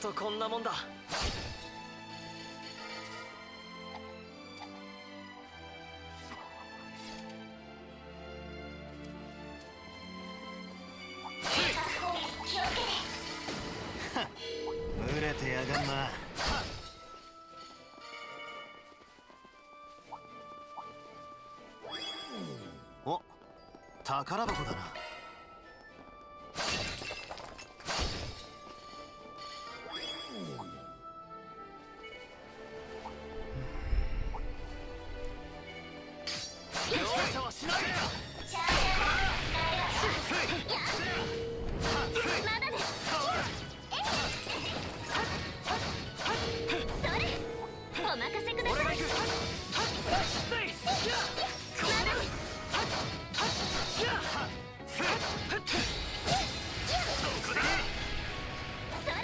とこんなもんだ。群れてやがんな。お、宝箱だな。容赦はしない。まだです。それお任せください。まだです。それ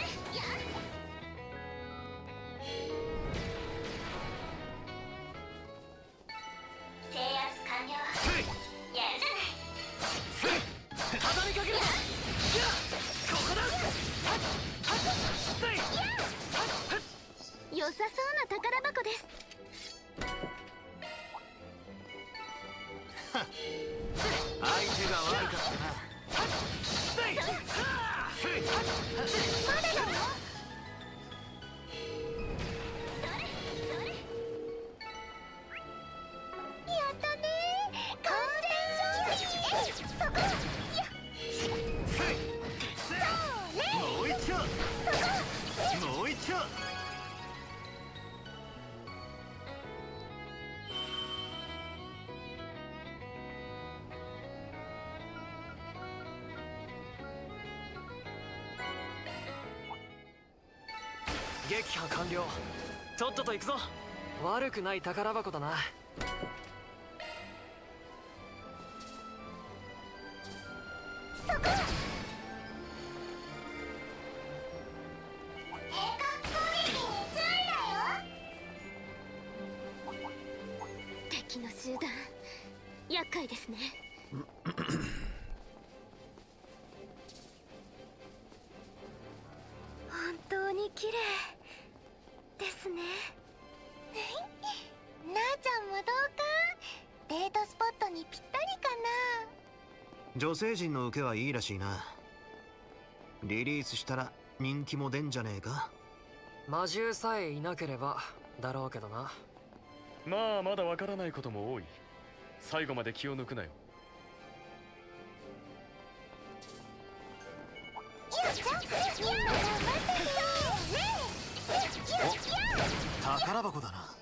や制圧完了。やるじゃない。畳みかける。ここだ。良さそうな宝箱です。相手が悪かったな。まだだよ。それやったね。完全勝利。そこや。それもう一丁。もう一丁。撃破完了。とっとと行くぞ。悪くない宝箱だな。そこ。変化攻撃に注意だよ。敵の集団厄介ですね。本当に綺麗ですね。なあちゃんもどうか。デートスポットにぴったりかな。女性陣の受けはいいらしいな。リリースしたら人気も出んじゃねえか。魔獣さえいなければだろうけどな。まあまだわからないことも多い。最後まで気を抜くなよ。お、宝箱だな。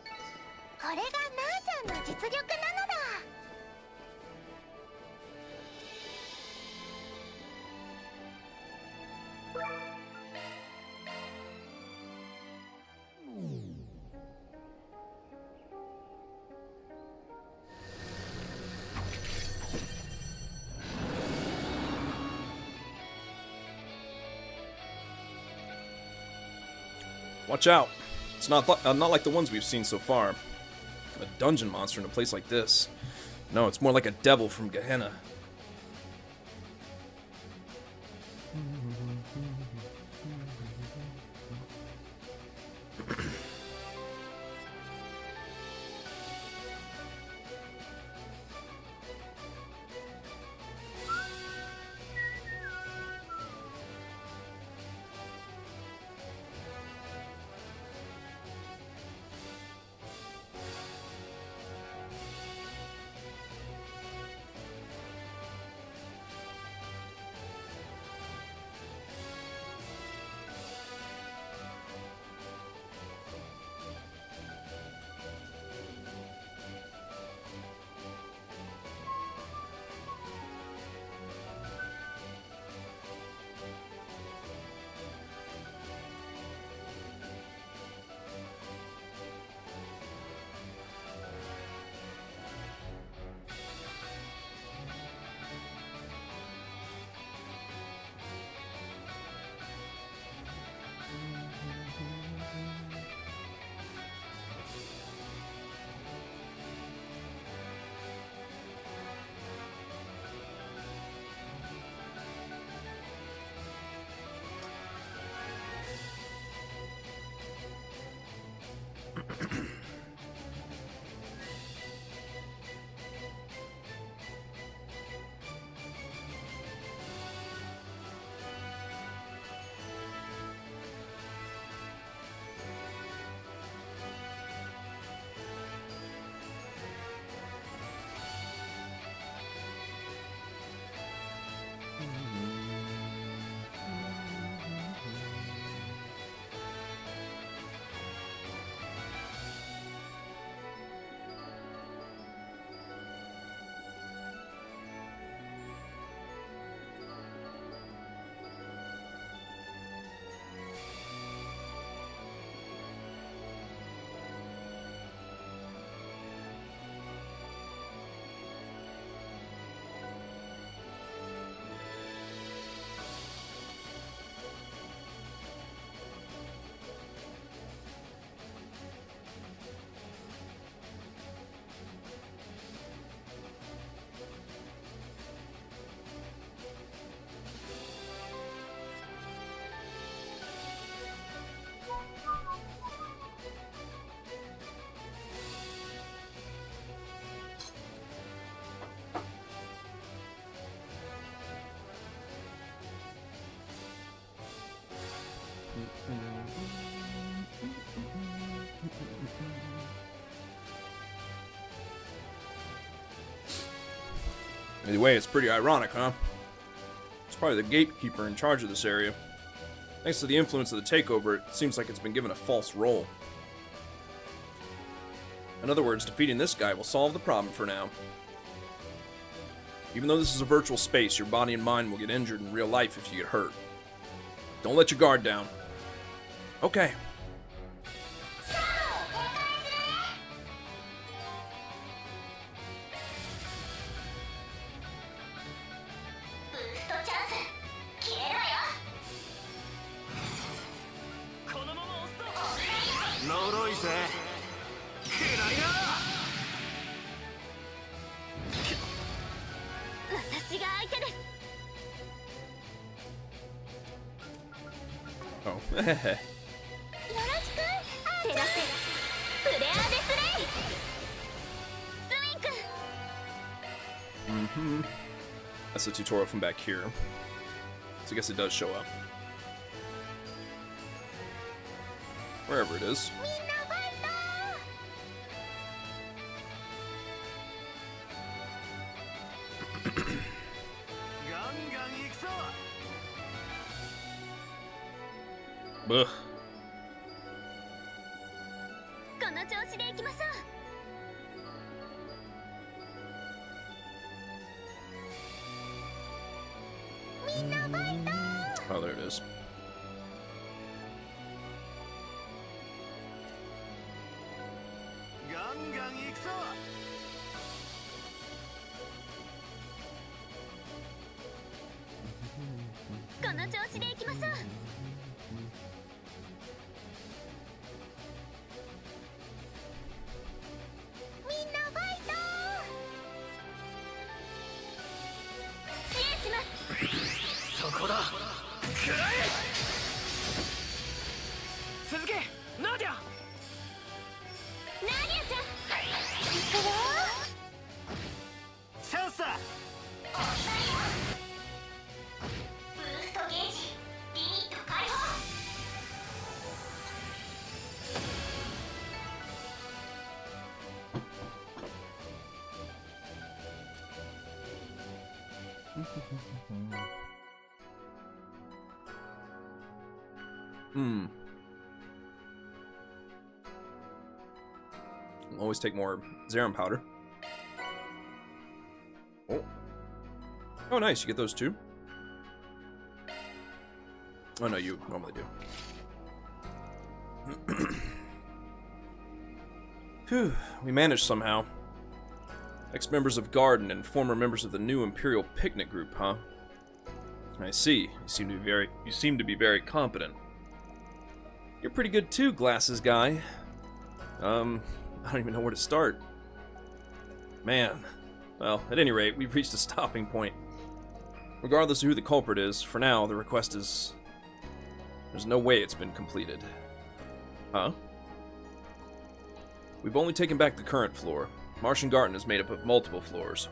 これがなあちゃんの実力なのだ。Watch out. It's not like the ones we've seen so far. A dungeon monster in a place like this. No, it's more like a devil from Gehenna. Anyway, it's pretty ironic, huh? It's probably the gatekeeper in charge of this area. Thanks to the influence of the takeover, it seems like it's been given a false role. In other words, defeating this guy will solve the problem for now. Even though this is a virtual space, your body and mind will get injured in real life if you get hurt. Don't let your guard down. Okay. Oh. よろしく照らせプレアデスレイスウィンク Mm-hmm. That's the tutorial from back here. So I guess it does show up. Wherever it is. みんなファイト Ugh. この調子でいきましょうみんなファイト Oh, there it is. この調子でいきましょうみんなファイト支援しますそこだ食らえ続けナディアナディアちゃん行くよチャンスだブーストゲージリミット解放 Hmm. Always take more Zerum powder. Oh. Oh, nice. You get those too? Oh, no, you normally do. Phew. We managed somehow. Ex-members of Garden and former members of the new Imperial Picnic Group, huh? I see. You seem to be very competent. You're pretty good too, glasses guy. I don't even know where to start. Man. Well, at any rate, we've reached a stopping point. Regardless of who the culprit is, for now, the request is... There's no way it's been completed. Huh? We've only taken back the current floor. Martian Garden is made up of multiple floors.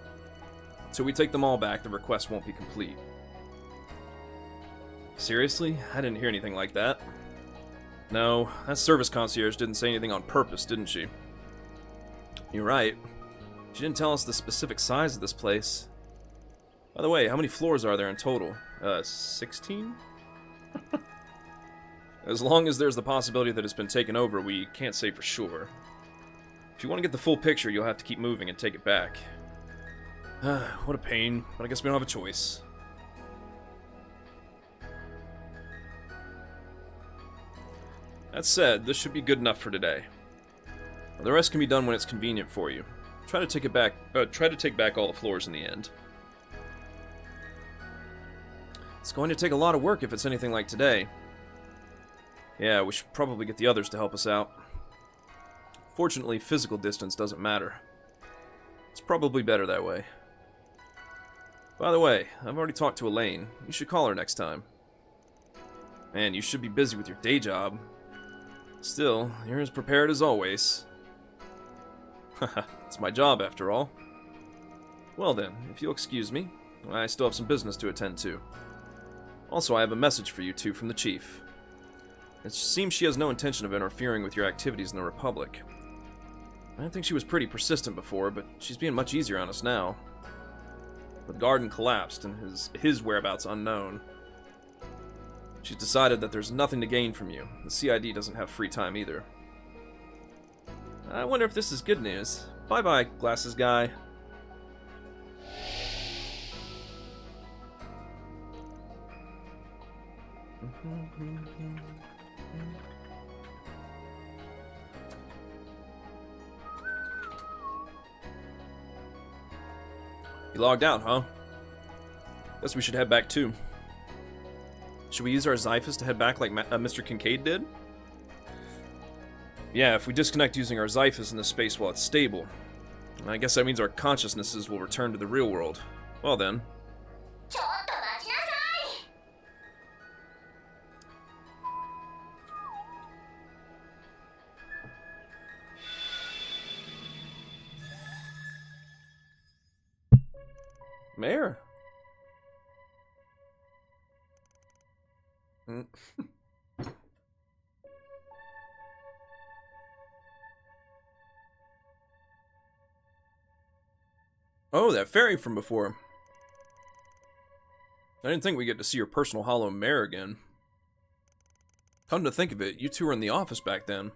So we take them all back, the request won't be complete. Seriously? I didn't hear anything like that. No, that service concierge didn't say anything on purpose, didn't she? You're right. She didn't tell us the specific size of this place. By the way, how many floors are there in total? 16? As long as there's the possibility that it's been taken over, we can't say for sure. If you want to get the full picture, you'll have to keep moving and take it back. What a pain, but I guess we don't have a choice. That said, this should be good enough for today. The rest can be done when it's convenient for you. Try to take back all the floors in the end. It's going to take a lot of work if it's anything like today. Yeah, we should probably get the others to help us out. Fortunately, physical distance doesn't matter. It's probably better that way. By the way, I've already talked to Elaine. You should call her next time. Man, you should be busy with your day job. Still, you're as prepared as always. Haha, it's my job after all. Well then, if you'll excuse me, I still have some business to attend to. Also, I have a message for you two from the Chief. It seems she has no intention of interfering with your activities in the Republic. I think she was pretty persistent before, but she's being much easier on us now. The garden collapsed and his whereabouts unknown. She's decided that there's nothing to gain from you. The CID doesn't have free time either. I wonder if this is good news. Bye-bye, glasses guy. You logged out, huh? Guess we should head back too. Should we use our Xiphus to head back like Mr. Kincaid did? Yeah, if we disconnect using our Xiphus in this space while it's stable. I guess that means our consciousnesses will return to the real world. Well then. ちょっと待ちなさい。 Mayor? Oh, that fairy from before. I didn't think we'd get to see your personal hollow mare again. Come to think of it, you two were in the office back then.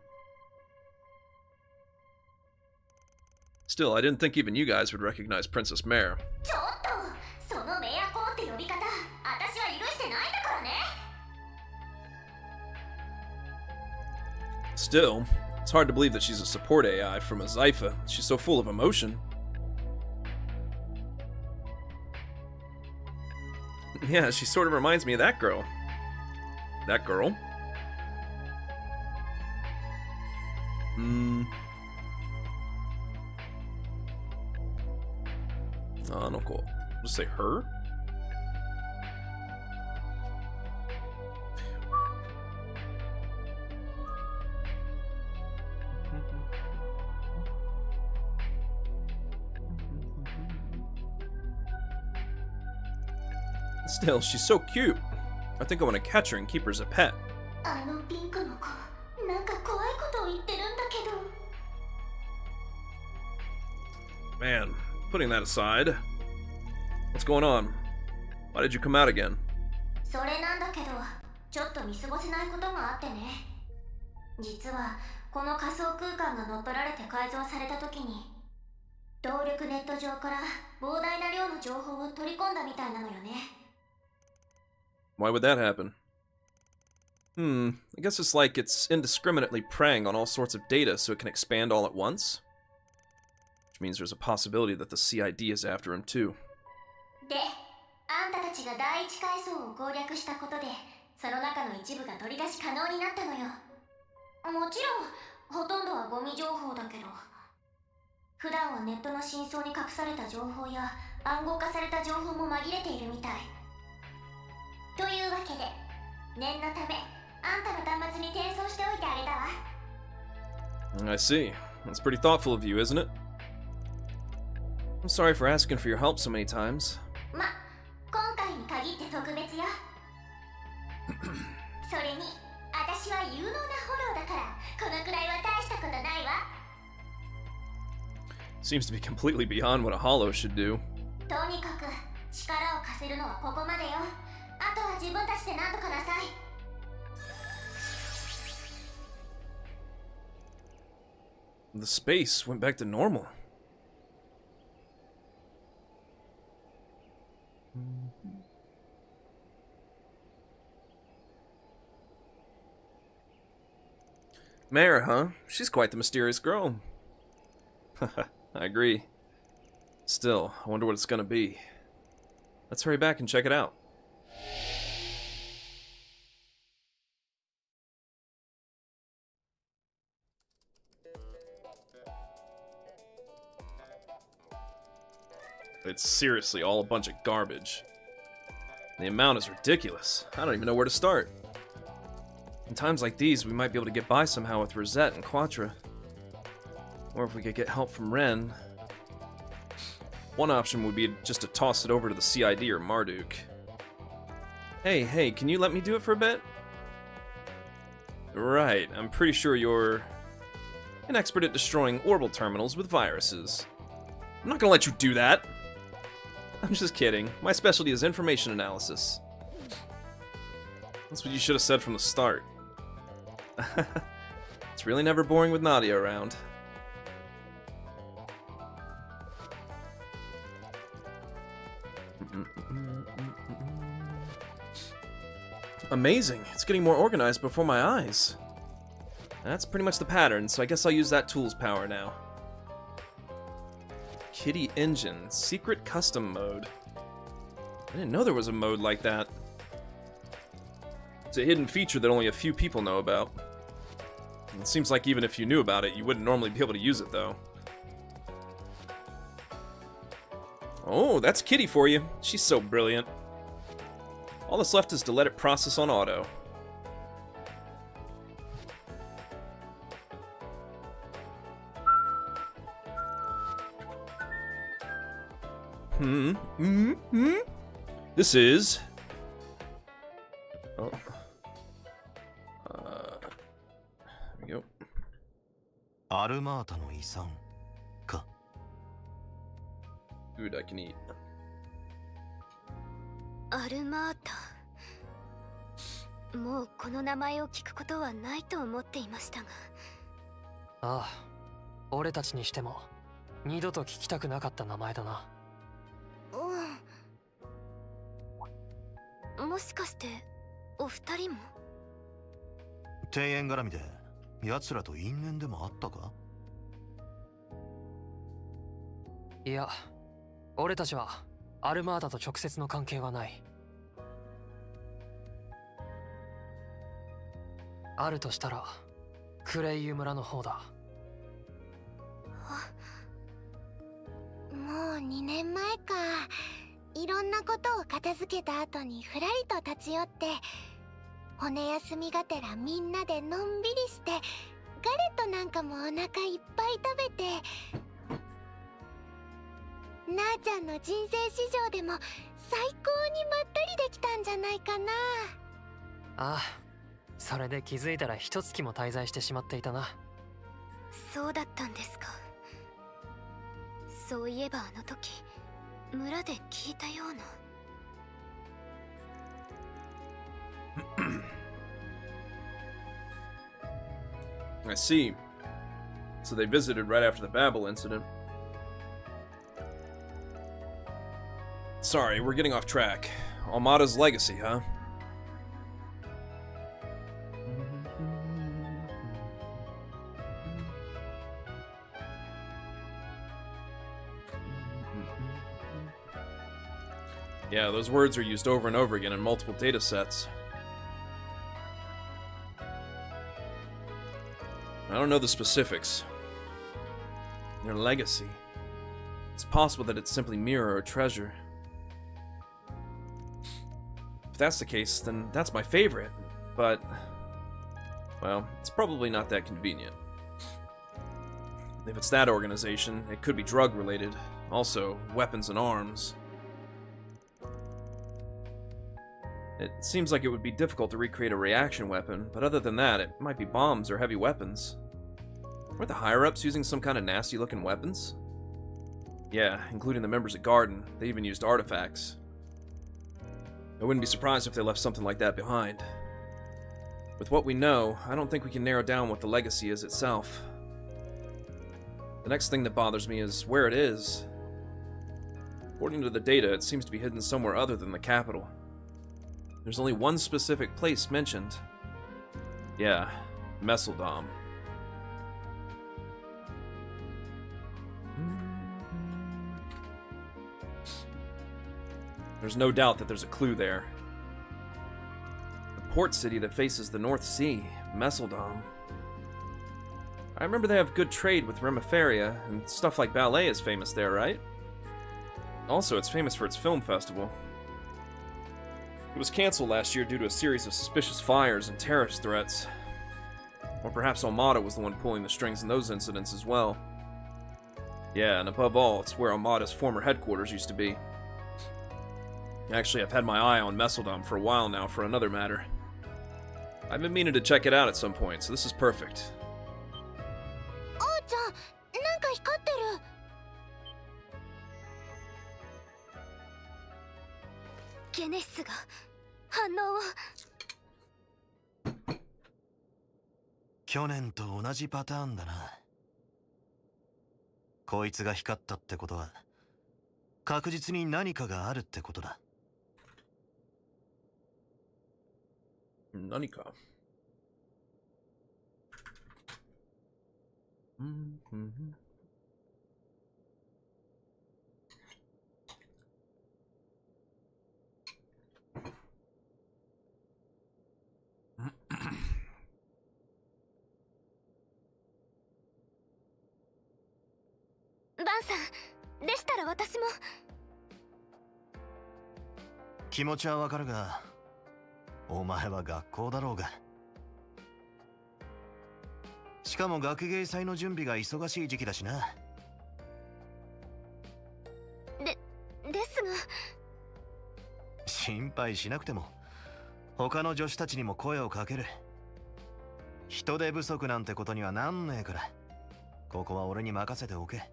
Still, I didn't think even you guys would recognize Princess Mare. ちょっとそのメアコって呼び方私は許してないんだからね。 Still, it's hard to believe that she's a support AI from a Xiphus. She's so full of emotion. Yeah, she sort of reminds me of that girl. That girl? No cool. Just say her? Still, she's so cute. I think I want to catch her and keep her as a pet. あのピンクの子なんか怖いことを言ってるんだけど。 Man, putting that aside, what's going on? Why did you come out again? それなんだけどちょっと見過ごせないことがあってね。実はこの仮想空間が乗っ取られて改造された時に動力ネット上から膨大な量の情報を取り込んだみたいなのよね。 Why would that happen? I guess it's like it's indiscriminately preying on all sorts of data so it can expand all at once. Which means there's a possibility that the CID is after him too. で、あんたたちが第一階層を攻略したことでその中の一部が取り出し可能になったのよ。もちろんほとんどはゴミ情報だけど普段はネットの真相に隠された情報や暗号化された情報も紛れているみたい。というわけで念のためあんたの端末に転送しておいてあげたわ。 I see. That's pretty thoughtful of you, isn't it? I'm sorry for asking for your help so many times. ま、今回に限って特別よ。それに私は有能なフォローだからこのくらいは大したことないわ。 Seems to be completely beyond what a hollow should do. とにかく力を貸せるのはここまでよ。あとは自分たちで何とかなさい。 The space went back to normal. Mare, huh? She's quite the mysterious girl. I agree. Still, I wonder what it's gonna be. Let's hurry back and check it out. It's seriously all a bunch of garbage. The amount is ridiculous. I don't even know where to start. In times like these, we might be able to get by somehow with Rosette and Quattro. Or if we could get help from Ren. One option would be just to toss it over to the CID or Marduk. Hey, can you let me do it for a bit? Right, I'm pretty sure you're an expert at destroying orbital terminals with viruses. I'm not gonna let you do that! I'm just kidding. My specialty is information analysis. That's what you should have said from the start. It's really never boring with Nadia around. Amazing. It's getting more organized before my eyes. That's pretty much the pattern, so I guess I'll use that tool's power now. Kitty Engine. Secret Custom Mode. I didn't know there was a mode like that. It's a hidden feature that only a few people know about. It seems like even if you knew about it, you wouldn't normally be able to use it, though. Oh, that's Kitty for you. She's so brilliant. All that's left is to let it process on auto. This is... Oh. There we go. アルマータの遺産か。 Food I can eat. アルマータ。もうこの名前を聞くことはないと思っていましたが。ああ、俺たちにしても二度と聞きたくなかった名前だな。うん。もしかしてお二人も？庭園絡みで奴らと因縁でもあったか？いや、俺たちはアルマータと直接の関係はない。あるとしたらクレイユ村の方だ。もう2年前か。いろんなことを片付けた後にふらりと立ち寄って骨休みがてらみんなでのんびりしてガレットなんかもお腹いっぱい食べて、なあちゃんの人生史上でも最高にまったりできたんじゃないかな。ああ、それで気づいたら一月も滞在してしまっていたな。そうだったんですか。そういえばあの時村で聞いたような。I see. So they visited right after the Babel incident. Sorry, we're getting off track. Almada's legacy, huh? Yeah, those words are used over and over again in multiple data sets. I don't know the specifics. Their legacy. It's possible that it's simply mirror or treasure. If that's the case, then that's my favorite. But, well, it's probably not that convenient. If it's that organization, it could be drug-related. Also, weapons and arms. It seems like it would be difficult to recreate a reaction weapon, but other than that, it might be bombs or heavy weapons. Weren't the higher-ups using some kind of nasty-looking weapons? Yeah, including the members at Garden. They even used artifacts. I wouldn't be surprised if they left something like that behind. With what we know, I don't think we can narrow down what the legacy is itself. The next thing that bothers me is where it is. According to the data, it seems to be hidden somewhere other than the capital. There's only one specific place mentioned. Yeah, Messeldom. There's no doubt that there's a clue there. The port city that faces the North Sea, Messeldom. I remember they have good trade with Remiferia, and stuff like ballet is famous there, right? Also, it's famous for its film festival. It was cancelled last year due to a series of suspicious fires and terrorist threats. Or perhaps Almada was the one pulling the strings in those incidents as well. Yeah, and above all, it's where Almada's former headquarters used to be. Actually, I've had my eye on Messeldom for a while now for another matter. I've been meaning to check it out at some point, so this is perfect. あーちゃん、なんか光ってる。ゲネシスが反応を。去年と同じパターンだな。こいつが光ったってことは確実に何かがあるってことだ。何か。バンさん、でしたら私も。気持ちはわかるが、お前は学校だろうが。しかも学芸祭の準備が忙しい時期だしな。ですが。心配しなくても他の女子たちにも声をかける。人手不足なんてことにはなんねえから、ここは俺に任せておけ。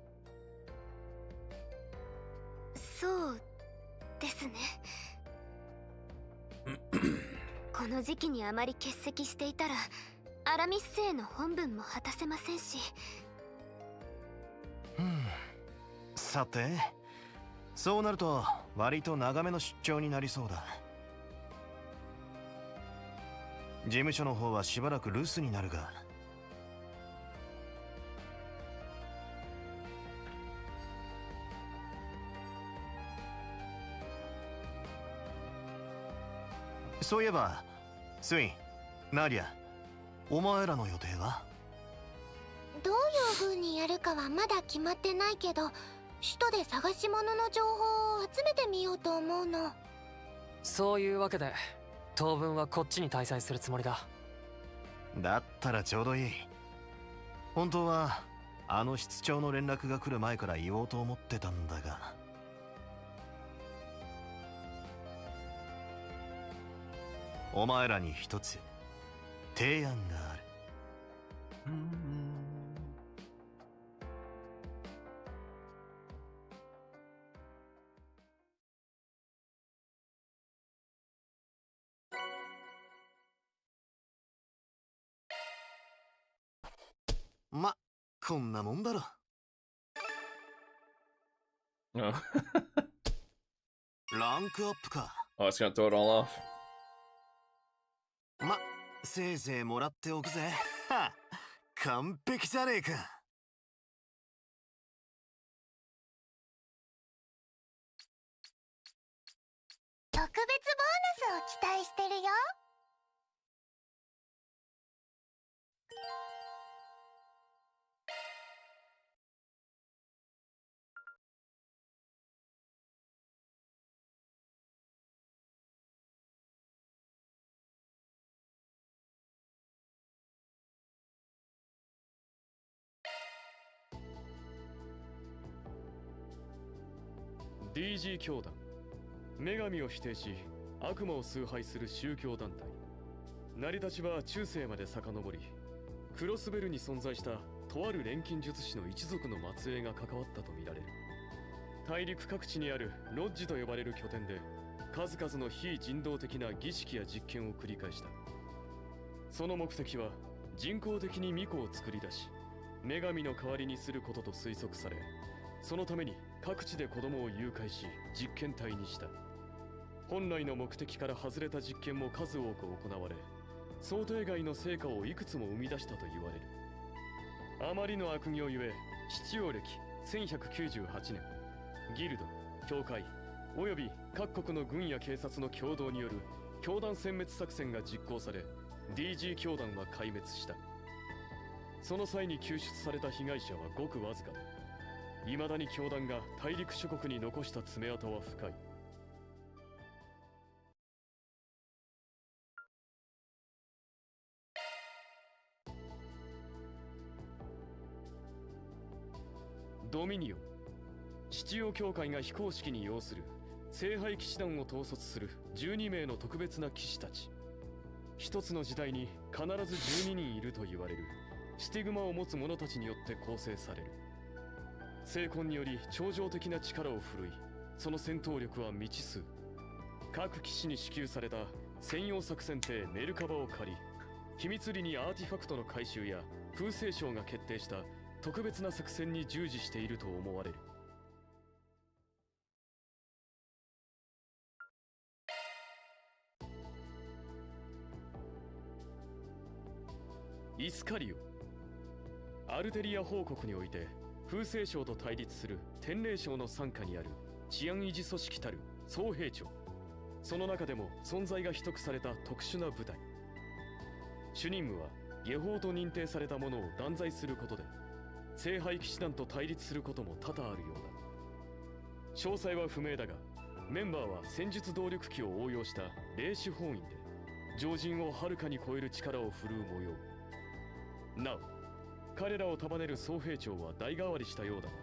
そうですね。この時期にあまり欠席していたらアラミス星の本分も果たせませんし。さて、そうなると割と長めの出張になりそうだ。事務所の方はしばらく留守になるが。そういえばスイン、ナディア、お前らの予定は？どういう風にやるかはまだ決まってないけど、首都で探し物の情報を集めてみようと思うの。そういうわけで当分はこっちに滞在するつもりだ。だったらちょうどいい。本当はあの室長の連絡が来る前から言おうと思ってたんだが。お前らに一つ提案がある。ま、こんなもんだろ。Oh. ランクアップか。Oh, it's gonna throw it all off. ま、せいぜいもらっておくぜ。はっ、完璧じゃねえか。特別ボーナスを期待してるよ。DG 教団、女神を否定し悪魔を崇拝する宗教団体。成り立ちは中世まで遡り、クロスベルに存在したとある錬金術師の一族の末裔が関わったとみられる。大陸各地にあるロッジと呼ばれる拠点で数々の非人道的な儀式や実験を繰り返した。その目的は人工的に巫女を作り出し女神の代わりにすることと推測され、そのために各地で子供を誘拐し実験体にした。本来の目的から外れた実験も数多く行われ、想定外の成果をいくつも生み出したと言われる。あまりの悪行ゆえ、七葉暦1198年、ギルド、教会および各国の軍や警察の共同による教団殲滅作戦が実行され、 DG 教団は壊滅した。その際に救出された被害者はごくわずかで、未だに教団が大陸諸国に残した爪痕は深い。ドミニオン、七葉教会が非公式に擁する聖杯騎士団を統率する12名の特別な騎士たち。一つの時代に必ず12人いると言われるスティグマを持つ者たちによって構成される。精魂により超常的な力を振るい、その戦闘力は未知数。各騎士に支給された専用作戦艇メルカバを借り、秘密裏にアーティファクトの回収や風星将が決定した特別な作戦に従事していると思われる。イスカリオ。アルテリア報国において風星将と対立する天霊将の傘下にある治安維持組織たる総兵長。その中でも存在が秘匿された特殊な部隊。主任務は下法と認定されたものを断罪することで、聖杯騎士団と対立することも多々あるようだ。詳細は不明だが、メンバーは戦術動力機を応用した霊視法院で常人をはるかに超える力を振るう模様。なお彼らを束ねる総兵長は代替わりしたようだが、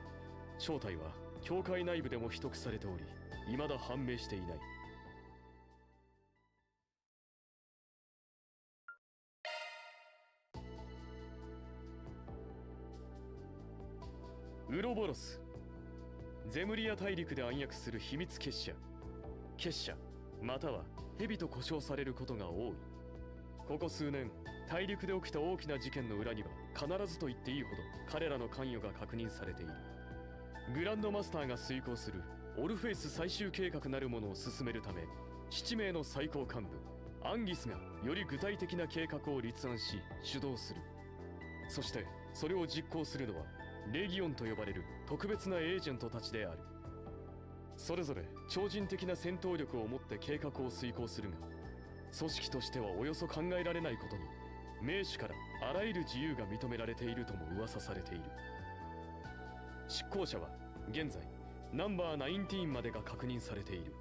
正体は教会内部でも秘匿されており、未だ判明していない。ウロボロス。ゼムリア大陸で暗躍する秘密結社。結社または蛇と呼称されることが多い。ここ数年大陸で起きた大きな事件の裏には必ずと言っていいほど彼らの関与が確認されている。グランドマスターが遂行するオルフェイス最終計画なるものを進めるため、7名の最高幹部アンギスがより具体的な計画を立案し主導する。そしてそれを実行するのはレギオンと呼ばれる特別なエージェントたちである。それぞれ超人的な戦闘力を持って計画を遂行するが、組織としてはおよそ考えられないことに名手からあらゆる自由が認められているとも噂されている。執行者は現在ナンバー19までが確認されている。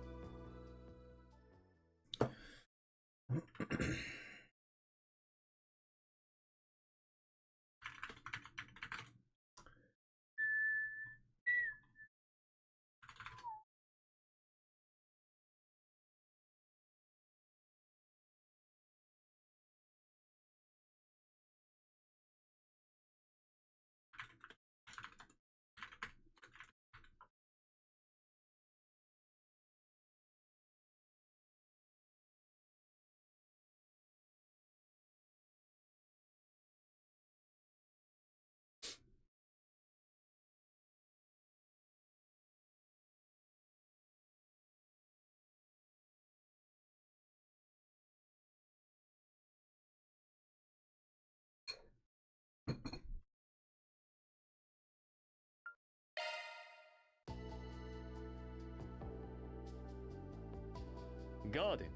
ガーデン。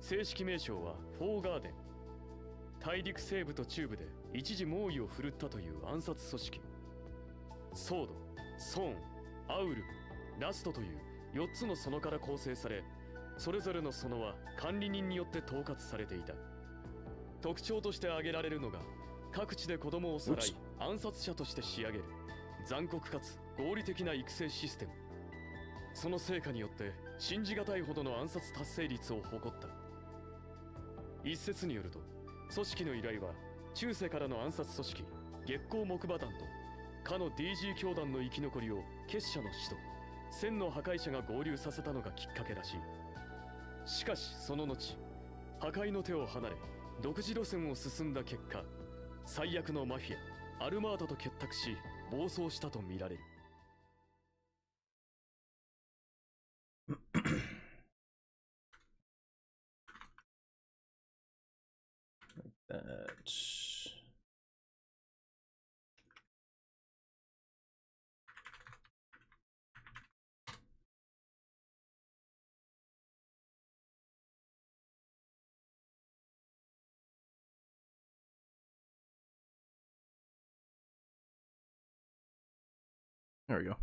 正式名称はフォーガーデン。大陸西部と中部で一時猛威を振るったという暗殺組織。ソード、ソーン、アウル、ラストという4つの園から構成され、それぞれの園は管理人によって統括されていた。特徴として挙げられるのが、各地で子供をさらい暗殺者として仕上げる残酷かつ合理的な育成システム。その成果によって信じがたいほどの暗殺達成率を誇った。一説によると、組織の依頼は中世からの暗殺組織月光木馬団とかの DG 教団の生き残りを結社の使徒千の破壊者が合流させたのがきっかけらしい。しかしその後、破壊の手を離れ独自路線を進んだ結果、最悪のマフィアアルマータと結託し暴走したとみられる。That. There we go.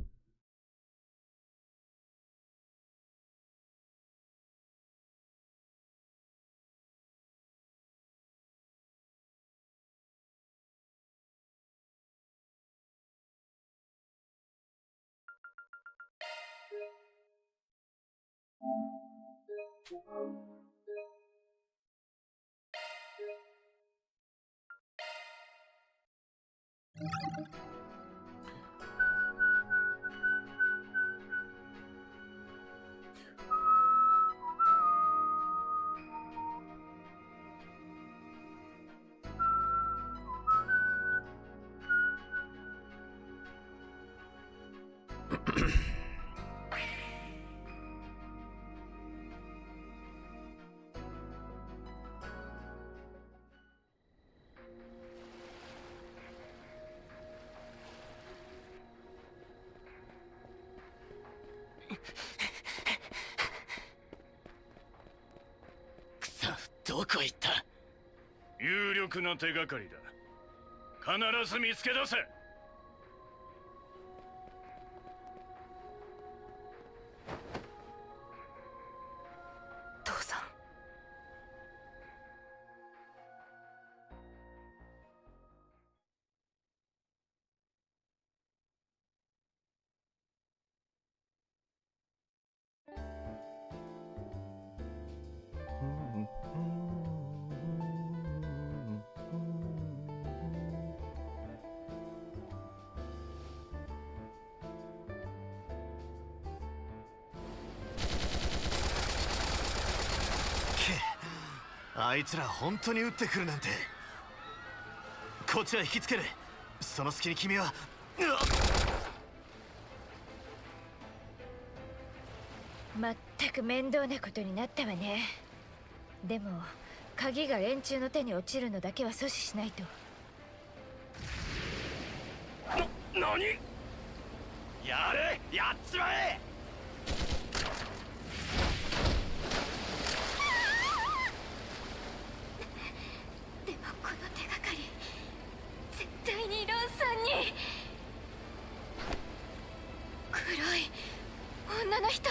くそ、どこ行った？有力な手がかりだ。必ず見つけ出せ。父さん。あいつら本当に撃ってくるなんて。こっちは引きつける。その隙に君は。まったく面倒なことになったわね。でも鍵が連中の手に落ちるのだけは阻止しないと。何？やれ、やっちまえ。でもこの手がかり絶対にロンさんに。黒い女の人、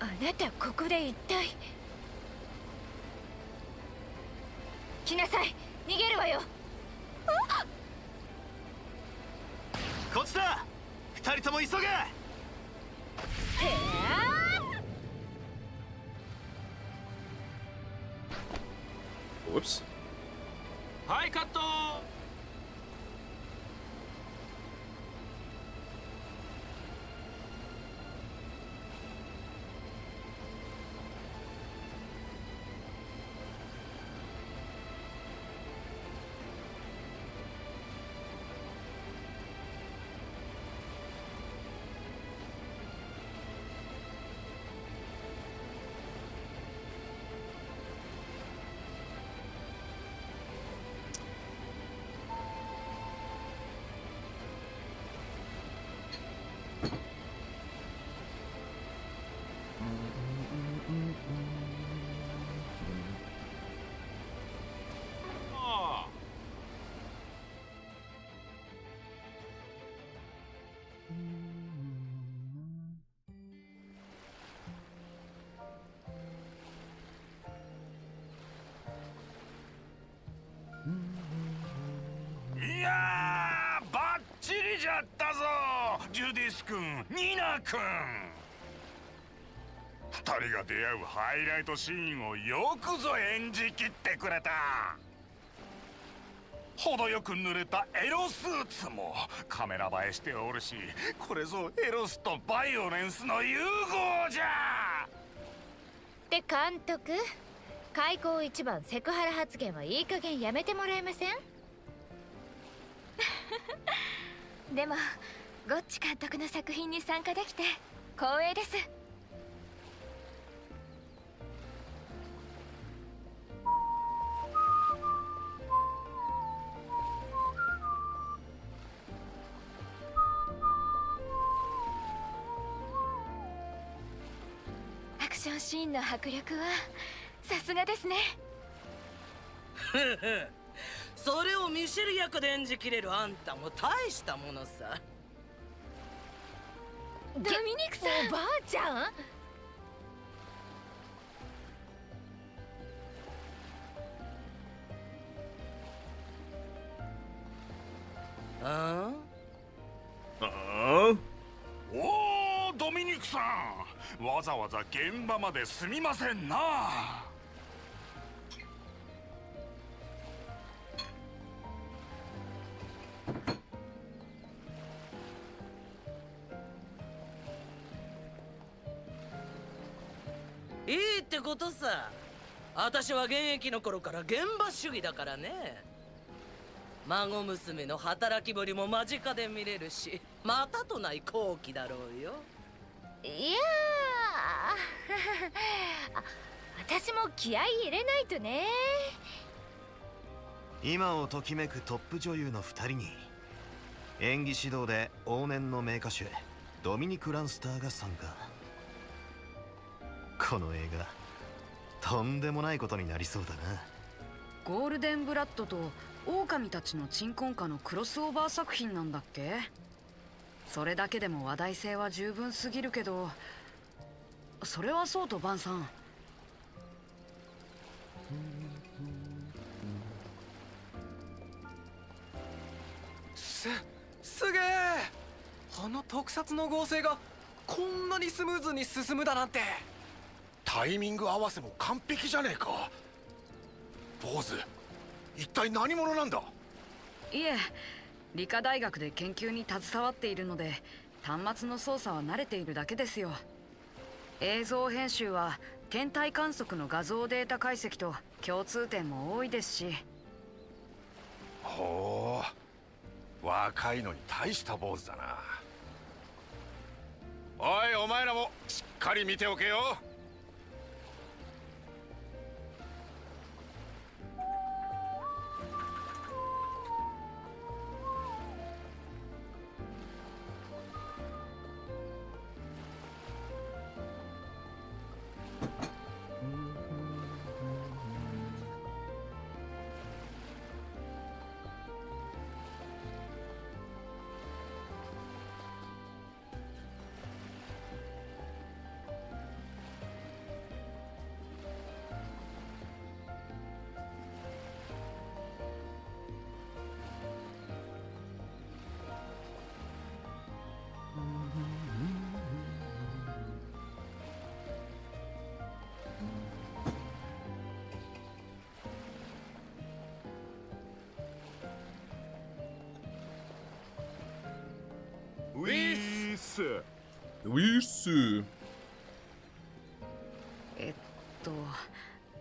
あなたここで一体。来なさい、逃げるわよ。こっちだ。二人とも急げ。Whoops. はい、カット。いやー、バッチリじゃったぞ、ジュディス君、ニナ君。二人が出会うハイライトシーンをよくぞ演じきってくれた。程よく濡れたエロスーツもカメラ映えしておるし、これぞエロスとバイオレンスの融合じゃ。で監督、開口一番セクハラ発言はいい加減やめてもらえません？でもゴッチ監督の作品に参加できて光栄です。アクションシーンの迫力はさすがですね。それをミシェル役で演じきれるあんたも大したものさ。ドミニクさん、おばあちゃん。あOh? おー、ドミニクさん、わざわざ現場まですみませんな。ってことさ。私は現役の頃から現場主義だからね。孫娘の働きぶりも間近で見れるし、またとない好機だろうよ。いや私も気合い入れないとね。今をときめくトップ女優の2人に演技指導で往年の名歌手ドミニク・ランスターが参加。この映画とんでもないことになりそうだな。ゴールデンブラッドと狼たちの鎮魂歌のクロスオーバー作品なんだっけ。それだけでも話題性は十分すぎるけど、それはそうとバンさん、すげえ。あの特撮の合成がこんなにスムーズに進むだなんて。タイミング合わせも完璧じゃねえか。坊主、一体何者なんだ。いえ、理科大学で研究に携わっているので端末の操作は慣れているだけですよ。映像編集は天体観測の画像データ解析と共通点も多いですし。ほう、若いのに大した坊主だな。おい、お前らもしっかり見ておけよ。ウィッス。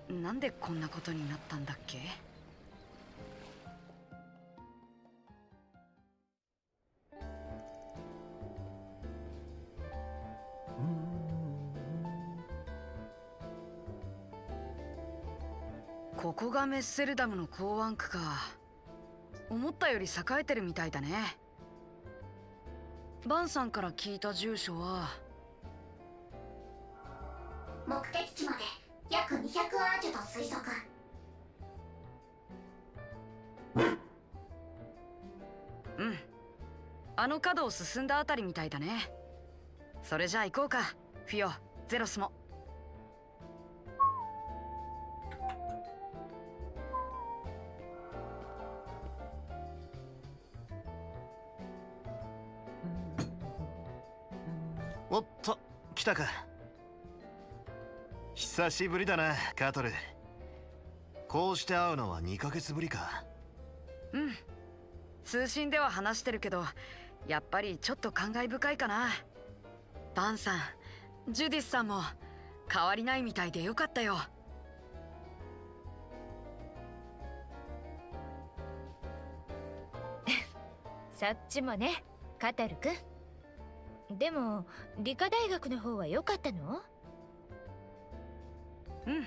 なんでこんなことになったんだっけ。ここがメッセルダムの港湾区か。思ったより栄えてるみたいだね。バンさんから聞いた住所は。目的地まで約200アーチュと推測。うん、あの角を進んだあたりみたいだね。それじゃあ行こうか、フィオ、ゼロスも。おっと、来たか。久しぶりだな、カトル。こうして会うのは2ヶ月ぶりか。うん、通信では話してるけど、やっぱりちょっと感慨深いかな。バンさん、ジュディスさんも変わりないみたいでよかったよ。そっちもね、カタルくん。でも理科大学の方は良かったの？うん、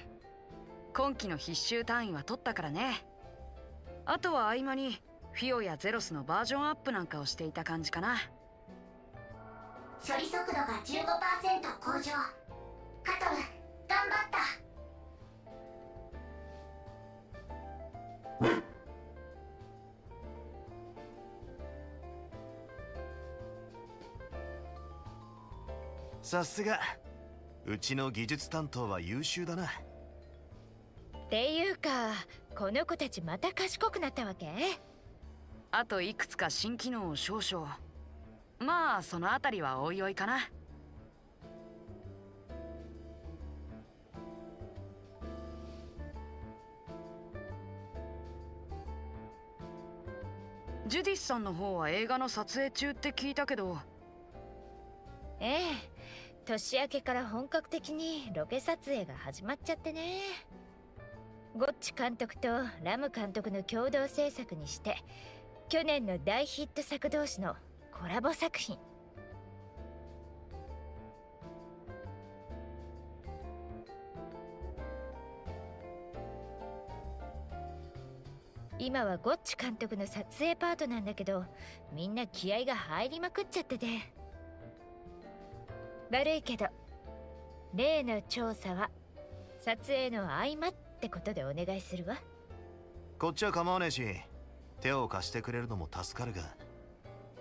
今期の必修単位は取ったからね。あとは合間にフィオやゼロスのバージョンアップなんかをしていた感じかな。処理速度が 15% 向上。カトル、頑張った。さすが、うちの技術担当は優秀だな。っていうか、この子たちまた賢くなったわけ？あといくつか新機能を少々。まあそのあたりはおいおいかな。ジュディスさんの方は映画の撮影中って聞いたけど。ええ、年明けから本格的にロケ撮影が始まっちゃってね。ゴッチ監督とラム監督の共同制作にして、去年の大ヒット作同士のコラボ作品。今はゴッチ監督の撮影パートなんだけど、みんな気合が入りまくっちゃってて。悪いけど例の調査は撮影の合間ってことでお願いするわ。こっちは構わねえし、手を貸してくれるのも助かるが、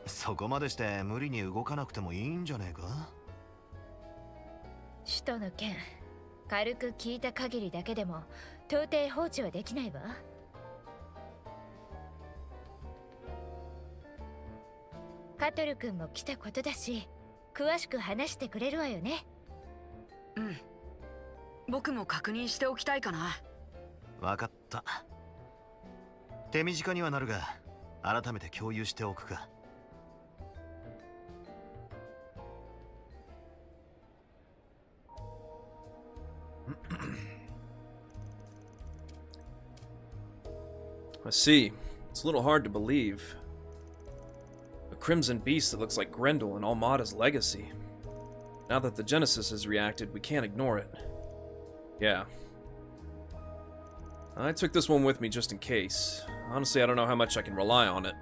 そこまでして無理に動かなくてもいいんじゃねえか。首都の件軽く聞いた限りだけでも到底放置はできないわ。カトル君も来たことだし、詳しく話してくれるわよね。うん、僕も確認しておきたいかな。わかった。手短にはなるが改めて共有しておくか。I see. It's a little hard to believe. A crimson beast that looks like Grendel and Almada's legacy. Now that the Genesis has reacted, we can't ignore it. Yeah. I took this one with me just in case. Honestly, I don't know how much I can rely on it.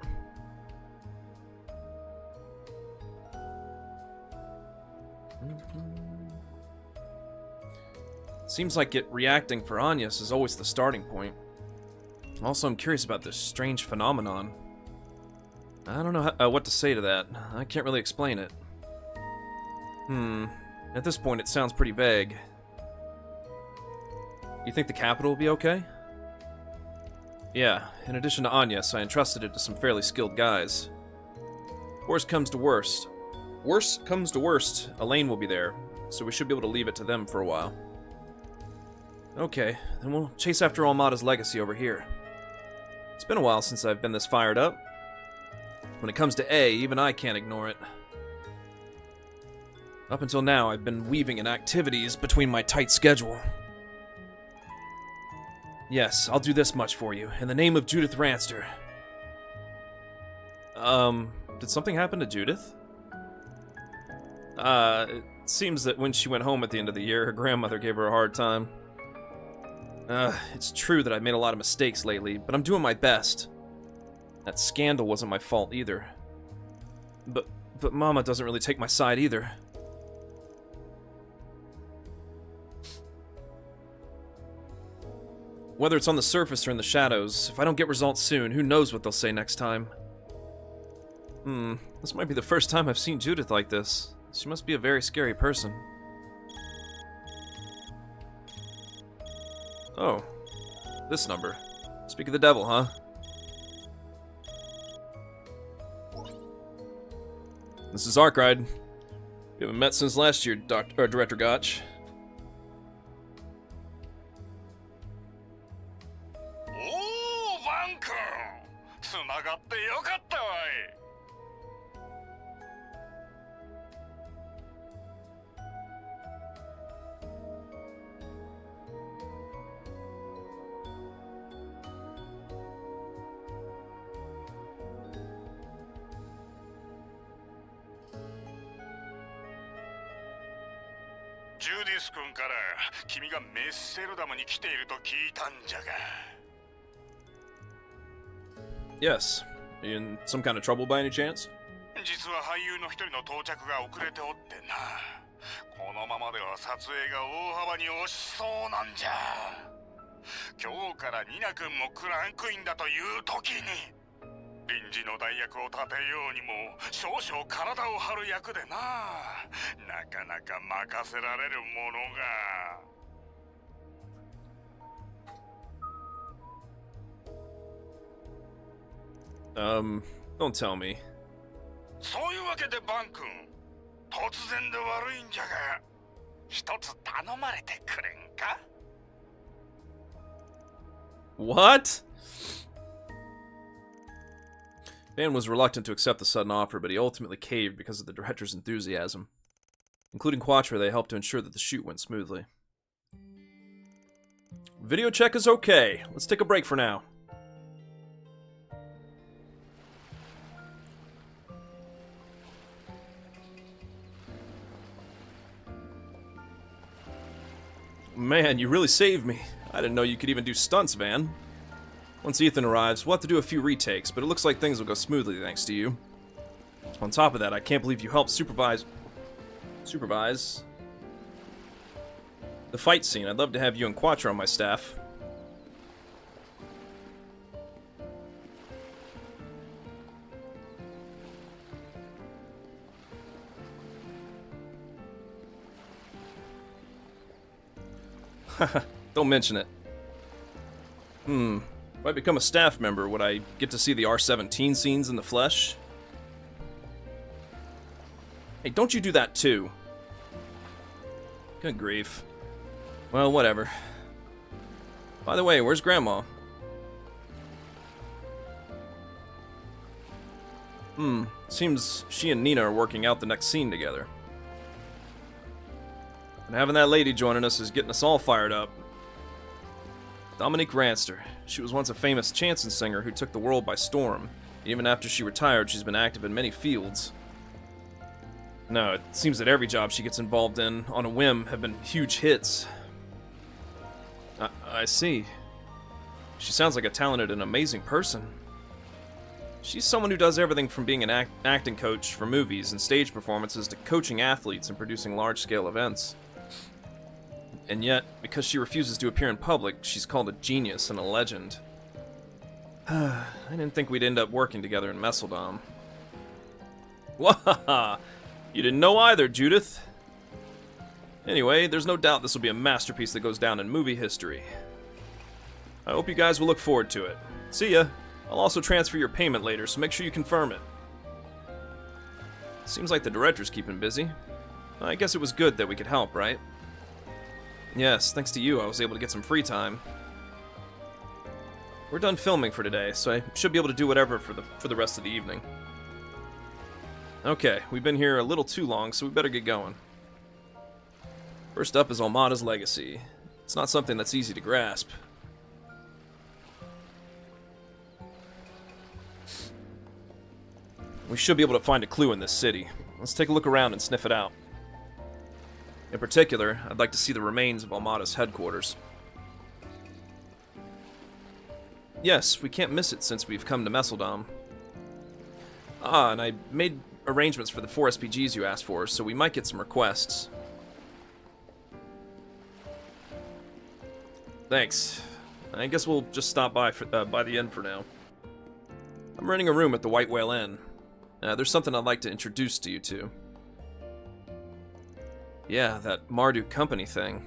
Seems like it reacting for Anyas is always the starting point. Also, I'm curious about this strange phenomenon. I don't know what to say to that. I can't really explain it. At this point, it sounds pretty vague. You think the capital will be okay? Yeah, in addition to Anyas, I entrusted it to some fairly skilled guys. Worst comes to worst, Elaine will be there, so we should be able to leave it to them for a while. Okay, then we'll chase after Almada's legacy over here. It's been a while since I've been this fired up. When it comes to A, even I can't ignore it. Up until now, I've been weaving in activities between my tight schedule. Yes, I'll do this much for you, in the name of Judith Ranster. Did something happen to Judith? It seems that when she went home at the end of the year, her grandmother gave her a hard time. It's true that I've made a lot of mistakes lately, but I'm doing my best. That scandal wasn't my fault either. But Mama doesn't really take my side either. Whether it's on the surface or in the shadows, if I don't get results soon, who knows what they'll say next time. This might be the first time I've seen Judith like this. She must be a very scary person. Oh, this number. Speak of the devil, huh? This is Arkride. We haven't met since last year, Director Gotch. ジュディス君から君がメッセルダムに来ていると聞いたんじゃが。Yes. Are you in some kind of trouble by any chance? 実は俳優の一人の到着が遅れておってな。このままでは撮影が大幅に押しそうなんじゃ。今日からニナ君もクランクインだという時に臨時の代役を立てようにも少々体を張る役でな。なかなか任せられるものが。Don't tell me. そういうわけでバン君、突然で悪いんじゃが、一つ頼まれてくれんか？ What? Dan was reluctant to accept the sudden offer, but he ultimately caved because of the director's enthusiasm. Including Quattro, they helped to ensure that the shoot went smoothly. Video check is okay. Let's take a break for now. Man, you really saved me. I didn't know you could even do stunts, Van. Once Ethan arrives, we'll have to do a few retakes, but it looks like things will go smoothly thanks to you. On top of that, I can't believe you helped supervise the fight scene. I'd love to have you and Quattro on my staff. Don't mention it. If I become a staff member, would I get to see the R-17 scenes in the flesh? Hey, don't you do that too. Good grief. Well, whatever. By the way, where's Grandma? Seems she and Nina are working out the next scene together. And having that lady joining us is getting us all fired up. Dominique Ranster. She was once a famous chanson singer who took the world by storm. Even after she retired, she's been active in many fields. No, it seems that every job she gets involved in, on a whim, have been huge hits. I see. She sounds like a talented and amazing person. She's someone who does everything from being an acting coach for movies and stage performances to coaching athletes and producing large-scale events. And yet, because she refuses to appear in public, she's called a genius and a legend. I didn't think we'd end up working together in Messeldom. Wahaha! You didn't know either, Judith. Anyway, there's no doubt this will be a masterpiece that goes down in movie history. I hope you guys will look forward to it. See ya! I'll also transfer your payment later, so make sure you confirm it. Seems like the director's keeping busy. I guess it was good that we could help, right? Yes, thanks to you, I was able to get some free time. We're done filming for today, so I should be able to do whatever for the rest of the evening. Okay, we've been here a little too long, so we better get going. First up is Almada's legacy. It's not something that's easy to grasp. We should be able to find a clue in this city. Let's take a look around and sniff it out. In particular, I'd like to see the remains of Almada's headquarters. Yes, we can't miss it since we've come to Messeldom. And I made arrangements for the 4 SPGs you asked for, so we might get some requests. Thanks. I guess we'll just stop by the inn for now. I'm renting a room at the White Whale Inn. There's something I'd like to introduce to you to. Yeah, that Marduk company thing.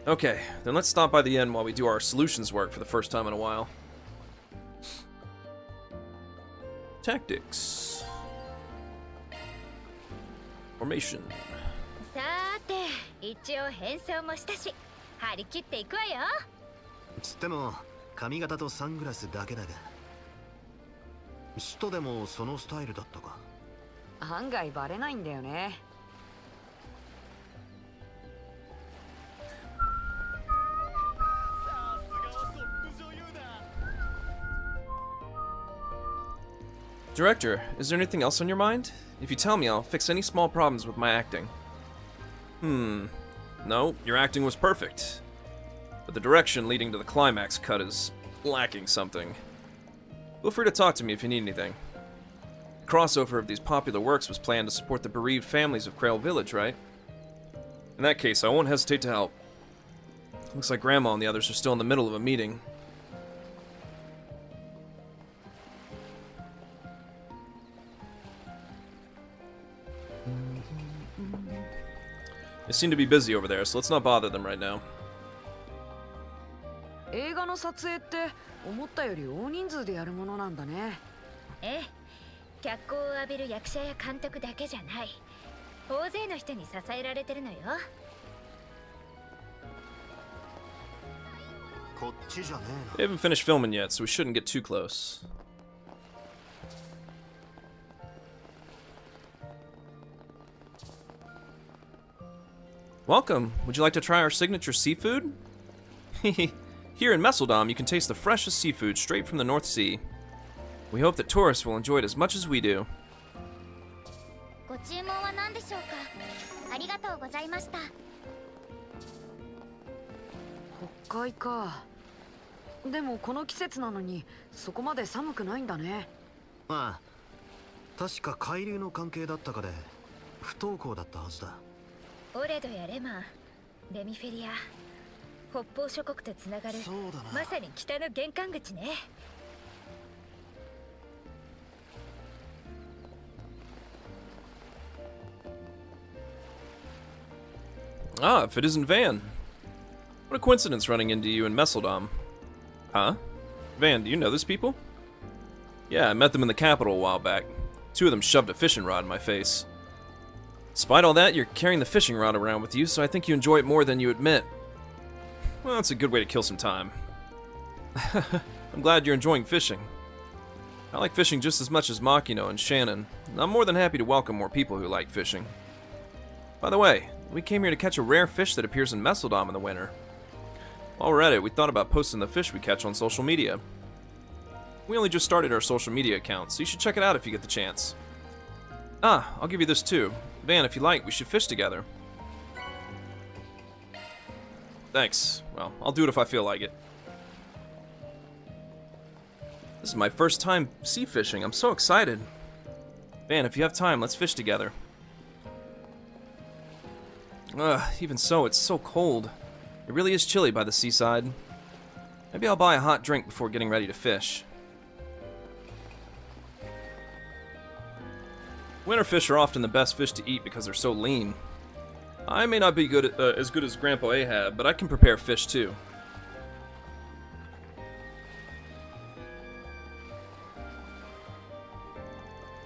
Okay, then let's stop by the inn while we do our solutions work for the first time in a while. Tactics. Formation. さて、一応変装もしたし、張り切っていくわよ。つっても髪型とサングラスだけだが。使徒でもそのスタイルだったか。案外バレないんだよね。Director, is there anything else on your mind? If you tell me, I'll fix any small problems with my acting. No, your acting was perfect. But the direction leading to the climax cut is lacking something. Feel free to talk to me if you need anything. The crossover of these popular works was planned to support the bereaved families of Krail Village, right? In that case, I won't hesitate to help. Looks like Grandma and the others are still in the middle of a meeting. They seem to be busy over there, so let's not bother them right now. 映画の撮影って思ったより大人数でやるものなんだね。ええ、脚光を浴びる役者や監督だけじゃない。大勢の人に支えられてるのよ。こっちじゃねえな。 They haven't finished filming yet, so we shouldn't get too close. Welcome. Would you like to try our signature seafood? Here in Messeldom, you can taste the freshest seafood straight from the North Sea. We hope that tourists will enjoy it as much as we do. ご注文は何でしょうか。ありがとうございました。北海か。でもこの季節なのにそこまで寒くないんだね。ああ、確か海流の関係だったかで不登校だったはずだ。オレドやレマン、レミフェリア、北方諸国とつながるまさに北の玄関口ね。Ah, if it isn't Van. What a coincidence running into you in Messeldom. Huh? Van, do you know these people? Yeah, I met them in the capital a while back. Two of them shoved a fishing rod in my face. Despite all that, you're carrying the fishing rod around with you, so I think you enjoy it more than you admit. Well, that's a good way to kill some time. I'm glad you're enjoying fishing. I like fishing just as much as Makino and Shannon, and I'm more than happy to welcome more people who like fishing. By the way, we came here to catch a rare fish that appears in Messeldom in the winter. While we're at it, we thought about posting the fish we catch on social media. We only just started our social media account, so you should check it out if you get the chance. Ah, I'll give you this too. Van, if you like, we should fish together. Thanks. Well, I'll do it if I feel like it. This is my first time sea fishing. I'm so excited. Van, if you have time, let's fish together. Ugh, even so, it's so cold. It really is chilly by the seaside. Maybe I'll buy a hot drink before getting ready to fish. Winter fish are often the best fish to eat because they're so lean. I may not be as good as Grandpa Ahab, but I can prepare fish too.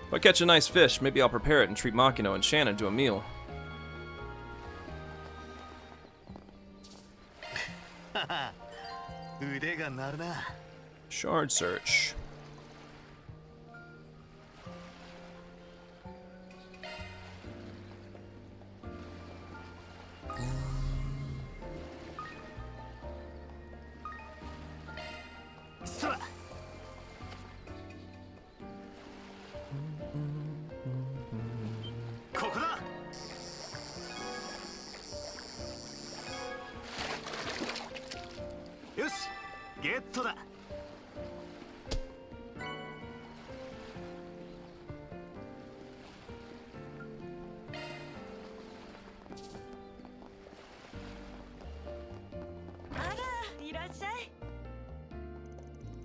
If I catch a nice fish, maybe I'll prepare it and treat Makino and Shannon to a meal. Shard search.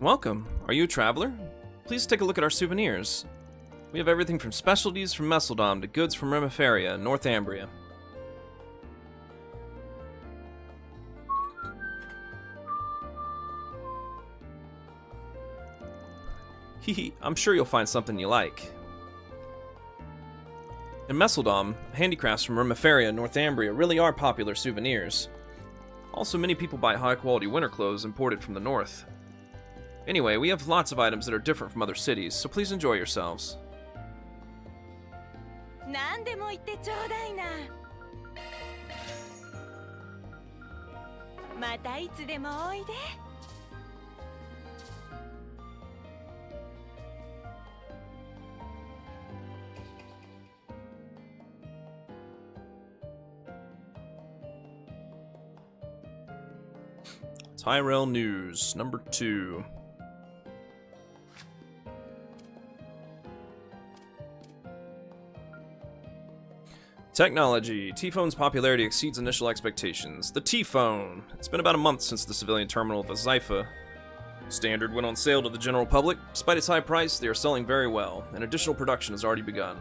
Welcome. Are you a traveler? Please take a look at our souvenirs. We have everything from specialties from Messeldom to goods from Remiferia and Northumbria. Hehe, I'm sure you'll find something you like. In Messeldom, handicrafts from Remiferia and Northumbria really are popular souvenirs. Also, many people buy high-quality winter clothes imported from the north. Anyway, we have lots of items that are different from other cities, so please enjoy yourselves. 何でも言ってちょうだいな。またいつでもおいで。Tyrell News, number 2. Technology. T-Phone's popularity exceeds initial expectations. The T-Phone. It's been about a month since the civilian terminal of the Zypha standard went on sale to the general public. Despite its high price, they are selling very well, and additional production has already begun.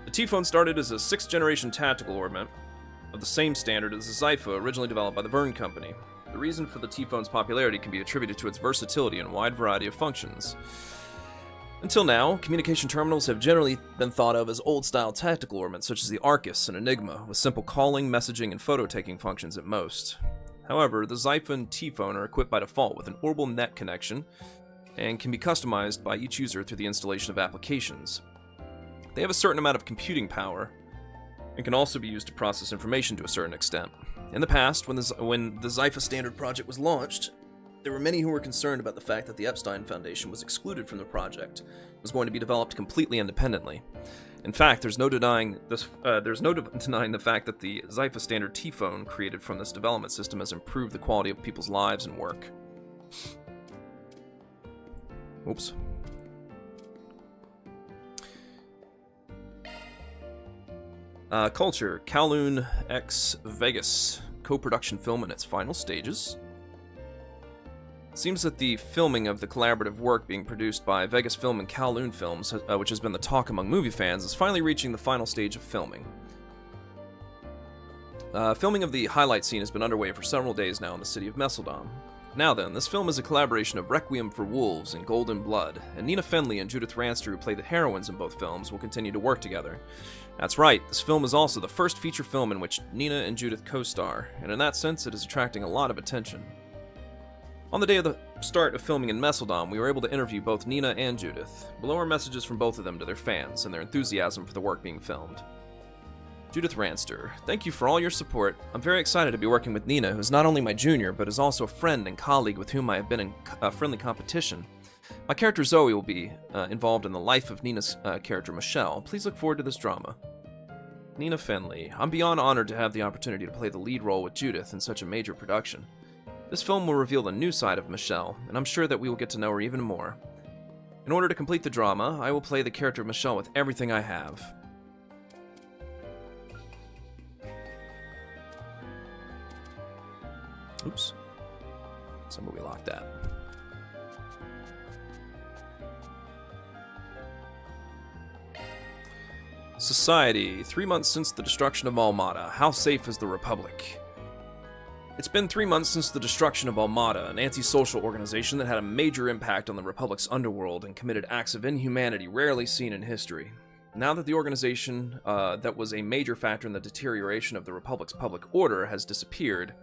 The T-Phone started as a 6th-generation tactical ornament of the same standard as the Zypha, originally developed by the Verne Company. The reason for the T-Phone's popularity can be attributed to its versatility and wide variety of functions. Until now, communication terminals have generally been thought of as old-style tactical ornaments such as the Arcus and Enigma, with simple calling, messaging, and photo-taking functions at most. However, the Zypha and T-Phone are equipped by default with an orbital net connection and can be customized by each user through the installation of applications. They have a certain amount of computing power and can also be used to process information to a certain extent. In the past, when the Zypha Standard project was launched, there were many who were concerned about the fact that the Epstein Foundation was excluded from the project. It was going to be developed completely independently. In fact, there's no denying the fact that the Zypha Standard T-phone created from this development system has improved the quality of people's lives and work. Oops. Culture, Kowloon X Vegas, co-production film in its final stages. It seems that the filming of the collaborative work being produced by Vegas Film and Kowloon Films, which has been the talk among movie fans, is finally reaching the final stage of filming. Filming of the highlight scene has been underway for several days now in the city of Messeldom. Now then, this film is a collaboration of Requiem for Wolves and Golden Blood, and Nina Fenley and Judith Ranster, who play the heroines in both films, will continue to work together. That's right, this film is also the first feature film in which Nina and Judith co-star, and in that sense it is attracting a lot of attention. On the day of the start of filming in Messeldom, we were able to interview both Nina and Judith. Below are messages from both of them to their fans and their enthusiasm for the work being filmed. Judith Ranster, thank you for all your support. I'm very excited to be working with Nina, who is not only my junior, but is also a friend and colleague with whom I have been in friendly competition. My character Zoe will be involved in the life of Nina's character Michelle. Please look forward to this drama. Nina Fenley, I'm beyond honored to have the opportunity to play the lead role with Judith in such a major production. This film will reveal the new side of Michelle, and I'm sure that we will get to know her even more. In order to complete the drama, I will play the character of Michelle with everything I have. Oops. Somewhere we locked that. Society. 3 months since the destruction of Almada. How safe is the Republic? It's been 3 months since the destruction of Almada, an anti-social organization that had a major impact on the Republic's underworld and committed acts of inhumanity rarely seen in history. Now that the organization that was a major factor in the deterioration of the Republic's public order has disappeared,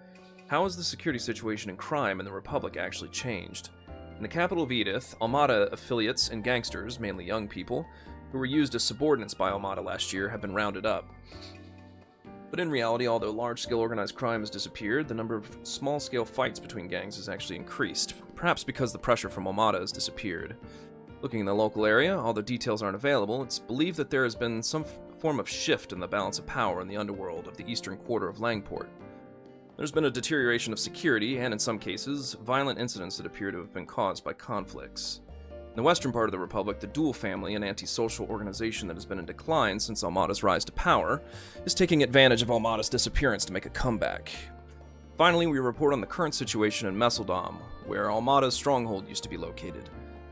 how has the security situation and crime in the Republic actually changed? In the capital of Edith, Almada affiliates and gangsters, mainly young people, who were used as subordinates by Almada last year, have been rounded up. But in reality, although large-scale organized crime has disappeared, the number of small-scale fights between gangs has actually increased, perhaps because the pressure from Almada has disappeared. Looking in the local area, although details aren't available, it's believed that there has been some form of shift in the balance of power in the underworld of the eastern quarter of Langport. There's been a deterioration of security, and in some cases, violent incidents that appear to have been caused by conflicts. In the western part of the Republic, the Dual Family, an anti-social organization that has been in decline since Almada's rise to power, is taking advantage of Almada's disappearance to make a comeback. Finally, we report on the current situation in Messeldom, where Almada's stronghold used to be located.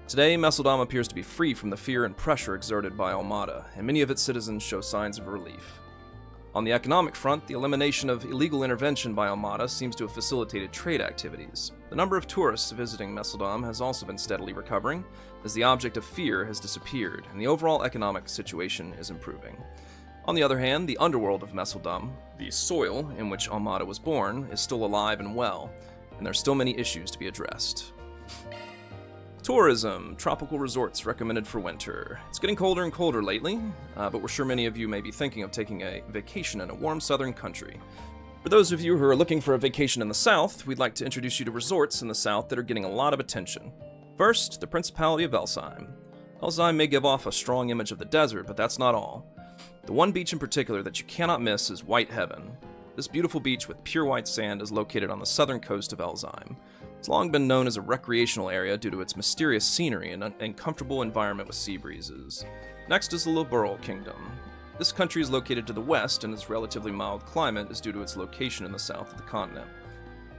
Today, Messeldom appears to be free from the fear and pressure exerted by Almada, and many of its citizens show signs of relief. On the economic front, the elimination of illegal intervention by Almada seems to have facilitated trade activities. The number of tourists visiting Messeldom has also been steadily recovering, as the object of fear has disappeared, and the overall economic situation is improving. On the other hand, the underworld of Messeldom, the soil in which Almada was born, is still alive and well, and there are still many issues to be addressed. Tourism. Tropical resorts recommended for winter. It's getting colder and colder lately, but we're sure many of you may be thinking of taking a vacation in a warm southern country. For those of you who are looking for a vacation in the south, we'd like to introduce you to resorts in the south that are getting a lot of attention. First, the Principality of Elzheim. Elzheim may give off a strong image of the desert, but that's not all. The one beach in particular that you cannot miss is White Heaven. This beautiful beach with pure white sand is located on the southern coast of Elzheim. It's long been known as a recreational area due to its mysterious scenery and comfortable environment with sea breezes. Next is the Liberal Kingdom. This country is located to the west, and its relatively mild climate is due to its location in the south of the continent.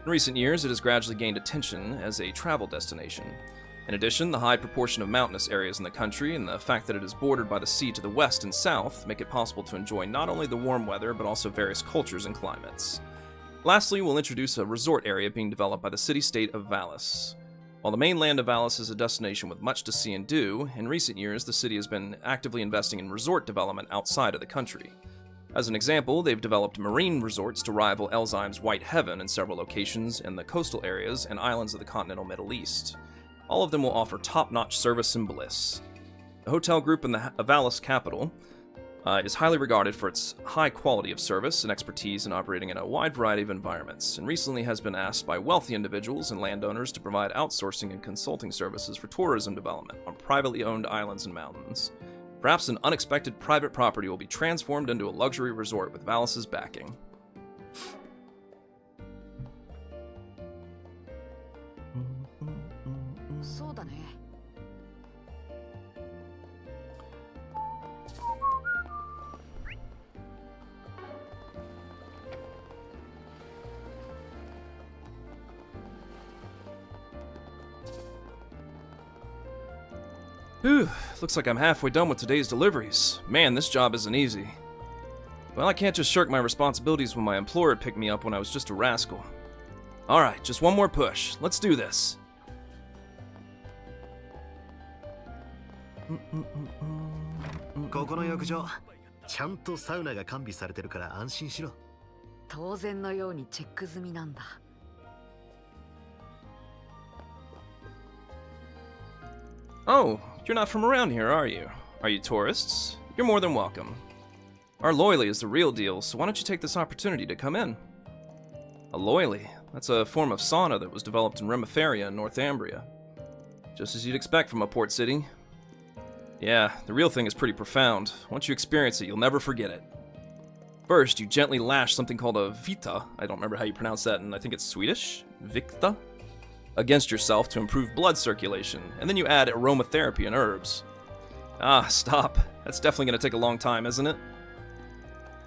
In recent years, it has gradually gained attention as a travel destination. In addition, the high proportion of mountainous areas in the country and the fact that it is bordered by the sea to the west and south make it possible to enjoy not only the warm weather, but also various cultures and climates. Lastly, we'll introduce a resort area being developed by the city-state of Valis. While the mainland of Valis is a destination with much to see and do, in recent years the city has been actively investing in resort development outside of the country. As an example, they've developed marine resorts to rival Elzheim's White Heaven in several locations in the coastal areas and islands of the continental Middle East. All of them will offer top-notch service and bliss. The hotel group in the Valis capital is highly regarded for its high quality of service and expertise in operating in a wide variety of environments, and recently has been asked by wealthy individuals and landowners to provide outsourcing and consulting services for tourism development on privately owned islands and mountains. Perhaps an unexpected private property will be transformed into a luxury resort with Valis' backing. Whew, looks like I'm halfway done with today's deliveries. Man, this job isn't easy. Well, I can't just shirk my responsibilities when my employer picked me up when I was just a rascal. Alright, just one more push. Let's do this. ここの浴場、ちゃんとサウナが完備されてるから安心しろ。当然のようにチェック済みなんだ。Oh, you're not from around here, are you? Are you tourists? You're more than welcome. Our loyally is the real deal, so why don't you take this opportunity to come in? A loyally? That's a form of sauna that was developed in Remitharia in Northumbria. Just as you'd expect from a port city. Yeah, the real thing is pretty profound. Once you experience it, you'll never forget it. First, you gently lash something called a vita, I don't remember how you pronounce that, and I think it's Swedish? Vikta? Against yourself to improve blood circulation, and then you add aromatherapy and herbs. Ah, stop. That's definitely going to take a long time, isn't it?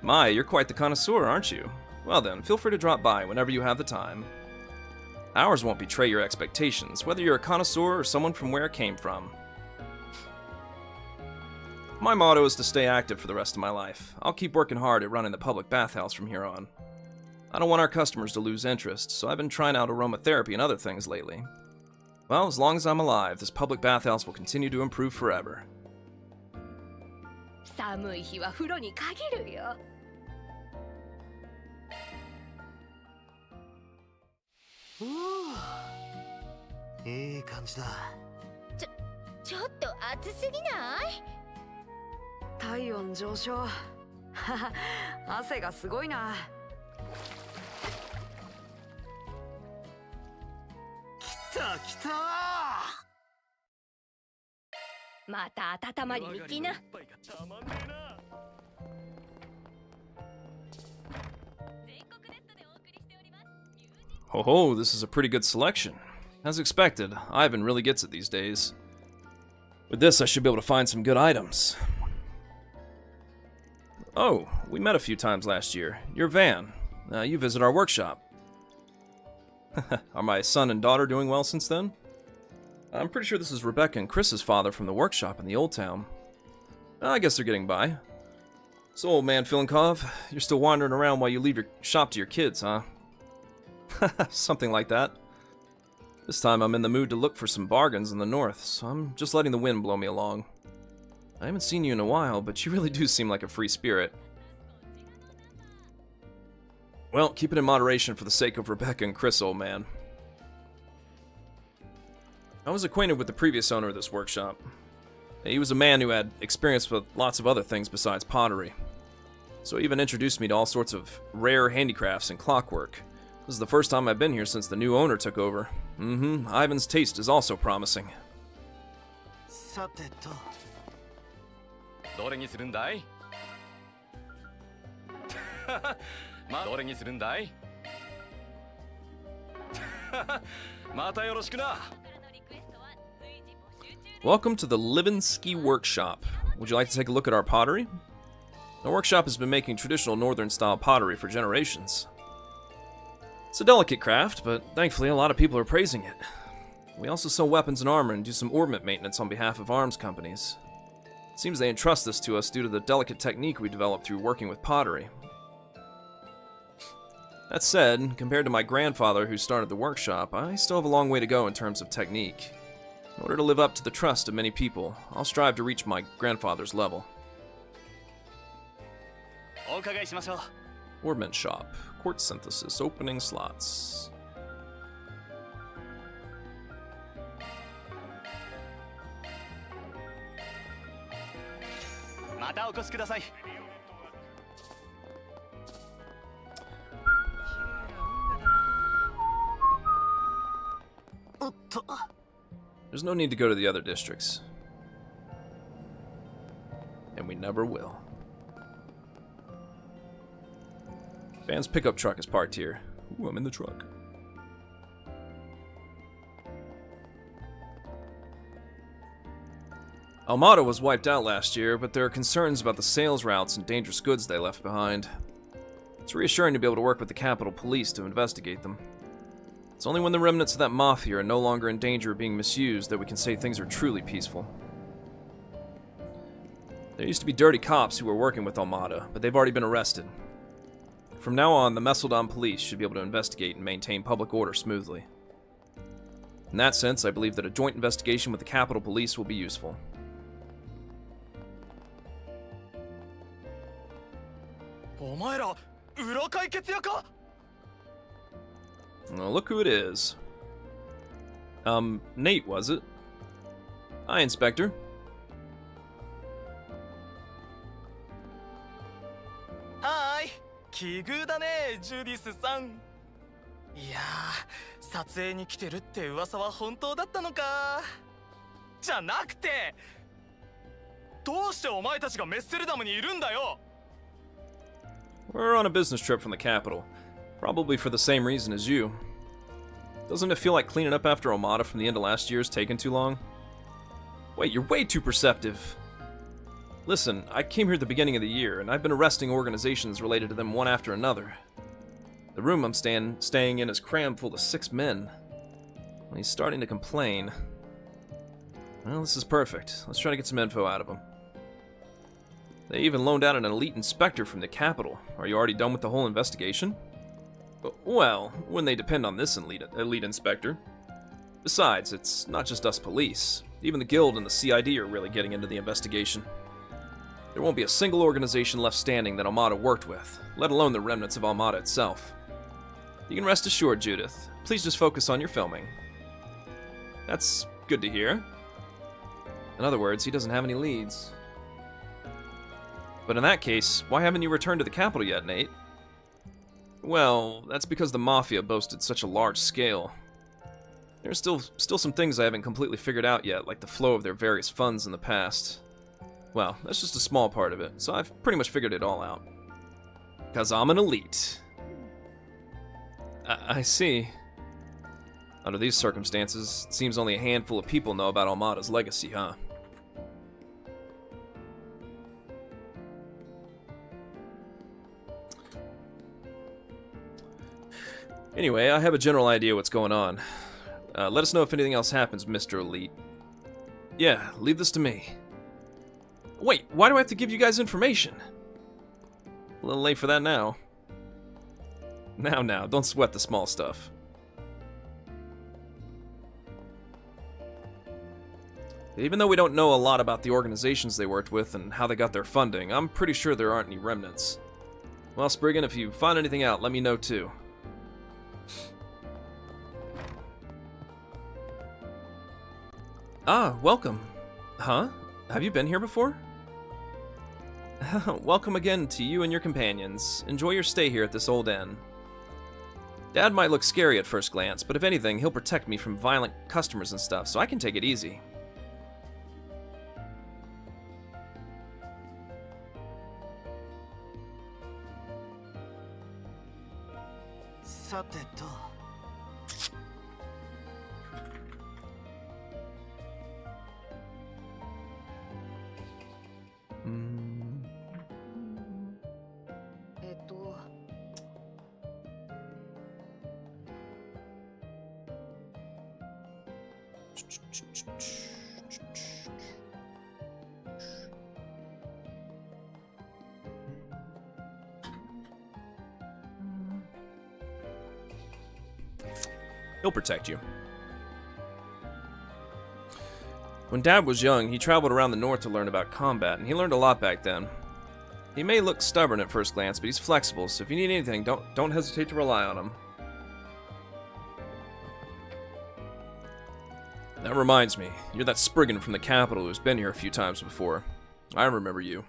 My, you're quite the connoisseur, aren't you? Well then, feel free to drop by whenever you have the time. Ours won't betray your expectations, whether you're a connoisseur or someone from where it came from. My motto is to stay active for the rest of my life. I'll keep working hard at running the public bathhouse from here on. I don't want our customers to lose interest, so I've been trying out aromatherapy and other things lately. Well, as long as I'm alive, this public bathhouse will continue to improve forever. 寒い日は風呂に限るよ。いい感じだ。ちょっと暑すぎない？体温上昇。汗がすごいな。来た来た。また温まりに来な。Ho ho, this is a pretty good selection. As expected, Ivan really gets it these days. With this, I should be able to find some good items. Oh, we met a few times last year. You're Van. You visit our workshop. Are my son and daughter doing well since then? I'm pretty sure this is Rebecca and Chris's father from the workshop in the old town. I guess they're getting by. So, old man Filenkov, you're still wandering around while you leave your shop to your kids, huh? Something like that. This time I'm in the mood to look for some bargains in the north, so I'm just letting the wind blow me along. I haven't seen you in a while, but you really do seem like a free spirit. Well, keep it in moderation for the sake of Rebecca and Chris, old man. I was acquainted with the previous owner of this workshop. He was a man who had experience with lots of other things besides pottery. So he even introduced me to all sorts of rare handicrafts and clockwork. This is the first time I've been here since the new owner took over. Ivan's taste is also promising. さてと。どれにするんだい？まあ、どれにするんだい？またよろしくな。Welcome to the Livinsky Workshop. Would you like to take a look at our pottery? The workshop has been making traditional northern-style pottery for generations. It's a delicate craft, but thankfully a lot of people are praising it. We also sell weapons and armor and do some ornament maintenance on behalf of arms companies. It seems they entrust this to us due to the delicate technique we developed through working with pottery. That said, compared to my grandfather who started the workshop, I still have a long way to go in terms of technique. In order to live up to the trust of many people, I'll strive to reach my grandfather's level. Ornament shop. Quartz synthesis. Opening slots. たお越しください。おっと。 There's no need to go to the other districts. And we never will. Van's pickup truck is parked here. Ooh, I'm in the truck. Almada was wiped out last year, but there are concerns about the sales routes and dangerous goods they left behind. It's reassuring to be able to work with the Capitol Police to investigate them. It's only when the remnants of that mafia are no longer in danger of being misused that we can say things are truly peaceful. There used to be dirty cops who were working with Almada, but they've already been arrested. From now on, the Messeldon Police should be able to investigate and maintain public order smoothly. In that sense, I believe that a joint investigation with the Capitol Police will be useful. Well, look who it is. Nate, was it? Hi, Inspector. Hi, 奇遇だね、ジュディスさん。いやー、撮影に来てるって噂は本当だったのか。じゃなくて、どうしてお前たちがメッセルダムにいるんだよ。 We're on a business trip from the capital. Probably for the same reason as you. Doesn't it feel like cleaning up after Almada from the end of last year is taking too long? Wait, you're way too perceptive. Listen, I came here at the beginning of the year, and I've been arresting organizations related to them one after another. The room I'm staying in is crammed full of 6 men. Well, he's starting to complain. Well, this is perfect. Let's try to get some info out of him. They even loaned out an elite inspector from the capital. Are you already done with the whole investigation? Well, when they depend on this elite inspector. Besides, it's not just us police. Even the guild and the CID are really getting into the investigation. There won't be a single organization left standing that Almada worked with, let alone the remnants of Almada itself. You can rest assured, Judith. Please just focus on your filming. That's good to hear. In other words, he doesn't have any leads. But in that case, why haven't you returned to the capital yet, Nate? Well, that's because the Mafia boasted such a large scale. There's still some things I haven't completely figured out yet, like the flow of their various funds in the past. Well, that's just a small part of it, so I've pretty much figured it all out. 'Cause I'm an elite. I see. Under these circumstances, it seems only a handful of people know about Almada's legacy, huh? Anyway, I have a general idea what's going on. Let us know if anything else happens, Mr. Elite. Yeah, leave this to me. Wait, why do I have to give you guys information? A little late for that now. Now, don't sweat the small stuff. Even though we don't know a lot about the organizations they worked with and how they got their funding, I'm pretty sure there aren't any remnants. Well, Spriggan, if you find anything out, let me know too. Ah, welcome. Huh? Have you been here before? Welcome again to you and your companions. Enjoy your stay here at this old inn. Dad might look scary at first glance, but if anything, he'll protect me from violent customers and stuff, so I can take it easy. He'll protect you. When Dad was young, he traveled around the north to learn about combat, and he learned a lot back then. He may look stubborn at first glance, but he's flexible, so if you need anything, don't hesitate to rely on him. That reminds me, you're that Spriggan from the capital who's been here a few times before. I remember you.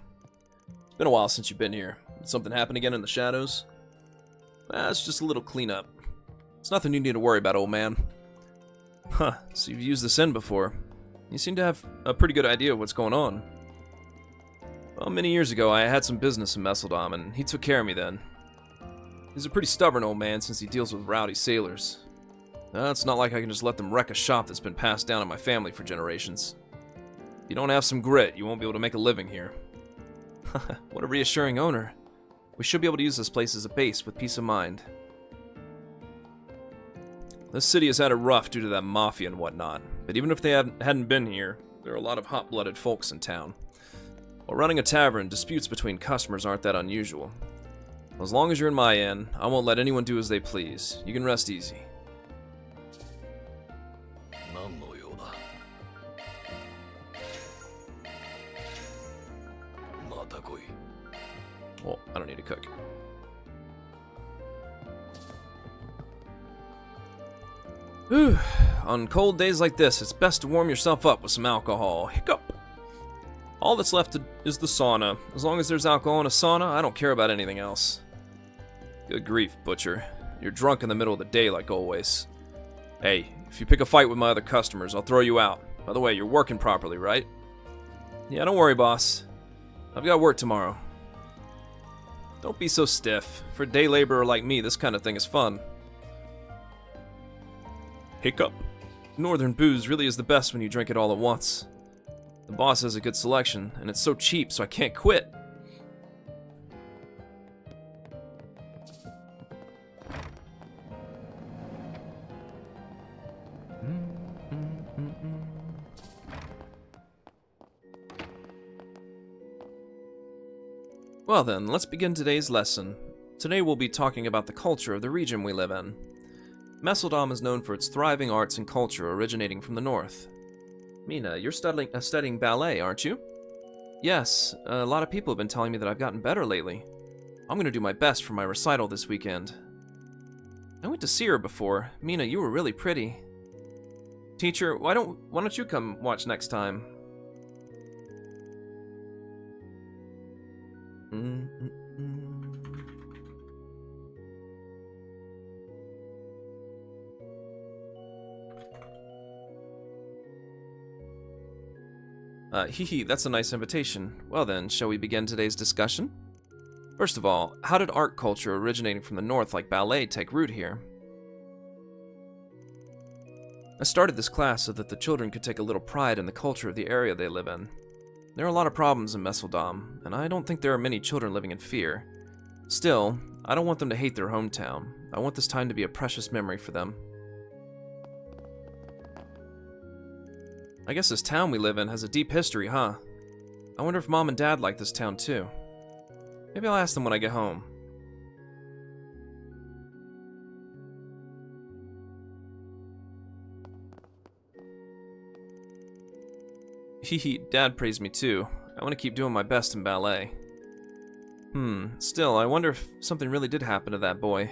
Been a while since you've been here. Did something happen again in the shadows? It's just a little cleanup. It's nothing you need to worry about, old man. Huh, so you've used this inn before. You seem to have a pretty good idea of what's going on. Well, many years ago, I had some business in Messeldom, and he took care of me then. He's a pretty stubborn old man since he deals with rowdy sailors. It's not like I can just let them wreck a shop that's been passed down in my family for generations. If you don't have some grit, you won't be able to make a living here. What a reassuring owner. We should be able to use this place as a base with peace of mind. This city has had it rough due to that mafia and whatnot, but even if they hadn't been here, there are a lot of hot-blooded folks in town. While running a tavern, disputes between customers aren't that unusual. As long as you're in my inn, I won't let anyone do as they please. You can rest easy. Well, I don't need to cook. Whew. On cold days like this, it's best to warm yourself up with some alcohol. Hiccup. All that's left is the sauna. As long as there's alcohol in a sauna, I don't care about anything else. Good grief, Butcher. You're drunk in the middle of the day like always. Hey, if you pick a fight with my other customers, I'll throw you out. By the way, you're working properly, right? Yeah, don't worry, boss. I've got work tomorrow. Don't be so stiff. For a day laborer like me, this kind of thing is fun. Hiccup. Northern booze really is the best when you drink it all at once. The boss has a good selection, and it's so cheap, so I can't quit. Well then, let's begin today's lesson. Today we'll be talking about the culture of the region we live in. Messeldom is known for its thriving arts and culture originating from the north. Mina, you're studying ballet, aren't you? Yes, a lot of people have been telling me that I've gotten better lately. I'm going to do my best for my recital this weekend. I went to see her before. Mina, you were really pretty. Teacher, why don't you come watch next time? That's a nice invitation. Well then, shall we begin today's discussion? First of all, how did art culture originating from the north like ballet take root here? I started this class so that the children could take a little pride in the culture of the area they live in. There are a lot of problems in Messeldom, and I don't think there are many children living in fear. Still, I don't want them to hate their hometown. I want this time to be a precious memory for them. I guess this town we live in has a deep history, huh? I wonder if Mom and Dad like this town too. Maybe I'll ask them when I get home. Dad praised me too. I want to keep doing my best in ballet. Still, I wonder if something really did happen to that boy.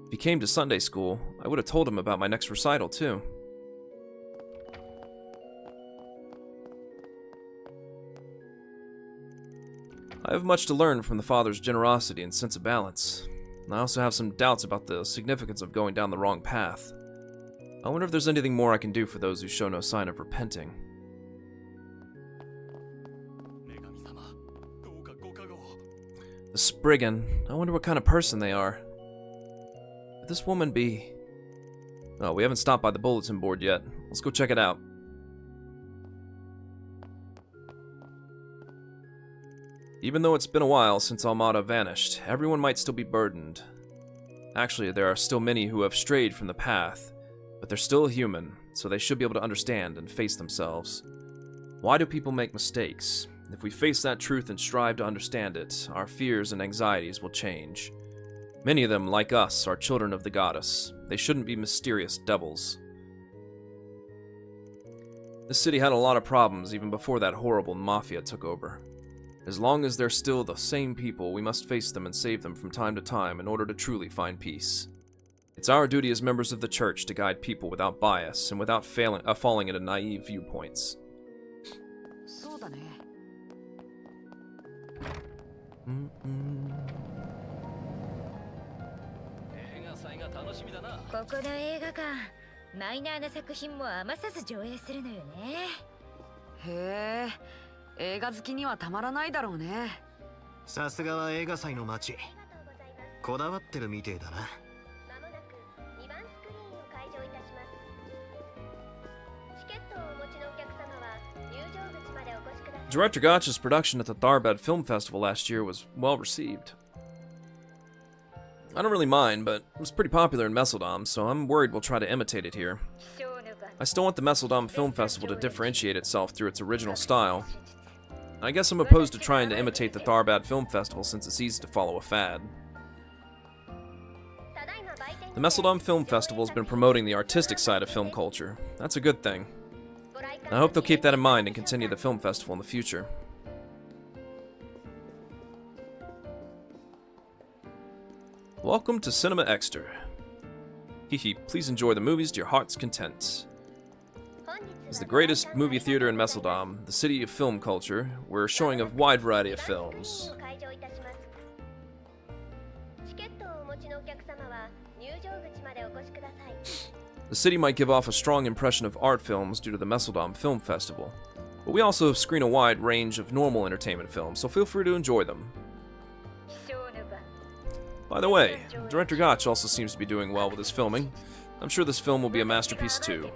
If he came to Sunday school, I would have told him about my next recital too. I have much to learn from the father's generosity and sense of balance. I also have some doubts about the significance of going down the wrong path. I wonder if there's anything more I can do for those who show no sign of repenting. The Spriggan. I wonder what kind of person they are. Could this woman be... Oh, we haven't stopped by the bulletin board yet. Let's go check it out. Even though it's been a while since Almada vanished, everyone might still be burdened. Actually, there are still many who have strayed from the path, but they're still human, so they should be able to understand and face themselves. Why do people make mistakes? If we face that truth and strive to understand it, our fears and anxieties will change. Many of them, like us, are children of the goddess. They shouldn't be mysterious devils. This city had a lot of problems even before that horrible mafia took over. As long as they're still the same people, we must face them and save them from time to time in order to truly find peace. It's our duty as members of the church to guide people without bias and without falling into naive viewpoints. ここの映画館、マイナーな作品も余さず上映するのよね。へえ、映画好きにはたまらないだろうね。さすがは映画祭の街。こだわってるみてえだな。Director Gotch's production at the Tharbad Film Festival last year was well received. I don't really mind, but it was pretty popular in Messeldom, so I'm worried we'll try to imitate it here. I still want the Messeldom Film Festival to differentiate itself through its original style. I guess I'm opposed to trying to imitate the Tharbad Film Festival since it's easy to follow a fad. The Messeldom Film Festival has been promoting the artistic side of film culture. That's a good thing. I hope they'll keep that in mind and continue the film festival in the future. Welcome to Cinema Extra. Hehe, please enjoy the movies to your heart's content. As the greatest movie theater in Messeldom, the city of film culture, we're showing a wide variety of films. The city might give off a strong impression of art films due to the Messeldom Film Festival, but we also screen a wide range of normal entertainment films, so feel free to enjoy them. By the way, Director Gotch also seems to be doing well with his filming. I'm sure this film will be a masterpiece too.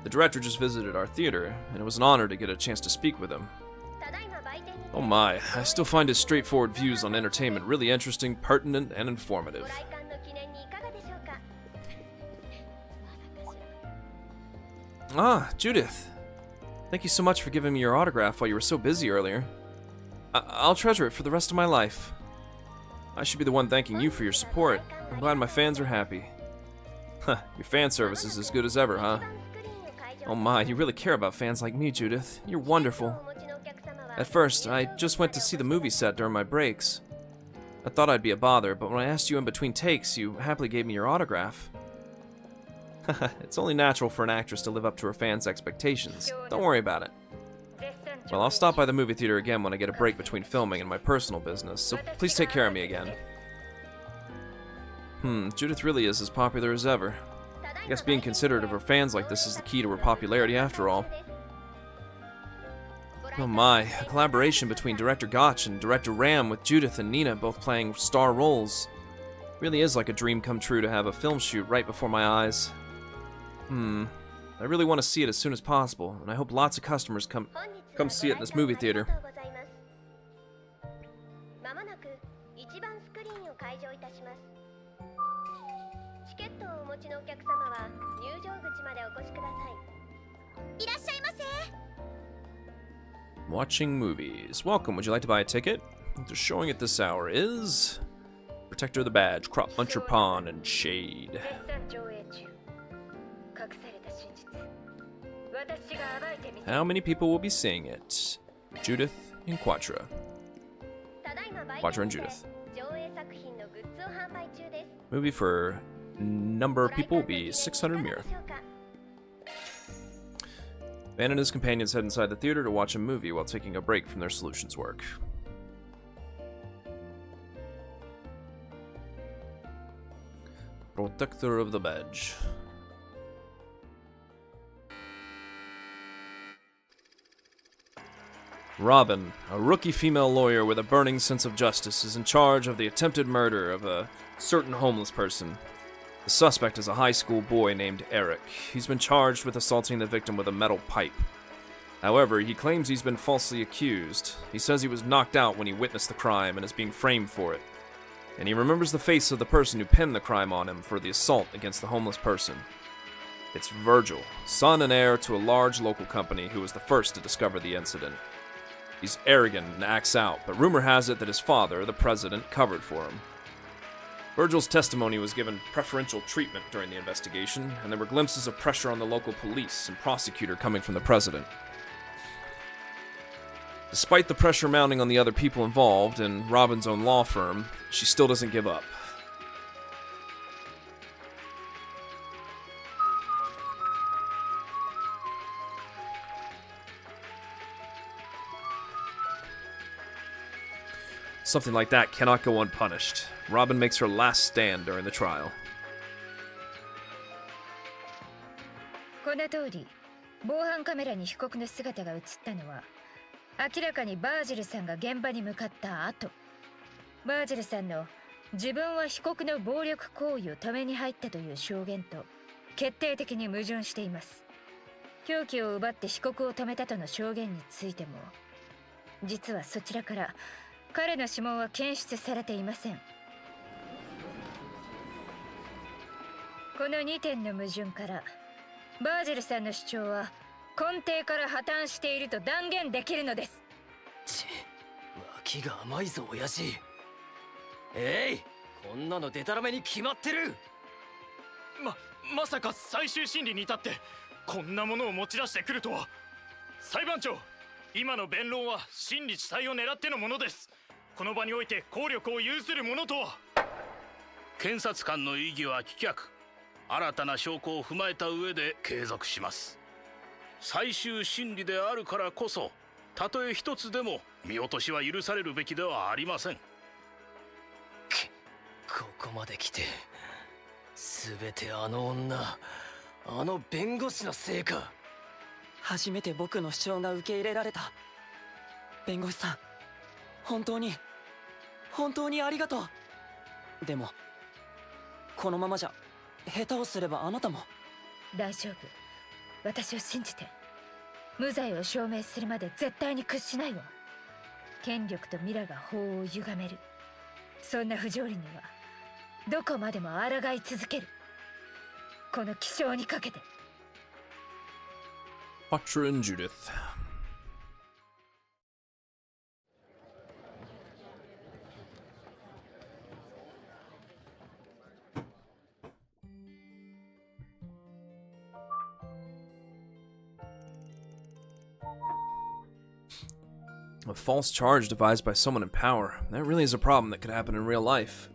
The director just visited our theater, and it was an honor to get a chance to speak with him. Oh my, I still find his straightforward views on entertainment really interesting, pertinent, and informative. Ah, Judith. Thank you so much for giving me your autograph while you were so busy earlier. I'll treasure it for the rest of my life. I should be the one thanking you for your support. I'm glad my fans are happy. Huh, your fan service is as good as ever, huh? Oh my, you really care about fans like me, Judith. You're wonderful. At first, I just went to see the movie set during my breaks. I thought I'd be a bother, but when I asked you in between takes, you happily gave me your autograph. It's only natural for an actress to live up to her fans' expectations. Don't worry about it. Well, I'll stop by the movie theater again when I get a break between filming and my personal business, so please take care of me again. Judith really is as popular as ever. I guess being considerate of her fans like this is the key to her popularity after all. Oh my, a collaboration between Director Gotch and Director Ram with Judith and Nina both playing star roles. Really is like a dream come true to have a film shoot right before my eyes. I really want to see it as soon as possible, and I hope lots of customers come see it in this movie theater. Watching movies. Welcome, would you like to buy a ticket? What they're showing at this hour is Protector of the Badge, Crop Muncher Pawn, and Shade. How many people will be seeing it? Judith and Quatra. Quatra and Judith. Movie for number of people will be 600 Mira. Van and his companions head inside the theater to watch a movie while taking a break from their solutions work. Protector of the Badge. Robin, a rookie female lawyer with a burning sense of justice, is in charge of the attempted murder of a certain homeless person. The suspect is a high school boy named Eric. He's been charged with assaulting the victim with a metal pipe. However, he claims he's been falsely accused. He says he was knocked out when he witnessed the crime and is being framed for it. And he remembers the face of the person who pinned the crime on him for the assault against the homeless person. It's Virgil, son and heir to a large local company who was the first to discover the incident. He's arrogant and acts out, but rumor has it that his father, the president, covered for him. Virgil's testimony was given preferential treatment during the investigation, and there were glimpses of pressure on the local police and prosecutor coming from the president. Despite the pressure mounting on the other people involved and Robin's own law firm, she still doesn't give up. Something like that cannot go unpunished. Robin makes her last stand during the trial. この通り、防犯カメラに被告の姿が映ったのは、明らかにバージルさんが現場に向かった後、バージルさんの自分は被告の暴力行為を止めに入ったという証言と決定的に矛盾しています。凶器を奪って被告を止めたとの証言についても、実はそちらから彼の指紋は検出されていません。この2点の矛盾から、バージルさんの主張は根底から破綻していると断言できるのです。脇が甘いぞ親父。こんなのデタラメに決まってる。まさか最終審理に至ってこんなものを持ち出してくるとは。裁判長、今の弁論は真理地裁を狙ってのものです。この場において効力を有するものとは。検察官の異議は棄却。新たな証拠を踏まえた上で継続します。最終審理であるからこそ、たとえ一つでも見落としは許されるべきではありません。ここまで来て全てあの女、あの弁護士のせいか。初めて僕の主張が受け入れられた。弁護士さん、本当にありがとう。でもこのままじゃ下手をすればあなたも。大丈夫、私を信じて。無罪を証明するまで絶対に屈しないわ。権力とミラが法を歪める、そんな不条理にはどこまでも抗い続ける。この気性にかけて。Patra and Judith. A false charge devised by someone in power. That really is a problem that could happen in real life.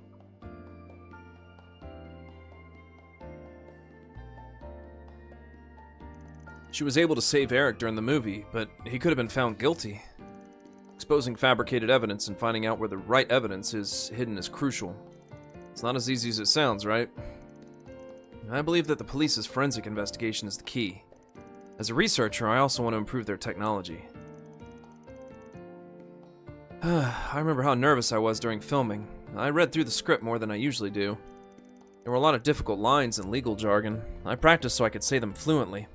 She was able to save Eric during the movie, but he could have been found guilty. Exposing fabricated evidence and finding out where the right evidence is hidden is crucial. It's not as easy as it sounds, right? I believe that the police's forensic investigation is the key. As a researcher, I also want to improve their technology. I remember how nervous I was during filming. I read through the script more than I usually do. There were a lot of difficult lines and legal jargon. I practiced so I could say them fluently.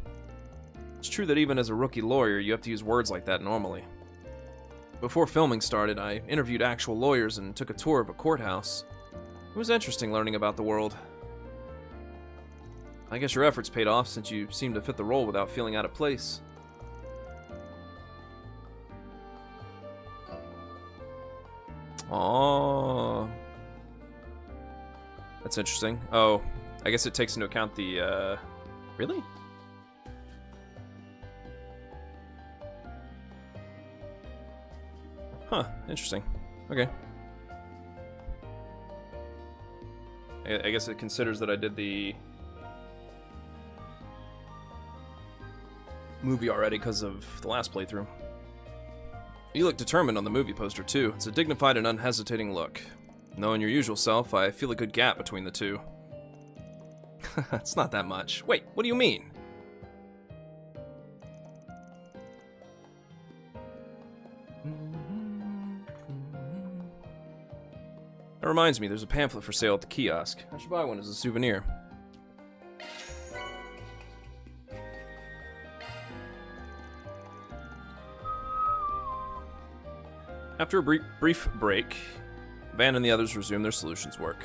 It's true that even as a rookie lawyer, you have to use words like that normally. Before filming started, I interviewed actual lawyers and took a tour of a courthouse. It was interesting learning about the world. I guess your efforts paid off since you seemed to fit the role without feeling out of place. Aww. That's interesting. Oh, I guess it takes into account the, really? Huh, interesting. Okay. I guess it considers that I did the movie already because of the last playthrough. You look determined on the movie poster too. It's a dignified and unhesitating look. Knowing your usual self, I feel a good gap between the two. It's not that much. Wait, what do you mean? That reminds me, there's a pamphlet for sale at the kiosk. I should buy one as a souvenir. After a brief break, Van and the others resume their solutions work.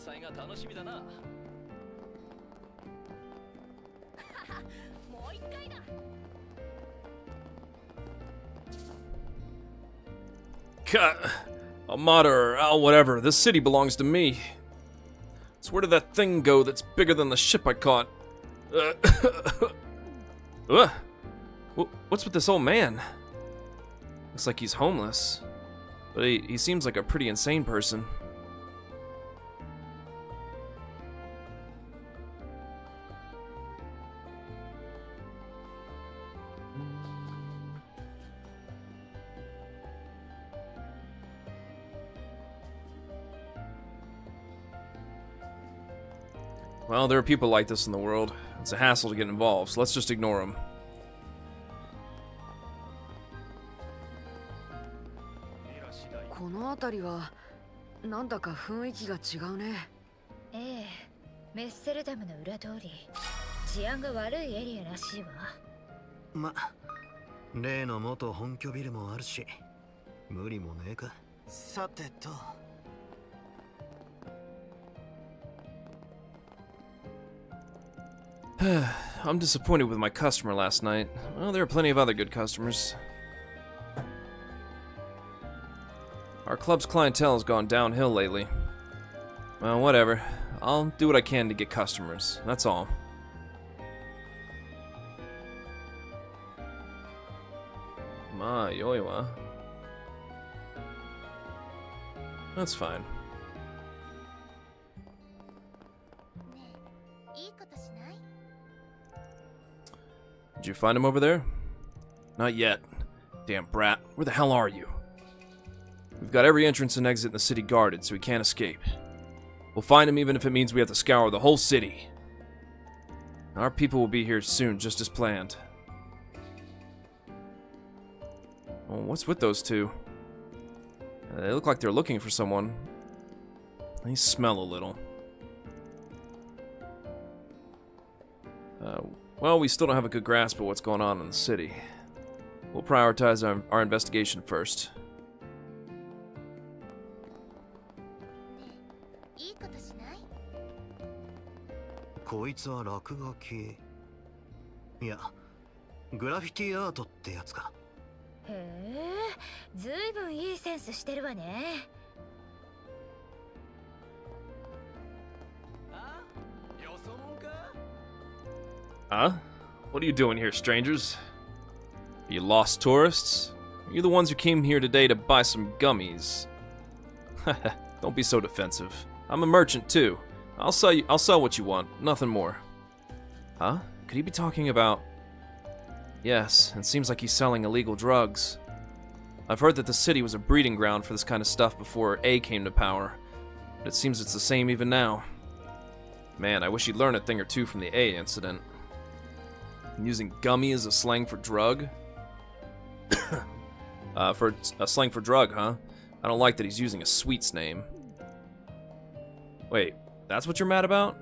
祭が楽しみだな。もう一回だ。Amada, or whatever. This city belongs to me. So where did that thing go that's bigger than the ship I caught? What's with this old man? Looks like he's homeless. But he seems like a pretty insane person. Well, there are people like this in the world. It's a hassle to get involved, so let's just ignore them. Miss Seldam の裏通り。治安が悪いエリアらしいわ。ま、例の元本拠ビルもあるし、無理もねえか。さてと。I'm disappointed with my customer last night. Well, there are plenty of other good customers. Our club's clientele has gone downhill lately. Well, whatever. I'll do what I can to get customers. That's all. Ma, yoiwa. That's fine. Did you find him over there? Not yet. Damn brat. Where the hell are you? We've got every entrance and exit in the city guarded, so he can't escape. We'll find him even if it means we have to scour the whole city. Our people will be here soon, just as planned. Oh, what's with those two? They look like they're looking for someone. They smell a little. Well, we still don't have a good grasp of what's going on in the city. We'll prioritize our investigation first. Huh? What are you doing here, strangers? Are you lost tourists? Are you the ones who came here today to buy some gummies? Don't be so defensive. I'm a merchant too. I'll sell what you want, nothing more. Huh? Could he be talking about... Yes, it seems like he's selling illegal drugs. I've heard that the city was a breeding ground for this kind of stuff before A came to power. But it seems it's the same even now. Man, I wish he'd learn a thing or two from the A incident. Using gummy as a slang for drug? For a slang for drug, huh? I don't like that he's using a sweet's name. Wait, that's what you're mad about?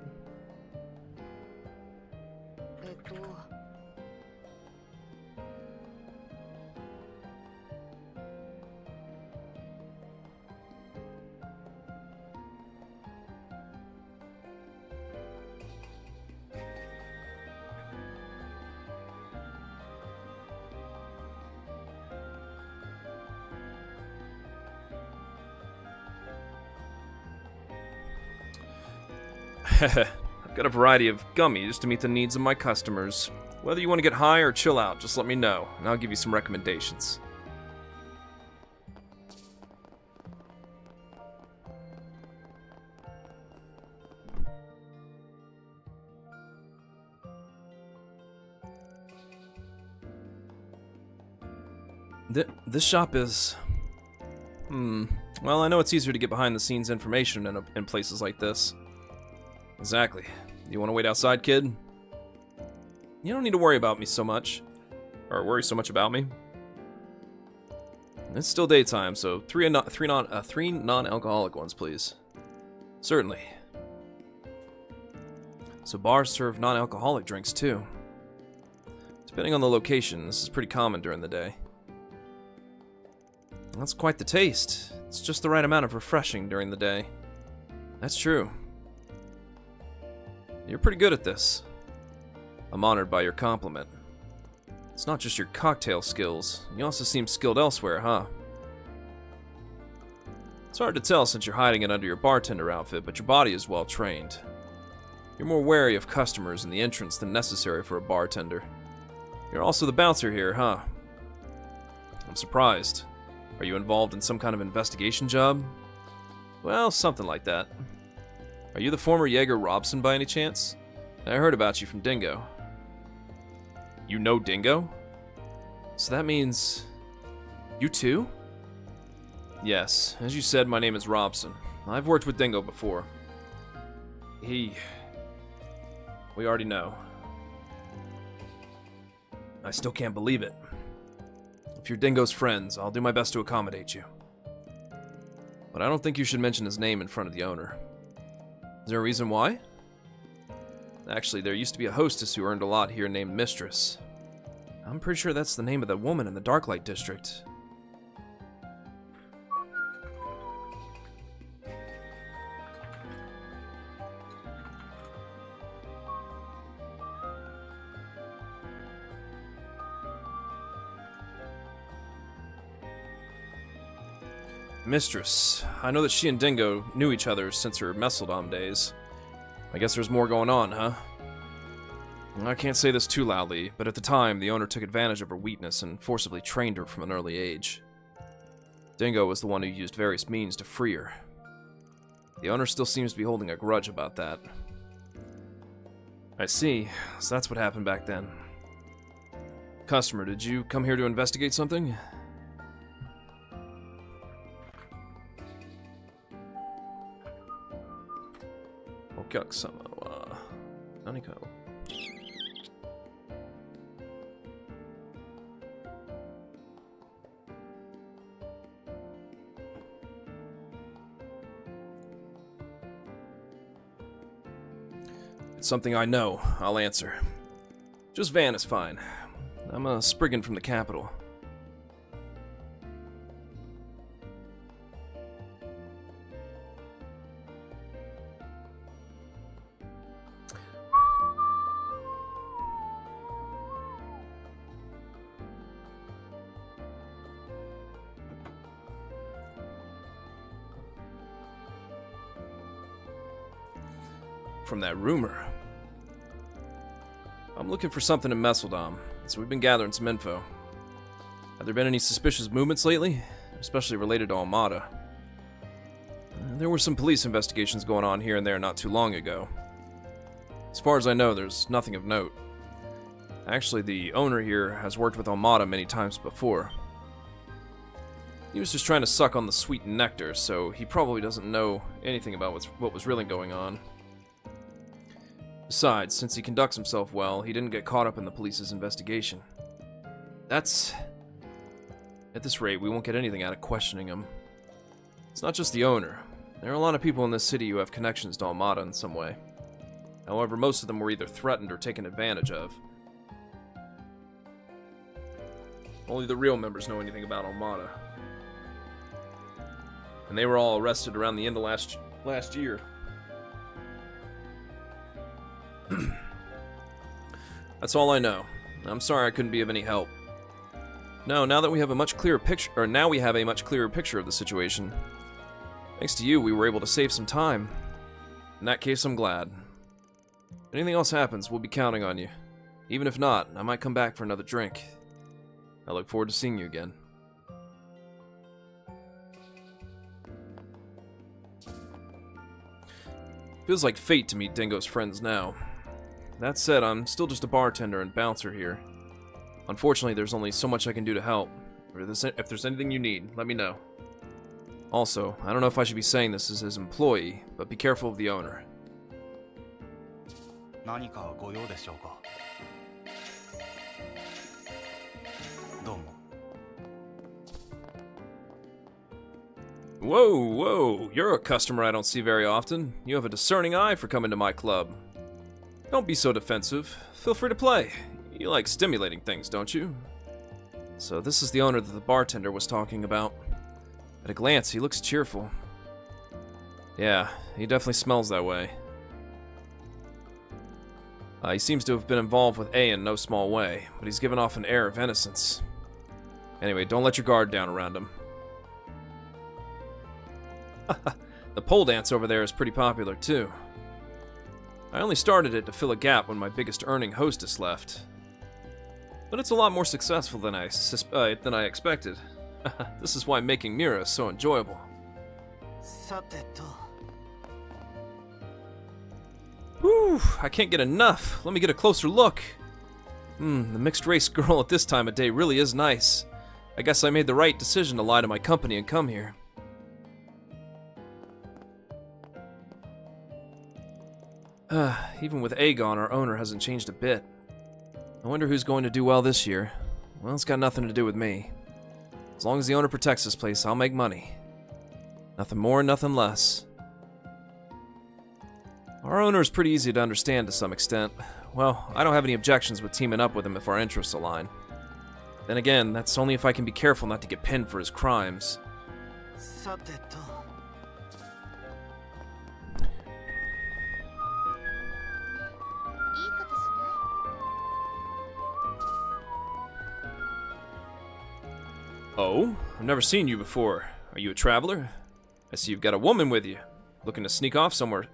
I've got a variety of gummies to meet the needs of my customers. Whether you want to get high or chill out, just let me know, and I'll give you some recommendations. This shop is... Well, I know it's easier to get behind-the-scenes information in places like this. Exactly. You want to wait outside, kid? You don't need to worry about me so much. Or worry so much about me. It's still daytime, so three non-alcoholic ones, please. Certainly. So bars serve non-alcoholic drinks, too. Depending on the location, this is pretty common during the day. That's quite the taste. It's just the right amount of refreshing during the day. That's true. You're pretty good at this. I'm honored by your compliment. It's not just your cocktail skills. You also seem skilled elsewhere, huh? It's hard to tell since you're hiding it under your bartender outfit, but your body is well trained. You're more wary of customers in the entrance than necessary for a bartender. You're also the bouncer here, huh? I'm surprised. Are you involved in some kind of investigation job? Well, something like that. Are you the former Jaeger Robson by any chance? I heard about you from Dingo. You know Dingo? So that means... you too? Yes, as you said, my name is Robson. I've worked with Dingo before. We already know. I still can't believe it. If you're Dingo's friends, I'll do my best to accommodate you. But I don't think you should mention his name in front of the owner. Is there a reason why? Actually, there used to be a hostess who earned a lot here named Mistress. I'm pretty sure that's the name of the woman in the Darklight District. Mistress. I know that she and Dingo knew each other since her Messeldom days. I guess there's more going on, huh? I can't say this too loudly, but at the time, the owner took advantage of her weakness and forcibly trained her from an early age. Dingo was the one who used various means to free her. The owner still seems to be holding a grudge about that. I see. So that's what happened back then. Customer, did you come here to investigate something? It's something I know. I'll answer. Just Van is fine. I'm a Spriggan from the capital. From that rumor. I'm looking for something in Messeldom, so we've been gathering some info. Have there been any suspicious movements lately? Especially related to Almada. There were some police investigations going on here and there not too long ago. As far as I know, there's nothing of note. Actually, the owner here has worked with Almada many times before. He was just trying to suck on the sweet nectar, so he probably doesn't know anything about what was really going on. Besides, since he conducts himself well, he didn't get caught up in the police's investigation. At this rate, we won't get anything out of questioning him. It's not just the owner. There are a lot of people in this city who have connections to Almada in some way. However, most of them were either threatened or taken advantage of. Only the real members know anything about Almada. And they were all arrested around the end of last year. That's all I know. I'm sorry I couldn't be of any help. No, now we have a much clearer picture of the situation. Thanks to you, we were able to save some time. In that case, I'm glad. If anything else happens, we'll be counting on you. Even if not, I might come back for another drink. I look forward to seeing you again. Feels like fate to meet Dingo's friends now. That said, I'm still just a bartender and bouncer here. Unfortunately, there's only so much I can do to help. If there's anything you need, let me know. Also, I don't know if I should be saying this as his employee, but be careful of the owner. Whoa, you're a customer I don't see very often. You have a discerning eye for coming to my club. Don't be so defensive. Feel free to play. You like stimulating things, don't you? So this is the owner that the bartender was talking about. At a glance, he looks cheerful. Yeah, he definitely smells that way. He seems to have been involved with A in no small way, but he's given off an air of innocence. Anyway, don't let your guard down around him. The pole dance over there is pretty popular, too. I only started it to fill a gap when my biggest earning hostess left. But it's a lot more successful than I expected. This is why making Mira is so enjoyable. Whew, I can't get enough. Let me get a closer look. The mixed-race girl at this time of day really is nice. I guess I made the right decision to lie to my company and come here. Even with A gone, our owner hasn't changed a bit. I wonder who's going to do well this year. Well, it's got nothing to do with me. As long as the owner protects this place, I'll make money. Nothing more, nothing less. Our owner is pretty easy to understand to some extent. Well, I don't have any objections with teaming up with him if our interests align. Then again, that's only if I can be careful not to get pinned for his crimes. Oh? I've never seen you before. Are you a traveler? I see you've got a woman with you. Looking to sneak off somewhere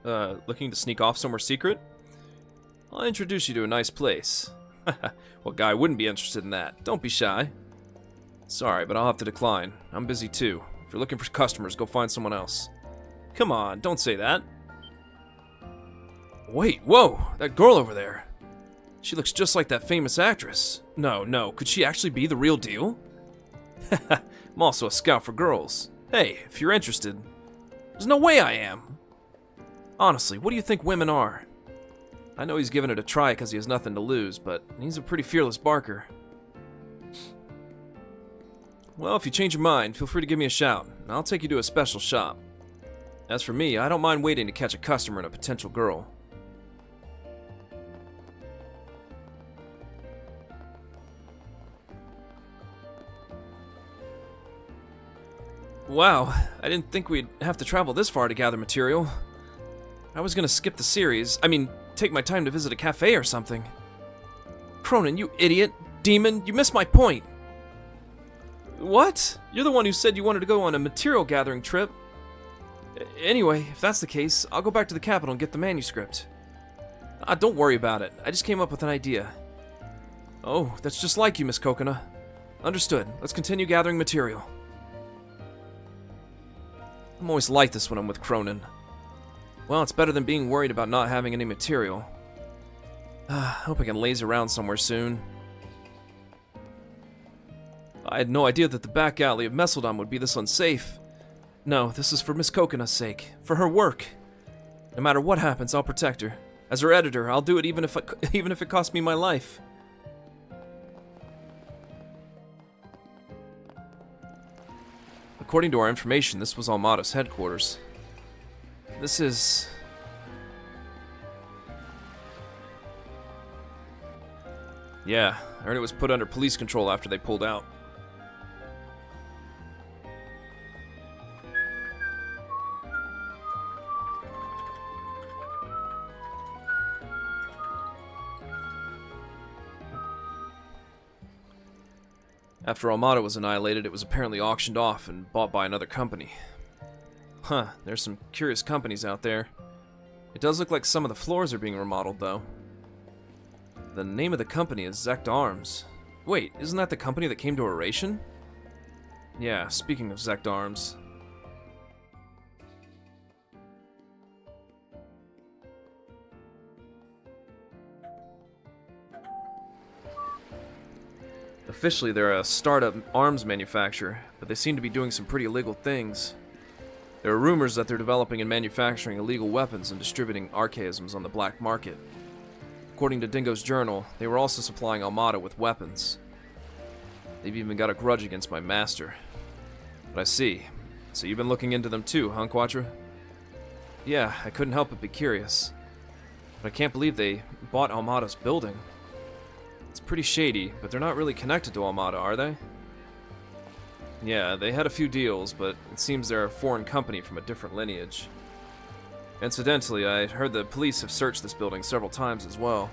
secret? I'll introduce you to a nice place. What guy wouldn't be interested in that? Don't be shy. Sorry, but I'll have to decline. I'm busy too. If you're looking for customers, go find someone else. Come on, don't say that. Wait, whoa! That girl over there. She looks just like that famous actress. No, could she actually be the real deal? I'm also a scout for girls. Hey, if you're interested. There's no way I am. Honestly, what do you think women are? I know he's giving it a try because he has nothing to lose, but he's a pretty fearless barker. Well, if you change your mind, feel free to give me a shout, and I'll take you to a special shop. As for me, I don't mind waiting to catch a customer and a potential girl. Wow, I didn't think we'd have to travel this far to gather material. I was gonna skip the series. Take my time to visit a cafe or something. Cronin, you idiot! Demon, you missed my point! What? You're the one who said you wanted to go on a material gathering trip. Anyway, if that's the case, I'll go back to the capital and get the manuscript. Don't worry about it. I just came up with an idea. Oh, that's just like you, Miss Kokona. Understood. Let's continue gathering material. I'm always like this when I'm with Cronin. Well, it's better than being worried about not having any material. Hope I can laze around somewhere soon. I had no idea that the back alley of Messeldom would be this unsafe. No, this is for Miss Kokona's sake, for her work. No matter what happens, I'll protect her. As her editor, I'll do it even if it costs me my life. According to our information, this was Almada's headquarters. This is... Yeah, I heard it was put under police control after they pulled out. After Almada was annihilated, it was apparently auctioned off and bought by another company. Huh, there's some curious companies out there. It does look like some of the floors are being remodeled, though. The name of the company is Zect Arms. Wait, isn't that the company that came to Oration? Yeah, speaking of Zect Arms. Officially, they're a startup arms manufacturer, but they seem to be doing some pretty illegal things. There are rumors that they're developing and manufacturing illegal weapons and distributing archaisms on the black market. According to Dingo's journal, they were also supplying Almada with weapons. They've even got a grudge against my master. But I see. So you've been looking into them too, huh, Quatra? Yeah, I couldn't help but be curious. But I can't believe they bought Almada's building. It's pretty shady, but they're not really connected to Almada, are they? Yeah, they had a few deals, but it seems they're a foreign company from a different lineage. Incidentally, I heard the police have searched this building several times as well.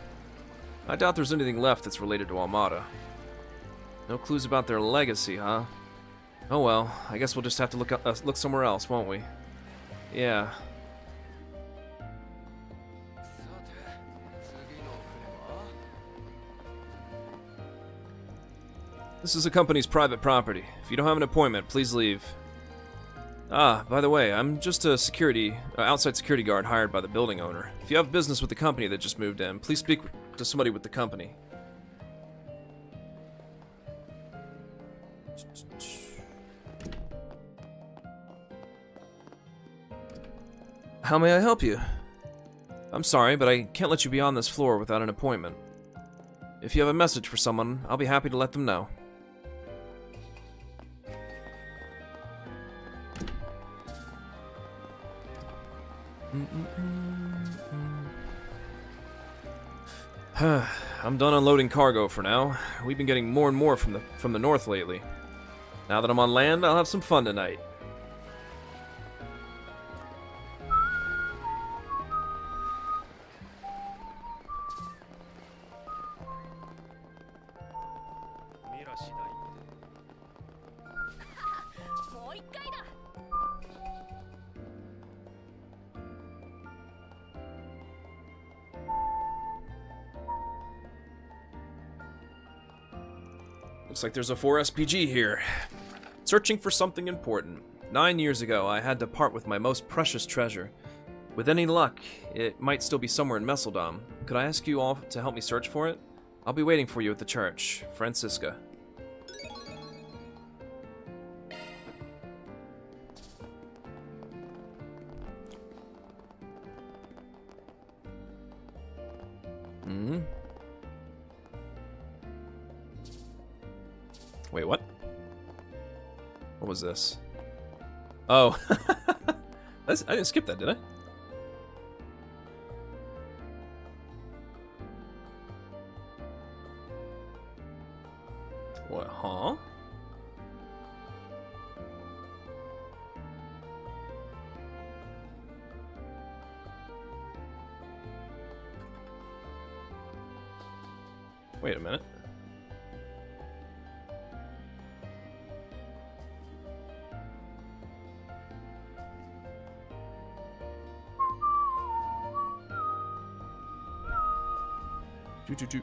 I doubt there's anything left that's related to Armada. No clues about their legacy, huh? Oh well, I guess we'll just have to look somewhere else, won't we? Yeah. This is a company's private property. If you don't have an appointment, please leave. Ah, by the way, I'm just a outside security guard hired by the building owner. If you have business with the company that just moved in, please speak to somebody with the company. How may I help you? I'm sorry, but I can't let you be on this floor without an appointment. If you have a message for someone, I'll be happy to let them know. I'm done unloading cargo for now. We've been getting more and more from the north lately. Now that I'm on land, I'll have some fun tonight. Looks like there's a 4 SPG here. Searching for something important. 9 years ago, I had to part with my most precious treasure. With any luck, it might still be somewhere in Messeldom. Could I ask you all to help me search for it? I'll be waiting for you at the church. Francisca. Wait, what? What was this? Oh. I didn't skip that, did I? What, huh? Wait a minute.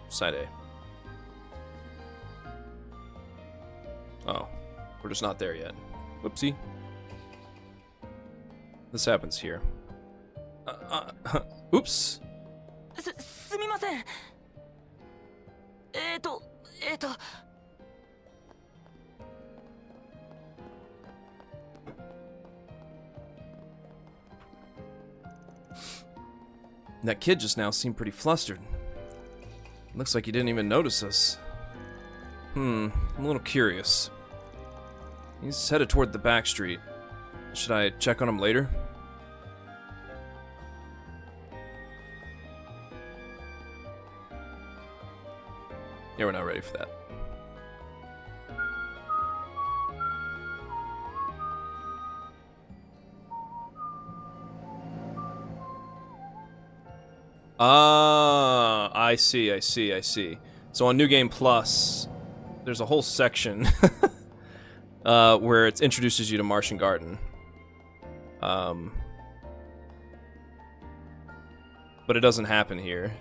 Side A. Oh, we're just not there yet. Whoopsie. This happens here. Oops. すみません。That kid just now seemed pretty flustered. Looks like he didn't even notice us. I'm a little curious. He's headed toward the back street. Should I check on him later? Yeah, we're not ready for that. Ah, I see. So on New Game Plus, there's a whole section where it introduces you to Martian Garden. But it doesn't happen here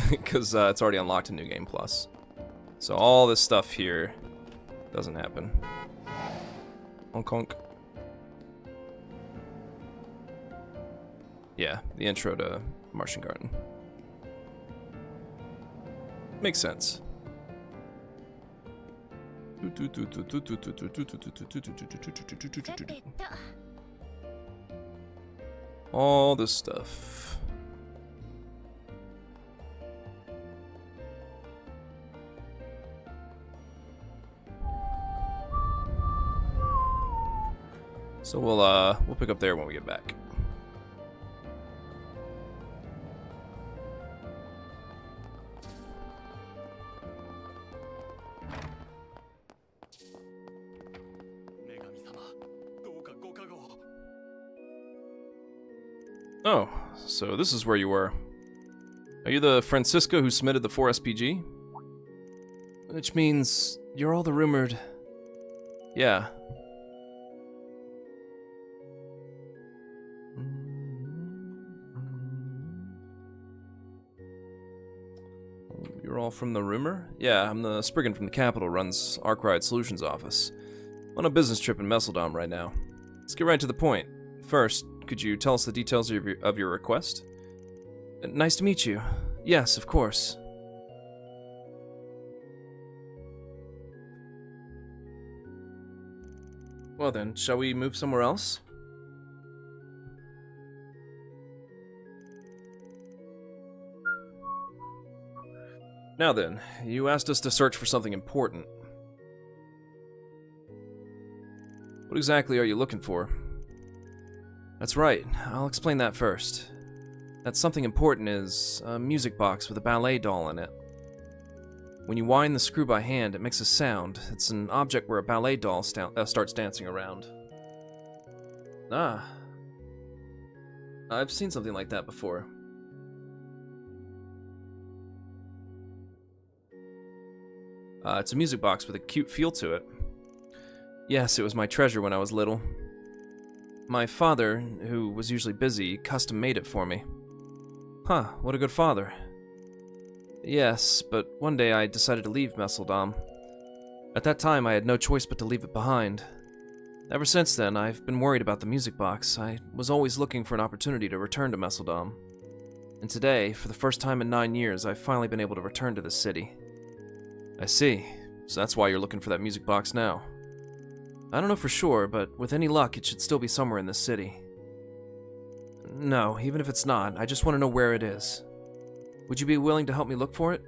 because it's already unlocked in New Game Plus. So all this stuff here doesn't happen. Honk honk. Yeah, the intro to Martian Garden. Makes sense. All this stuff. So we'll pick up there when we get back. Oh, so this is where you were. Are you the Francisco who submitted the 4 SPG? Which means you're all the rumored... Yeah. You're all from the rumor? Yeah, I'm the Spriggan from the capital, runs Arkwright Solutions office. I'm on a business trip in Messeldom right now. Let's get right to the point. First, could you tell us the details of your request? Nice to meet you. Yes, of course. Well then, shall we move somewhere else? Now then, you asked us to search for something important. What exactly are you looking for? That's right, I'll explain that first. That something important is a music box with a ballet doll in it. When you wind the screw by hand, it makes a sound. It's an object where a ballet doll starts dancing around. Ah. I've seen something like that before. It's a music box with a cute feel to it. Yes, it was my treasure when I was little. My father, who was usually busy, custom made it for me. Huh, what a good father. Yes, but one day I decided to leave Messeldom. At that time, I had no choice but to leave it behind. Ever since then, I've been worried about the music box. I was always looking for an opportunity to return to Messeldom. And today, for the first time in 9 years, I've finally been able to return to the city. I see. So that's why you're looking for that music box now. I don't know for sure, but with any luck, it should still be somewhere in this city. No, even if it's not, I just want to know where it is. Would you be willing to help me look for it?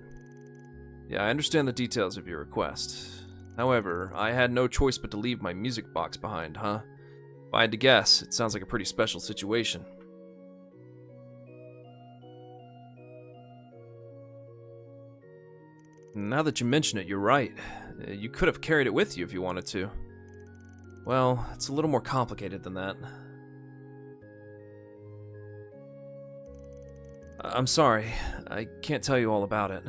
Yeah, I understand the details of your request. However, I had no choice but to leave my music box behind, huh? If I had to guess, it sounds like a pretty special situation. Now that you mention it, you're right. You could have carried it with you if you wanted to. Well, it's a little more complicated than that. I'm sorry, I can't tell you all about it.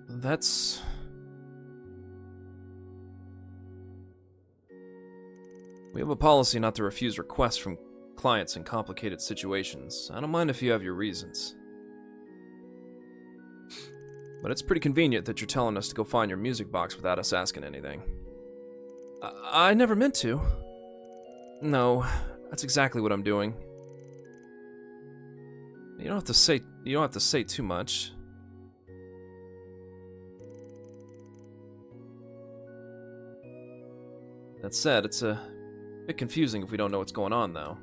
That's... We have a policy not to refuse requests from clients in complicated situations. I don't mind if you have your reasons. But it's pretty convenient that you're telling us to go find your music box without us asking anything. I never meant to. No, that's exactly what I'm doing. You don't have to say too much. That said, it's a bit confusing if we don't know what's going on, though.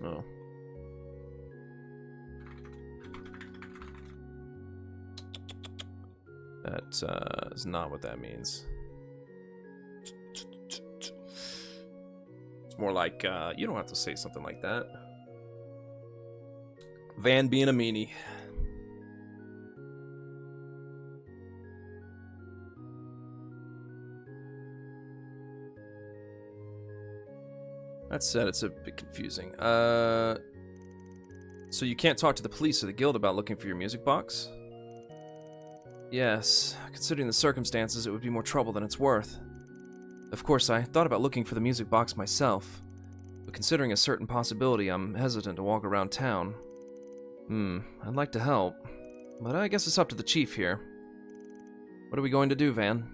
Oh. That is not what that means. It's more like, you don't have to say something like that. Van being a meanie. That said, it's a bit confusing. So you can't talk to the police or the guild about looking for your music box? Yes, considering the circumstances, it would be more trouble than it's worth. Of course, I thought about looking for the music box myself, but considering a certain possibility, I'm hesitant to walk around town. I'd like to help, but I guess it's up to the chief here. What are we going to do, Van?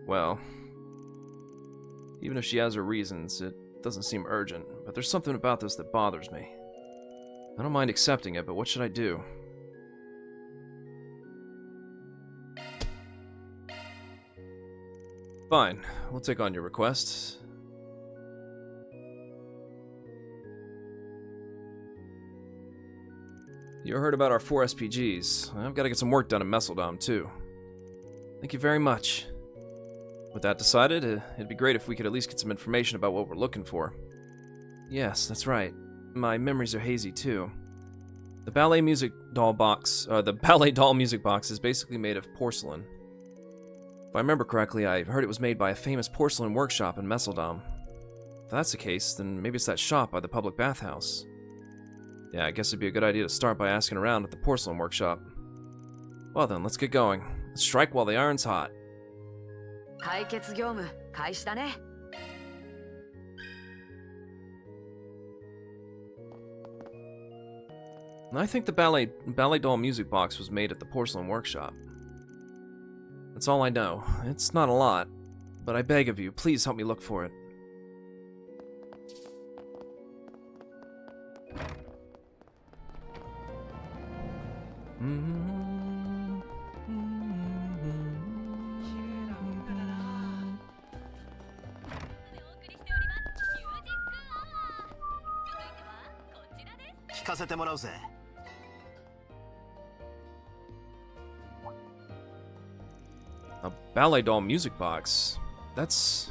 Well, even if she has her reasons, it doesn't seem urgent, but there's something about this that bothers me. I don't mind accepting it, but what should I do? Fine, we'll take on your request. You heard about our 4 SPGs. I've got to get some work done in Messeldom, too. Thank you very much. With that decided, it'd be great if we could at least get some information about what we're looking for. Yes, that's right. My memories are hazy, too. The ballet music doll box, the ballet doll music box is basically made of porcelain. If I remember correctly, I heard it was made by a famous porcelain workshop in Messeldom. If that's the case, then maybe it's that shop by the public bathhouse. Yeah, I guess it'd be a good idea to start by asking around at the porcelain workshop. Well then, let's get going. Let's strike while the iron's hot. 解決業務開始だね。I think the ballet doll music box was made at the porcelain workshop. That's all I know. It's not a lot, but I beg of you, please help me look for it. A ballet doll music box. That's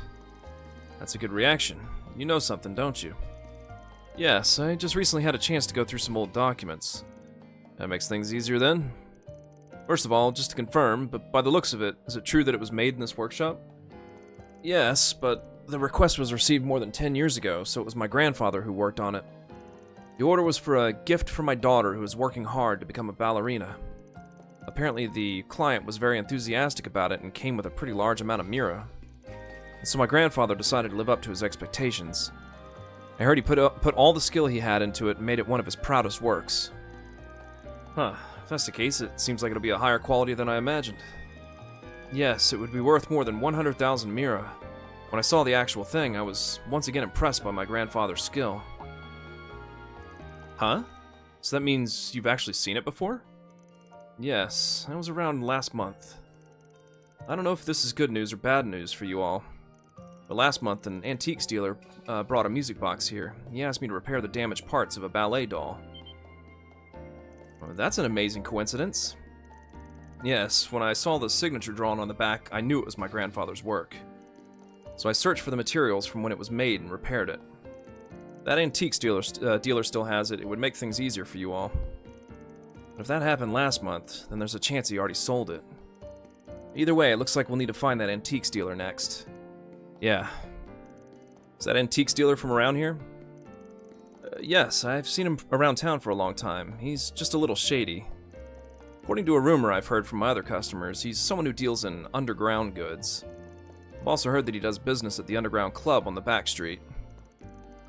a good reaction. You know something, don't you? Yes, I just recently had a chance to go through some old documents. That makes things easier then. First of all, just to confirm, but by the looks of it, is it true that it was made in this workshop? Yes, but the request was received more than 10 years ago, so it was my grandfather who worked on it. The order was for a gift for my daughter who is working hard to become a ballerina. Apparently the client was very enthusiastic about it and came with a pretty large amount of mira. And so my grandfather decided to live up to his expectations. I heard he put all the skill he had into it and made it one of his proudest works. Huh, if that's the case, it seems like it'll be a higher quality than I imagined. Yes, it would be worth more than 100,000 mira. When I saw the actual thing, I was once again impressed by my grandfather's skill. Huh? So that means you've actually seen it before? Yes, I was around last month. I don't know if this is good news or bad news for you all. But last month, an antiques dealer brought a music box here. He asked me to repair the damaged parts of a ballet doll. Well, that's an amazing coincidence. Yes, when I saw the signature drawn on the back, I knew it was my grandfather's work. So I searched for the materials from when it was made and repaired it. That antiques dealer still has it. It would make things easier for you all. But if that happened last month, then there's a chance he already sold it. Either way, it looks like we'll need to find that antiques dealer next. Yeah. Is that antiques dealer from around here? Yes, I've seen him around town for a long time. He's just a little shady. According to a rumor I've heard from my other customers, he's someone who deals in underground goods. I've also heard that he does business at the underground club on the back street.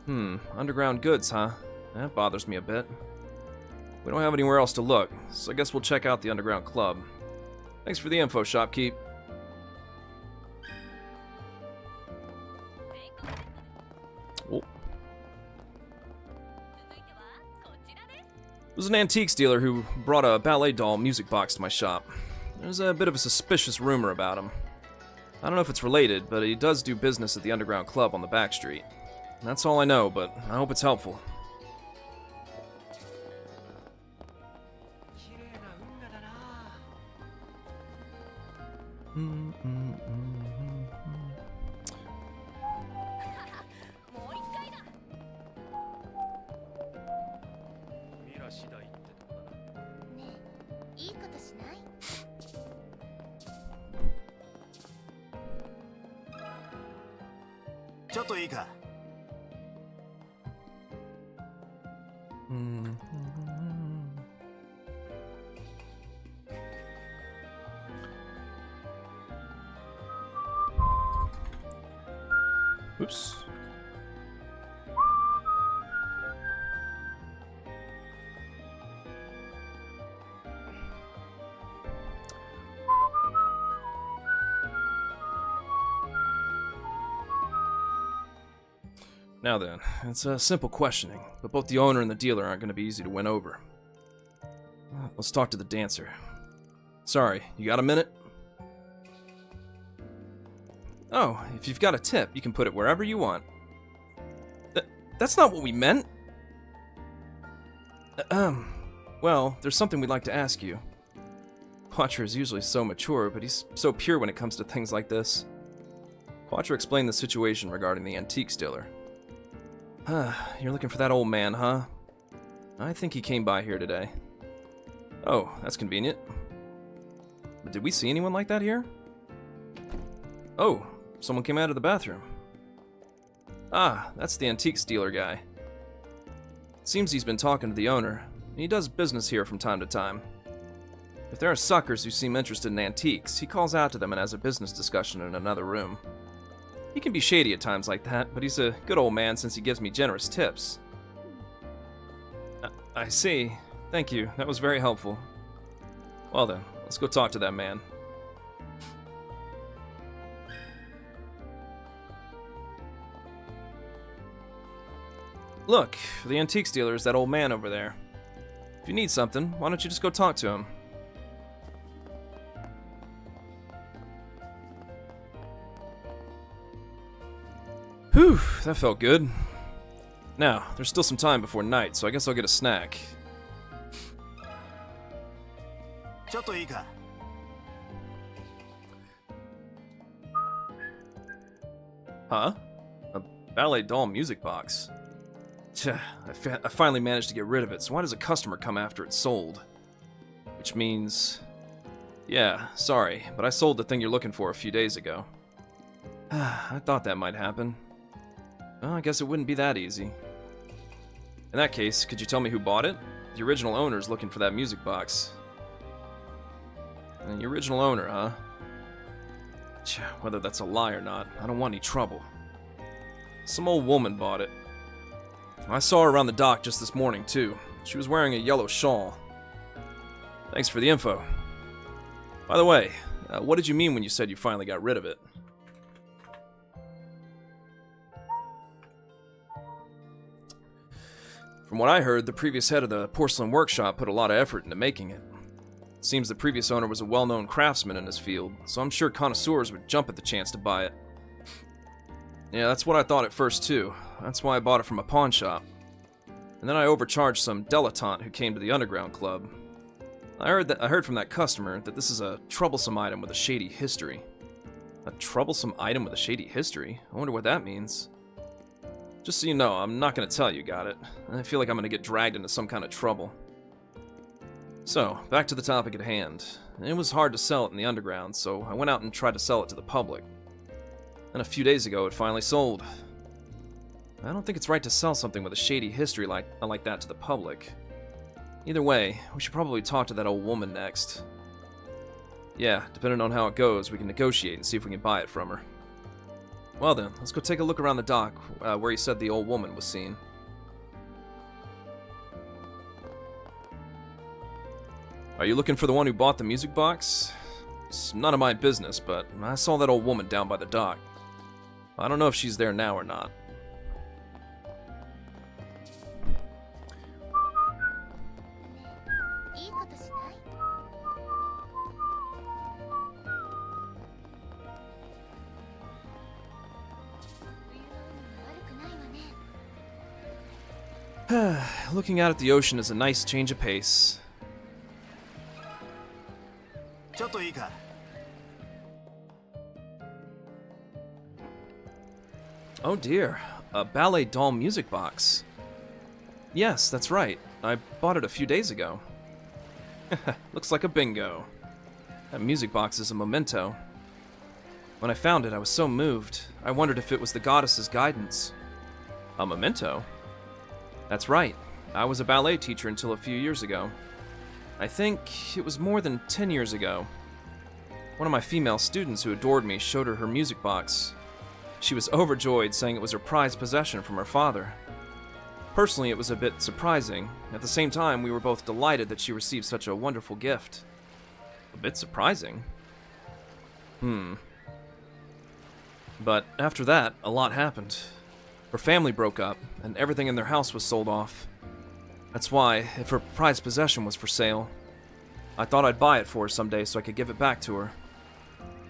Underground goods, huh? That bothers me a bit. We don't have anywhere else to look, so I guess we'll check out the underground club. Thanks for the info, shopkeep. Oh. It was an antiques dealer who brought a ballet doll music box to my shop. There's a bit of a suspicious rumor about him. I don't know if it's related, but he does do business at the underground club on the back street. That's all I know, but I hope it's helpful. Oops. Now then, it's a simple questioning, but both the owner and the dealer aren't going to be easy to win over. Let's talk to the dancer. Sorry, you got a minute? Oh, if you've got a tip, you can put it wherever you want. That's not what we meant! Well, there's something we'd like to ask you. Quattro is usually so mature, but he's so pure when it comes to things like this. Quattro explained the situation regarding the antiques dealer. You're looking for that old man, huh? I think he came by here today. Oh, that's convenient. But did we see anyone like that here? Oh, someone came out of the bathroom. Ah, that's the antiques dealer guy. It seems he's been talking to the owner, and he does business here from time to time. If there are suckers who seem interested in antiques, he calls out to them and has a business discussion in another room. He can be shady at times like that, but he's a good old man since he gives me generous tips. I see. Thank you. That was very helpful. Well then, let's go talk to that man. Look, the antiques dealer is that old man over there. If you need something, why don't you just go talk to him? Whew, that felt good. Now, there's still some time before night, so I guess I'll get a snack. Huh? A ballet doll music box? Tch, I finally managed to get rid of it, so why does a customer come after it's sold? Which means... Yeah, sorry, but I sold the thing you're looking for a few days ago. I thought that might happen. Well, I guess it wouldn't be that easy. In that case, could you tell me who bought it? The original owner's looking for that music box. The original owner, huh? Tch, whether that's a lie or not, I don't want any trouble. Some old woman bought it. I saw her around the dock just this morning, too. She was wearing a yellow shawl. Thanks for the info. By the way, what did you mean when you said you finally got rid of it? From what I heard, the previous head of the porcelain workshop put a lot of effort into making it. It seems the previous owner was a well-known craftsman in his field, so I'm sure connoisseurs would jump at the chance to buy it. Yeah, that's what I thought at first too. That's why I bought it from a pawn shop. And then I overcharged some dilettante who came to the underground club. I heard from that customer that this is a troublesome item with a shady history. A troublesome item with a shady history? I wonder what that means. Just so you know, I'm not going to tell you got it. I feel like I'm going to get dragged into some kind of trouble. So, back to the topic at hand. It was hard to sell it in the underground, so I went out and tried to sell it to the public. And a few days ago, it finally sold. I don't think it's right to sell something with a shady history like that to the public. Either way, we should probably talk to that old woman next. Yeah, depending on how it goes, we can negotiate and see if we can buy it from her. Well then, let's go take a look around the dock, where he said the old woman was seen. Are you looking for the one who bought the music box? It's none of my business, but I saw that old woman down by the dock. I don't know if she's there now or not. Looking out at the ocean is a nice change of pace. Oh dear, a ballet doll music box. Yes, that's right. I bought it a few days ago. Looks like a bingo. That music box is a memento. When I found it, I was so moved. I wondered if it was the goddess's guidance. A memento? That's right. I was a ballet teacher until a few years ago. I think it was more than 10 years ago. One of my female students who adored me showed her music box. She was overjoyed, saying it was her prized possession from her father. Personally, it was a bit surprising. At the same time, we were both delighted that she received such a wonderful gift. A bit surprising? But after that, a lot happened. Her family broke up, and everything in their house was sold off. That's why, if her prized possession was for sale, I thought I'd buy it for her someday so I could give it back to her.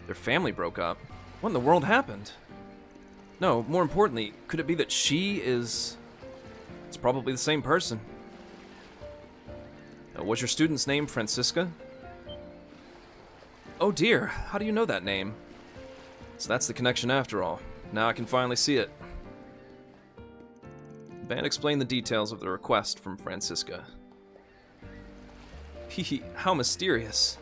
Their family broke up? What in the world happened? No, more importantly, could it be that she is... It's probably the same person. Was your student's name Francisca? Oh dear, how do you know that name? So that's the connection after all. Now I can finally see it. Van explained the details of the request from Francisca. Hehe, how mysterious.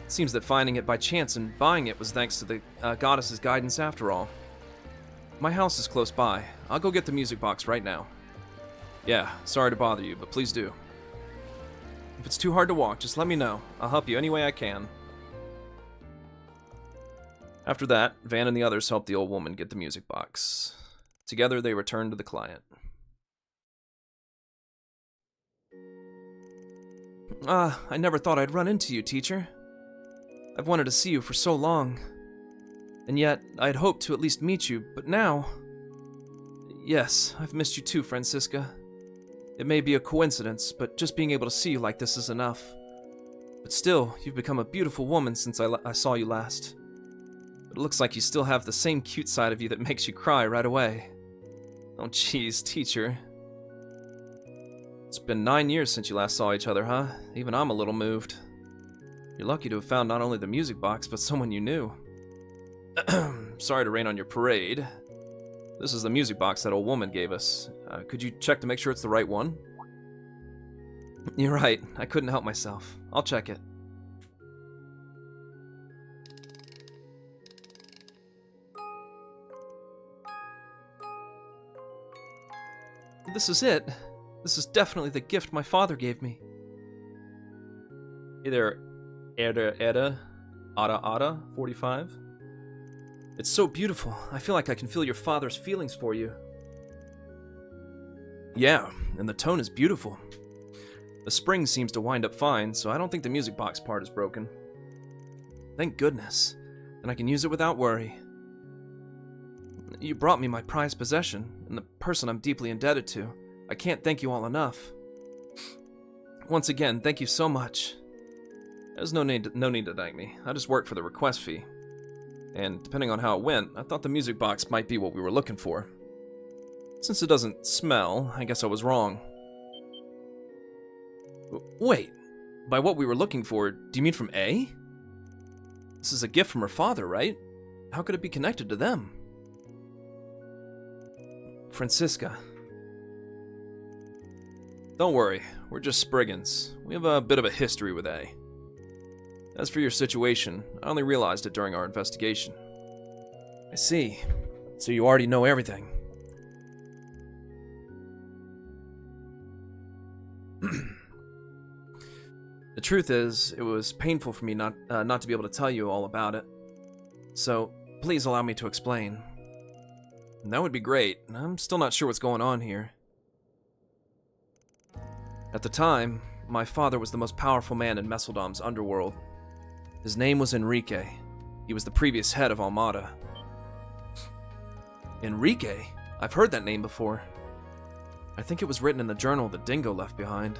It seems that finding it by chance and buying it was thanks to the goddess's guidance after all. My house is close by. I'll go get the music box right now. Yeah, sorry to bother you, but please do. If it's too hard to walk, just let me know. I'll help you any way I can. After that, Van and the others helped the old woman get the music box. Together, they returned to the client. I never thought I'd run into you, teacher. I've wanted to see you for so long. And yet, I'd hoped to at least meet you, but now... Yes, I've missed you too, Francisca. It may be a coincidence, but just being able to see you like this is enough. But still, you've become a beautiful woman since I saw you last. But it looks like you still have the same cute side of you that makes you cry right away. Oh jeez, teacher. It's been 9 years since you last saw each other, huh? Even I'm a little moved. You're lucky to have found not only the music box, but someone you knew. Sorry to rain on your parade. This is the music box that old woman gave us. Could you check to make sure it's the right one? You're right, I couldn't help myself. I'll check it. This is it. This is definitely the gift my father gave me. Hey there, Ada 45. It's so beautiful. I feel like I can feel your father's feelings for you. Yeah, and the tone is beautiful. The spring seems to wind up fine, so I don't think the music box part is broken. Thank goodness. Then I can use it without worry. You brought me my prized possession, and the person I'm deeply indebted to. I can't thank you all enough. Once again, thank you so much. There's no need to thank me. I just worked for the request fee. And depending on how it went, I thought the music box might be what we were looking for. Since it doesn't smell, I guess I was wrong. Wait, by what we were looking for, do you mean from A? This is a gift from her father, right? How could it be connected to them? Francisca. Don't worry, we're just Spriggans. We have a bit of a history with A. As for your situation, I only realized it during our investigation. I see. So you already know everything. The truth is, it was painful for me not to be able to tell you all about it. So, please allow me to explain. That would be great. I'm still not sure what's going on here. At the time, my father was the most powerful man in Messeldom's underworld. His name was Enrique. He was the previous head of Almada. Enrique? I've heard that name before. I think it was written in the journal that Dingo left behind.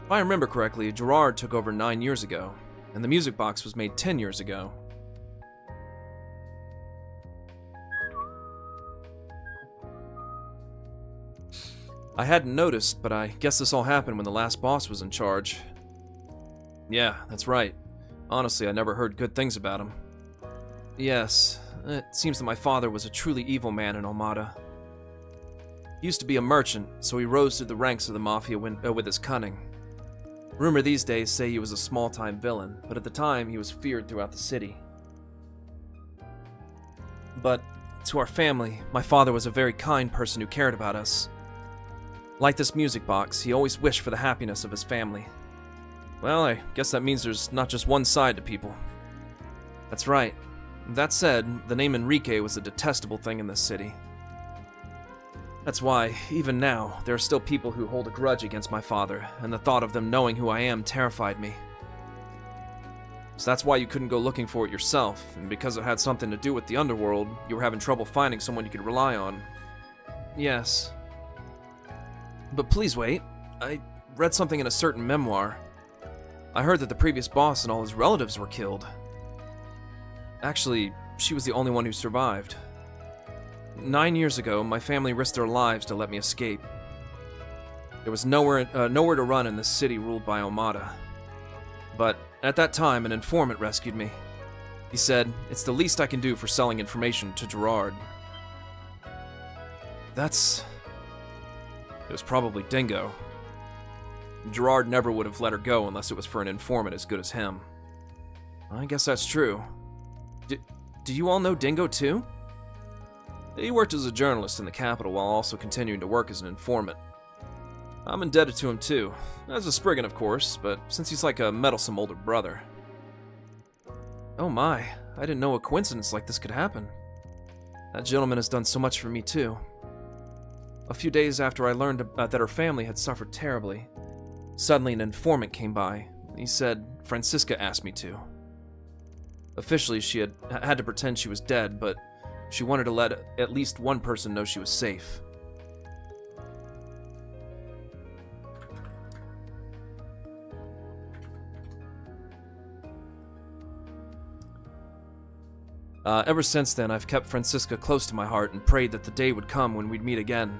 If I remember correctly, Gerard took over 9 years ago, and the music box was made 10 years ago. I hadn't noticed, but I guess this all happened when the last boss was in charge. Yeah, that's right. Honestly, I never heard good things about him. Yes, it seems that my father was a truly evil man in Almada. He used to be a merchant, so he rose through the ranks of the Mafia with his cunning. Rumor these days say he was a small-time villain, but at the time he was feared throughout the city. But to our family, my father was a very kind person who cared about us. Like this music box, he always wished for the happiness of his family. Well, I guess that means there's not just one side to people. That's right. That said, the name Enrique was a detestable thing in this city. That's why, even now, there are still people who hold a grudge against my father, and the thought of them knowing who I am terrified me. So that's why you couldn't go looking for it yourself, and because it had something to do with the underworld, you were having trouble finding someone you could rely on. Yes. But please wait. I read something in a certain memoir. I heard that the previous boss and all his relatives were killed. Actually, she was the only one who survived. 9 years ago, my family risked their lives to let me escape. There was nowhere to run in this city ruled by Almada. But at that time, an informant rescued me. He said, it's the least I can do for selling information to Gerard. That's It was probably Dingo. Gerard never would have let her go unless it was for an informant as good as him. I guess that's true. Do you all know Dingo too? He worked as a journalist in the capital while also continuing to work as an informant. I'm indebted to him too, as a Spriggan of course, but since he's like a meddlesome older brother. Oh my, I didn't know a coincidence like this could happen. That gentleman has done so much for me too. A few days after I learned that her family had suffered terribly, suddenly an informant came by. He said Francisca asked me to. Officially, she had to pretend she was dead, but she wanted to let at least one person know she was safe. Ever since then, I've kept Francisca close to my heart and prayed that the day would come when we'd meet again.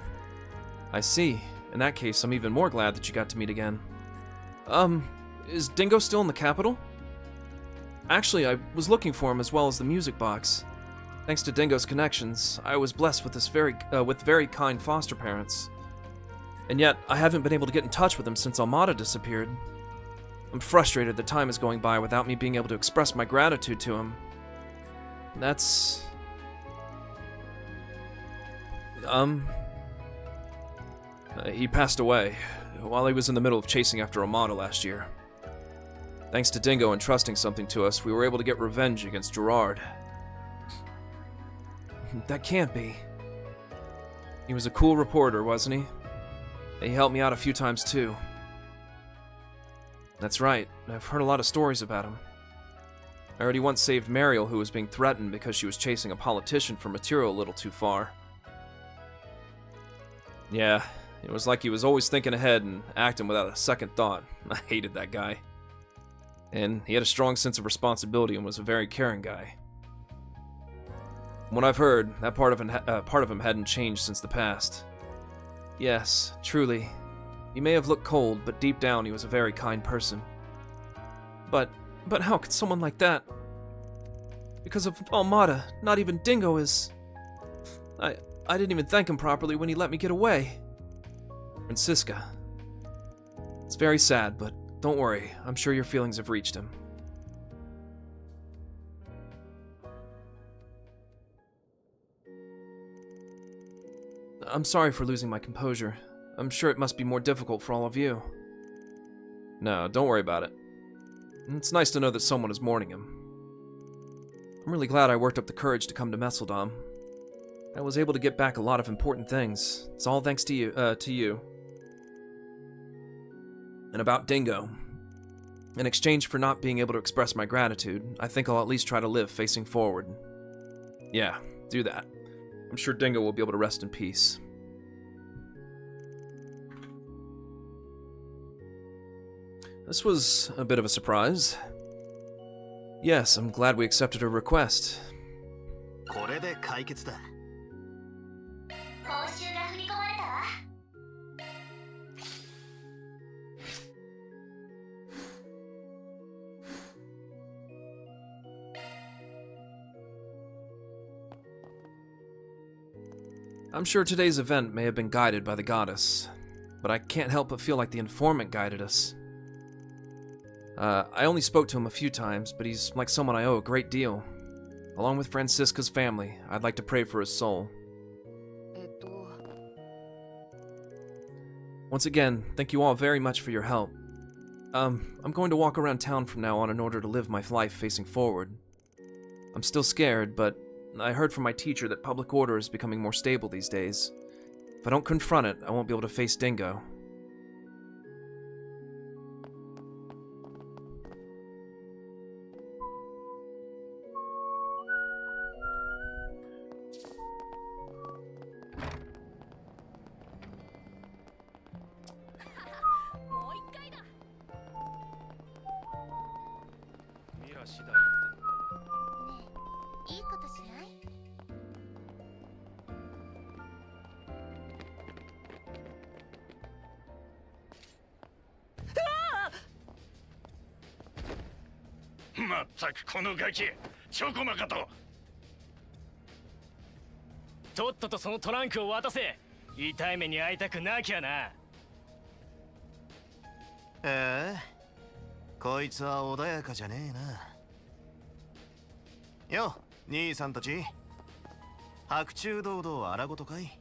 I see. In that case, I'm even more glad that you got to meet again. Is Dingo still in the capital? Actually, I was looking for him as well as the music box. Thanks to Dingo's connections, I was blessed with with very kind foster parents. And yet, I haven't been able to get in touch with him since Almada disappeared. I'm frustrated that time is going by without me being able to express my gratitude to him. That's... he passed away while he was in the middle of chasing after Almada last year. Thanks to Dingo entrusting something to us, we were able to get revenge against Gerard. That can't be. He was a cool reporter, wasn't he? He helped me out a few times too. That's right, I've heard a lot of stories about him. I already once saved Mariel, who was being threatened because she was chasing a politician for material a little too far. Yeah, it was like he was always thinking ahead and acting without a second thought. I hated that guy. And he had a strong sense of responsibility and was a very caring guy. From what I've heard, that part of him hadn't changed since the past. Yes, truly. He may have looked cold, but deep down he was a very kind person. But how could someone like that... Because of Almada, not even Dingo is... I didn't even thank him properly when he let me get away. Francisca. It's very sad, but don't worry. I'm sure your feelings have reached him. I'm sorry for losing my composure. I'm sure it must be more difficult for all of you. No, don't worry about it. It's nice to know that someone is mourning him. I'm really glad I worked up the courage to come to Messeldom. I was able to get back a lot of important things. It's all thanks to you. And about Dingo. In exchange for not being able to express my gratitude, I think I'll at least try to live facing forward. Yeah, do that. I'm sure Dingo will be able to rest in peace. This was a bit of a surprise. Yes, I'm glad we accepted her request. I'm sure today's event may have been guided by the goddess, but I can't help but feel like the informant guided us. I only spoke to him a few times, but he's like someone I owe a great deal. Along with Francisca's family, I'd like to pray for his soul. Once again, thank you all very much for your help. I'm going to walk around town from now on in order to live my life facing forward. I'm still scared, but I heard from my teacher that public order is becoming more stable these days. If I don't confront it, I won't be able to face Dingo.まったくこのガキチョコマかと。とっととそのトランクを渡せ。痛い目に遭いたくなきゃな。こいつは穏やかじゃねえな。よ、兄さんたち。白昼堂々荒ごとかい？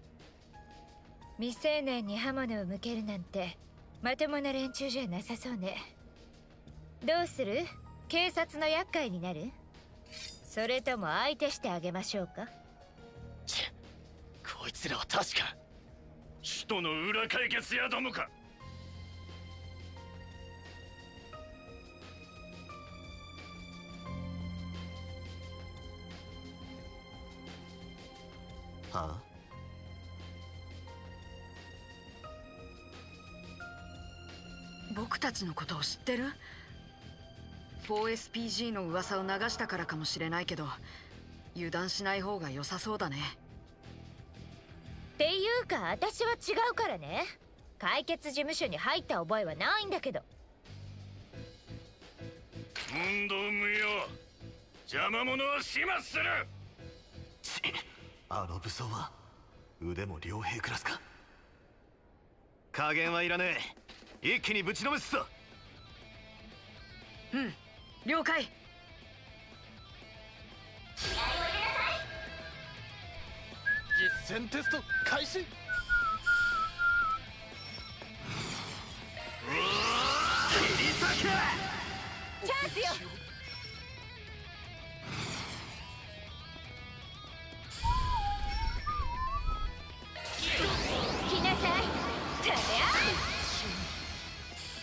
未成年に刃物を向けるなんてまともな連中じゃなさそうね。どうする？警察の厄介になる？それとも相手してあげましょうか？こいつらは確か首都の裏解決屋どもか。はあ？僕たちのことを知ってる？ 4SPG の噂を流したからかもしれないけど、油断しない方が良さそうだね。っていうか私は違うからね。解決事務所に入った覚えはないんだけど。問答無用。邪魔者は始末する。あの武装は腕も両兵クラスか。加減はいらねえ。一気にぶちのめすぞ。うん、了解。実践テスト開始。チャンスよ。来なさい。てめあ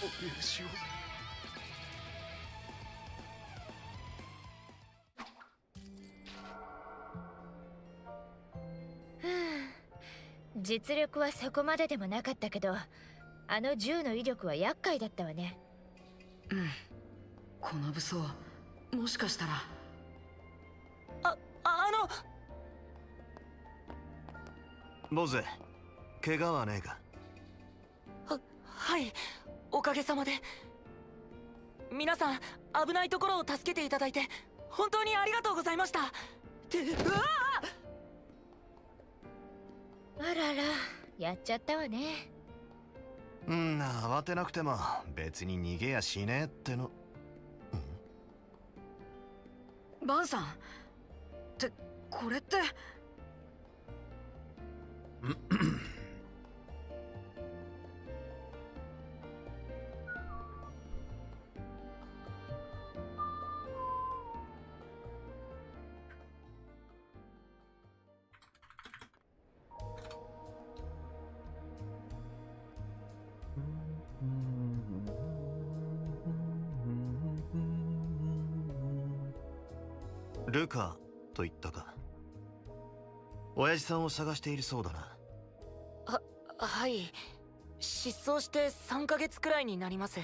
お許しを。実力はそこまででもなかったけど、あの銃の威力は厄介だったわね。うん、この武装もしかしたら。ボゼ、怪我はねえか？はい、おかげさまで。皆さん危ないところを助けていただいて本当にありがとうございました。あらら、やっちゃったわね。慌てなくても別に逃げやしねえっての。バンさんってこれってルカと言ったか。親父さんを探しているそうだな。はい、失踪して3ヶ月くらいになります。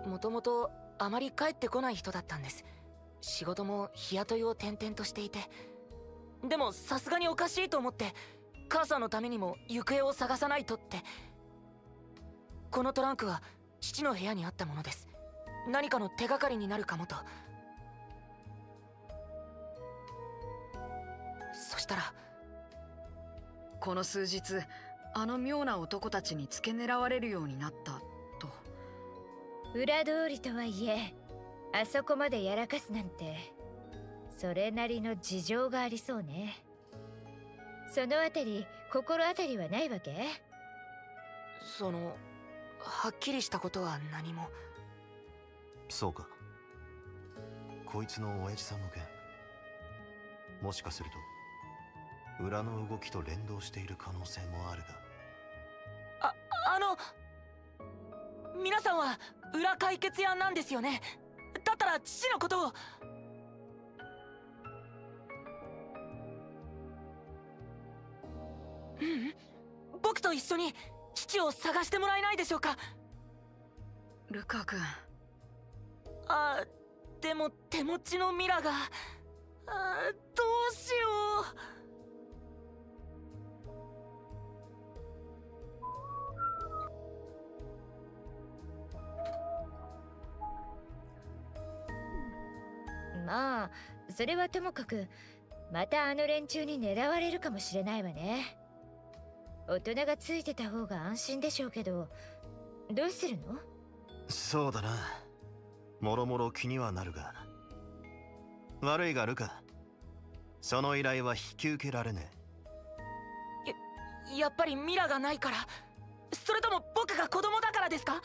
もともとあまり帰ってこない人だったんです。仕事も日雇いを転々としていて。でもさすがにおかしいと思って、母さんのためにも行方を探さないとって。このトランクは父の部屋にあったものです。何かの手がかりになるかもと。そしたらこの数日あの妙な男たちに付け狙われるようになったと。裏通りとはいえ、あそこまでやらかすなんてそれなりの事情がありそうね。そのあたり心当たりはないわけ？はっきりしたことは何も。そうか。こいつの親父さんの件、もしかすると裏の動きと連動している可能性もあるが。皆さんは裏解決屋なんですよね。だったら父のことを。僕と一緒に父を探してもらえないでしょうか。ルカ君。でも手持ちのミラが。どうしよう。まあそれはともかく、またあの連中に狙われるかもしれないわね。大人がついてた方が安心でしょうけど、どうするの？そうだな。もろもろ気にはなるが。悪いがルカ、その依頼は引き受けられねやっぱりミラがないから？それとも僕が子供だからですか？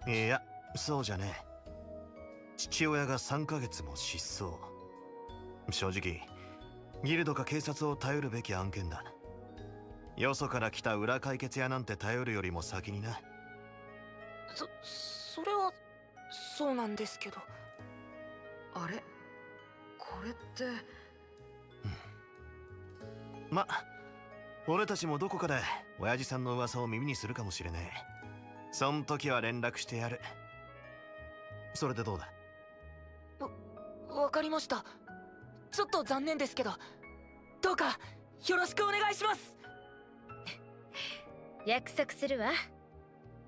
え。いや、そうじゃねえ。父親が3ヶ月も失踪。正直ギルドか警察を頼るべき案件だ。よそから来た裏解決屋なんて頼るよりも先にな。それはそうなんですけど。あれ、これって。ま、俺たちもどこかで親父さんの噂を耳にするかもしれねえ。そん時は連絡してやる。それでどうだ？わかりました。ちょっと残念ですけど、どうかよろしくお願いします。約束するわ。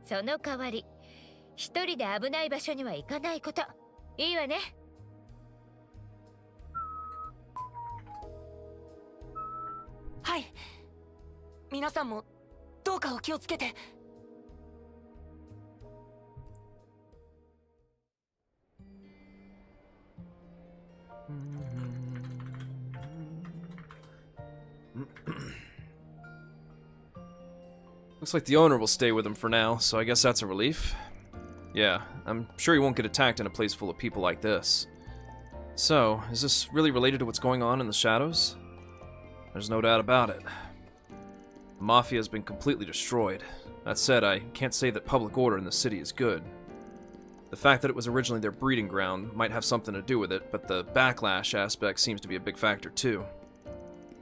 その代わり、一人で危ない場所には行かないこと。いいわね。はい。皆さんもどうかお気をつけて。Looks like the owner will stay with him for now, so I guess that's a relief. Yeah, I'm sure he won't get attacked in a place full of people like this. So, is this really related to what's going on in the shadows? There's no doubt about it. The Mafia has been completely destroyed. That said, I can't say that public order in the city is good. The fact that it was originally their breeding ground might have something to do with it, but the backlash aspect seems to be a big factor too.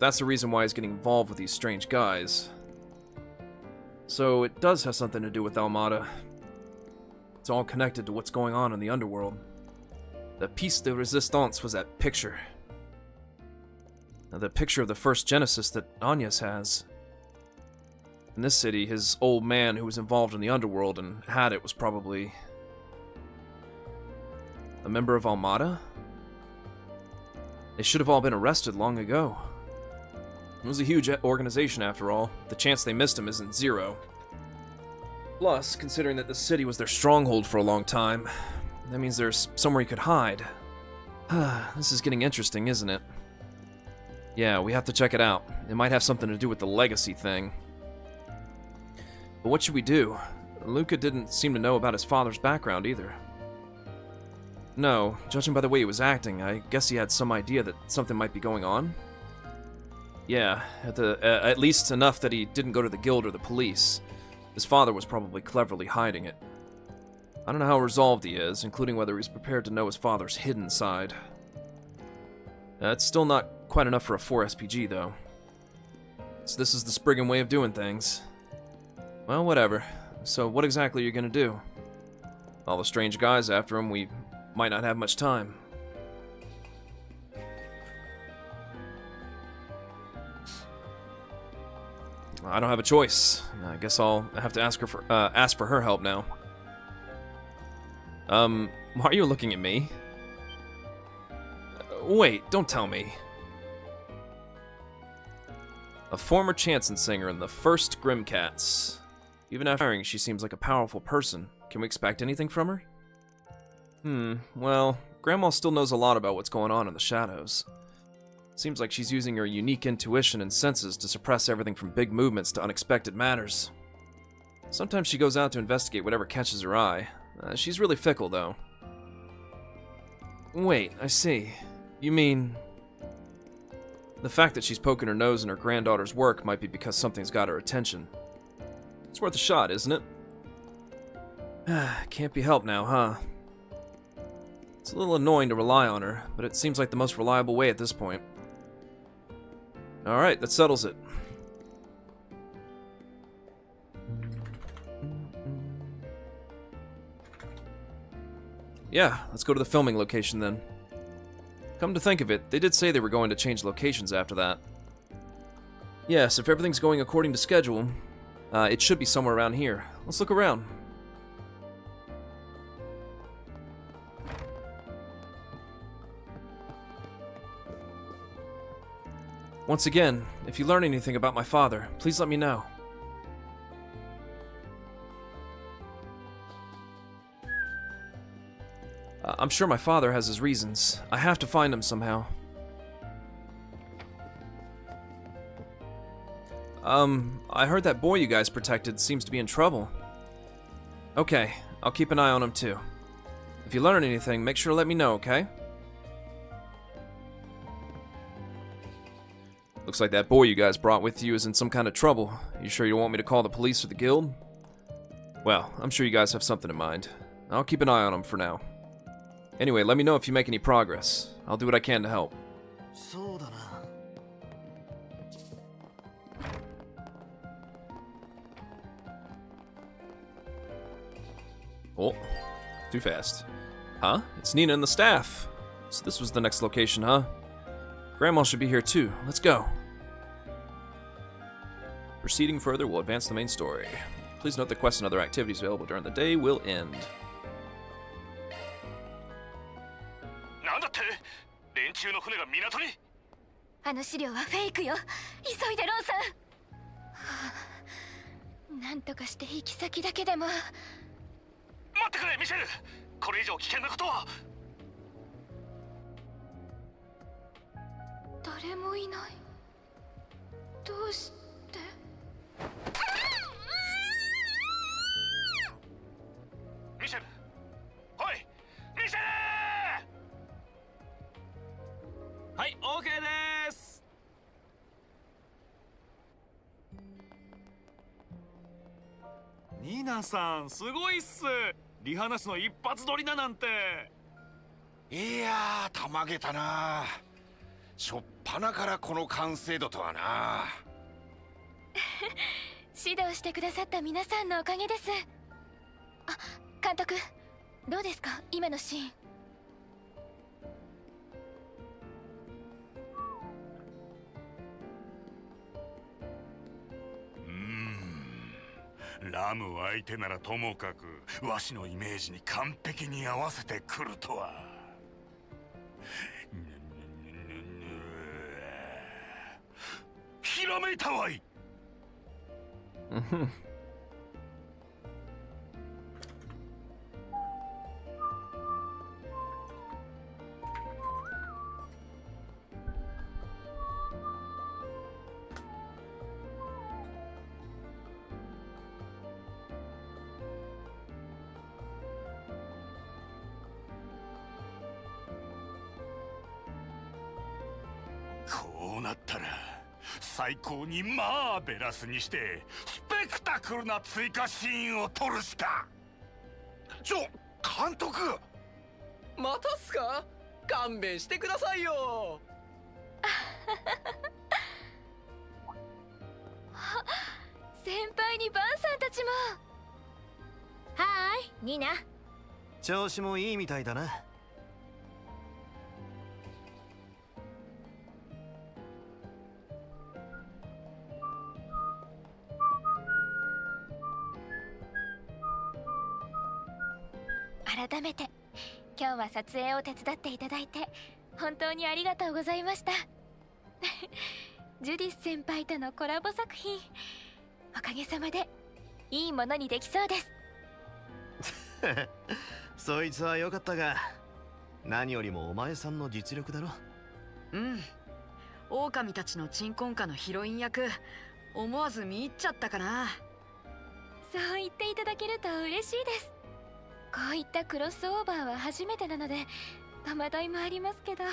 That's the reason why he's getting involved with these strange guys. So it does have something to do with Almada. It's all connected to what's going on in the underworld. The piece de resistance was that picture. Now, the picture of the first Genesis that Agnes has. In this city, his old man who was involved in the underworld and had it was probably a member of Almada? They should have all been arrested long ago. It was a huge organization after all. The chance they missed him isn't zero. Plus, considering that the city was their stronghold for a long time, that means there's somewhere he could hide. This is getting interesting, isn't it? Yeah, we have to check it out. It might have something to do with the legacy thing. But what should we do? Luca didn't seem to know about his father's background either. No, judging by the way he was acting, I guess he had some idea that something might be going on. Yeah, at least enough that he didn't go to the guild or the police. His father was probably cleverly hiding it. I don't know how resolved he is, including whether he's prepared to know his father's hidden side. It's still not quite enough for a 4 SPG, though. So this is the Spriggan way of doing things. Well, whatever. So what exactly are you gonna do? All the strange guys after him, we might not have much time. I don't have a choice. I guess I'll have to ask for her help now. Why are you looking at me? Wait, don't tell me. A former chanson singer in the first Grimcats. Even after hiring, she seems like a powerful person. Can we expect anything from her? Well, Grandma still knows a lot about what's going on in the shadows. Seems like she's using her unique intuition and senses to suppress everything from big movements to unexpected matters. Sometimes she goes out to investigate whatever catches her eye. She's really fickle, though. Wait, I see. You mean... the fact that she's poking her nose in her granddaughter's work might be because something's got her attention. It's worth a shot, isn't it? Can't be helped now, huh? It's a little annoying to rely on her, but it seems like the most reliable way at this point. Alright, that settles it. Yeah, let's go to the filming location then. Come to think of it, they did say they were going to change locations after that. Yes, if everything's going according to schedule, it should be somewhere around here. Let's look around. Once again, if you learn anything about my father, please let me know. I'm sure my father has his reasons. I have to find him somehow. I heard that boy you guys protected seems to be in trouble. Okay, I'll keep an eye on him too. If you learn anything, make sure to let me know, okay? Looks like that boy you guys brought with you is in some kind of trouble. You sure you don't want me to call the police or the guild? Well, I'm sure you guys have something in mind. I'll keep an eye on him for now. Anyway, let me know if you make any progress. I'll do what I can to help. そうだな。Oh, too fast. Huh? It's Nina and the staff. So this was the next location, huh? Grandma should be here too. Let's go. Proceeding further will advance the main story. Please note that quests and other activities available during the day will end. なんだって連中の船が港にあの資料はフェイクよ。急いでロンさん。はあ、なんとかして行き先だけでも。待ってくれミシェル、これ以上危険なことは。誰もいない。どうして？ミシェル、おいミシェル。はい、オーケーです。ニナさん、すごいっす。リハナスの一発撮りだなんて。いやー、たまげたな。しょっぱなからこの完成度とはな。指導してくださった皆さんのおかげです。あ、監督、どうですか今のシーン。ラム相手ならともかくわしのイメージに完璧に合わせてくるとは。ひらめいたわい。こうなったら最高にマーベラスにしてスペクタクルな追加シーンを撮るしか。監督、またっすか？勘弁してくださいよ。先輩にバンさんたちも。はーい、ニナ。調子もいいみたいだな。改めて今日は撮影を手伝っていただいて本当にありがとうございました。ジュディス先輩とのコラボ作品、おかげさまでいいものにできそうです。そいつは良かったが、何よりもお前さんの実力だろ。うん。狼たちの鎮魂歌のヒロイン役、思わず見入っちゃったかな。そう言っていただけると嬉しいです。こういったクロスオーバーは初めてなので戸惑いもありますけど。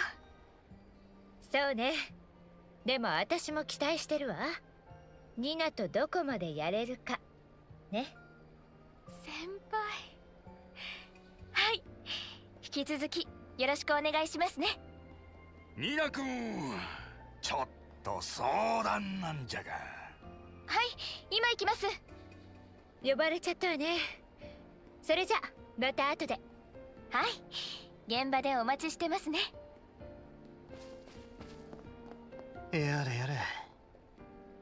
そうね。でも私も期待してるわ。ニナとどこまでやれるかね。先輩、はい、引き続きよろしくお願いしますね。ニナ君、ちょっと相談なんじゃが。はい、今行きます。呼ばれちゃったわね。それじゃまた後で。はい、現場でお待ちしてますね。やれやれ。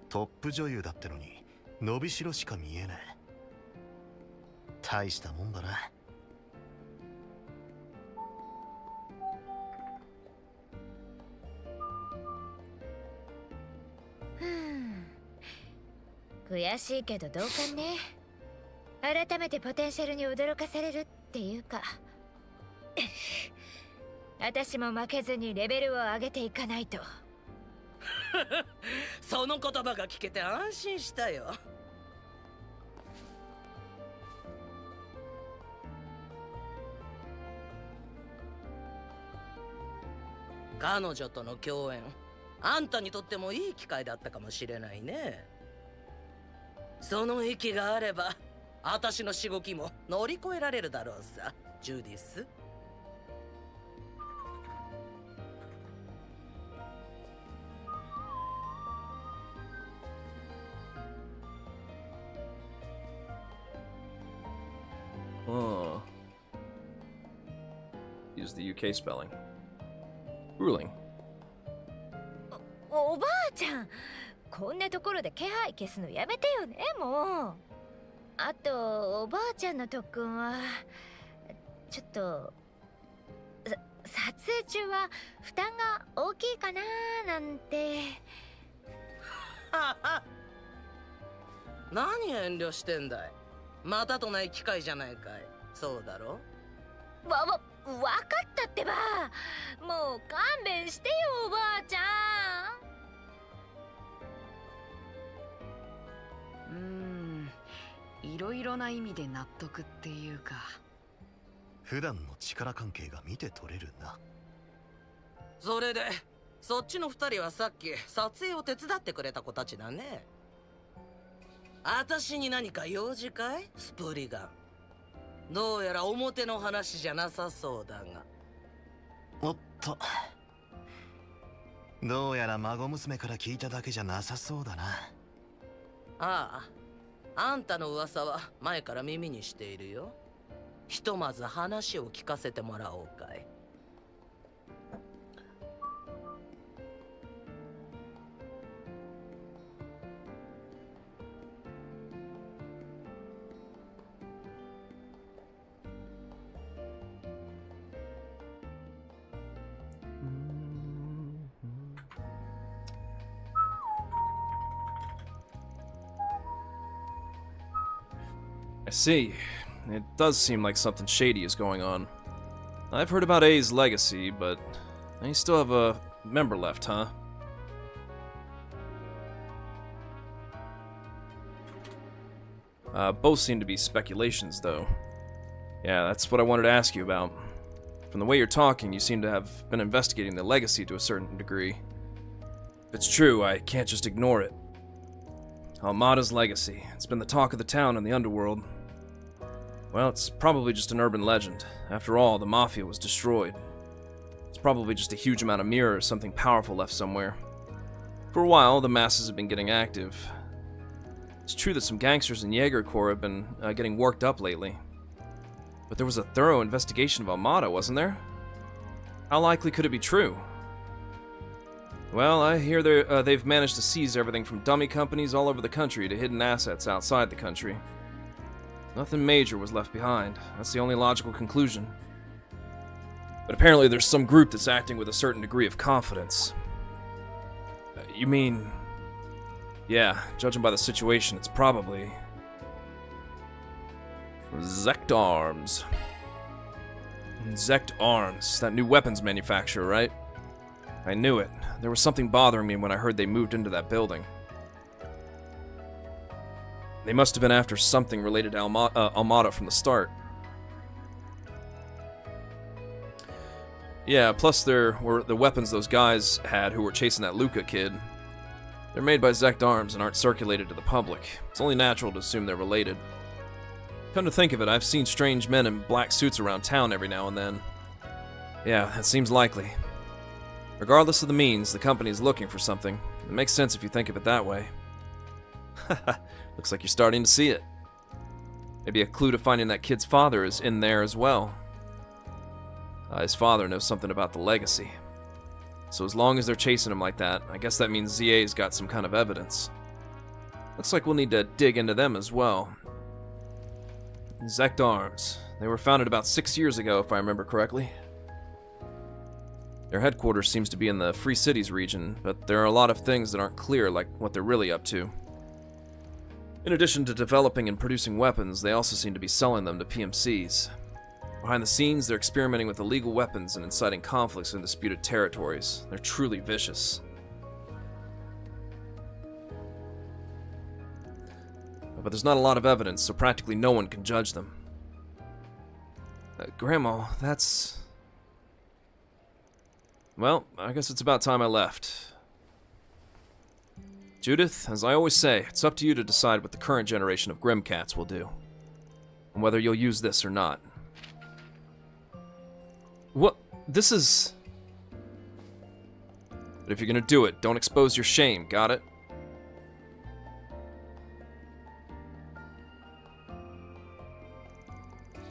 トップ女優だってのに伸びしろしか見えない。大したもんだな。悔しいけど同感ね。改めてポテンシャルに驚かされるっていうか私も負けずにレベルを上げていかないとその言葉が聞けて安心したよ。彼女との共演、あんたにとってもいい機会だったかもしれないね。その息があれば私のしごきも乗り越えられるだろうさ、ジュディス。Use the UK spelling. Ruling. おばあちゃん、こんなところで気配消すのやめてよね、もう。あとおばあちゃんの特訓はちょっと撮影中は負担が大きいかななんて。何遠慮してんだい。またとない機会じゃないかい。そうだろ。わかったってば。もう勘弁してよ、おばあちゃん。いろいろな意味で納得っていうか。普段の力関係が見て取れるな。それでそっちの二人はさっき撮影を手伝ってくれた子たちだね。私に何か用事かい、スプリガン。どうやら表の話じゃなさそうだが。おっと、どうやら孫娘から聞いただけじゃなさそうだな。ああ、あんたの噂は前から耳にしているよ。ひとまず話を聞かせてもらおうかい。I see. It does seem like something shady is going on. I've heard about A's legacy, but you still have a member left, huh? Both seem to be speculations, though. Yeah, that's what I wanted to ask you about. From the way you're talking, you seem to have been investigating the legacy to a certain degree. If it's true, I can't just ignore it. Almada's legacy. It's been the talk of the town and the underworld. Well, it's probably just an urban legend. After all, the Mafia was destroyed. It's probably just a huge amount of mirror or something powerful left somewhere. For a while, the masses have been getting active. It's true that some gangsters in Jaeger Corps have been getting worked up lately. But there was a thorough investigation of Almada, wasn't there? How likely could it be true? Well, I hear they've managed to seize everything from dummy companies all over the country to hidden assets outside the country. Nothing major was left behind. That's the only logical conclusion. But apparently there's some group that's acting with a certain degree of confidence. You mean... Yeah, judging by the situation, it's probably... Zect Arms. Zect Arms, that new weapons manufacturer, right? I knew it. There was something bothering me when I heard they moved into that building. They must have been after something related to Almada from the start. Yeah, plus there were the weapons those guys had who were chasing that Luca kid. They're made by Zect Arms and aren't circulated to the public. It's only natural to assume they're related. Come to think of it, I've seen strange men in black suits around town every now and then. Yeah, that seems likely. Regardless of the means, the company is looking for something. It makes sense if you think of it that way. Looks like you're starting to see it. Maybe a clue to finding that kid's father is in there as well. His father knows something about the legacy. So as long as they're chasing him like that, I guess that means ZA's got some kind of evidence. Looks like we'll need to dig into them as well. Zect Arms. They were founded about 6 years ago, if I remember correctly. Their headquarters seems to be in the Free Cities region, but there are a lot of things that aren't clear, like what they're really up to. In addition to developing and producing weapons, they also seem to be selling them to PMCs. Behind the scenes, they're experimenting with illegal weapons and inciting conflicts in disputed territories. They're truly vicious. But there's not a lot of evidence, so practically no one can judge them. Grandma, that's... Well, I guess it's about time I left. Judith, as I always say, it's up to you to decide what the current generation of Grimcats will do. And whether you'll use this or not. What? This is... But if you're gonna do it, don't expose your shame, got it?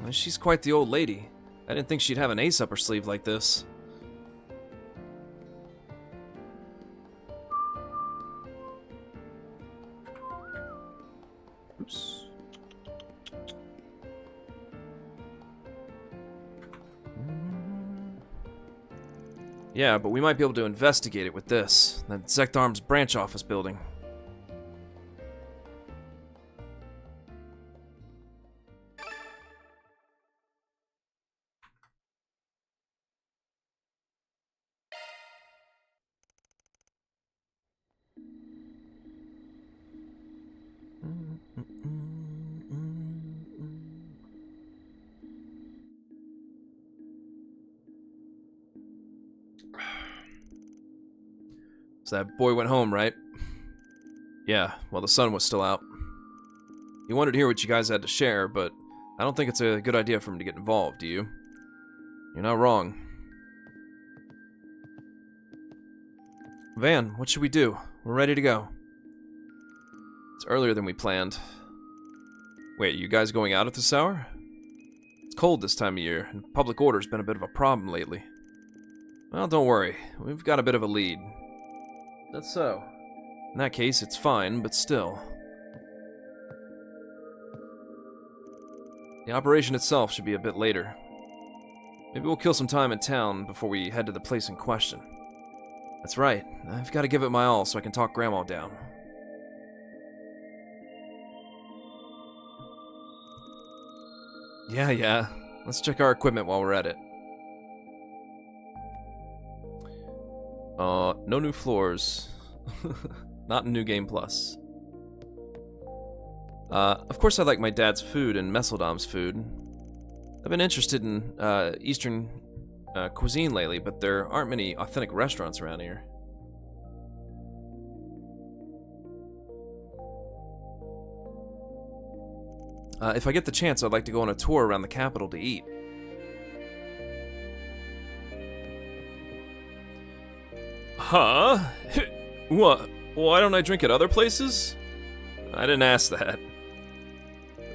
Well, she's quite the old lady. I didn't think she'd have an ace up her sleeve like this. Oops. Yeah, but we might be able to investigate it with this. That Zekdarm's branch office building. So that boy went home, right? Yeah, well, the sun was still out. He wanted to hear what you guys had to share, but I don't think it's a good idea for him to get involved, do you? You're not wrong. Van, what should we do? We're ready to go. It's earlier than we planned. Wait, are you guys going out at this hour? It's cold this time of year, and public order's been a bit of a problem lately. Well, don't worry. We've got a bit of a lead. That's so. In that case, it's fine, but still. The operation itself should be a bit later. Maybe we'll kill some time in town before we head to the place in question. That's right. I've got to give it my all so I can talk Grandma down. Yeah. Let's check our equipment while we're at it. No new floors. Not in New Game Plus. Of course I like my dad's food and Messeldom's food. I've been interested in, Eastern, cuisine lately, but there aren't many authentic restaurants around here. If I get the chance, I'd like to go on a tour around the capital to eat. Huh? What? Why don't I drink at other places? I didn't ask that.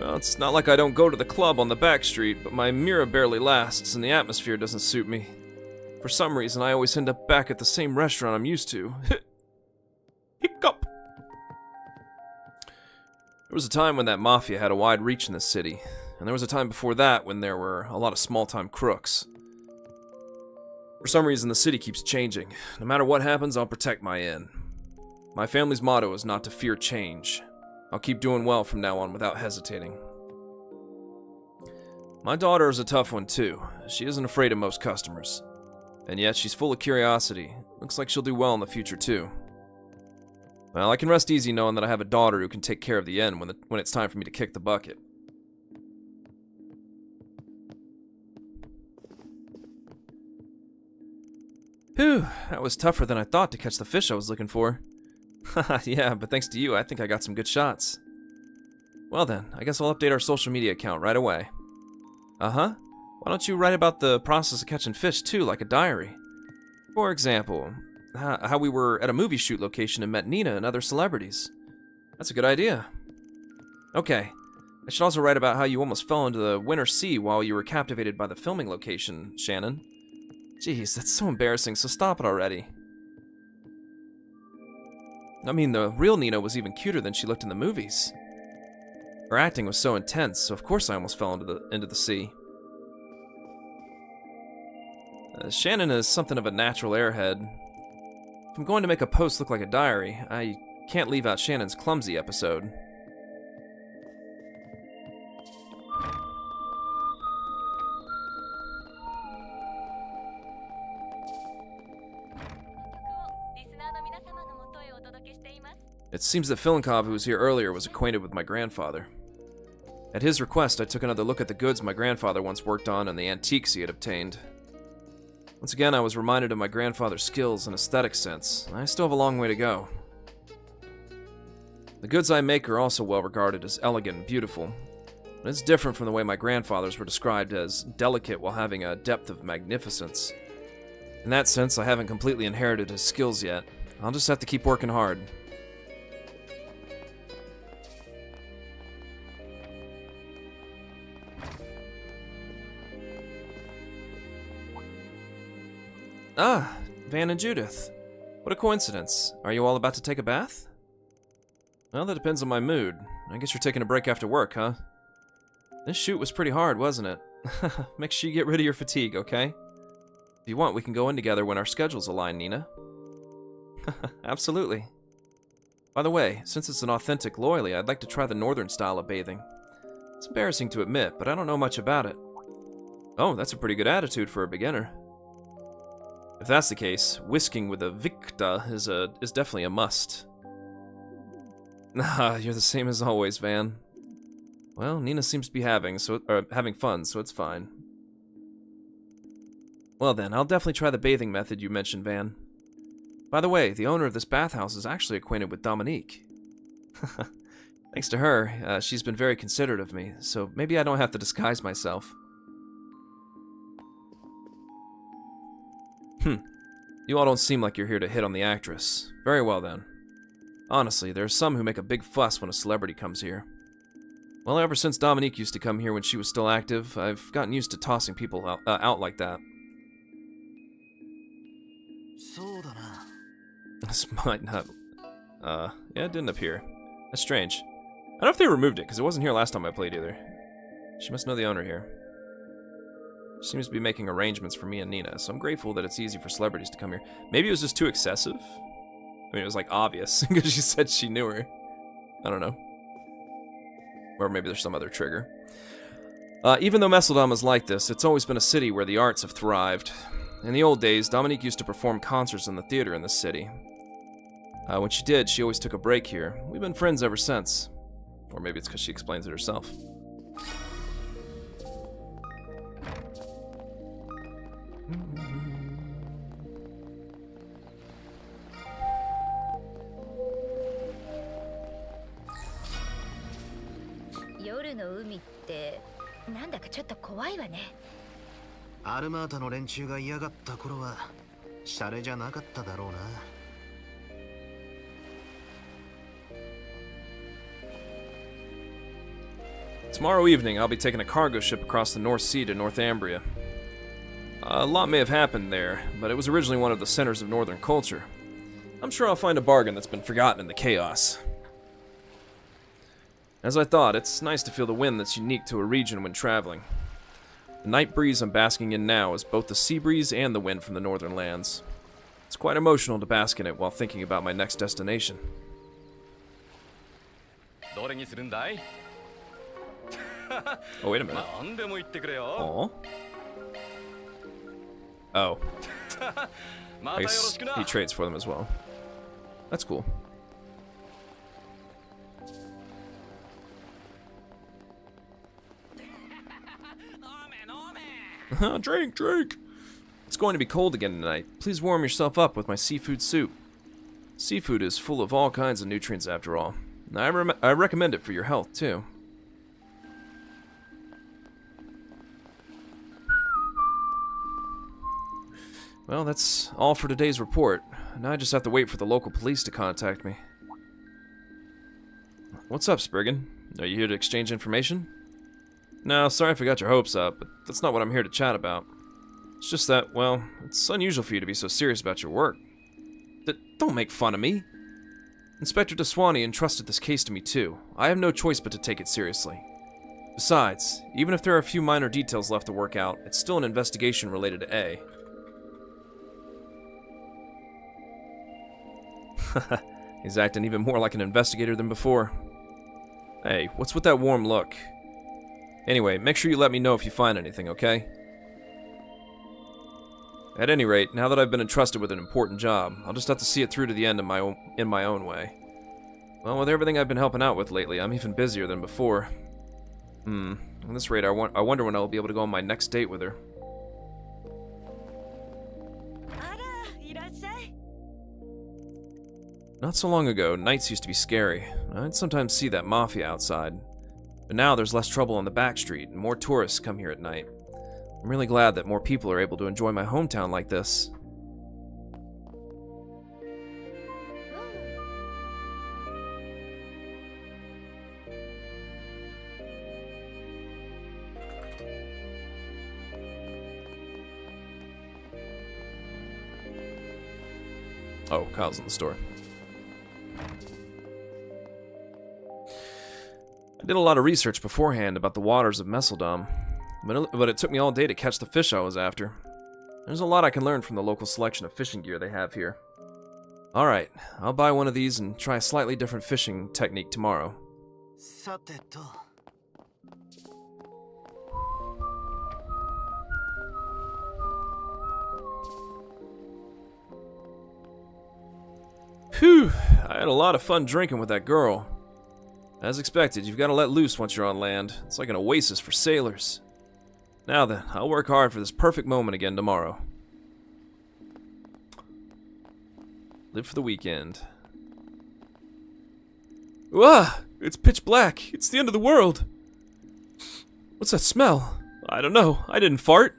Well, it's not like I don't go to the club on the back street, but my Mira barely lasts and the atmosphere doesn't suit me. For some reason, I always end up back at the same restaurant I'm used to. Hiccup! There was a time when that mafia had a wide reach in this city, and there was a time before that when there were a lot of small-time crooks. For some reason, the city keeps changing. No matter what happens, I'll protect my inn. My family's motto is not to fear change. I'll keep doing well from now on without hesitating. My daughter is a tough one too. She isn't afraid of most customers. And yet she's full of curiosity. Looks like she'll do well in the future too. Well, I can rest easy knowing that I have a daughter who can take care of the inn when it's time for me to kick the bucket. Whew, that was tougher than I thought to catch the fish I was looking for. Haha, yeah, but thanks to you, I think I got some good shots. Well then, I guess I'll update our social media account right away. Uh-huh. Why don't you write about the process of catching fish too, like a diary? For example, how we were at a movie shoot location and met Nina and other celebrities. That's a good idea. Okay. I should also write about how you almost fell into the winter sea while you were captivated by the filming location, Shannon. Jeez, that's so embarrassing, so stop it already. I mean, the real Nina was even cuter than she looked in the movies. Her acting was so intense, so of course I almost fell into the sea. Shannon is something of a natural airhead. If I'm going to make a post look like a diary, I can't leave out Shannon's clumsy episode. It seems that Filinkov, who was here earlier, was acquainted with my grandfather. At his request, I took another look at the goods my grandfather once worked on and the antiques he had obtained. Once again, I was reminded of my grandfather's skills and aesthetic sense. I still have a long way to go. The goods I make are also well regarded as elegant and beautiful. But it's different from the way my grandfathers were described as delicate while having a depth of magnificence. In that sense, I haven't completely inherited his skills yet. I'll just have to keep working hard. Ah, Van and Judith. What a coincidence. Are you all about to take a bath? Well, that depends on my mood. I guess you're taking a break after work, huh? This shoot was pretty hard, wasn't it? Make sure you get rid of your fatigue, okay? If you want, we can go in together when our schedules align, Nina. Absolutely. By the way, since it's an authentic loyally, I'd like to try the northern style of bathing. It's embarrassing to admit, but I don't know much about it. Oh, that's a pretty good attitude for a beginner. If that's the case, whisking with a Victa is definitely a must. Nah, you're the same as always, Van. Well, Nina seems to be having fun, so it's fine. Well then, I'll definitely try the bathing method you mentioned, Van. By the way, the owner of this bathhouse is actually acquainted with Dominique. Thanks to her, she's been very considerate of me, so maybe I don't have to disguise myself. You all don't seem like you're here to hit on the actress. Very well then. Honestly, there are some who make a big fuss when a celebrity comes here. Well, ever since Dominique used to come here when she was still active, I've gotten used to tossing people out like that. This might not... yeah, it didn't appear. That's strange. I don't know if they removed it, because it wasn't here last time I played either. She must know the owner here. She seems to be making arrangements for me and Nina, so I'm grateful that it's easy for celebrities to come here. Maybe it was just too excessive? I mean, it was like obvious, because she said she knew her. I don't know. Or maybe there's some other trigger. Even though Messeldom is like this, it's always been a city where the arts have thrived. In the old days, Dominique used to perform concerts in the theater in the city. When she did, she always took a break here. We've been friends ever since. Or maybe it's because she explains it herself.アルマータの連中が嫌がった頃はシャレじゃなかっただろうな。Tomorrow evening, I'll be taking a cargo ship across the North Sea to Northumbria. A lot may have happened there, but it was originally one of the centers of northern culture. I'm sure I'll find a bargain that's been forgotten in the chaos. As I thought, it's nice to feel the wind that's unique to a region when traveling. The night breeze I'm basking in now is both the sea breeze and the wind from the northern lands. It's quite emotional to bask in it while thinking about my next destination. Oh, wait a minute. Aww. Oh. I guess he trades for them as well. That's cool. Drink, drink! It's going to be cold again tonight. Please warm yourself up with my seafood soup. Seafood is full of all kinds of nutrients after all. I recommend it for your health, too. Well, that's all for today's report. Now I just have to wait for the local police to contact me. What's up, Spriggan? Are you here to exchange information? No, sorry if I got your hopes up, but that's not what I'm here to chat about. It's just that, well, it's unusual for you to be so serious about your work. Don't make fun of me. Inspector DeSwanee entrusted this case to me too. I have no choice but to take it seriously. Besides, even if there are a few minor details left to work out, it's still an investigation related to A. He's acting even more like an investigator than before. Hey, what's with that warm look? Anyway, make sure you let me know if you find anything, okay? At any rate, now that I've been entrusted with an important job, I'll just have to see it through to the end in my own way. Well, with everything I've been helping out with lately, I'm even busier than before. At this rate, I wonder when I'll be able to go on my next date with her. Not so long ago, nights used to be scary. I'd sometimes see that mafia outside. But now there's less trouble on the back street, and more tourists come here at night. I'm really glad that more people are able to enjoy my hometown like this. Oh, Kyle's in the store. I did a lot of research beforehand about the waters of Messeldom, but it took me all day to catch the fish I was after. There's a lot I can learn from the local selection of fishing gear they have here. Alright, I'll buy one of these and try a slightly different fishing technique tomorrow. Phew, I had a lot of fun drinking with that girl. As expected, you've got to let loose once you're on land. It's like an oasis for sailors. Now then, I'll work hard for this perfect moment again tomorrow. Live for the weekend. Ah! It's pitch black. It's the end of the world. What's that smell? I don't know. I didn't fart.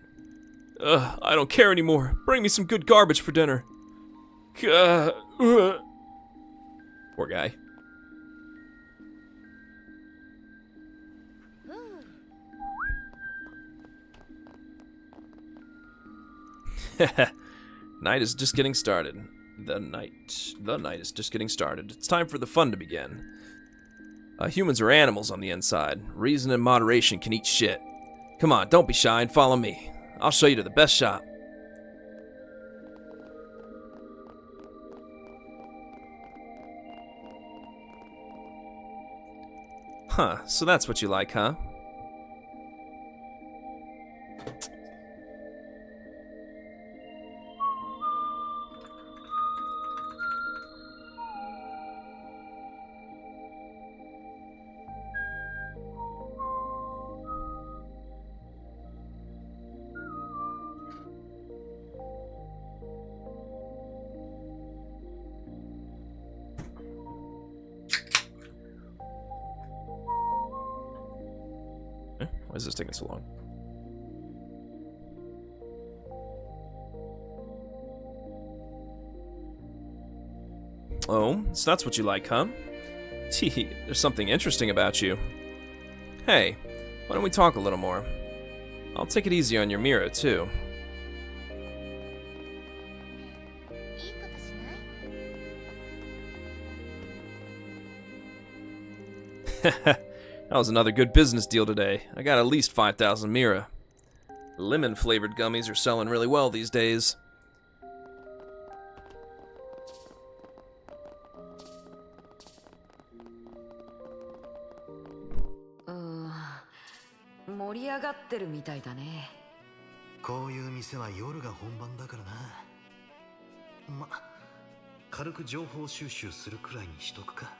I don't care anymore. Bring me some good garbage for dinner. Poor guy. Night is just getting started. The night is just getting started. It's time for the fun to begin. Humans are animals on the inside. Reason and moderation can eat shit. Come on, don't be shy and follow me. I'll show you to the best shop. Huh, so that's what you like, huh? Why is this taking so long? Oh, so that's what you like, huh? Tee, there's something interesting about you. Hey, why don't we talk a little more? I'll take it easy on your Mira, too. That was another good business deal today. I got at least 5,000 Mira. Lemon-flavored gummies are selling really well these days. Yeah. こういう店は夜が本番だからな。ま、軽く情報収集するくらいにしとくか。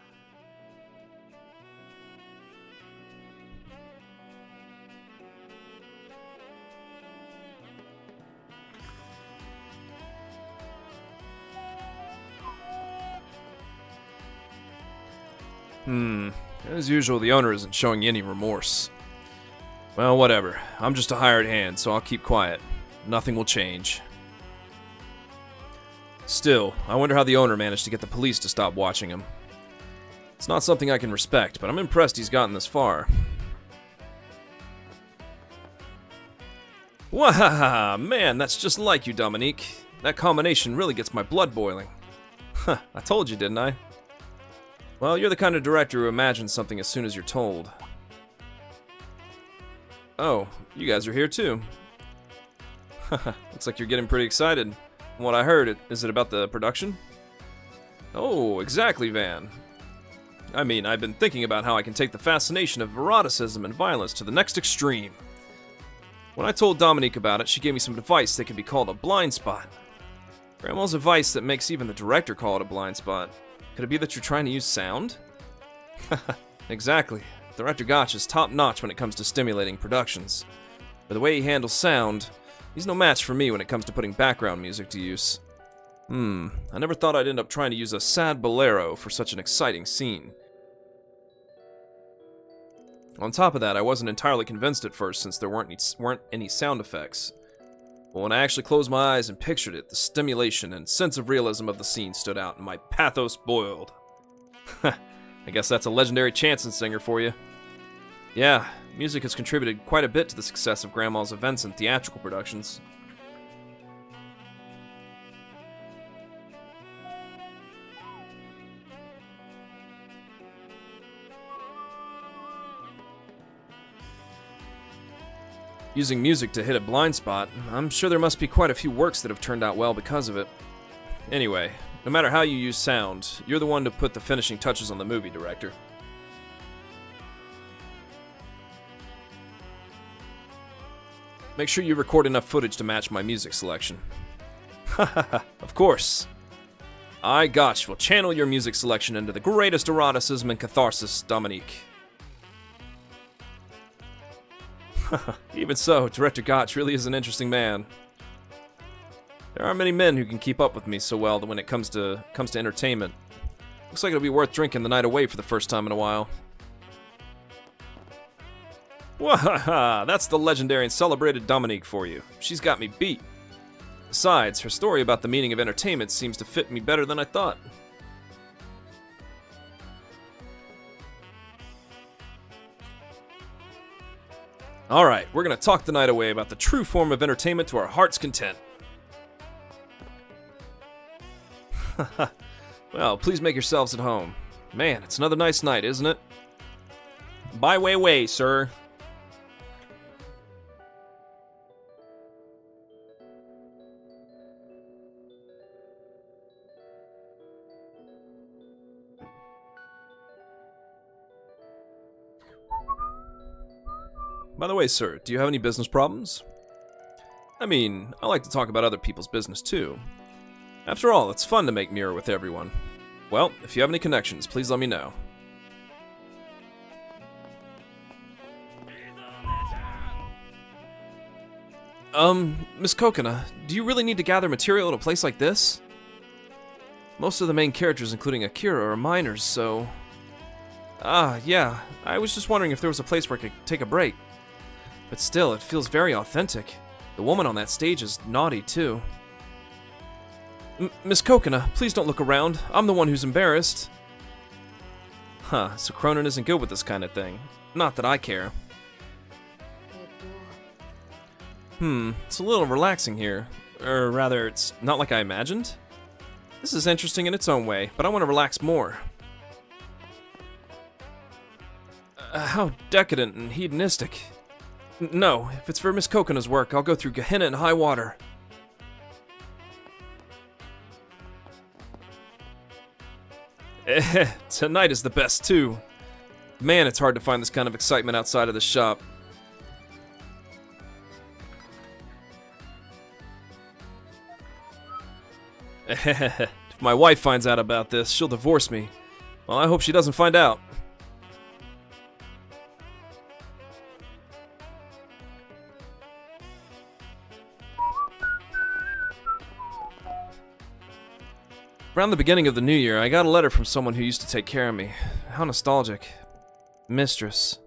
As usual, the owner isn't showing any remorse. Well, whatever. I'm just a hired hand, so I'll keep quiet. Nothing will change. Still, I wonder how the owner managed to get the police to stop watching him. It's not something I can respect, but I'm impressed he's gotten this far. Wahaha! Man, that's just like you, Dominique. That combination really gets my blood boiling. Huh, I told you, didn't I? Well, you're the kind of director who imagines something as soon as you're told. Oh, you guys are here too. Looks like you're getting pretty excited. From what I heard, is it about the production? Oh, exactly, Van. I mean, I've been thinking about how I can take the fascination of eroticism and violence to the next extreme. When I told Dominique about it, she gave me some device that can be called a blind spot. Grandma's advice that makes even the director call it a blind spot. Could it be that you're trying to use sound? Exactly. Director Gotch is top-notch when it comes to stimulating productions. But the way he handles sound, he's no match for me when it comes to putting background music to use. I never thought I'd end up trying to use a sad bolero for such an exciting scene. On top of that, I wasn't entirely convinced at first since there weren't any sound effects. But when I actually closed my eyes and pictured it, the stimulation and sense of realism of the scene stood out and my pathos boiled. I guess that's a legendary chanson singer for you. Yeah, music has contributed quite a bit to the success of Grandma's events and theatrical productions. Using music to hit a blind spot, I'm sure there must be quite a few works that have turned out well because of it. Anyway, no matter how you use sound, you're the one to put the finishing touches on the movie, director. Make sure you record enough footage to match my music selection. Of course. I, Gotch, will channel your music selection into the greatest eroticism and catharsis, Dominique. Even so, Director Gotch really is an interesting man. There aren't many men who can keep up with me so well when it comes to entertainment. Looks like it'll be worth drinking the night away for the first time in a while. Wahaha! That's the legendary and celebrated Dominique for you. She's got me beat. Besides, her story about the meaning of entertainment seems to fit me better than I thought. Alright, we're gonna talk the night away about the true form of entertainment to our heart's content. Well, please make yourselves at home. Man, it's another nice night, isn't it? By way, sir. By the way, sir, do you have any business problems? I mean, I like to talk about other people's business too. After all, it's fun to make mirror with everyone. Well, if you have any connections, please let me know. Miss Kokona, do you really need to gather material at a place like this? Most of the main characters, including Akira, are minors, so... yeah, I was just wondering if there was a place where I could take a break. But still, it feels very authentic. The woman on that stage is naughty, too. Miss Kokona, please don't look around. I'm the one who's embarrassed. Huh, so Cronin isn't good with this kind of thing. Not that I care. It's a little relaxing here. Or rather, it's not like I imagined. This is interesting in its own way, but I want to relax more. How decadent and hedonistic. No, if it's for Miss Kokona's work, I'll go through Gehenna in high water. Tonight is the best, too. Man, it's hard to find this kind of excitement outside of the shop. If my wife finds out about this, she'll divorce me. Well, I hope she doesn't find out. Around the beginning of the new year, I got a letter from someone who used to take care of me. How nostalgic. Mistress.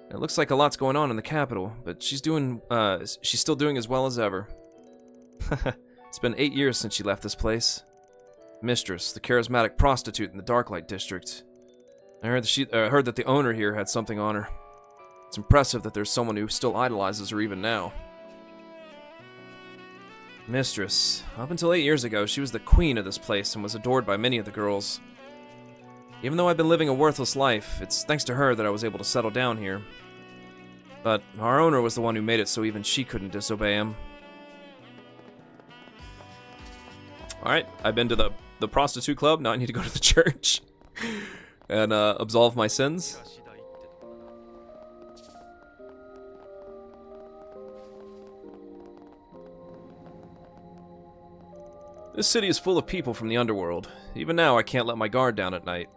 It looks like a lot's going on in the capital, but she's still doing as well as ever. It's been 8 years since she left this place. Mistress, the charismatic prostitute in the Darklight district. I heard that the owner here had something on her. It's impressive that there's someone who still idolizes her even now. Mistress. Up until 8 years ago, she was the queen of this place and was adored by many of the girls. Even though I've been living a worthless life, it's thanks to her that I was able to settle down here. But our owner was the one who made it so even she couldn't disobey him. Alright, I've been to the prostitute club, now I need to go to the church and absolve my sins. This city is full of people from the underworld. Even now, I can't let my guard down at night.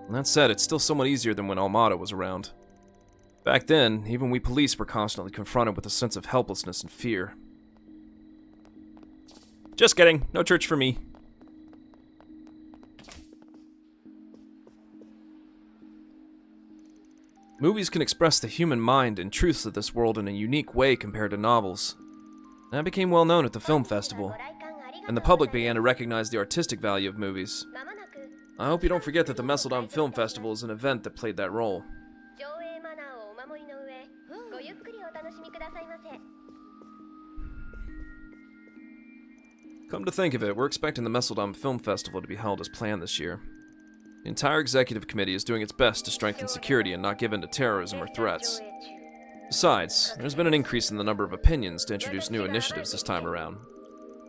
And that said, it's still somewhat easier than when Almada was around. Back then, even we police were constantly confronted with a sense of helplessness and fear. Just kidding. No church for me. Movies can express the human mind and truths of this world in a unique way compared to novels. That became well known at the film festival, and the public began to recognize the artistic value of movies. I hope you don't forget that the Messeldom Film Festival is an event that played that role. Come to think of it, we're expecting the Messeldom Film Festival to be held as planned this year. The entire executive committee is doing its best to strengthen security and not give in to terrorism or threats. Besides, there's been an increase in the number of opinions to introduce new initiatives this time around.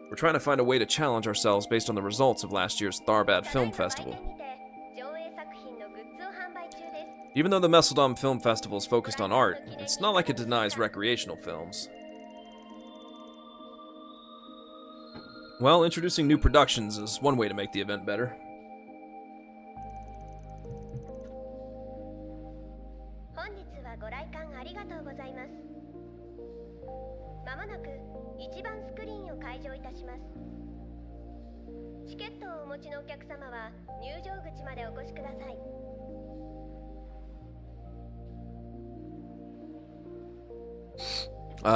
We're trying to find a way to challenge ourselves based on the results of last year's Tharbad Film Festival. Even though the Messeldom Film Festival is focused on art, it's not like it denies recreational films. Well, introducing new productions is one way to make the event better.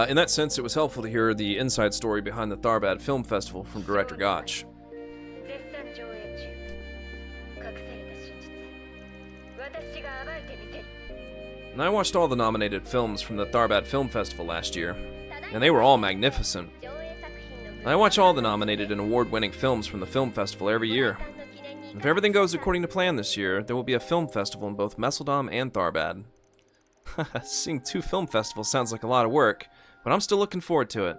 In that sense, it was helpful to hear the inside story behind the Tharbad Film Festival from director Gotch. And I watched all the nominated films from the Tharbad Film Festival last year, and they were all magnificent. I watch all the nominated and award-winning films from the film festival every year. If everything goes according to plan this year, there will be a film festival in both Messeldom and Tharbad. Seeing 2 film festivals sounds like a lot of work, but I'm still looking forward to it.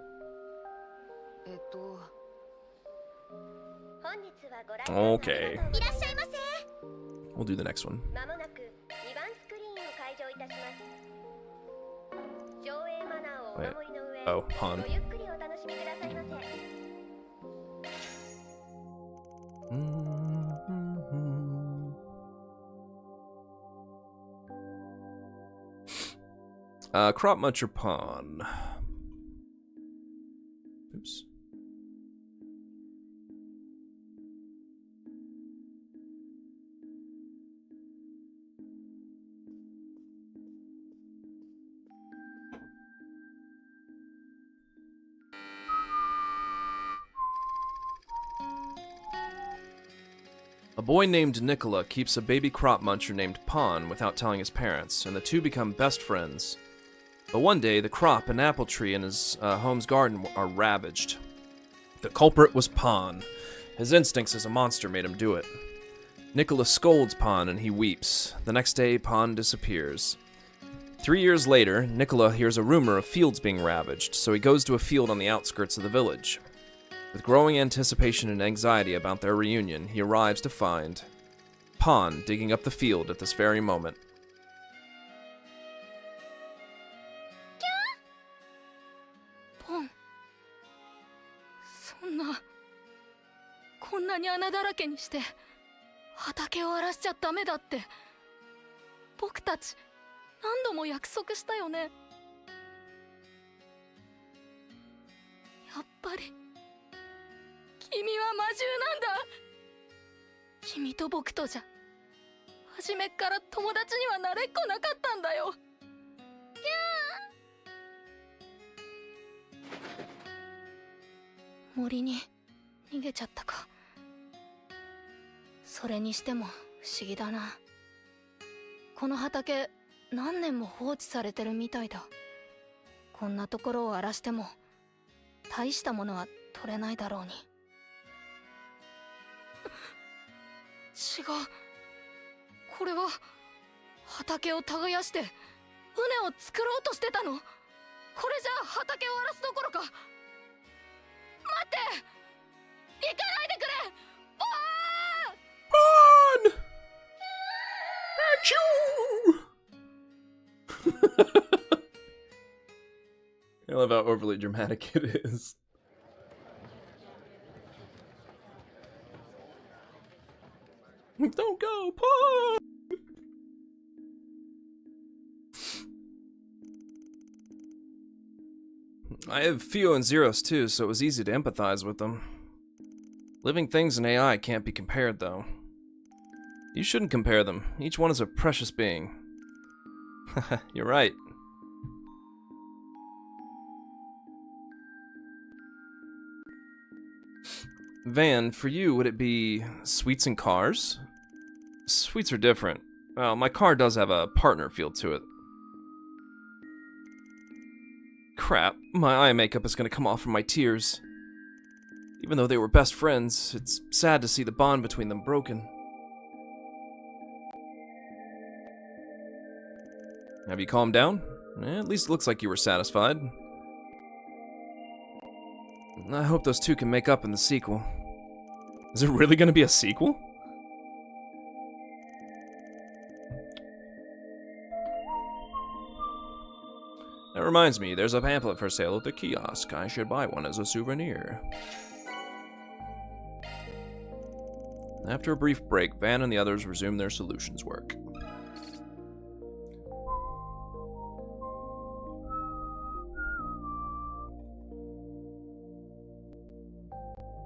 Okay. We'll do the next one. Wait. Oh, pawn. Crop Muncher Pawn. Oops. A boy named Nicola keeps a baby crop muncher named Pawn without telling his parents, and the two become best friends. But one day, the crop and apple tree in his home's garden are ravaged. The culprit was Pawn. His instincts as a monster made him do it. Nicola scolds Pawn and he weeps. The next day, Pawn disappears. 3 years later, Nicola hears a rumor of fields being ravaged, so he goes to a field on the outskirts of the village. With growing anticipation and anxiety about their reunion, he arrives to find Pawn digging up the field at this very moment. Pawn. こんなに穴だらけにして畑を荒らしちゃダメだって僕たち何度も約束したよね。やっぱり君は魔獣なんだ。君と僕とじゃ初めっから友達にはなれっこなかったんだよ。森に逃げちゃったか。それにしても不思議だな。この畑何年も放置されてるみたいだ。こんなところを荒らしても大したものは取れないだろうに。違う、これは畑を耕して畝を作ろうとしてたの。これじゃあ畑を荒らすどころか。待って、行かないでくれ。I love how overly dramatic it is. Don't go, Paul! I have Fio and Zeros too, so it was easy to empathize with them. Living things and AI can't be compared, though. You shouldn't compare them. Each one is a precious being. You're right. Van, for you, would it be sweets and cars? Sweets are different. Well, my car does have a partner feel to it. Crap, my eye makeup is gonna come off from my tears. Even though they were best friends, it's sad to see the bond between them broken. Have you calmed down? At least it looks like you were satisfied. I hope those two can make up in the sequel. Is it really gonna be a sequel? That reminds me, there's a pamphlet for sale at the kiosk. I should buy one as a souvenir. After a brief break, Van and the others resumed their solutions work.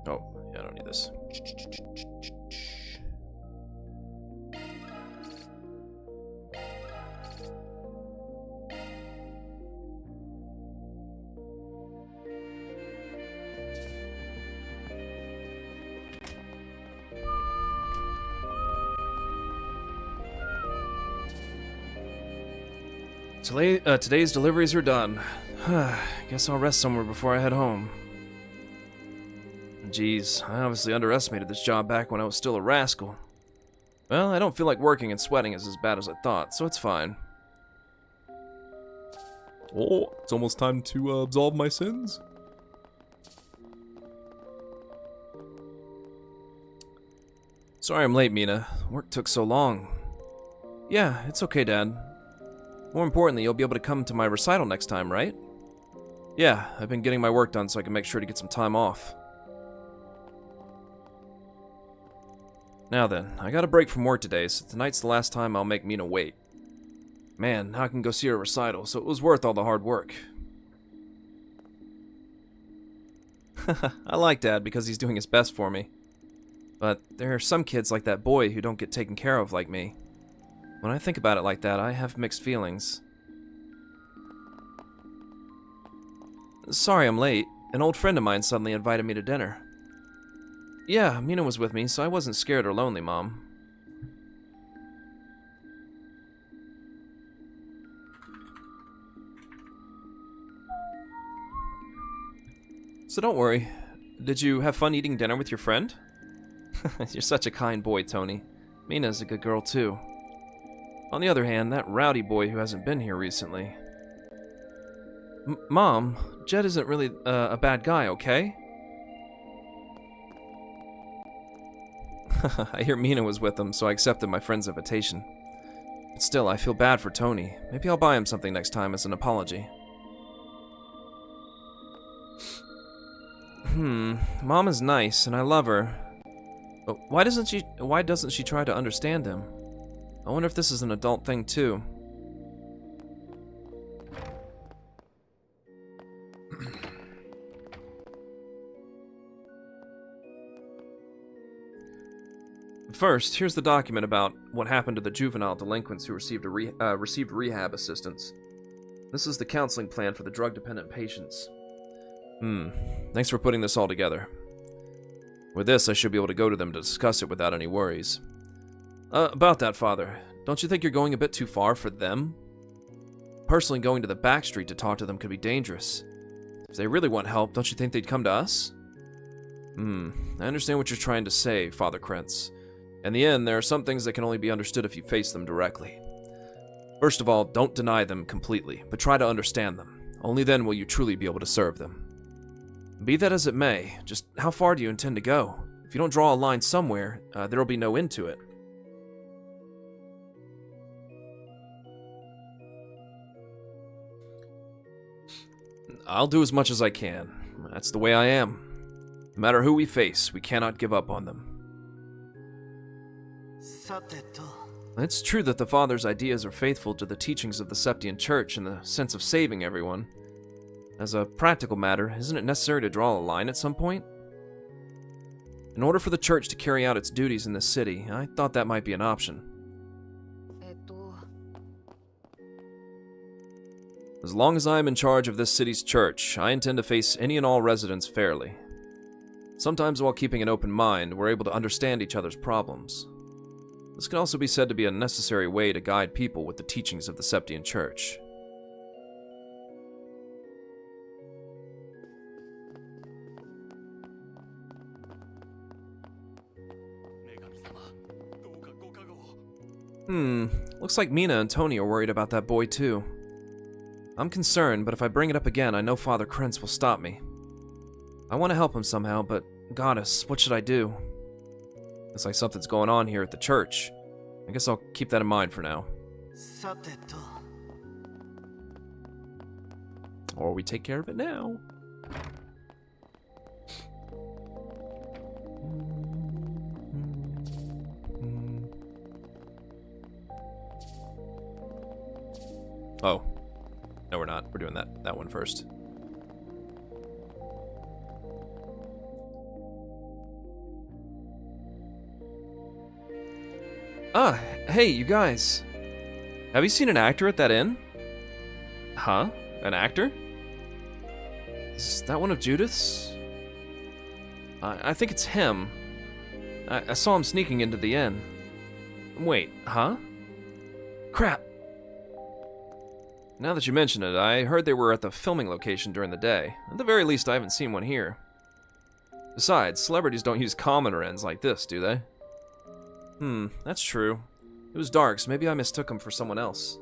Oh, yeah, I don't need this. Today's deliveries are done. Guess I'll rest somewhere before I head home. Geez, I obviously underestimated this job back when I was still a rascal. Well, I don't feel like working and sweating is as bad as I thought, so it's fine. Oh, it's almost time to absolve my sins. Sorry I'm late, Mina. Work took so long. Yeah, it's okay, Dad. More importantly, you'll be able to come to my recital next time, right? Yeah, I've been getting my work done so I can make sure to get some time off. Now then, I got a break from work today, so tonight's the last time I'll make Mina wait. Man, now I can go see her recital, so it was worth all the hard work. I like Dad because he's doing his best for me. But there are some kids like that boy who don't get taken care of like me. When I think about it like that, I have mixed feelings. Sorry I'm late. An old friend of mine suddenly invited me to dinner. Yeah, Mina was with me, so I wasn't scared or lonely, Mom. So don't worry. Did you have fun eating dinner with your friend? You're such a kind boy, Tony. Mina's a good girl, too. On the other hand, that rowdy boy who hasn't been here recently... Mom, Jed isn't really a bad guy, okay? I hear Mina was with him, so I accepted my friend's invitation. But still, I feel bad for Tony. Maybe I'll buy him something next time as an apology. Mom is nice, and I love her. But why doesn't she try to understand him? I wonder if this is an adult thing, too. First, here's the document about what happened to the juvenile delinquents who received rehab assistance. This is the counseling plan for the drug-dependent patients. Thanks for putting this all together. With this, I should be able to go to them to discuss it without any worries. About that, Father, don't you think you're going a bit too far for them? Personally, going to the back street to talk to them could be dangerous. If they really want help, don't you think they'd come to us? I understand what you're trying to say, Father Krentz. In the end, there are some things that can only be understood if you face them directly. First of all, don't deny them completely, but try to understand them. Only then will you truly be able to serve them. Be that as it may, just how far do you intend to go? If you don't draw a line somewhere, there'll be no end to it. I'll do as much as I can. That's the way I am. No matter who we face, we cannot give up on them. It's true that the Father's ideas are faithful to the teachings of the Septian Church in the sense of saving everyone. As a practical matter, isn't it necessary to draw a line at some point? In order for the Church to carry out its duties in this city, I thought that might be an option. As long as I am in charge of this city's church, I intend to face any and all residents fairly. Sometimes while keeping an open mind, we're able to understand each other's problems. This can also be said to be a necessary way to guide people with the teachings of the Septian Church. Looks like Mina and Tony are worried about that boy too. I'm concerned, but if I bring it up again, I know Father Krentz will stop me. I want to help him somehow, but Goddess, what should I do? Looks like something's going on here at the church. I guess I'll keep that in mind for now. Or we take care of it now. Oh. No, we're not. We're doing that one first. Ah, hey, you guys. Have you seen an actor at that inn? Huh? An actor? Is that one of Judith's? I think it's him. I saw him sneaking into the inn. Wait, huh? Crap. Now that you mention it, I heard they were at the filming location during the day. At the very least, I haven't seen one here. Besides, celebrities don't use commoner ends like this, do they? That's true. It was dark, so maybe I mistook him for someone else.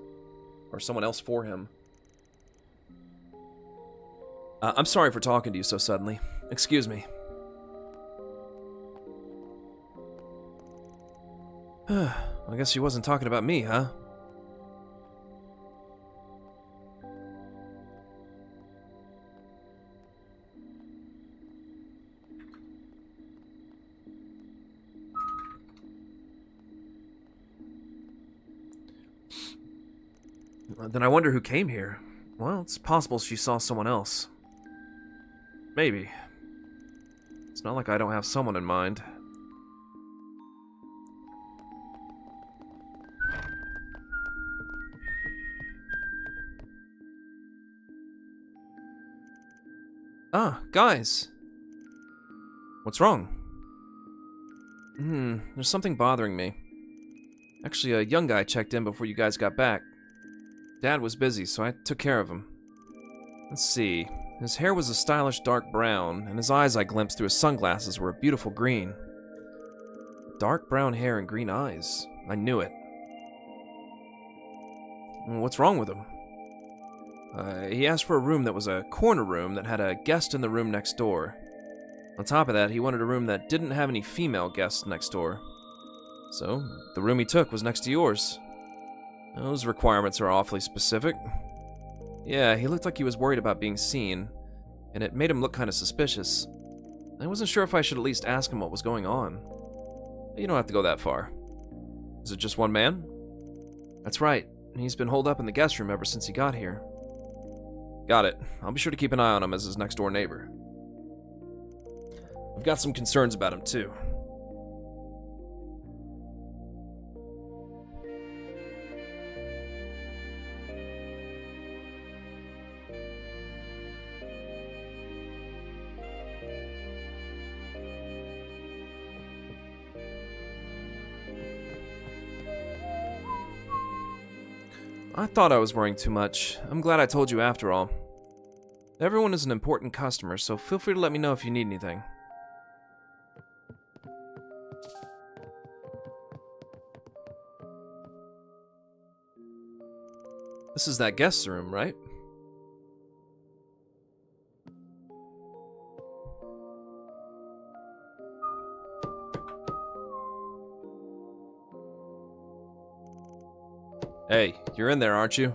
Or someone else for him. I'm sorry for talking to you so suddenly. Excuse me. I guess she wasn't talking about me, huh? Then I wonder who came here. Well, it's possible she saw someone else. Maybe. It's not like I don't have someone in mind. Ah, guys. What's wrong? There's something bothering me. Actually, a young guy checked in before you guys got back. Dad was busy, so I took care of him. Let's see. His hair was a stylish dark brown, and his eyes I glimpsed through his sunglasses were a beautiful green. Dark brown hair and green eyes. I knew it. What's wrong with him? He asked for a room that was a corner room that had a guest in the room next door. On top of that, he wanted a room that didn't have any female guests next door. So, the room he took was next to yours. Those requirements are awfully specific. Yeah, he looked like he was worried about being seen, and it made him look kind of suspicious. I wasn't sure if I should at least ask him what was going on. You don't have to go that far. Is it just one man? That's right. He's been holed up in the guest room ever since he got here. Got it. I'll be sure to keep an eye on him as his next door neighbor. I've got some concerns about him, too. I thought I was worrying too much. I'm glad I told you after all. Everyone is an important customer, so feel free to let me know if you need anything. This is that guest room, right? Hey, you're in there, aren't you?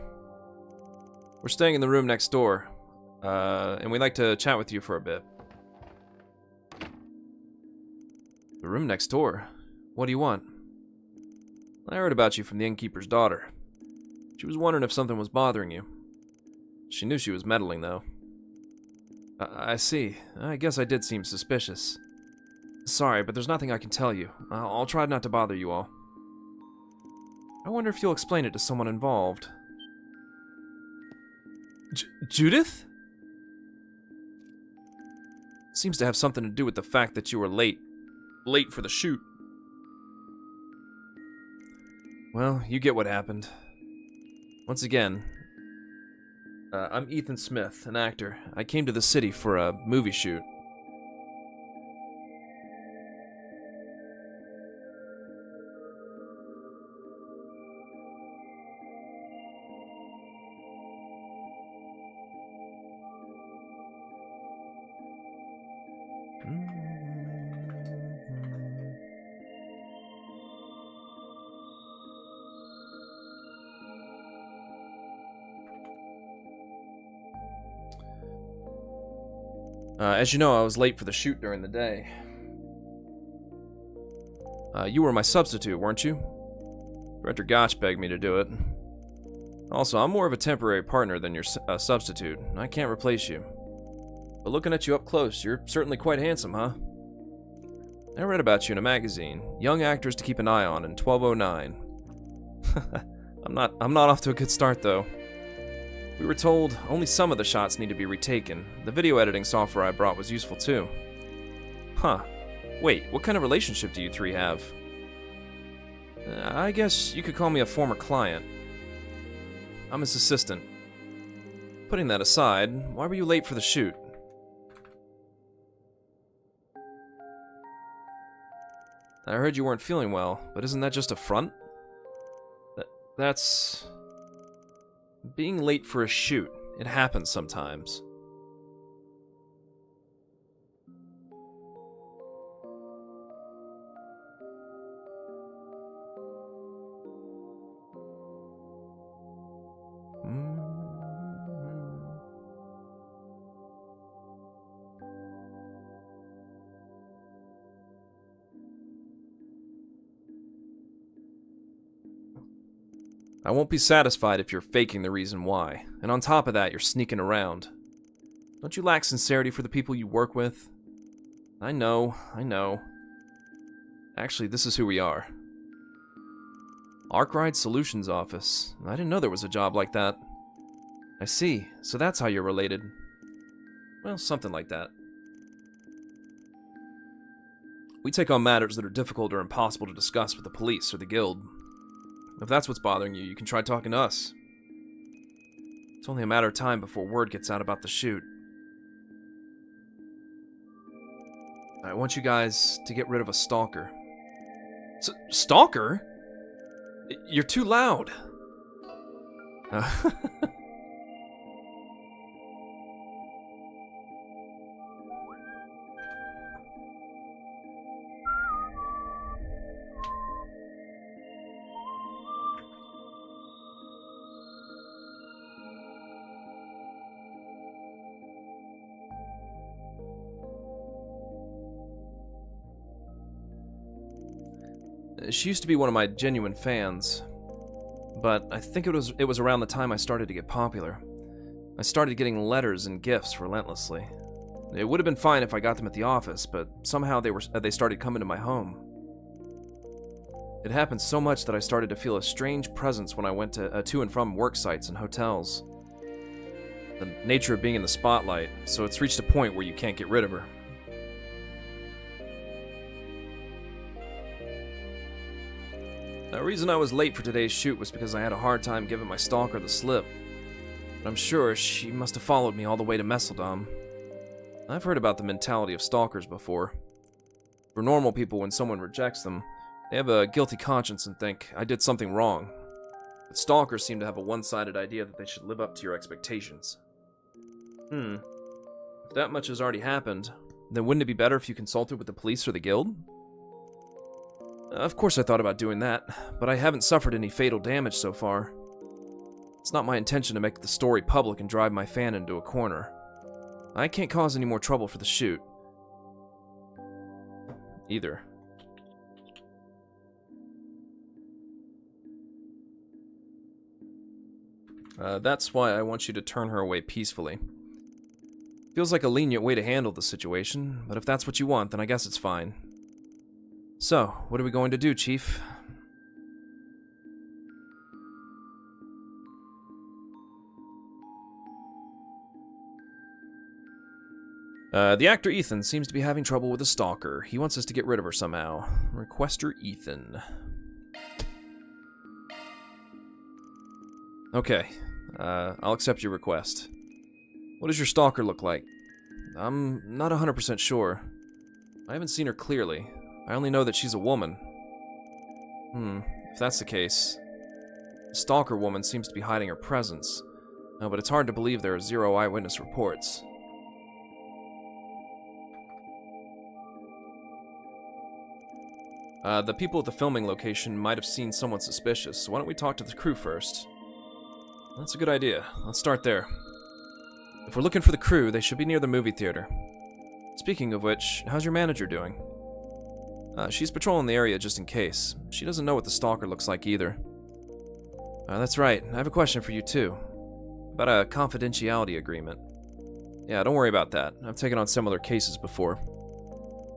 We're staying in the room next door, and we'd like to chat with you for a bit. The room next door? What do you want? I heard about you from the innkeeper's daughter. She was wondering if something was bothering you. She knew she was meddling, though. I see. I guess I did seem suspicious. Sorry, but there's nothing I can tell you. I'll try not to bother you all. I wonder if you'll explain it to someone involved. Judith? Seems to have something to do with the fact that you were late. Late for the shoot. Well, you get what happened. Once again, I'm Ethan Smith, an actor. I came to the city for a movie shoot. As you know, I was late for the shoot during the day. You were my substitute, weren't you? Director Gotch begged me to do it. Also, I'm more of a temporary partner than your substitute. I can't replace you. But looking at you up close, you're certainly quite handsome, huh? I read about you in a magazine. Young actors to keep an eye on in 1209. I'm not off to a good start, though. We were told only some of the shots need to be retaken. The video editing software I brought was useful too. Huh. Wait, what kind of relationship do you three have? I guess you could call me a former client. I'm his assistant. Putting that aside, why were you late for the shoot? I heard you weren't feeling well, but isn't that just a front? That's... Being late for a shoot. It happens sometimes. I won't be satisfied if you're faking the reason why, and on top of that, you're sneaking around. Don't you lack sincerity for the people you work with? I know. Actually, this is who we are. Arkwright Solutions Office. I didn't know there was a job like that. I see, so that's how you're related. Well, something like that. We take on matters that are difficult or impossible to discuss with the police or the guild. If that's what's bothering you, you can try talking to us. It's only a matter of time before word gets out about the shoot. I want you guys to get rid of a stalker. Stalker? You're too loud. She used to be one of my genuine fans, but I think it was around the time I started to get popular. I started getting letters and gifts relentlessly. It would have been fine if I got them at the office, but somehow they started coming to my home. It happened so much that I started to feel a strange presence when I went to and from work sites and hotels. The nature of being in the spotlight, so it's reached a point where you can't get rid of her. The reason I was late for today's shoot was because I had a hard time giving my stalker the slip. But I'm sure she must have followed me all the way to Messeldom. I've heard about the mentality of stalkers before. For normal people, when someone rejects them, they have a guilty conscience and think, I did something wrong. But stalkers seem to have a one-sided idea that they should live up to your expectations. If that much has already happened, then wouldn't it be better if you consulted with the police or the guild? Of course I thought about doing that, but I haven't suffered any fatal damage so far. It's not my intention to make the story public and drive my fan into a corner. I can't cause any more trouble for the shoot. Either. That's why I want you to turn her away peacefully. Feels like a lenient way to handle the situation, but if that's what you want, then I guess it's fine. So, what are we going to do, Chief? The actor Ethan seems to be having trouble with a stalker. He wants us to get rid of her somehow. Requester Ethan. Okay, I'll accept your request. What does your stalker look like? I'm not 100% sure. I haven't seen her clearly. I only know that she's a woman. If that's the case... The stalker woman seems to be hiding her presence. No, but it's hard to believe there are 0 eyewitness reports. The people at the filming location might have seen someone suspicious, so why don't we talk to the crew first? That's a good idea. Let's start there. If we're looking for the crew, they should be near the movie theater. Speaking of which, how's your manager doing? She's patrolling the area just in case. She doesn't know what the stalker looks like either. That's right. I have a question for you too. About a confidentiality agreement. Yeah, don't worry about that. I've taken on similar cases before.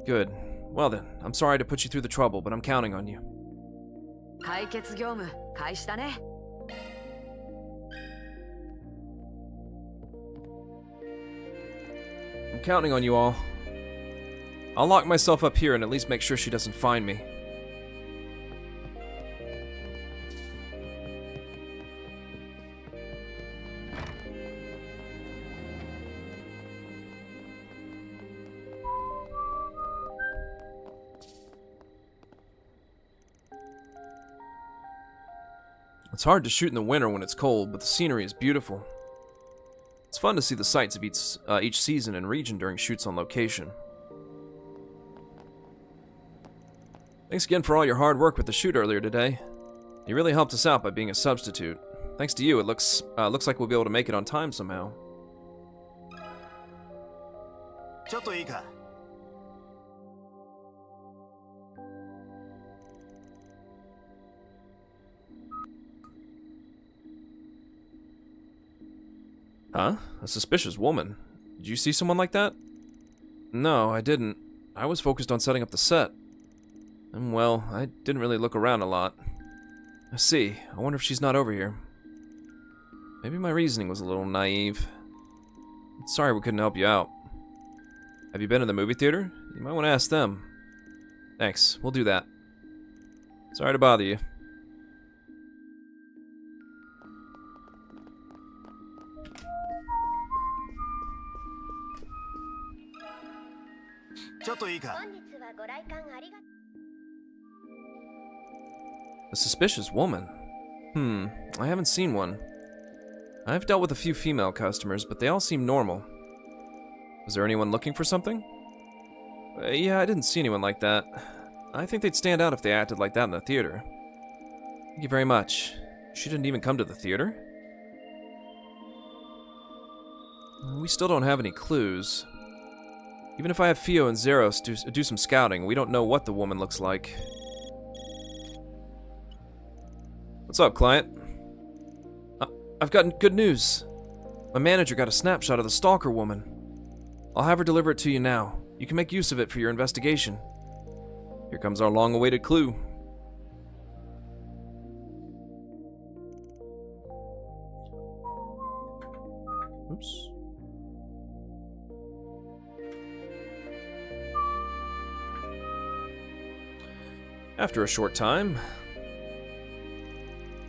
Good. Well then, I'm sorry to put you through the trouble, but I'm counting on you. 解決業務開始だね。I'm counting on you all. I'll lock myself up here and at least make sure she doesn't find me. It's hard to shoot in the winter when it's cold, but the scenery is beautiful. It's fun to see the sights of each season and region during shoots on location. Thanks again for all your hard work with the shoot earlier today. You really helped us out by being a substitute. Thanks to you, it looks like we'll be able to make it on time somehow. ちょっといいか? Huh? A suspicious woman. Did you see someone like that? No, I didn't. I was focused on setting up the set. And well, I didn't really look around a lot. I see. I wonder if she's not over here. Maybe my reasoning was a little naive. Sorry we couldn't help you out. Have you been in the movie theater? You might want to ask them. Thanks, we'll do that. Sorry to bother you. A suspicious woman? I haven't seen one. I've dealt with a few female customers, but they all seem normal. Was there anyone looking for something? Yeah, I didn't see anyone like that. I think they'd stand out if they acted like that in the theater. Thank you very much. She didn't even come to the theater? We still don't have any clues. Even if I have Fio and Zeros do some scouting, we don't know what the woman looks like. What's up, client? I've got good news. My manager got a snapshot of the stalker woman. I'll have her deliver it to you now. You can make use of it for your investigation. Here comes our long-awaited clue. Oops. After a short time...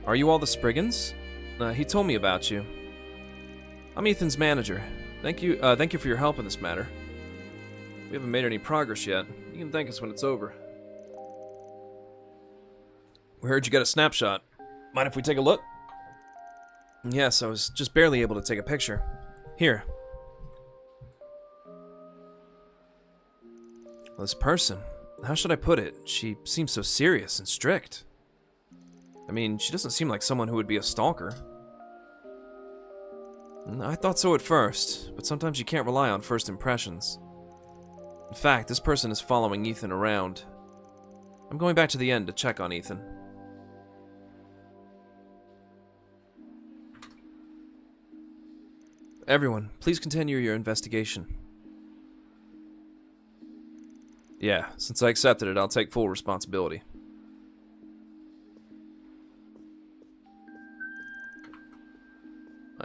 Are you all the Spriggans? He told me about you. I'm Ethan's manager. Thank you for your help in this matter. We haven't made any progress yet. You can thank us when it's over. We heard you got a snapshot. Mind if we take a look? Yes, I was just barely able to take a picture. Here. This person, how should I put it? She seems so serious and strict. I mean, she doesn't seem like someone who would be a stalker. I thought so at first, but sometimes you can't rely on first impressions. In fact, this person is following Ethan around. I'm going back to the inn to check on Ethan. Everyone, please continue your investigation. Yeah, since I accepted it, I'll take full responsibility.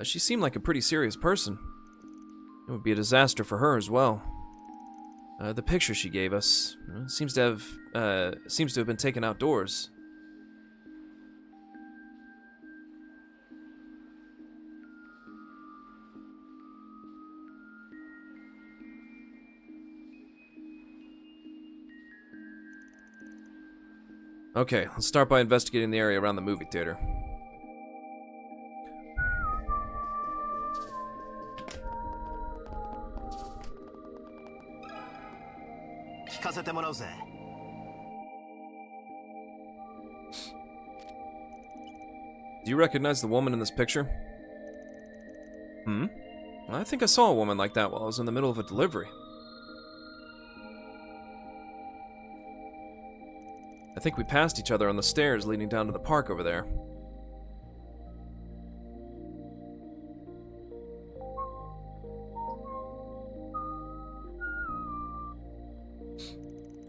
She seemed like a pretty serious person. It would be a disaster for her as well. The picture she gave us seems to have been taken outdoors. Okay, let's start by investigating the area around the movie theater. Do you recognize the woman in this picture? I think I saw a woman like that while I was in the middle of a delivery. I think we passed each other on the stairs leading down to the park over there.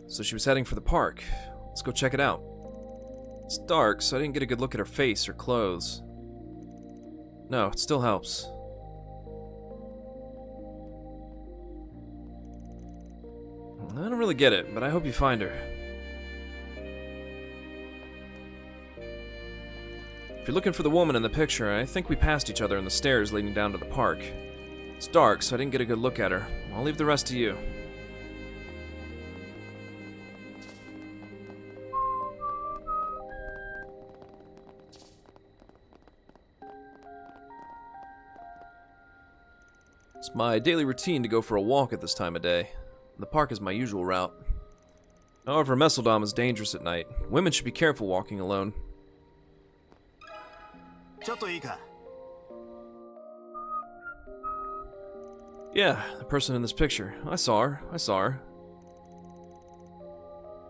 So she was heading for the park. Let's go check it out. It's dark, so I didn't get a good look at her face or clothes. No, it still helps. I don't really get it, but I hope you find her. If you're looking for the woman in the picture, I think we passed each other on the stairs leading down to the park. It's dark, so I didn't get a good look at her. I'll leave the rest to you. It's my daily routine to go for a walk at this time of day. The park is my usual route. However, Messeldom is dangerous at night. Women should be careful walking alone. Yeah, the person in this picture. I saw her.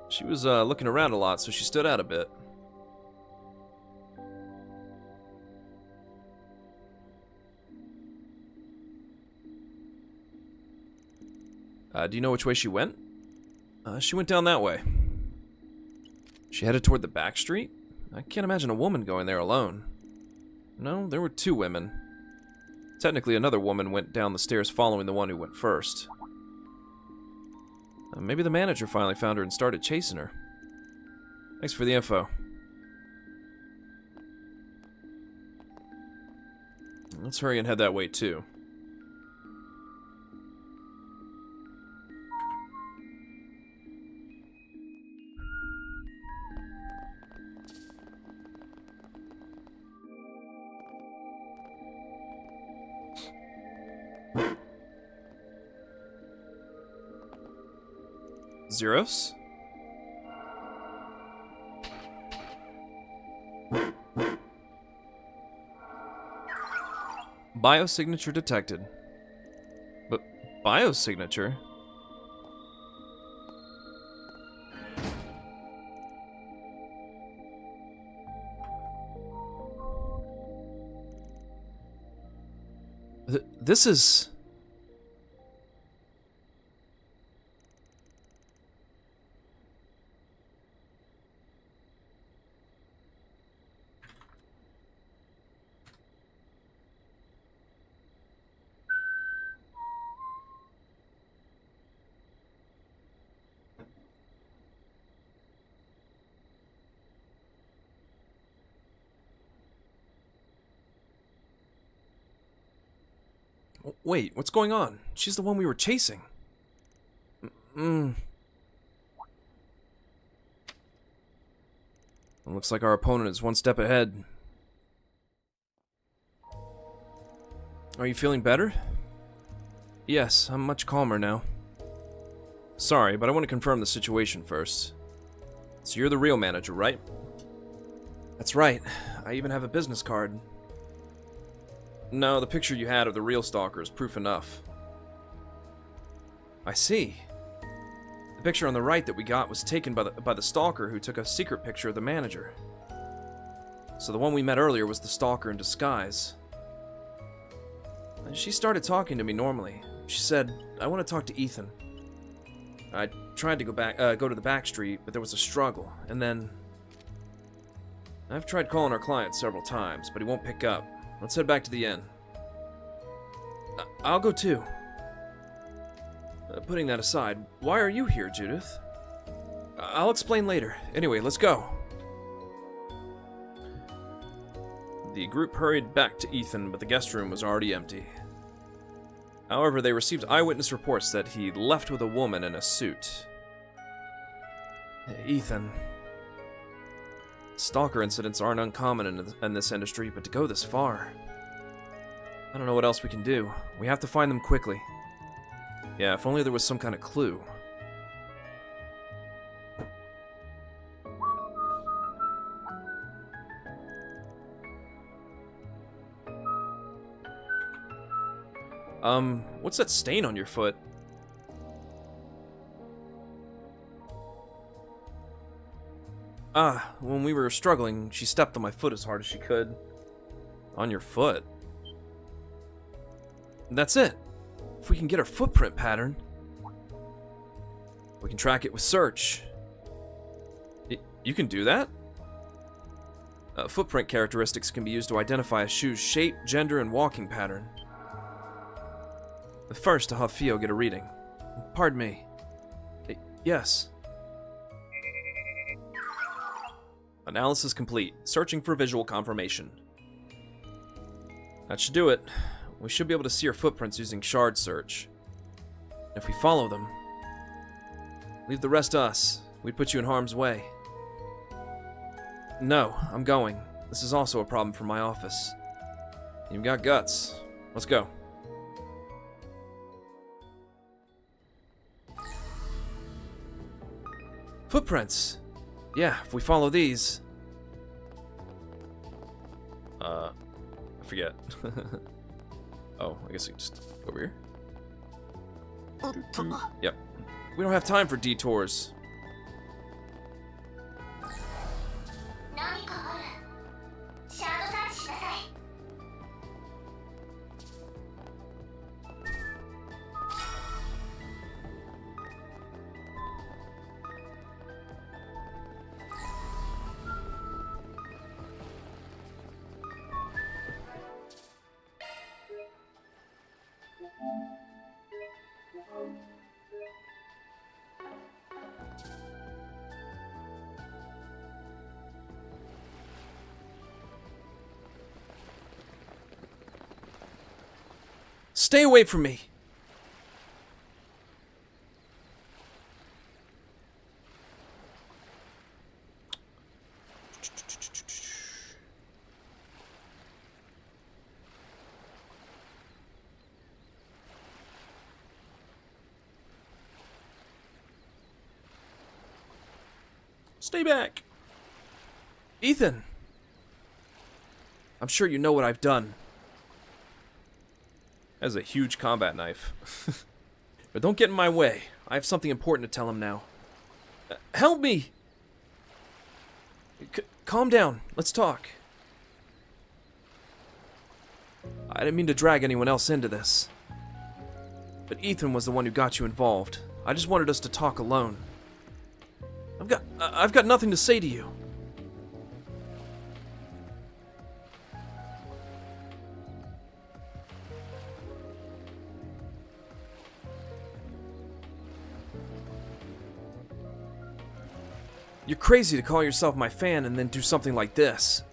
She was looking around a lot, so she stood out a bit. Do you know which way she went? She went down that way. She headed toward the back street? I can't imagine a woman going there alone. No, there were two women. Technically, another woman went down the stairs following the one who went first. Maybe the manager finally found her and started chasing her. Thanks for the info. Let's hurry and head that way, too. Zeros? Biosignature detected. But biosignature? This is... Wait, what's going on? She's the one we were chasing. Looks like our opponent is one step ahead. Are you feeling better? Yes, I'm much calmer now. Sorry, but I want to confirm the situation first. So you're the real manager, right? That's right. I even have a business card. No, the picture you had of the real stalker is proof enough. I see. The picture on the right that we got was taken by the stalker who took a secret picture of the manager. So the one we met earlier was the stalker in disguise. She started talking to me normally. She said, I want to talk to Ethan. I tried to go to the back street, but there was a struggle, and then... I've tried calling our client several times, but he won't pick up. Let's head back to the inn. I'll go too. Putting that aside, why are you here, Judith? I'll explain later. Anyway, let's go. The group hurried back to Ethan, but the guest room was already empty. However, they received eyewitness reports that he left with a woman in a suit. Ethan. Stalker incidents aren't uncommon in this industry, but to go this far... I don't know what else we can do. We have to find them quickly. Yeah, if only there was some kind of clue. What's that stain on your foot? When we were struggling, she stepped on my foot as hard as she could. On your foot? That's it. If we can get her footprint pattern, we can track it with search. You can do that? Footprint characteristics can be used to identify a shoe's shape, gender, and walking pattern. But first, I'll have Fio get a reading. Pardon me. Yes. Analysis complete. Searching for visual confirmation. That should do it. We should be able to see her footprints using shard search. If we follow them, leave the rest to us. We'd put you in harm's way. No, I'm going. This is also a problem for my office. You've got guts. Let's go. Footprints! Yeah, if we follow these... I forget. Oh, I guess we just go over here. Yep. We don't have time for detours. Stay away from me! Stay back! Ethan! I'm sure you know what I've done. That's a huge combat knife. But don't get in my way. I have something important to tell him now. Help me! Calm down. Let's talk. I didn't mean to drag anyone else into this. But Ethan was the one who got you involved. I just wanted us to talk alone. I've got nothing to say to you. You're crazy to call yourself my fan and then do something like this.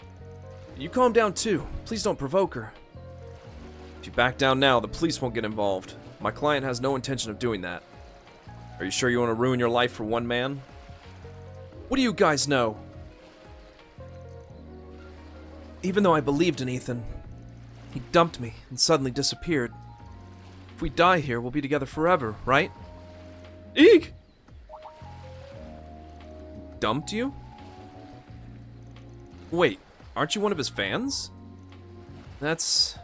You calm down too. Please don't provoke her. If you back down now, the police won't get involved. My client has no intention of doing that. Are you sure you want to ruin your life for one man? What do you guys know? Even though I believed in Ethan, he dumped me and suddenly disappeared. If we die here, we'll be together forever, right? Eek! Dumped you? Wait, aren't you one of his fans? It's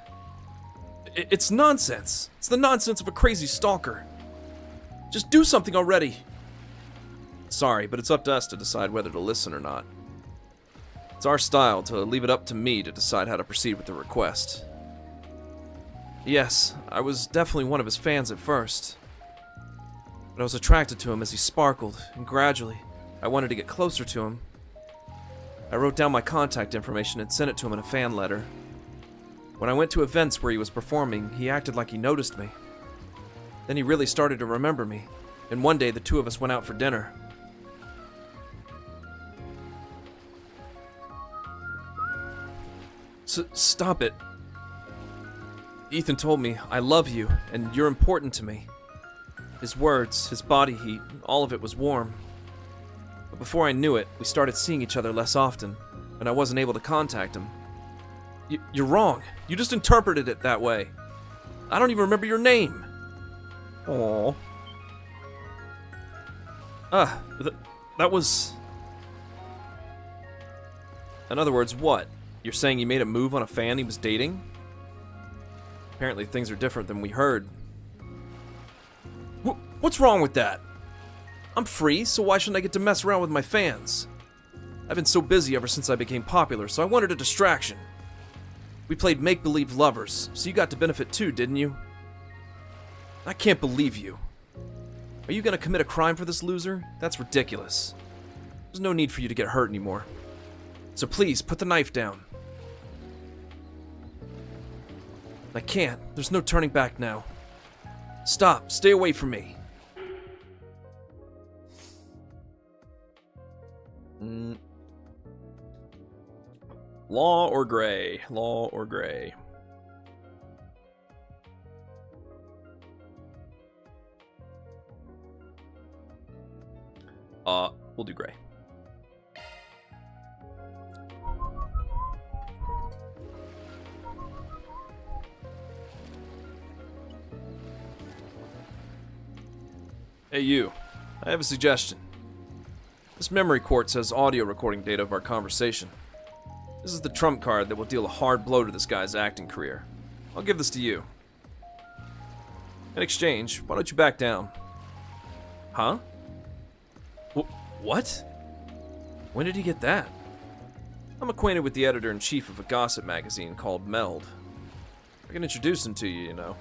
nonsense. It's the nonsense of a crazy stalker. Just do something already. Sorry, but it's up to us to decide whether to listen or not. It's our style to leave it up to me to decide how to proceed with the request. Yes, I was definitely one of his fans at first. But I was attracted to him as he sparkled, and gradually, I wanted to get closer to him. I wrote down my contact information and sent it to him in a fan letter. When I went to events where he was performing, he acted like he noticed me. Then he really started to remember me, and one day the two of us went out for dinner. Stop it. Ethan told me, I love you, and you're important to me. His words, his body heat, all of it was warm. But before I knew it, we started seeing each other less often, and I wasn't able to contact him. You're wrong. You just interpreted it that way. I don't even remember your name. Aww. That was... In other words, what? You're saying he made a move on a fan he was dating? Apparently things are different than we heard. What's wrong with that? I'm free, so why shouldn't I get to mess around with my fans? I've been so busy ever since I became popular, so I wanted a distraction. We played make-believe lovers, so you got to benefit too, didn't you? I can't believe you. Are you gonna commit a crime for this loser? That's ridiculous. There's no need for you to get hurt anymore. So please, put the knife down. I can't. There's no turning back now. Stop. Stay away from me. Law or gray? Law or gray? We'll do gray. Hey you, I have a suggestion. This memory quartz has audio recording data of our conversation. This is the trump card that will deal a hard blow to this guy's acting career. I'll give this to you. In exchange, why don't you back down? Huh? What? When did he get that? I'm acquainted with the editor-in-chief of a gossip magazine called Meld. I can introduce him to you, you know.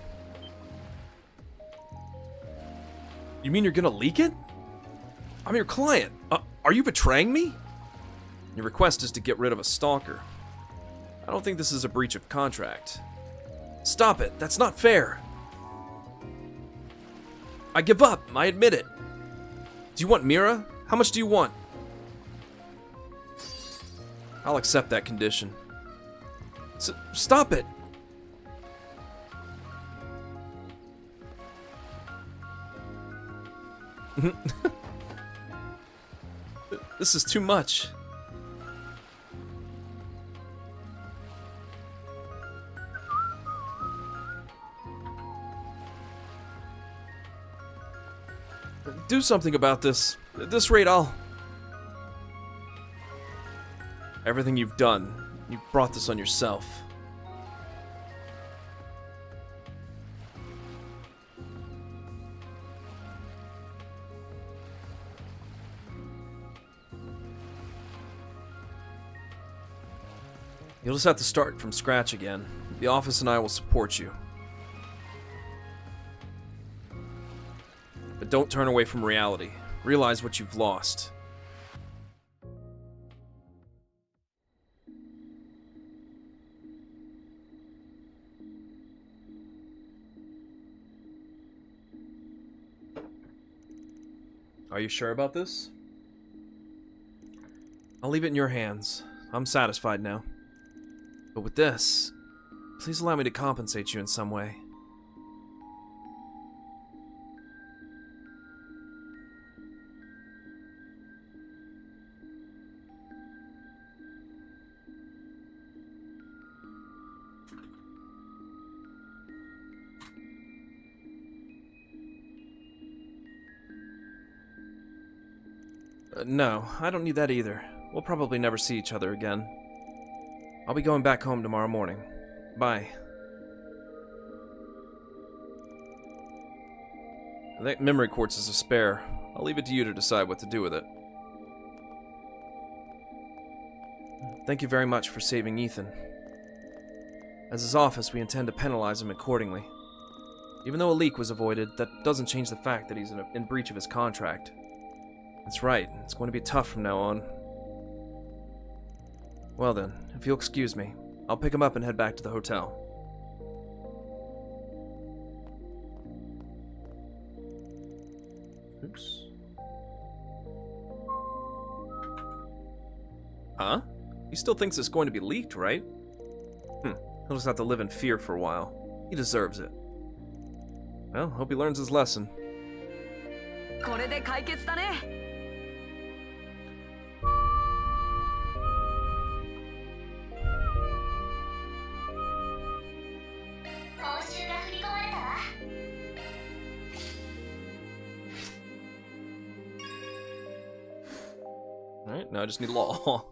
You mean you're gonna leak it? I'm your client. Are you betraying me? Your request is to get rid of a stalker. I don't think this is a breach of contract. Stop it. That's not fair. I give up. I admit it. Do you want Mira? How much do you want? I'll accept that condition. Stop it. This is too much. Do something about this. At this rate, Everything you've done, you brought this on yourself. You'll just have to start from scratch again. The office and I will support you. But don't turn away from reality. Realize what you've lost. Are you sure about this? I'll leave it in your hands. I'm satisfied now. But with this, please allow me to compensate you in some way. No, I don't need that either. We'll probably never see each other again. I'll be going back home tomorrow morning. Bye. That memory quartz is a spare. I'll leave it to you to decide what to do with it. Thank you very much for saving Ethan. As his office, we intend to penalize him accordingly. Even though a leak was avoided, that doesn't change the fact that he's in breach of his contract. That's right, it's going to be tough from now on. Well then, if you'll excuse me, I'll pick him up and head back to the hotel. Oops. Huh? He still thinks it's going to be leaked, right? He'll just have to live in fear for a while. He deserves it. Well, hope he learns his lesson. これで解決だね。報酬が振り込まれたわ。Alright, now I just need law.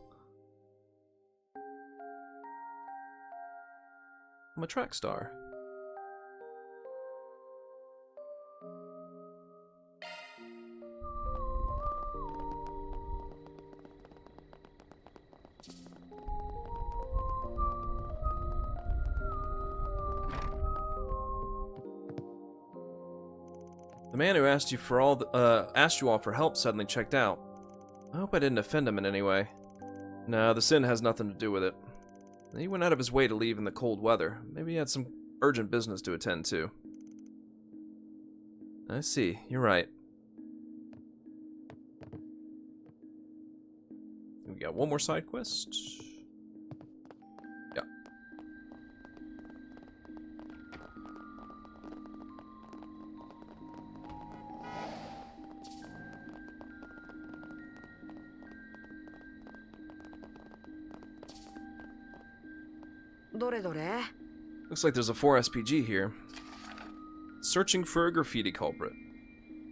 I'm a track star. The man who asked you all for help suddenly checked out. I hope I didn't offend him in any way. No, the sin has nothing to do with it. He went out of his way to leave in the cold weather. Maybe he had some urgent business to attend to. I see, you're right. We got one more side quest. Yeah. Looks like there's a 4 SPG here. Searching for a graffiti culprit.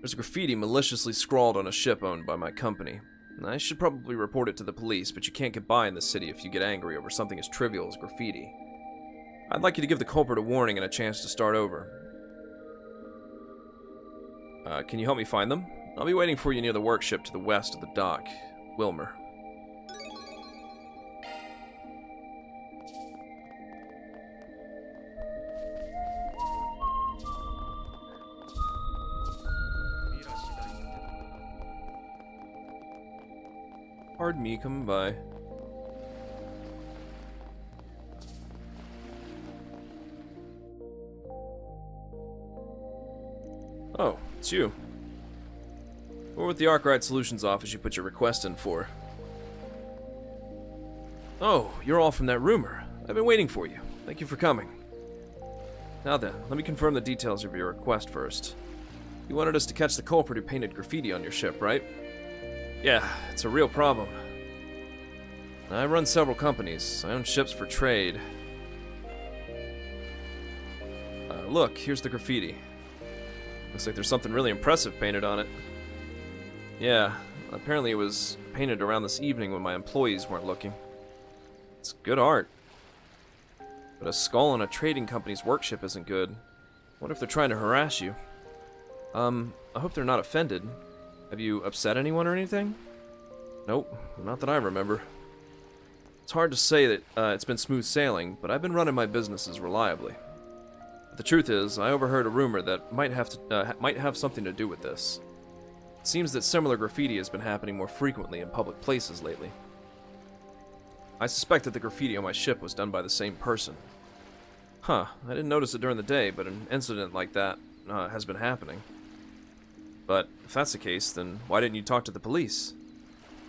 There's graffiti maliciously scrawled on a ship owned by my company. I should probably report it to the police, but you can't get by in the city if you get angry over something as trivial as graffiti. I'd like you to give the culprit a warning and a chance to start over. Can you help me find them? I'll be waiting for you near the workship to the west of the dock. Wilmer. Pardon me coming by. Oh, it's you. We're with the Arkwright Solutions office you put your request in for. Oh, you're all from that rumor. I've been waiting for you. Thank you for coming. Now then, let me confirm the details of your request first. You wanted us to catch the culprit who painted graffiti on your ship, right? Yeah, it's a real problem. I run several companies. I own ships for trade. Look, here's the graffiti. Looks like there's something really impressive painted on it. Yeah, apparently it was painted around this evening when my employees weren't looking. It's good art. But a skull on a trading company's workship isn't good. What if they're trying to harass you? I hope they're not offended. Have you upset anyone or anything? Nope, not that I remember. It's hard to say that it's been smooth sailing, but I've been running my businesses reliably. But the truth is, I overheard a rumor that might have something to do with this. It seems that similar graffiti has been happening more frequently in public places lately. I suspect that the graffiti on my ship was done by the same person. Huh, I didn't notice it during the day, but an incident like that has been happening. But if that's the case, then why didn't you talk to the police?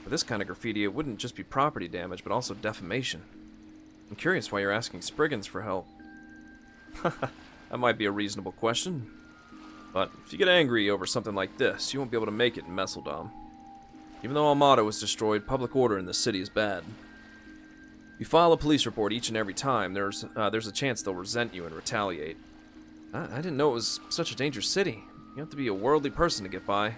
For this kind of graffiti, it wouldn't just be property damage, but also defamation. I'm curious why you're asking Spriggans for help. That might be a reasonable question. But if you get angry over something like this, you won't be able to make it in Messeldom. Even though Almada was destroyed, public order in the city is bad. You file a police report each and every time, there's a chance they'll resent you and retaliate. I didn't know it was such a dangerous city. You have to be a worldly person to get by.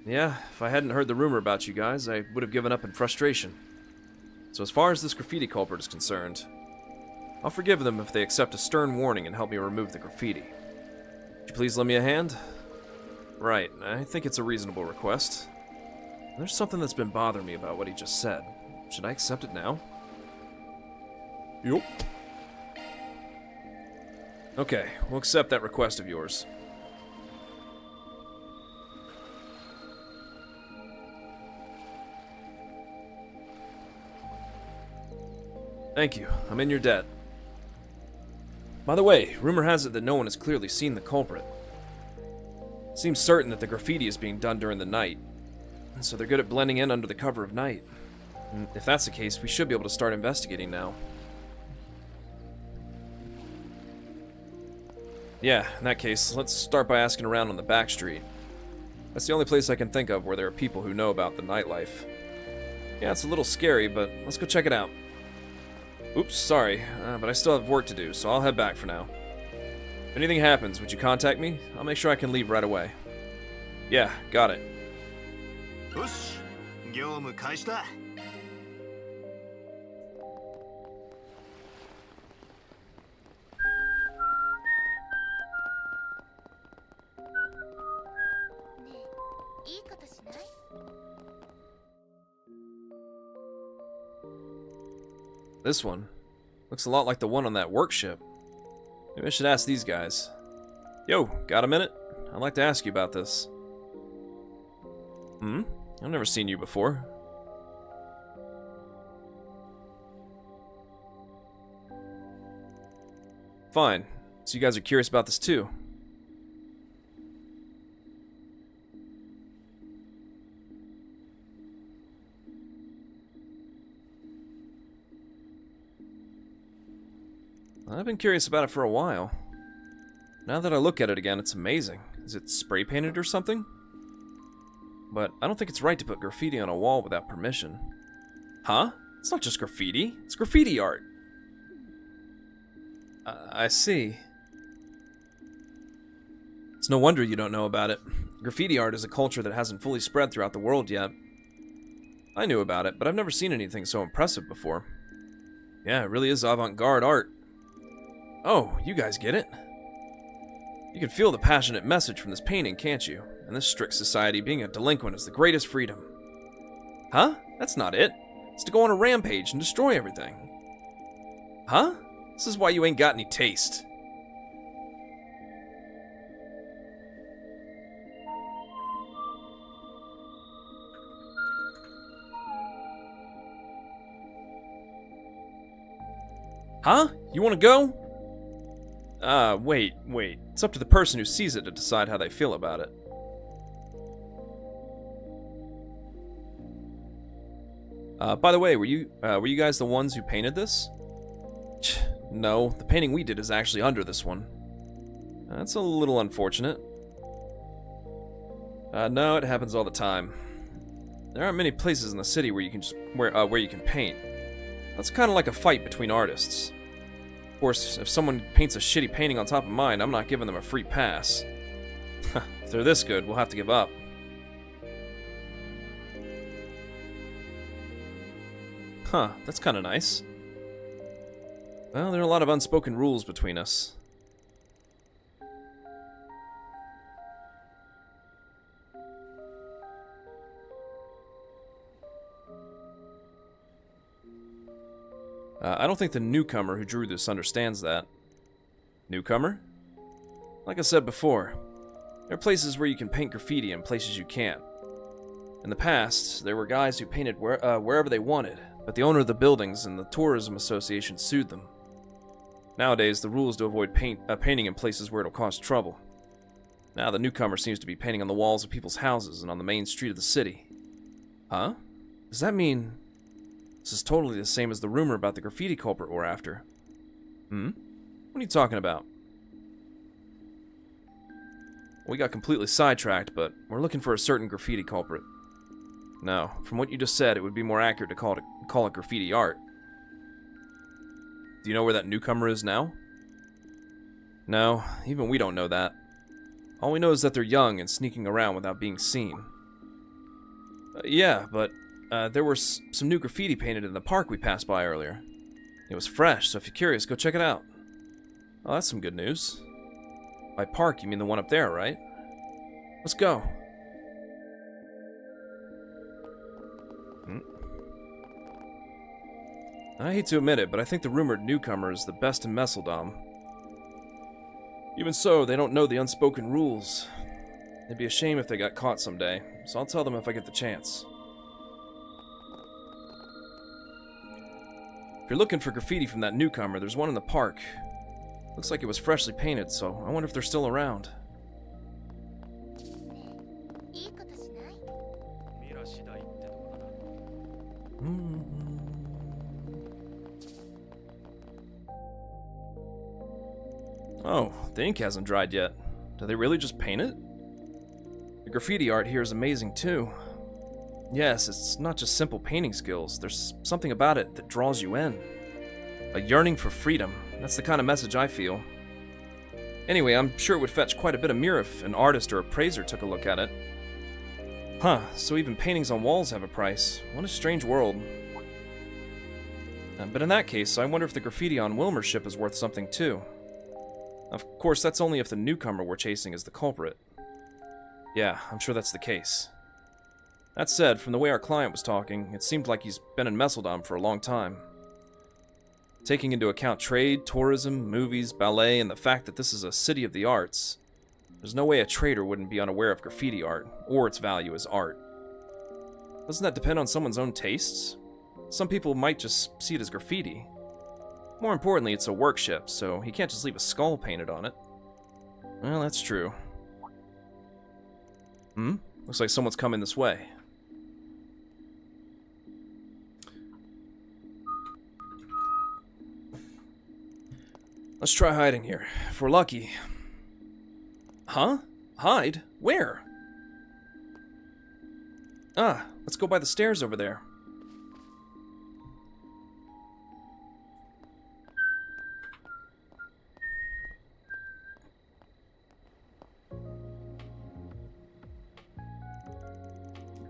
Yeah, if I hadn't heard the rumor about you guys, I would have given up in frustration. So as far as this graffiti culprit is concerned, I'll forgive them if they accept a stern warning and help me remove the graffiti. Would you please lend me a hand? Right, I think it's a reasonable request. There's something that's been bothering me about what he just said. Should I accept it now? Yup. Okay, we'll accept that request of yours. Thank you. I'm in your debt. By the way, rumor has it that no one has clearly seen the culprit. It seems certain that the graffiti is being done during the night, and so they're good at blending in under the cover of night. And if that's the case, we should be able to start investigating now. Yeah, in that case, let's start by asking around on the back street. That's the only place I can think of where there are people who know about the nightlife. Yeah, it's a little scary, but let's go check it out. Oops, sorry, but I still have work to do, so I'll head back for now. If anything happens, would you contact me? I'll make sure I can leave right away. Yeah, got it. よし、業務開始だ。いいことしない？ This one looks a lot like the one on that work ship. Maybe I should ask these guys. Yo, got a minute? I'd like to ask you about this. Hmm? I've never seen you before. Fine. So you guys are curious about this too. I've been curious about it for a while. Now that I look at it again, it's amazing. Is it spray painted or something? But I don't think it's right to put graffiti on a wall without permission. Huh? It's not just graffiti. It's graffiti art. I see. It's no wonder you don't know about it. Graffiti art is a culture that hasn't fully spread throughout the world yet. I knew about it, but I've never seen anything so impressive before. Yeah, it really is avant-garde art. Oh, you guys get it? You can feel the passionate message from this painting, can't you? In this strict society, being a delinquent is the greatest freedom. Huh? That's not it. It's to go on a rampage and destroy everything. Huh? This is why you ain't got any taste. Huh? You want to go? Wait. It's up to the person who sees it to decide how they feel about it. By the way, were you guys the ones who painted this? No, the painting we did is actually under this one. That's a little unfortunate. No, it happens all the time. There aren't many places in the city where you can where you can paint. That's kind of like a fight between artists. Of course, if someone paints a shitty painting on top of mine, I'm not giving them a free pass. If they're this good, we'll have to give up. Huh, that's kind of nice. Well, there are a lot of unspoken rules between us. I don't think the newcomer who drew this understands that. Newcomer? Like I said before, there are places where you can paint graffiti and places you can't. In the past, there were guys who painted wherever they wanted, but the owner of the buildings and the tourism association sued them. Nowadays, the rule is to avoid painting in places where it'll cause trouble. Now the newcomer seems to be painting on the walls of people's houses and on the main street of the city. Huh? Does that mean this is totally the same as the rumor about the graffiti culprit we're after? Hmm? What are you talking about? We got completely sidetracked, but we're looking for a certain graffiti culprit. No, from what you just said, it would be more accurate to call it graffiti art. Do you know where that newcomer is now? No, even we don't know that. All we know is that they're young and sneaking around without being seen. Yeah, but there were some new graffiti painted in the park we passed by earlier. It was fresh, so if you're curious, go check it out. Oh, that's some good news. By park, you mean the one up there, right? Let's go. I hate to admit it, but I think the rumored newcomer is the best in Messeldom. Even so, they don't know the unspoken rules. It'd be a shame if they got caught someday, so I'll tell them if I get the chance. If you're looking for graffiti from that newcomer, there's one in the park. Looks like it was freshly painted, so I wonder if they're still around. Oh, the ink hasn't dried yet. Do they really just paint it? The graffiti art here is amazing too. Yes, it's not just simple painting skills. There's something about it that draws you in. A yearning for freedom. That's the kind of message I feel. Anyway, I'm sure it would fetch quite a bit of mirror if an artist or appraiser took a look at it. Huh, so even paintings on walls have a price. What a strange world. But in that case, I wonder if the graffiti on Wilmer's ship is worth something too. Of course, that's only if the newcomer we're chasing is the culprit. Yeah, I'm sure that's the case. That said, from the way our client was talking, it seemed like he's been in Messeldom for a long time. Taking into account trade, tourism, movies, ballet, and the fact that this is a city of the arts, there's no way a trader wouldn't be unaware of graffiti art, or its value as art. Doesn't that depend on someone's own tastes? Some people might just see it as graffiti. More importantly, it's a workshop, so he can't just leave a skull painted on it. Well, that's true. Looks like someone's coming this way. Let's try hiding here. If we're lucky. Huh? Hide? Where? Ah, let's go by the stairs over there.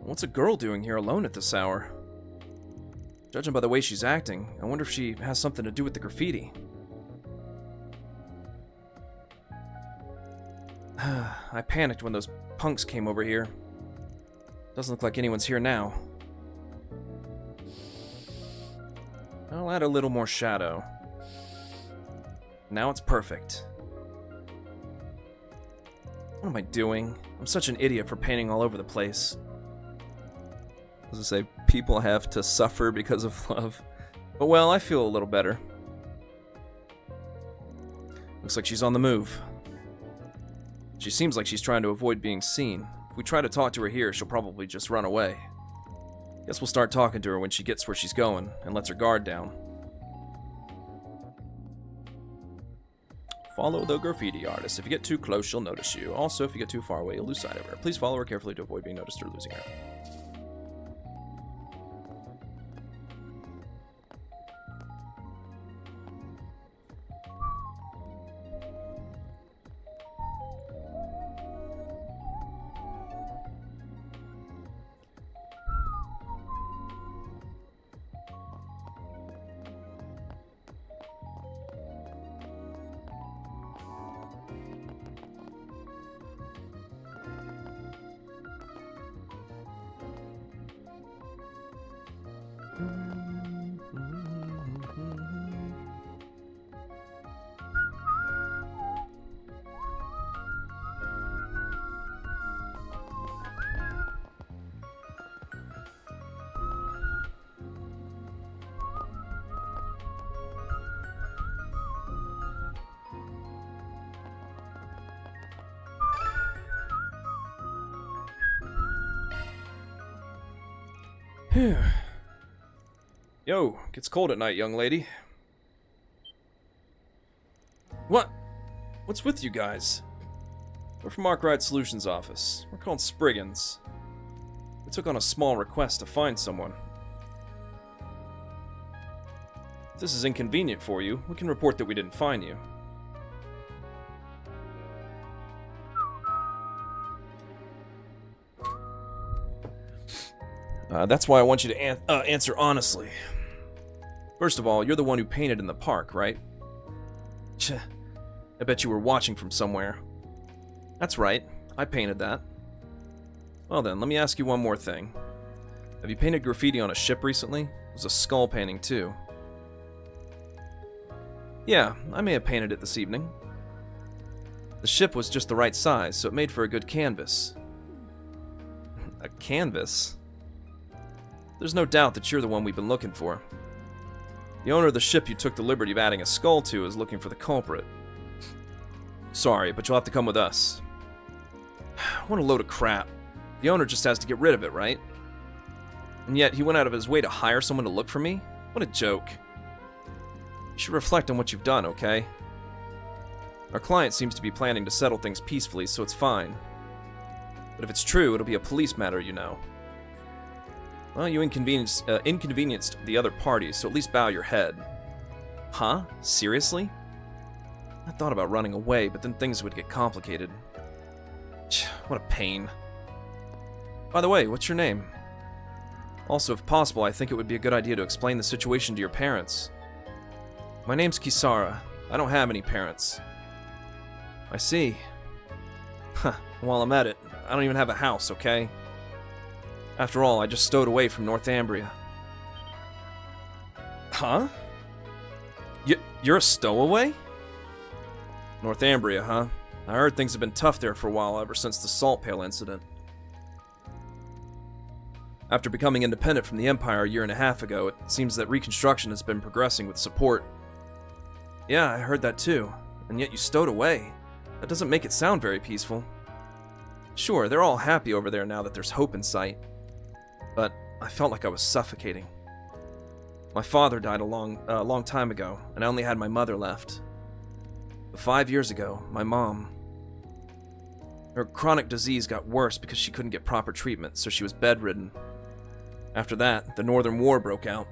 What's a girl doing here alone at this hour? Judging by the way she's acting, I wonder if she has something to do with the graffiti. I panicked when those punks came over here. Doesn't look like anyone's here now. I'll add a little more shadow. Now it's perfect. What am I doing? I'm such an idiot for painting all over the place. As I say, people have to suffer because of love. But well, I feel a little better. Looks like she's on the move. She seems like she's trying to avoid being seen. If we try to talk to her here, she'll probably just run away. Guess we'll start talking to her when she gets where she's going and lets her guard down. Follow the graffiti artist. If you get too close, she'll notice you. Also, if you get too far away, you'll lose sight of her. Please follow her carefully to avoid being noticed or losing her. Phew. Yo, gets cold at night, young lady. What? What's with you guys? We're from Arkwright Solutions office. We're called Spriggans. We took on a small request to find someone. If this is inconvenient for you, we can report that we didn't find you. That's why I want you to answer honestly. First of all, you're the one who painted in the park, right? I bet you were watching from somewhere. That's right, I painted that. Well then, let me ask you one more thing. Have you painted graffiti on a ship recently? It was a skull painting too. Yeah, I may have painted it this evening. The ship was just the right size, so it made for a good canvas. A canvas? There's no doubt that you're the one we've been looking for. The owner of the ship you took the liberty of adding a skull to is looking for the culprit. Sorry, but you'll have to come with us. What a load of crap. The owner just has to get rid of it, right? And yet he went out of his way to hire someone to look for me? What a joke. You should reflect on what you've done, okay? Our client seems to be planning to settle things peacefully, so it's fine. But if it's true, it'll be a police matter, you know. Well, you inconvenienced the other parties, so at least bow your head. Huh? Seriously? I thought about running away, but then things would get complicated. What a pain. By the way, what's your name? Also, if possible, I think it would be a good idea to explain the situation to your parents. My name's Kisara. I don't have any parents. I see. Huh, while I'm at it, I don't even have a house, okay? After all, I just stowed away from Northumbria. Huh? You're a stowaway? Northumbria, huh? I heard things have been tough there for a while ever since the Salt Pail incident. After becoming independent from the Empire a year and a half ago, it seems that Reconstruction has been progressing with support. Yeah, I heard that too. And yet you stowed away. That doesn't make it sound very peaceful. Sure, they're all happy over there now that there's hope in sight. But I felt like I was suffocating. My father died a long time ago, and I only had my mother left. But 5 years ago, my mom... Her chronic disease got worse because she couldn't get proper treatment, so she was bedridden. After that, the Northern War broke out.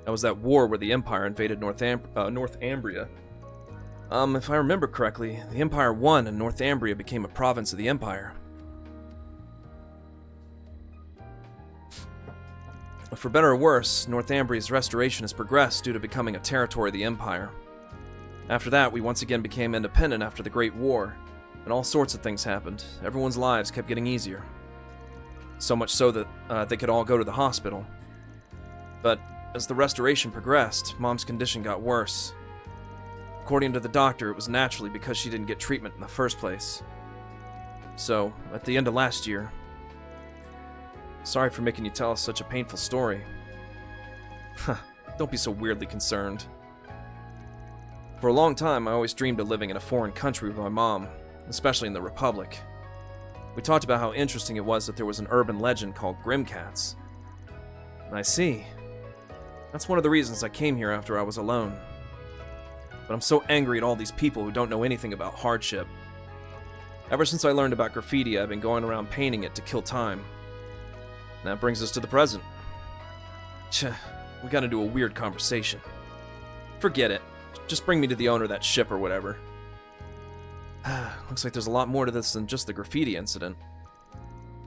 That was that war where the Empire invaded Northumbria. If I remember correctly, the Empire won and Northumbria became a province of the Empire. For better or worse, Northumbria's restoration has progressed due to becoming a territory of the Empire. After that, we once again became independent after the Great War, and all sorts of things happened. Everyone's lives kept getting easier. So much so that they could all go to the hospital. But as the restoration progressed, Mom's condition got worse. According to the doctor, it was naturally because she didn't get treatment in the first place. So, at the end of last year... Sorry for making you tell us such a painful story. Huh, don't be so weirdly concerned. For a long time, I always dreamed of living in a foreign country with my mom, especially in the Republic. We talked about how interesting it was that there was an urban legend called Grimcats. And I see. That's one of the reasons I came here after I was alone. But I'm so angry at all these people who don't know anything about hardship. Ever since I learned about graffiti, I've been going around painting it to kill time. And that brings us to the present. We got into a weird conversation. Forget it. Just bring me to the owner of that ship or whatever. Looks like there's a lot more to this than just the graffiti incident.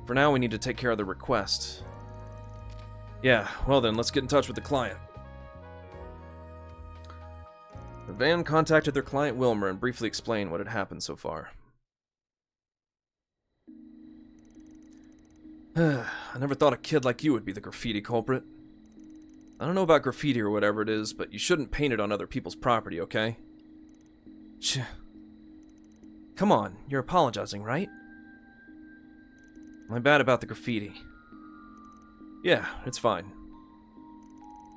For now, we need to take care of the request. Yeah, well then, let's get in touch with the client. The van contacted their client Wilmer and briefly explained what had happened so far. I never thought a kid like you would be the graffiti culprit. I don't know about graffiti or whatever it is, but you shouldn't paint it on other people's property, okay? Come on, you're apologizing, right? My bad about the graffiti. Yeah, it's fine.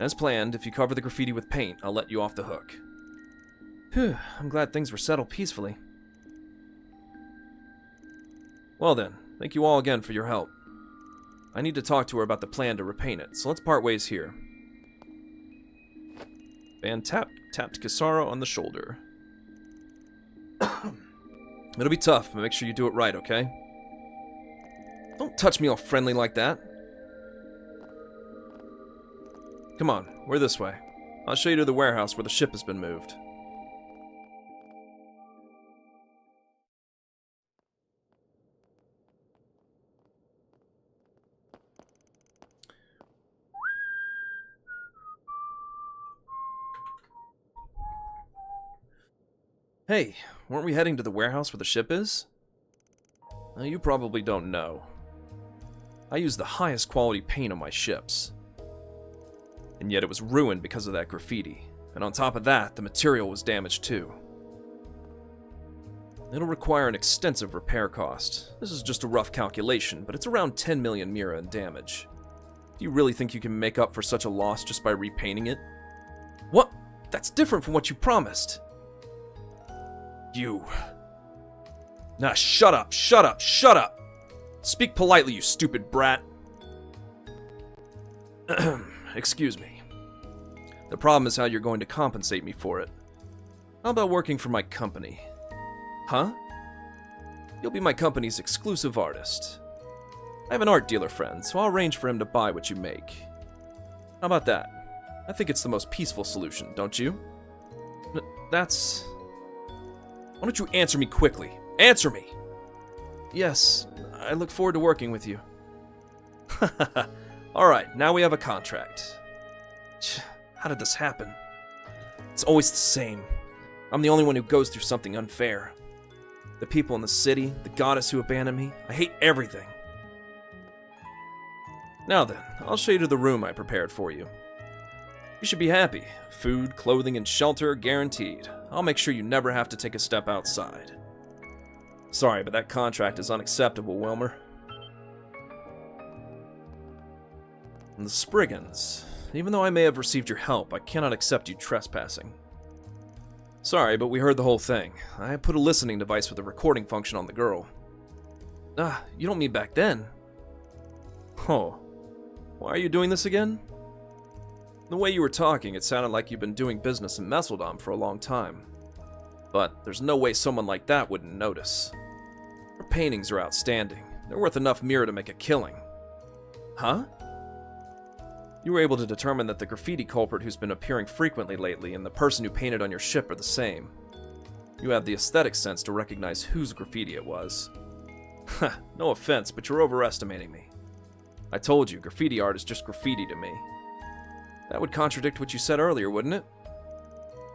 As planned, if you cover the graffiti with paint, I'll let you off the hook. Whew, I'm glad things were settled peacefully. Well then, thank you all again for your help. I need to talk to her about the plan to repaint it, so let's part ways here. Van tapped Kisara on the shoulder. It'll be tough, but make sure you do it right, okay? Don't touch me all friendly like that. Come on, we're this way. I'll show you to the warehouse where the ship has been moved. Hey, weren't we heading to the warehouse where the ship is? Well, you probably don't know. I use the highest quality paint on my ships. And yet it was ruined because of that graffiti. And on top of that, the material was damaged too. It'll require an extensive repair cost. This is just a rough calculation, but it's around 10 million mira in damage. Do you really think you can make up for such a loss just by repainting it? What? That's different from what you promised. You... Nah, shut up, shut up, shut up! Speak politely, you stupid brat. Excuse me. The problem is how you're going to compensate me for it. How about working for my company? Huh? You'll be my company's exclusive artist. I have an art dealer friend, so I'll arrange for him to buy what you make. How about that? I think it's the most peaceful solution, don't you? That's... Why don't you answer me quickly? Answer me! Yes, I look forward to working with you. Alright, now we have a contract. How did this happen? It's always the same. I'm the only one who goes through something unfair. The people in the city, the goddess who abandoned me, I hate everything. Now then, I'll show you to the room I prepared for you. You should be happy. Food, clothing, and shelter guaranteed. I'll make sure you never have to take a step outside. Sorry, but that contract is unacceptable, Wilmer. And the Spriggans. Even though I may have received your help, I cannot accept you trespassing. Sorry, but we heard the whole thing. I put a listening device with a recording function on the girl. Ah, you don't mean back then? Oh. Why are you doing this again? The way you were talking, it sounded like you've been doing business in Messeldom for a long time. But there's no way someone like that wouldn't notice. Her paintings are outstanding. They're worth enough mira to make a killing. Huh? You were able to determine that the graffiti culprit who's been appearing frequently lately and the person who painted on your ship are the same. You have the aesthetic sense to recognize whose graffiti it was. No offense, but you're overestimating me. I told you, graffiti art is just graffiti to me. That would contradict what you said earlier, wouldn't it?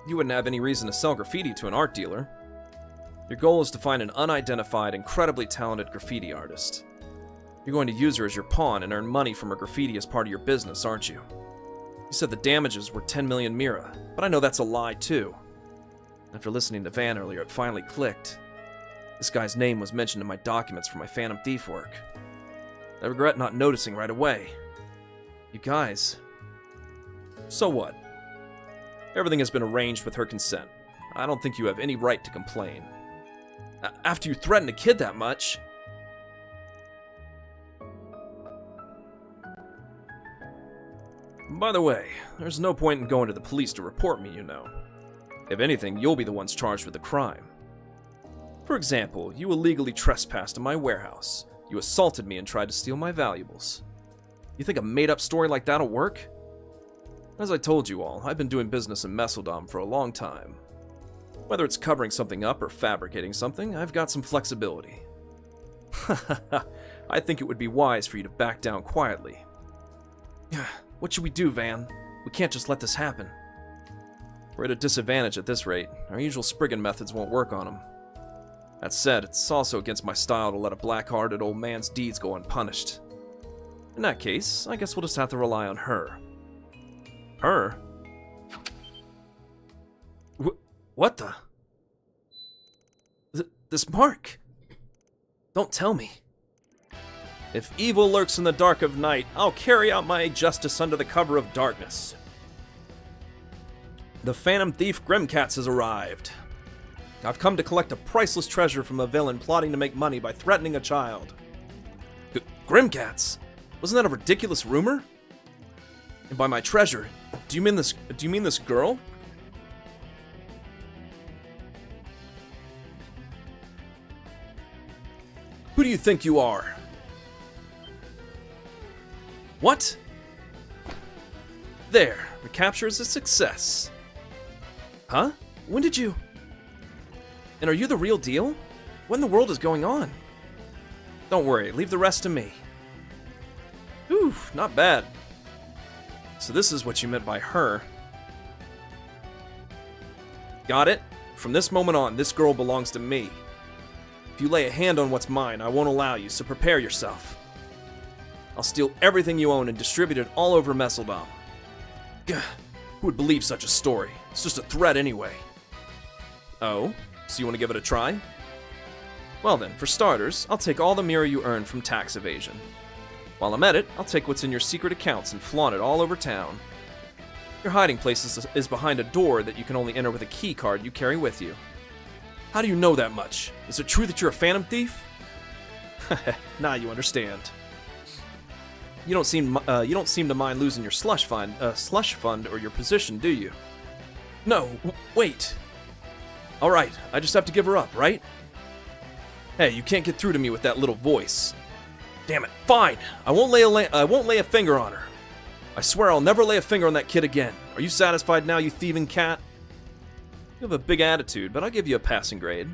You wouldn't have any reason to sell graffiti to an art dealer. Your goal is to find an unidentified, incredibly talented graffiti artist. You're going to use her as your pawn and earn money from her graffiti as part of your business, aren't you? You said the damages were 10 million mira, but I know that's a lie too. After listening to Van earlier, it finally clicked. This guy's name was mentioned in my documents for my Phantom Thief work. I regret not noticing right away. You guys... So what? Everything has been arranged with her consent. I don't think you have any right to complain. After you threatened a kid that much... By the way, there's no point in going to the police to report me, you know. If anything, you'll be the ones charged with the crime. For example, you illegally trespassed in my warehouse. You assaulted me and tried to steal my valuables. You think a made-up story like that'll work? As I told you all, I've been doing business in Messeldom for a long time. Whether it's covering something up or fabricating something, I've got some flexibility. I think it would be wise for you to back down quietly. What should we do, Van? We can't just let this happen. We're at a disadvantage at this rate. Our usual Spriggan methods won't work on him. That said, it's also against my style to let a black-hearted old man's deeds go unpunished. In that case, I guess we'll just have to rely on her. Her? What the? This mark? Don't tell me. If evil lurks in the dark of night, I'll carry out my justice under the cover of darkness. The Phantom Thief Grimcats has arrived. I've come to collect a priceless treasure from a villain plotting to make money by threatening a child. Grimcats? Wasn't that a ridiculous rumor? And by my treasure, do you mean this girl? Who do you think you are? What? There, the capture is a success. Huh? When did you... And are you the real deal? What in the world is going on? Don't worry, leave the rest to me. Whew, not bad. So this is what you meant by her. Got it? From this moment on, this girl belongs to me. If you lay a hand on what's mine, I won't allow you, so prepare yourself. I'll steal everything you own and distribute it all over Messeldom. Gah, who would believe such a story? It's just a threat anyway. Oh? So you want to give it a try? Well then, for starters, I'll take all the mirror you earned from tax evasion. While I'm at it, I'll take what's in your secret accounts and flaunt it all over town. Your hiding place is behind a door that you can only enter with a key card you carry with you. How do you know that much? Is it true that you're a phantom thief? Now you understand. You don't seem to mind losing your slush fund or your position, do you? No, wait. All right, I just have to give her up, right? Hey, you can't get through to me with that little voice. Damn it! Fine, I won't lay a finger on her. I swear I'll never lay a finger on that kid again. Are you satisfied now, you thieving cat? You have a big attitude, but I'll give you a passing grade.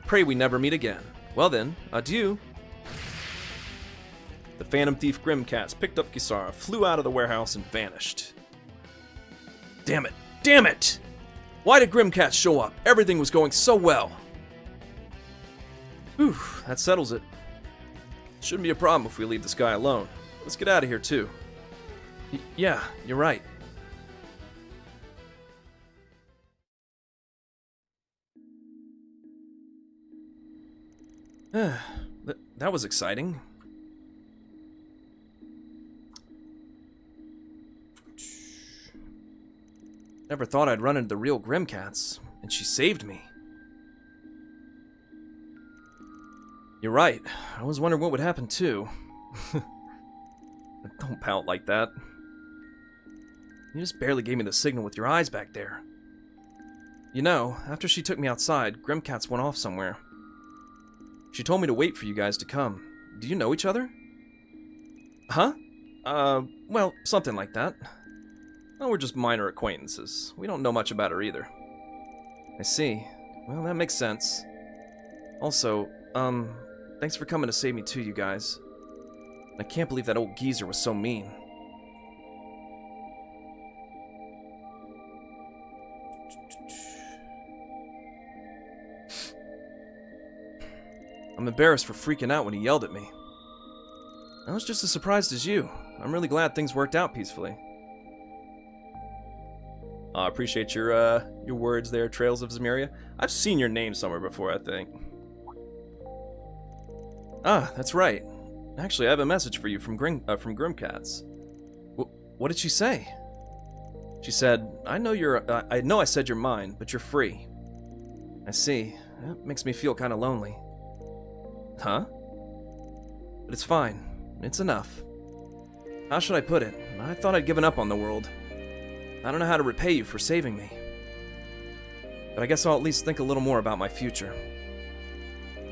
Pray we never meet again. Well then, adieu. The Phantom Thief Grimcats picked up Kisara, flew out of the warehouse, and vanished. Damn it! Damn it! Why did Grimcats show up? Everything was going so well. Whew, that settles it. Shouldn't be a problem if we leave this guy alone. Let's get out of here too. Yeah, you're right. That was exciting. Never thought I'd run into the real Grimcats, and she saved me. You're right. I was wondering what would happen too. Don't pout like that. You just barely gave me the signal with your eyes back there. You know, after she took me outside, Grimcats went off somewhere. She told me to wait for you guys to come. Do you know each other? Huh? Well, something like that. Well, we're just minor acquaintances. We don't know much about her either. I see. Well, that makes sense. Also, thanks for coming to save me too, you guys. I can't believe that old geezer was so mean. I'm embarrassed for freaking out when he yelled at me. I was just as surprised as you. I'm really glad things worked out peacefully. I appreciate your words there, Trails of Zemeria. I've seen your name somewhere before, I think. Ah, that's right. Actually, I have a message for you from Grimcats. What did she say? She said, I know I said you're mine, but you're free. I see. That makes me feel kind of lonely. Huh? But it's fine. It's enough. How should I put it? I thought I'd given up on the world. I don't know how to repay you for saving me. But I guess I'll at least think a little more about my future.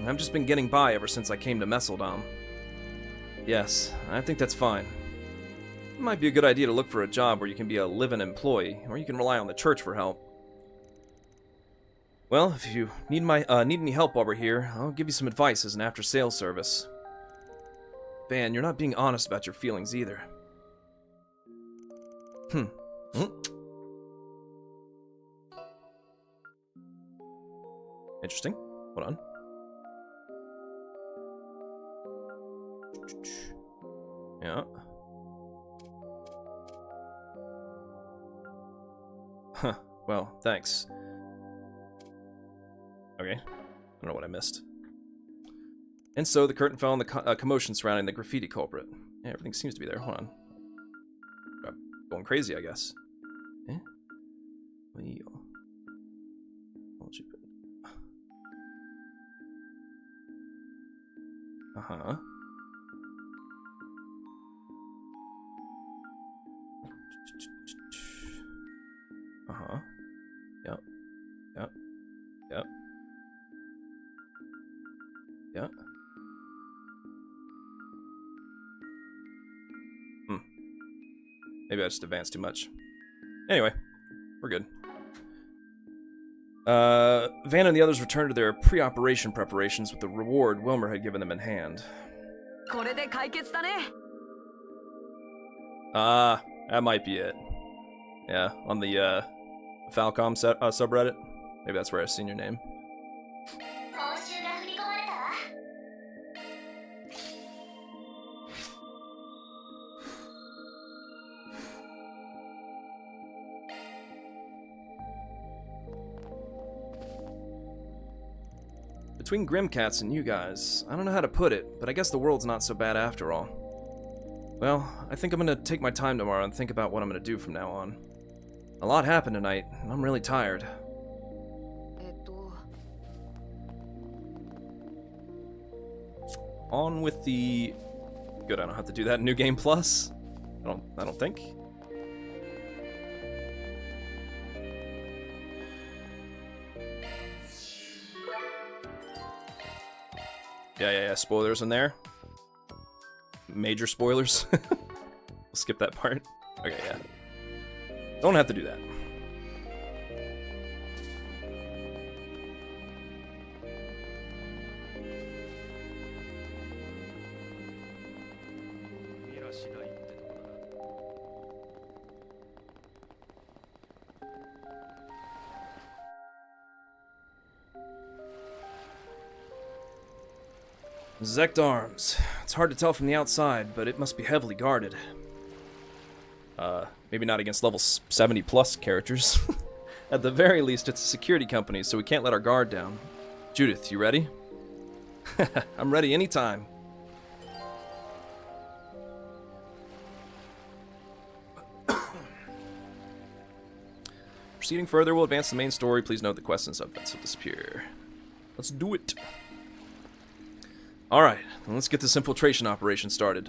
I've just been getting by ever since I came to Messeldom. Yes, I think that's fine. It might be a good idea to look for a job where you can be a live-in employee, or you can rely on the church for help. Well, if you need any help while we're here, I'll give you some advice as an after-sales service. Van, you're not being honest about your feelings either. Interesting. Hold on. Yeah. Huh. Well, thanks. Okay. I don't know what I missed. And so the curtain fell on the commotion surrounding the graffiti culprit. Yeah, everything seems to be there. Hold on. Going crazy, I guess. Eh? Uh-huh. Uh-huh. Yep. Yep. Yep. Yep. Maybe I just advanced too much. Anyway, we're good. Van and the others returned to their pre-operation preparations with the reward Wilmer had given them in hand. That might be it. Yeah, on the Falcom subreddit. Maybe that's where I've seen your name. between Grimcats and you guys. I don't know how to put it, but I guess the world's not so bad after all. Well, I think I'm gonna take my time tomorrow and think about what I'm gonna do from now on. A lot happened tonight, and I'm really tired. On with the... Good, I don't have to do that in New Game Plus. I don't think. Yeah, spoilers in there. Major spoilers. We'll skip that part. Okay, yeah. Don't have to do that. Zect Arms. It's hard to tell from the outside, but it must be heavily guarded. Maybe not against level 70 plus characters. At the very least, it's a security company, so we can't let our guard down. Judith, you ready? I'm ready anytime. Proceeding further will advance the main story. Please note the quests and sub-events will disappear. Let's do it. Alright, let's get this infiltration operation started.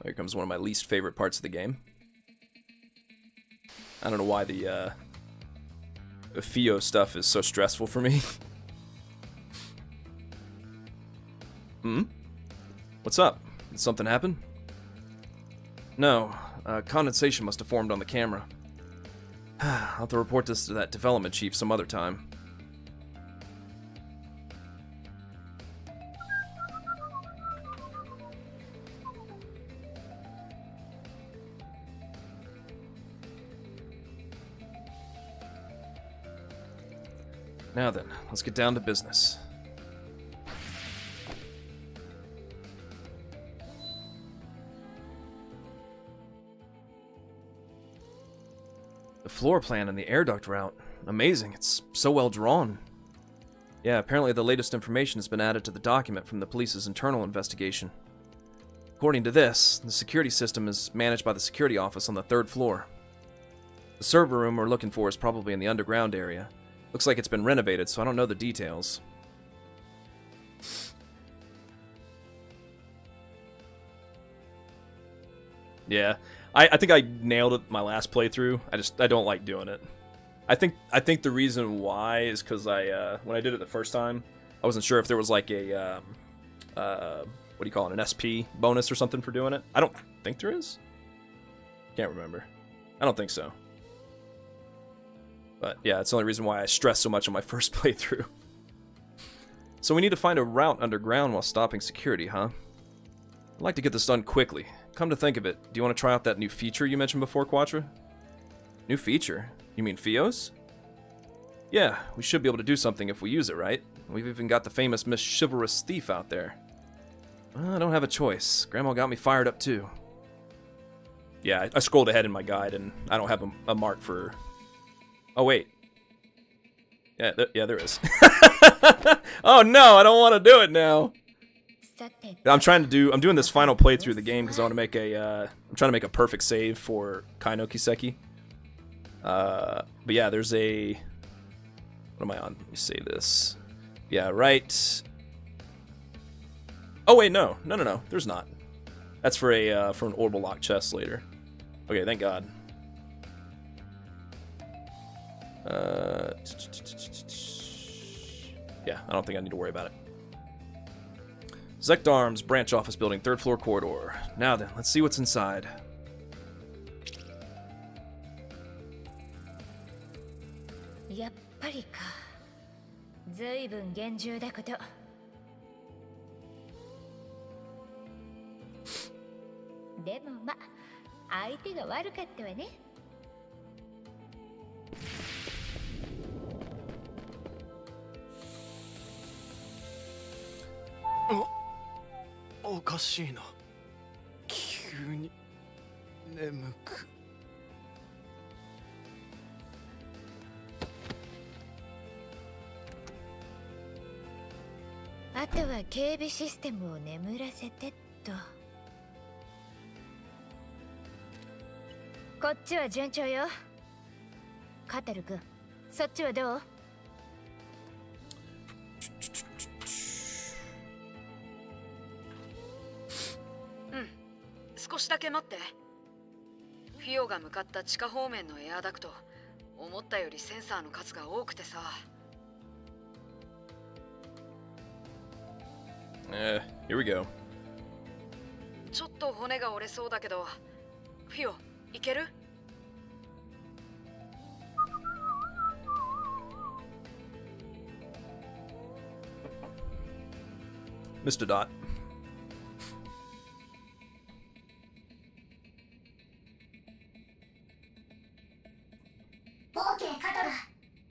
Here comes one of my least favorite parts of the game. I don't know why the Fio stuff is so stressful for me. What's up? Did something happen? No. Condensation must have formed on the camera. I'll have to report this to that development chief some other time. Now then, let's get down to business. The floor plan and the air duct route. Amazing, it's so well drawn. Yeah, apparently the latest information has been added to the document from the police's internal investigation. According to this, the security system is managed by the security office on the 3rd floor. The server room we're looking for is probably in the underground area. Looks like it's been renovated, so I don't know the details. Yeah, I think I nailed it my last playthrough. I don't like doing it. I think the reason why is because when I did it the first time, I wasn't sure if there was like a what do you call it, an SP bonus or something for doing it. I don't think there is. Can't remember. I don't think so. But yeah, it's the only reason why I stressed so much on my first playthrough. So we need to find a route underground while stopping security, huh? I'd like to get this done quickly. Come to think of it, do you want to try out that new feature you mentioned before, Quatra? New feature? You mean Fios? Yeah, we should be able to do something if we use it, right? We've even got the famous Miss Chivalrous Thief out there. Well, I don't have a choice. Grandma got me fired up too. Yeah, I scrolled ahead in my guide and I don't have a mark for... Oh, wait. Yeah, there is. Oh no, I don't want to do it now. I'm doing this final playthrough of the game because I want to make I'm trying to make a perfect save for Kai no Kiseki. But yeah, there's a... What am I on? Let me save this. Yeah, right. Oh wait, no, there's not. That's for an orbital lock chest later. Okay, thank God. Yeah, I don't think I need to worry about it. Zect Arms, branch office building, 3rd floor corridor. Now then, let's see what's inside. 眠く。あとは警備システムを眠らせてっと。こっちは順調よ。カタル君、そっちはどう？少しだけ待って。フィオが向かった地下方面のエアダクト、思ったよりセンサーの数が多くてさ。Here we go. ちょっと骨が折れそうだけど、フィオ、いける？Mr. Dot. OK カトラ、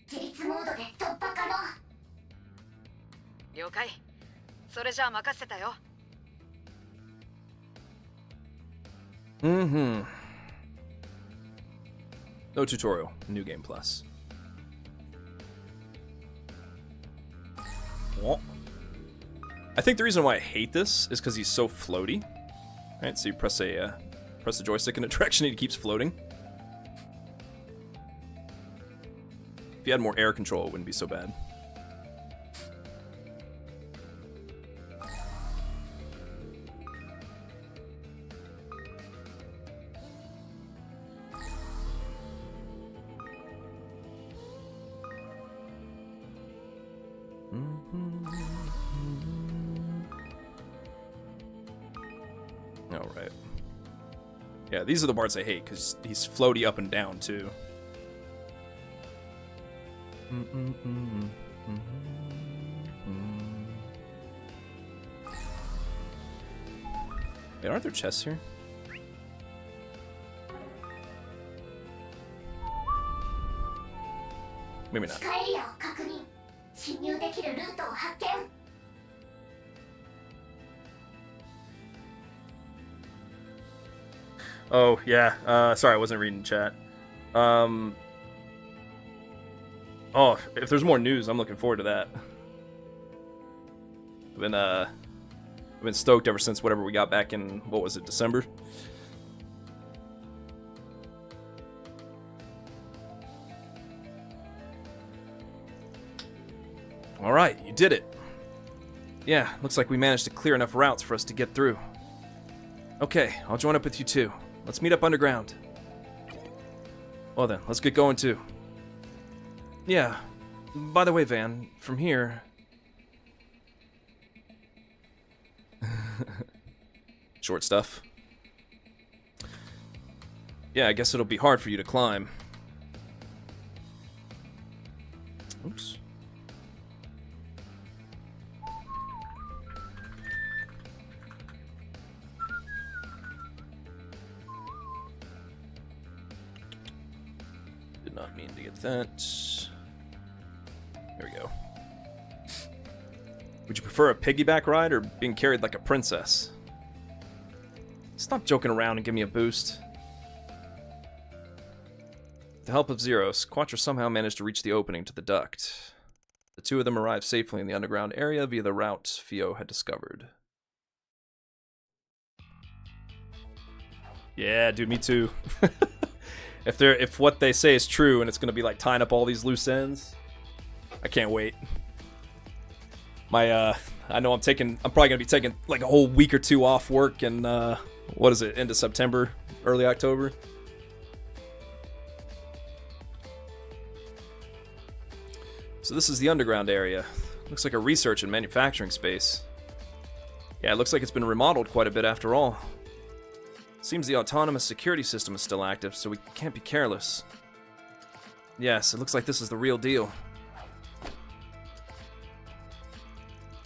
自立モードで突破可能。了解。それじゃあ任せたよ。No tutorial. New game plus. Well, I think the reason why I hate this is because he's so floaty. Right, so you press the joystick in a direction and he keeps floating. If you had more air control, it wouldn't be so bad. Alright. Yeah, these are the parts I hate, because he's floaty up and down, too. Wait, aren't there chests here? Maybe not. 地下エリアを確認。侵入できるルートを発見。Oh, yeah. Sorry, I wasn't reading chat. Oh, if there's more news, I'm looking forward to that. I've been stoked ever since whatever we got back in, what was it, December? Alright, you did it. Yeah, looks like we managed to clear enough routes for us to get through. Okay, I'll join up with you too. Let's meet up underground. Well then, let's get going too. Yeah, by the way, Van, from here... Short stuff. Yeah, I guess it'll be hard for you to climb. Oops. Did not mean to get that. There we go. Would you prefer a piggyback ride or being carried like a princess? Stop joking around and give me a boost. With the help of Zeros, Quattro somehow managed to reach the opening to the duct. The two of them arrived safely in the underground area via the route Fio had discovered. Yeah, dude, me too. If what they say is true and it's gonna be like tying up all these loose ends, I can't wait. I know I'm probably gonna be taking like a whole week or two off work and what is it, end of September, early October. So this is the underground area. Looks like a research and manufacturing space. Yeah, it looks like it's been remodeled quite a bit after all. Seems the autonomous security system is still active, so we can't be careless. Yes, it looks like this is the real deal.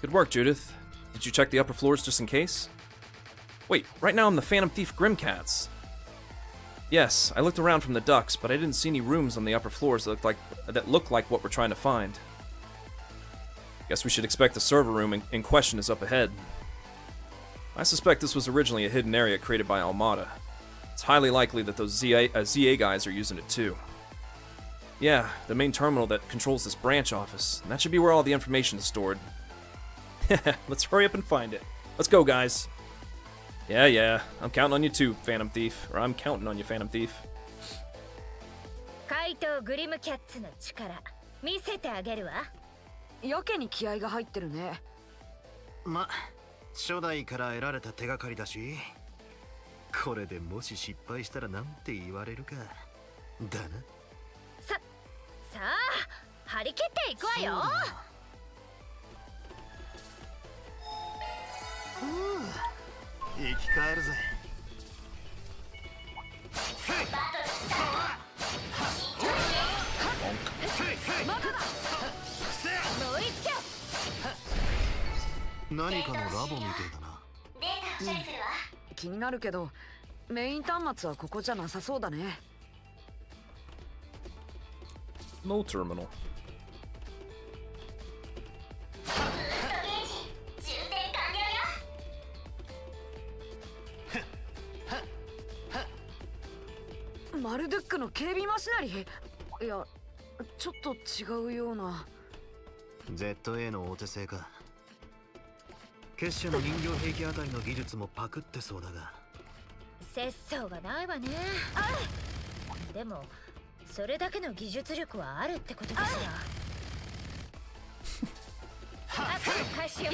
Good work, Judith. Did you check the upper floors just in case? Wait, right now I'm the Phantom Thief Grimcats. Yes, I looked around from the ducts, but I didn't see any rooms on the upper floors that look like what we're trying to find. Guess we should expect the server room in question is up ahead. I suspect this was originally a hidden area created by Almada. It's highly likely that those ZA guys are using it too. Yeah, the main terminal that controls this branch office. And that should be where all the information is stored. Let's hurry up and find it. Let's go, guys. Yeah, I'm counting on you too, Phantom Thief. Or I'm counting on you, Phantom Thief. 怪盗グリムキャッツの力見せてあげるわ。やけに気合が入ってるね。ま、初代から得られた手がかりだし、これでもし失敗したらなんて言われるか。だな。さあ、張り切っていくわよ。生き返るぜ。何かのラボみてえだな。気になるけど、メイン端末はここじゃなさそうだね。No terminal. マルドゥックの警備マシナリー。いや、ちょっと違うような。ZA のお手製か。結社の人形兵器あたりの技術もパクってそうだが。節操がないわね。でもそれだけの技術力はあるってことかしら。開始よ。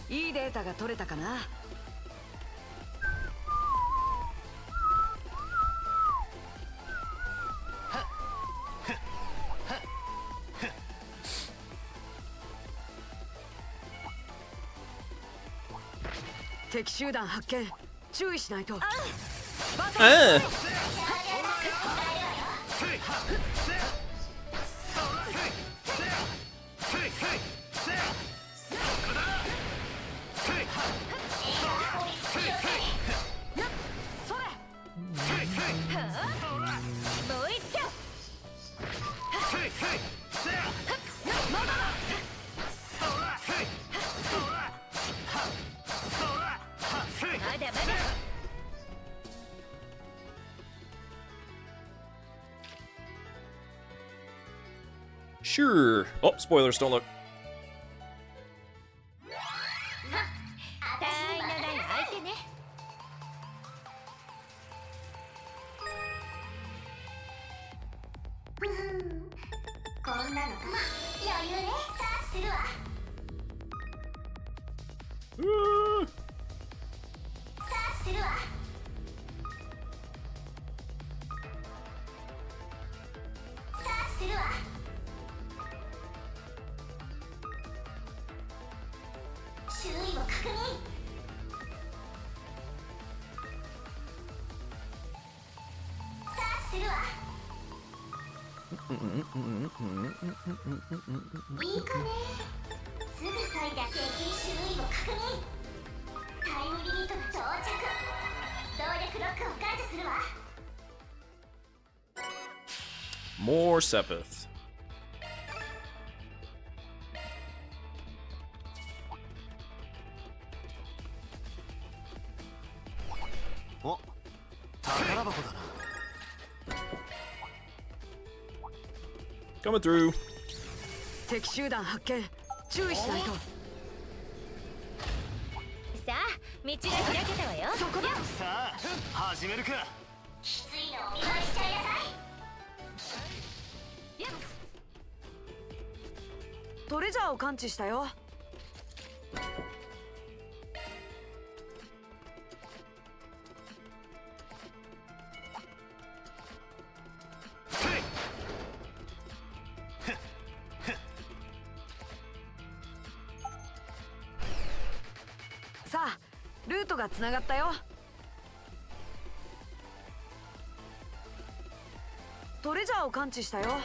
いいデータが取れたかな。敵集団発見。注意しないと。Sure. Oh, spoilers, don't look. こんなの余裕ね。さあするわ。さあするわ。さあするわ。周囲を確認。さあするわ。いいかね。すぐ嗅いだ敵周囲を確認。タイムリミットが到着。動力ロックを解除するわ。More Sepith. Oh, 宝箱だな。Coming through. 敵集団発見。注意しないと。さあ、道が開けたわよ。そこだ。さあ、始めるか。きついのを見返しちゃいなさい。トレジャーを感知したよ。さあ、ルートがつながったよ。トレジャーを感知したよ。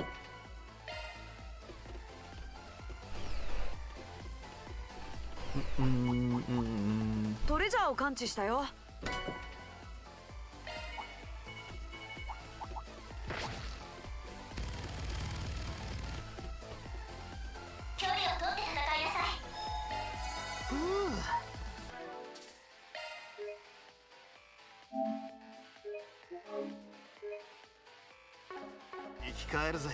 トレジャーを感知したよ。距離を取って戦いなさい。生き返るぜ。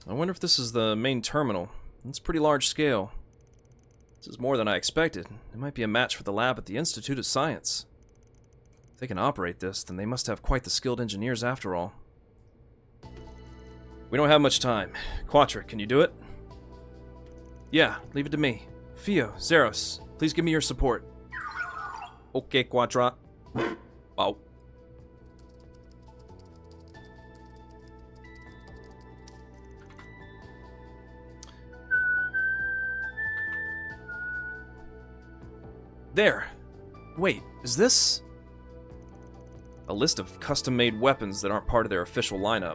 I wonder if this is the main terminal. It's pretty large scale. This is more than I expected. It might be a match for the lab at the Institute of Science. If they can operate this, then they must have quite the skilled engineers after all. We don't have much time. Quatra, can you do it? Yeah, leave it to me. Fio, Zeros, please give me your support. Okay, Quatra. Wow. There. Wait, is this a list of custom-made weapons that aren't part of their official lineup?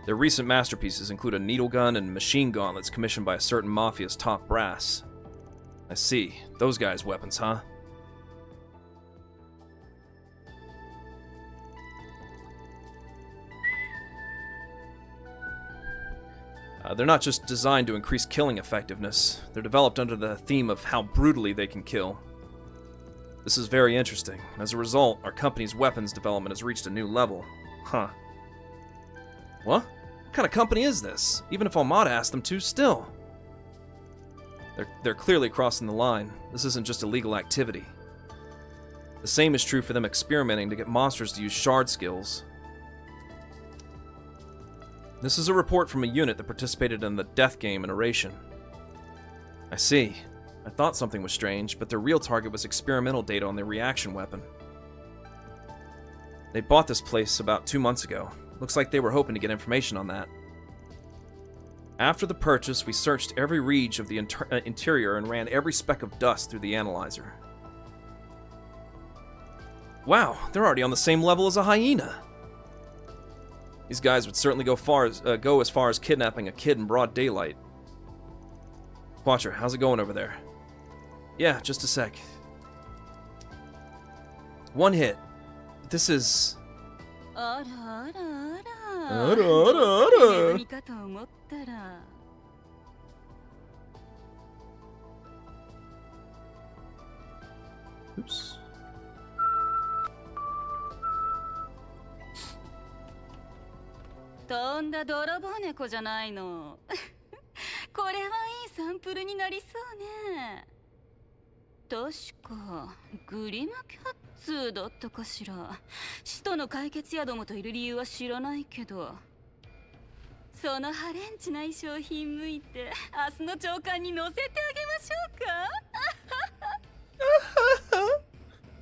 Their recent masterpieces include a needle gun and machine gauntlets commissioned by a certain mafia's top brass. I see. Those guys' weapons, huh? They're not just designed to increase killing effectiveness. They're developed under the theme of how brutally they can kill. This is very interesting. As a result, our company's weapons development has reached a new level. Huh. What? What kind of company is this? Even if Almada asked them to, still. They're clearly crossing the line. This isn't just illegal activity. The same is true for them experimenting to get monsters to use shard skills. This is a report from a unit that participated in the death game in Oration. I see. I thought something was strange, but their real target was experimental data on their reaction weapon. They bought this place about 2 months ago. Looks like they were hoping to get information on that. After the purchase, we searched every reach of the interior and ran every speck of dust through the analyzer. Wow, they're already on the same level as a hyena. These guys would certainly go as far as kidnapping a kid in broad daylight. Quatra, how's it going over there? Yeah, just a sec. One hit. This is... Oops. とんだ泥棒猫じゃないの。これはいいサンプルになりそうね。確かグリムキャッツだったかしら。使徒の解決やどもといる理由は知らないけど、そのハレンチな衣装品向いて明日の朝刊に載せてあげましょうか。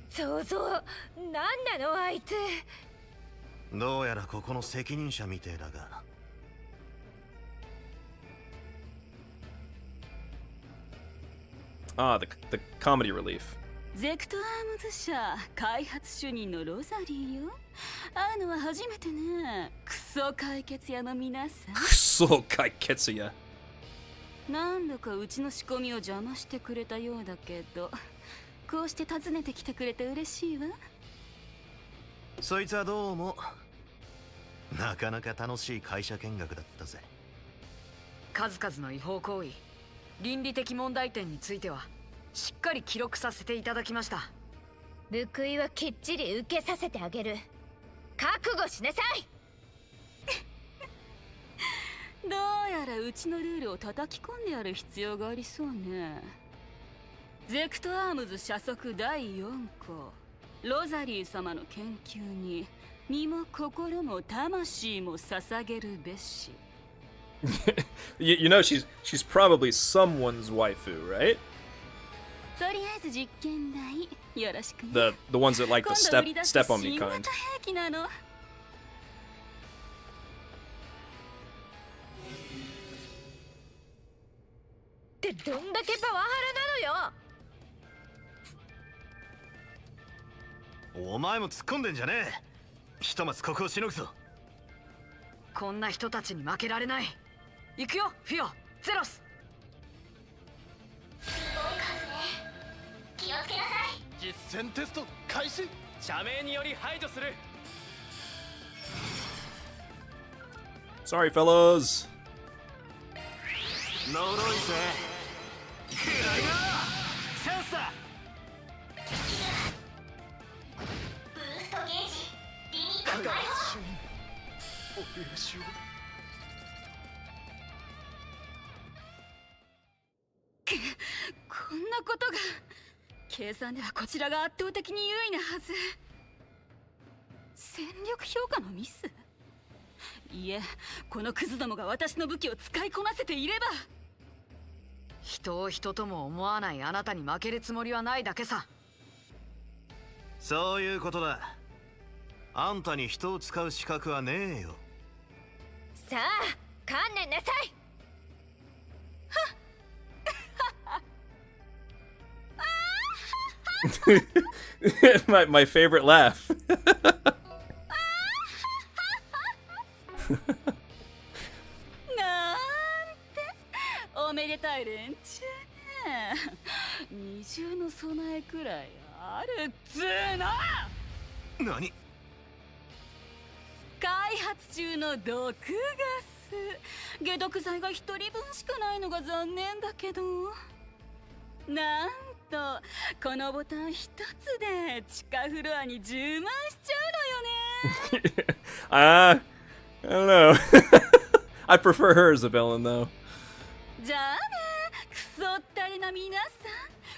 そうそう、なんなのあいつ。どうやらここの責任者みてえだが。Ah, the comedy relief. ゼクトアームズ社開発主任のロザリーよ。会うのは初めてね。クソ解決屋の皆さん。クソ解決屋。なんだかうちの仕込みを邪魔してくれたようだけど、こうして訪ねてきてくれて嬉しいわ。そいつはどうもなかなか楽しい会社見学だったぜ。数々の違法行為、倫理的問題点についてはしっかり記録させていただきました。報いはきっちり受けさせてあげる。覚悟しなさい。どうやらうちのルールを叩き込んでやる必要がありそうね。ゼクトアームズ社則第4項、ロザリー様の研究に身も心も魂も捧げるべし。you know she's probably someone's waifu, right? とりあえず実験台よろしくね。The ones that like the step on me kind. 兵器なの。ってどんだけパワハラなのよ。お前も突っ込んでんじゃねえ。ひとまずここをしのぐぞ。こんな人たちに負けられない。行くよ、フィオ、ゼロス。すごい数ね。気をつけなさい。実践テスト開始。社名により排除する。Sorry, fellas. 呪いぜ。クライガーチャンスだ。ブーストゲージリミット解放。お願いしよう。こんなことが。計算ではこちらが圧倒的に優位なはず。戦力評価のミス？いえ、このクズどもが私の武器を使いこなせていれば。人を人とも思わないあなたに負けるつもりはないだけさ。そういうことだ。あんたに人を使う資格はねえよ。さあ、観念なさい。my favorite laugh. なんておめでたい連中ね。二重の備えくらいあるっつーの。何？開発中の毒ガス。解毒剤が一人分しかないのが残念だけど、なんとこのボタン一つで地下フロアに充満しちゃうのよね。I don't know. I prefer her as a villain, though. じゃあね、クソったれな皆さん、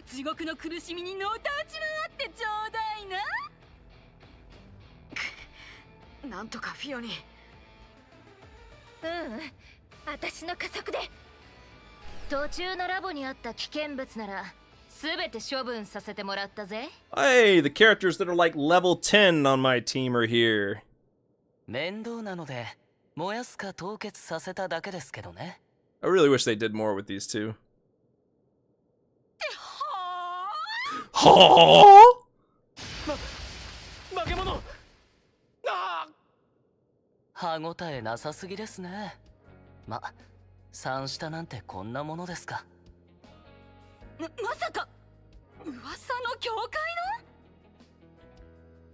地獄の苦しみにのたうち回ってちょうだいな。なんとかフィオに。私の加速で。途中のラボにあった危険物なら全て処分させてもらったぜ。Hey, the characters that are like level 10 on my team are here. 面倒なので燃やすか凍結させただけですけどね。I really wish they did more with these two. は化け物。歯ごたえなさすぎですね。ま、三下なんてこんなものですか。まさか噂の教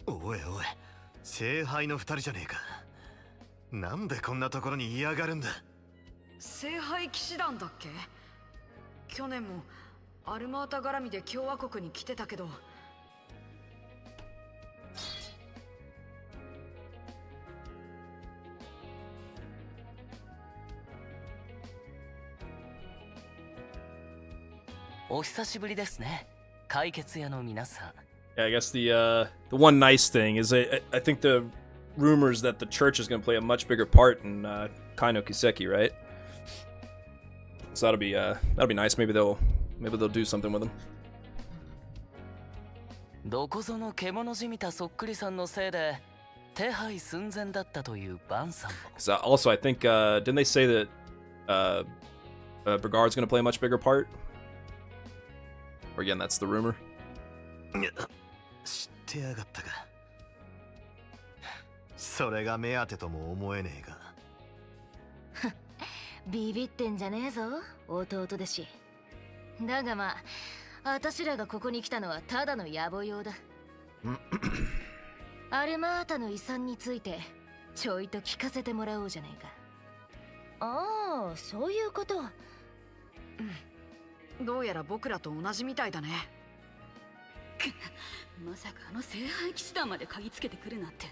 会の。おいおい、聖杯の二人じゃねえか。なんでこんなところに嫌がるんだ。聖杯騎士団だっけ？去年もアルマータ絡みで共和国に来てたけど。お久しぶりですね、解決屋の皆さん。Yeah, I guess the one nice thing is I think the rumors that the church is going to play a much bigger part in Kaino Kiseki, right? So that'll be nice. Maybe they'll do something with them. どこぞの獣じみたそっくりさんのせいで手配寸前だったというバンさんも。So also, I think didn't they say that Brigard's going to play a much bigger part? Or again, that's the rumor. 知ってやがったか。それが目当てとも思えねえが。ビビってんじゃねえぞ、弟弟子。だがまあ、私らがここに来たのはただの野暮用だ。アルマータの遺産についてちょいと聞かせてもらおうじゃねえか。ああ、そういうこと。どうやら僕らと同じみたいだね。まさかあの聖杯騎士団まで嗅ぎつけてくるなんて。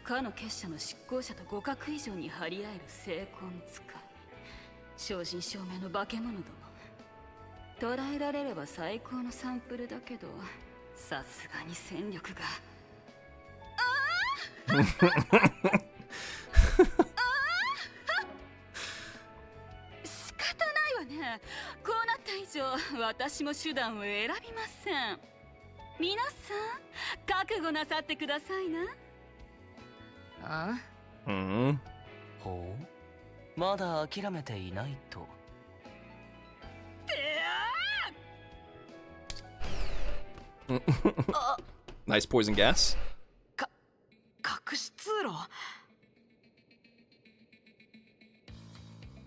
かの結社の執行者と互角以上に張り合える精魂使い、正真正銘の化け物ども。捉えられれば最高のサンプルだけど、さすがに戦力が。仕方ないわね。こうなった以上私も手段を選びません。皆さん覚悟なさってくださいな。ああ、ほう、まだ諦めていないと。Nice poison gas. 隠し通路。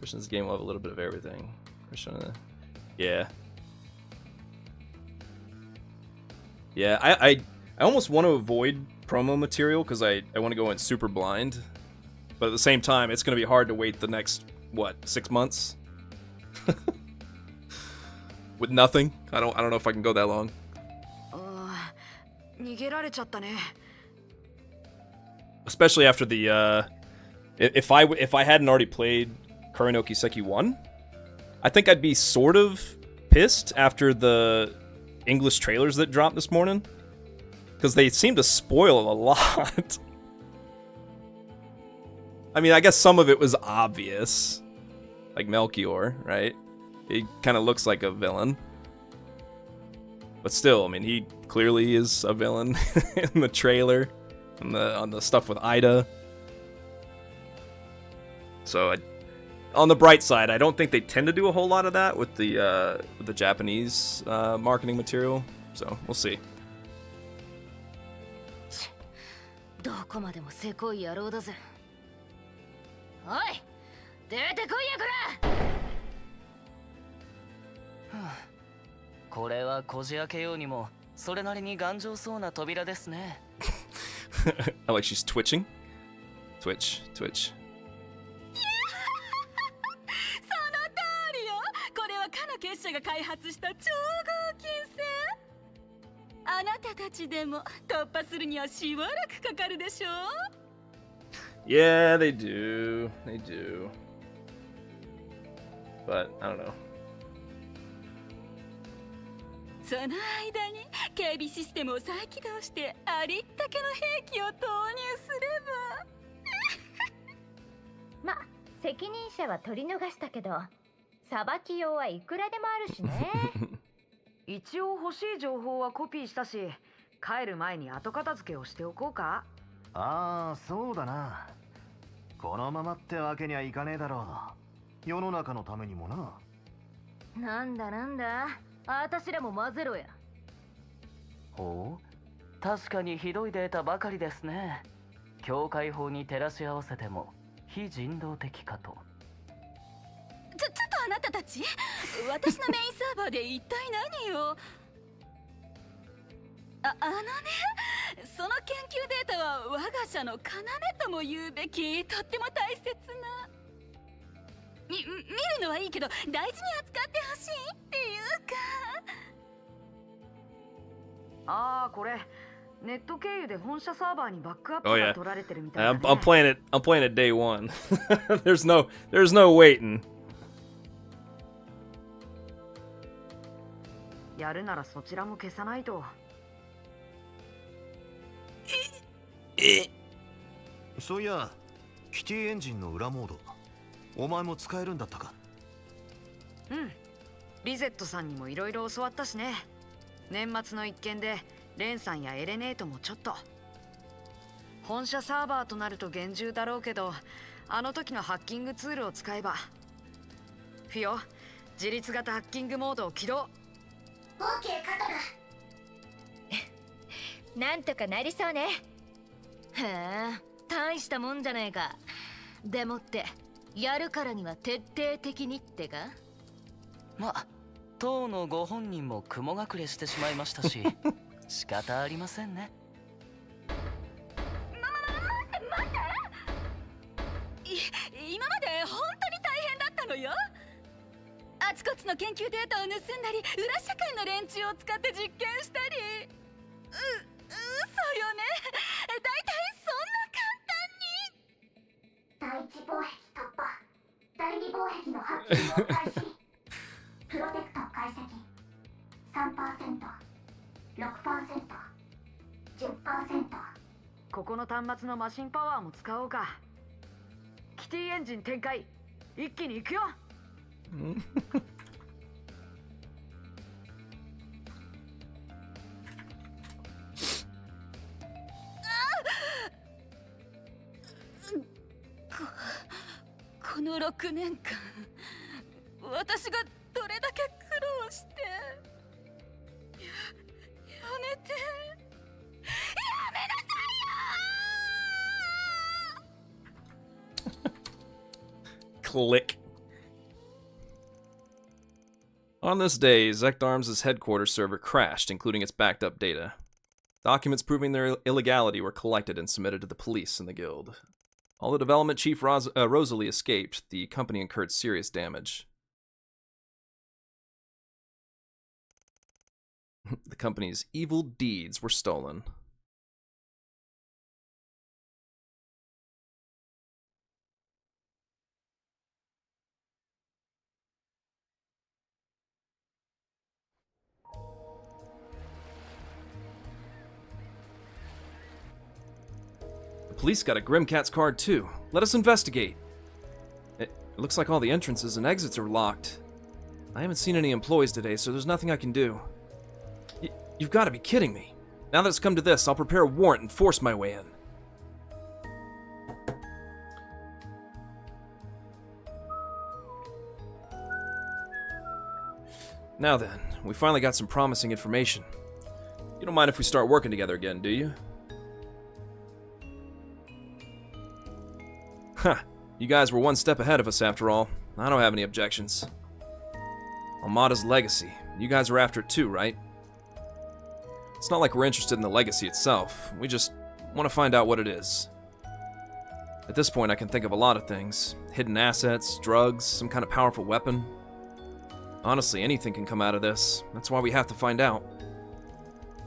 Christian's game will have a little bit of everything. Christian, yeah. Yeah, I almost want to avoid promo material because I want to go in super blind. But at the same time, it's going to be hard to wait the next, what, 6 months? With nothing? I don't know if I can go that long. 逃げられちゃったね。 Especially after the, if I hadn't already played Kuro no Kiseki 1, I think I'd be sort of pissed after the English trailers that dropped this morning. Because they seem to spoil a lot. I mean, I guess some of it was obvious. Like Melchior, right? He kind of looks like a villain. But still, I mean, he clearly is a villain in the trailer. On the stuff with Ida. So, on the bright side, I don't think they tend to do a whole lot of that with the Japanese marketing material. So, we'll see. どこまでもせこい野郎だぜ。おい、出てこいやこら。これはこじ開けようにもそれなりに頑丈そうな扉ですね。I like she's twitching. Twitch. その通りよ。これはかの結社が開発した超合金星。あなたたちでも突破するにはしばらくかかるでしょう。 Yeah, they do. They do. But, I don't know. その間に警備システムを再起動してありったけの兵器を投入すれば。ま、責任者は取り逃したけど、裁きようはいくらでもあるしね。一応欲しい情報はコピーしたし、帰る前に後片付けをしておこうか。ああ、そうだな。このままってわけにはいかねえだろう。世の中のためにもな。なんだ。あたしらも混ぜろや。ほう、確かにひどいデータばかりですね。境界法に照らし合わせても非人道的かと。ちょっとあなたたち、私のメインサーバーで一体何を。あのね、その研究データは我が社の要とも言うべきとっても大切な。見るのはいいけど大事に扱ってほしいっていうか。ああ、これネット経由で本社サーバーにバックアップ Oh が yeah. 取られてるみたいだね。I'm playing it day one. There's no waiting. やるならそちらも消さないと。そういや、キティエンジンの裏モード、お前も使えるんだったか。うん。リゼットさんにもいろいろ教わったしね。年末の一件でレンさんやエレネートもちょっと。本社サーバーとなると厳重だろうけど、あの時のハッキングツールを使えば。フィオ、自立型ハッキングモードを起動。オーケー、カトナ。なんとかなりそうね。へえ、大したもんじゃねえか。でもってやるからには徹底的にってか。ま、当のご本人も雲隠れしてしまいましたし仕方ありませんね。待って今まで本当に大変だったのよ。あちこちの研究データを盗んだり裏社会の連中を使って実験したり。嘘よね。大体そんな簡単に。第一防壁突破、第二防壁のハッキングを開始。プロテクト解析 3%、6%、10%。ここの端末のマシンパワーも使おうか。キティエンジン展開、一気に行くよ。この6年間私がどれだけ苦労して。やめて、やめなさいよ。 Click. On this day, Zekdarms' headquarters server crashed, including its backed up data. Documents proving their illegality were collected and submitted to the police and the guild. Although Development Chief Rosalie escaped, the company incurred serious damage. The company's evil deeds were stolen. The police got a Grimcat's card too. Let us investigate. It looks like all the entrances and exits are locked. I haven't seen any employees today, so there's nothing I can do. You've got to be kidding me. Now that it's come to this, I'll prepare a warrant and force my way in. Now then, we finally got some promising information. You don't mind if we start working together again, do you? Huh. You guys were one step ahead of us after all. I don't have any objections. Almada's legacy. You guys are after it too, right? It's not like we're interested in the legacy itself. We just want to find out what it is. At this point, I can think of a lot of things. Hidden assets, drugs, some kind of powerful weapon. Honestly, anything can come out of this. That's why we have to find out.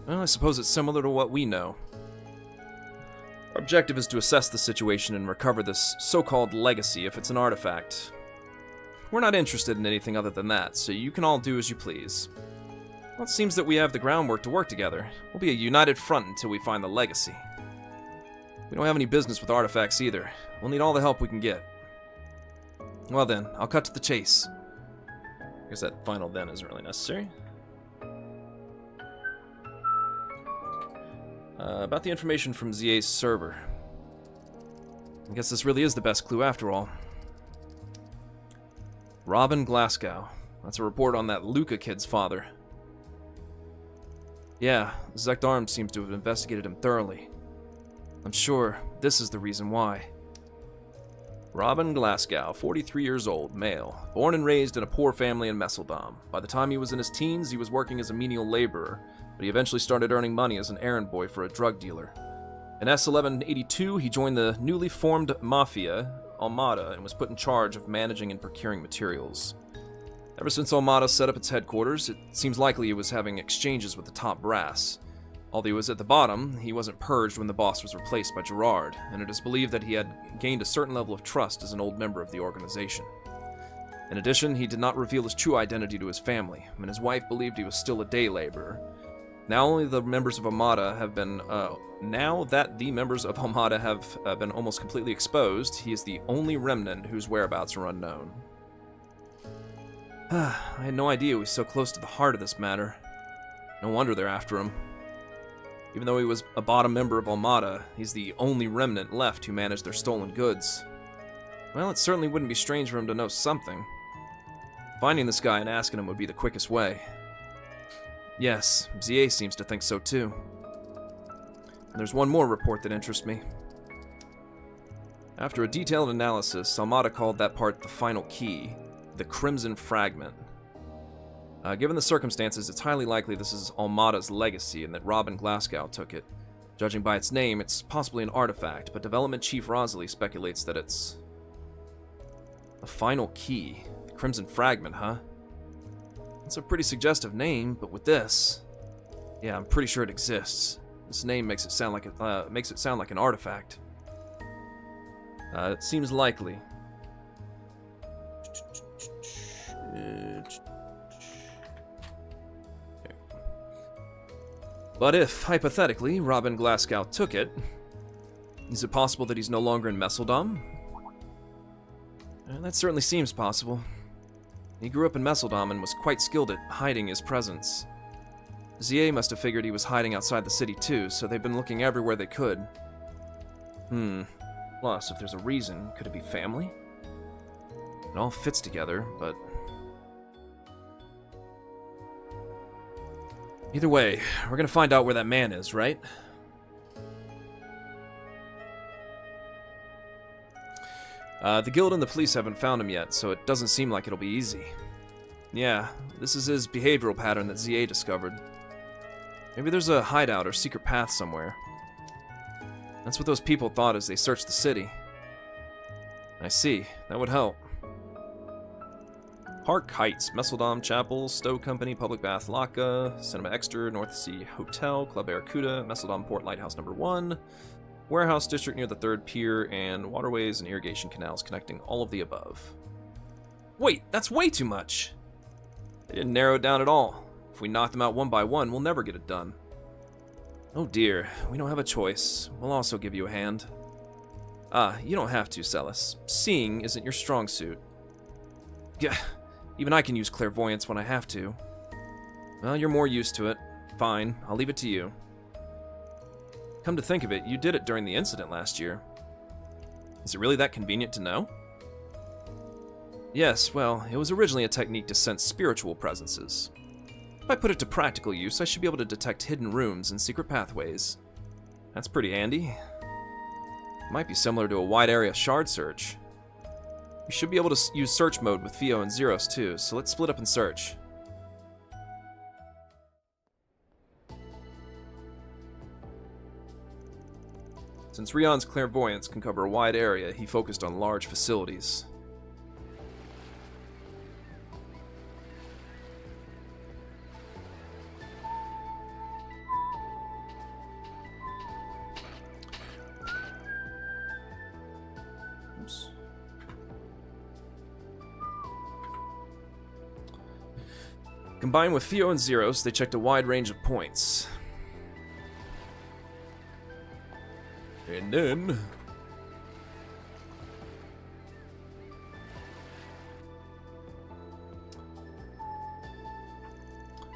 Well, I suppose it's similar to what we know. Our objective is to assess the situation and recover this so-called legacy if it's an artifact. We're not interested in anything other than that, so you can all do as you please. Well, it seems that we have the groundwork to work together. We'll be a united front until we find the legacy. We don't have any business with artifacts either. We'll need all the help we can get. Well then, I'll cut to the chase. I guess that final then isn't really necessary. About the information from ZA's server. I guess this really is the best clue after all. Robin Glasgow. That's a report on that Luca kid's father. Yeah, Zekdarm seems to have investigated him thoroughly. I'm sure this is the reason why. Robin Glasgow, 43 years old, male, born and raised in a poor family in Messeldom. By the time he was in his teens, he was working as a menial laborer, but he eventually started earning money as an errand boy for a drug dealer. In S1182, he joined the newly formed mafia, Almada, and was put in charge of managing and procuring materials. Ever since Almada set up its headquarters, it seems likely he was having exchanges with the top brass. Although he was at the bottom, he wasn't purged when the boss was replaced by Gerard, and it is believed that he had gained a certain level of trust as an old member of the organization. In addition, he did not reveal his true identity to his family, and his wife believed he was still a day laborer. Now that the members of Almada have been almost completely exposed, he is the only remnant whose whereabouts are unknown. I had no idea he was so close to the heart of this matter. No wonder they're after him. Even though he was a bottom member of Almada, he's the only remnant left who managed their stolen goods. Well, it certainly wouldn't be strange for him to know something. Finding this guy and asking him would be the quickest way. Yes, ZA seems to think so too. And there's one more report that interests me. After a detailed analysis, Almada called that part the final key, the Crimson Fragment. Given the circumstances, it's highly likely this is Almada's legacy and that Robin Glasgow took it. Judging by its name, it's possibly an artifact, but Development Chief Rosalie speculates that it's a final key. The Crimson Fragment, huh? It's a pretty suggestive name, but with this, yeah, I'm pretty sure it exists. This name makes it sound like an artifact. It seems likely. But if, hypothetically, Robin Glasgow took it, is it possible that he's no longer in Messeldom? That certainly seems possible. He grew up in Messeldom and was quite skilled at hiding his presence. ZA must have figured he was hiding outside the city too, so they've been looking everywhere they could. Plus, if there's a reason, could it be family? It all fits together, but... Either way, we're gonna find out where that man is, right? The guild and the police haven't found him yet, so it doesn't seem like it'll be easy. Yeah, this is his behavioral pattern that ZA discovered. Maybe there's a hideout or secret path somewhere. That's what those people thought as they searched the city. I see. That would help. Park Heights, Messeldom Chapel, Stowe Company, Public Bath Laka, Cinema Exeter, North Sea Hotel, Club Barracuda, Messeldom Port Lighthouse number 1, Warehouse District near the 3rd Pier, and waterways and irrigation canals connecting all of the above. Wait, that's way too much! They didn't narrow it down at all. If we knock them out one by one, we'll never get it done. Oh dear, we don't have a choice. We'll also give you a hand. You don't have to, Celis. Seeing isn't your strong suit. Yeah. Even I can use clairvoyance when I have to. Well, you're more used to it. Fine, I'll leave it to you. Come to think of it, you did it during the incident last year. Is it really that convenient to know? Yes, well, it was originally a technique to sense spiritual presences. If I put it to practical use, I should be able to detect hidden rooms and secret pathways. That's pretty handy. Might be similar to a wide area shard search. We should be able to use search mode with Theo and Zeros too, so let's split up and search. Since Rion's clairvoyance can cover a wide area, he focused on large facilities. Oops. Combined with Theo and Zeros, they checked a wide range of points. And then...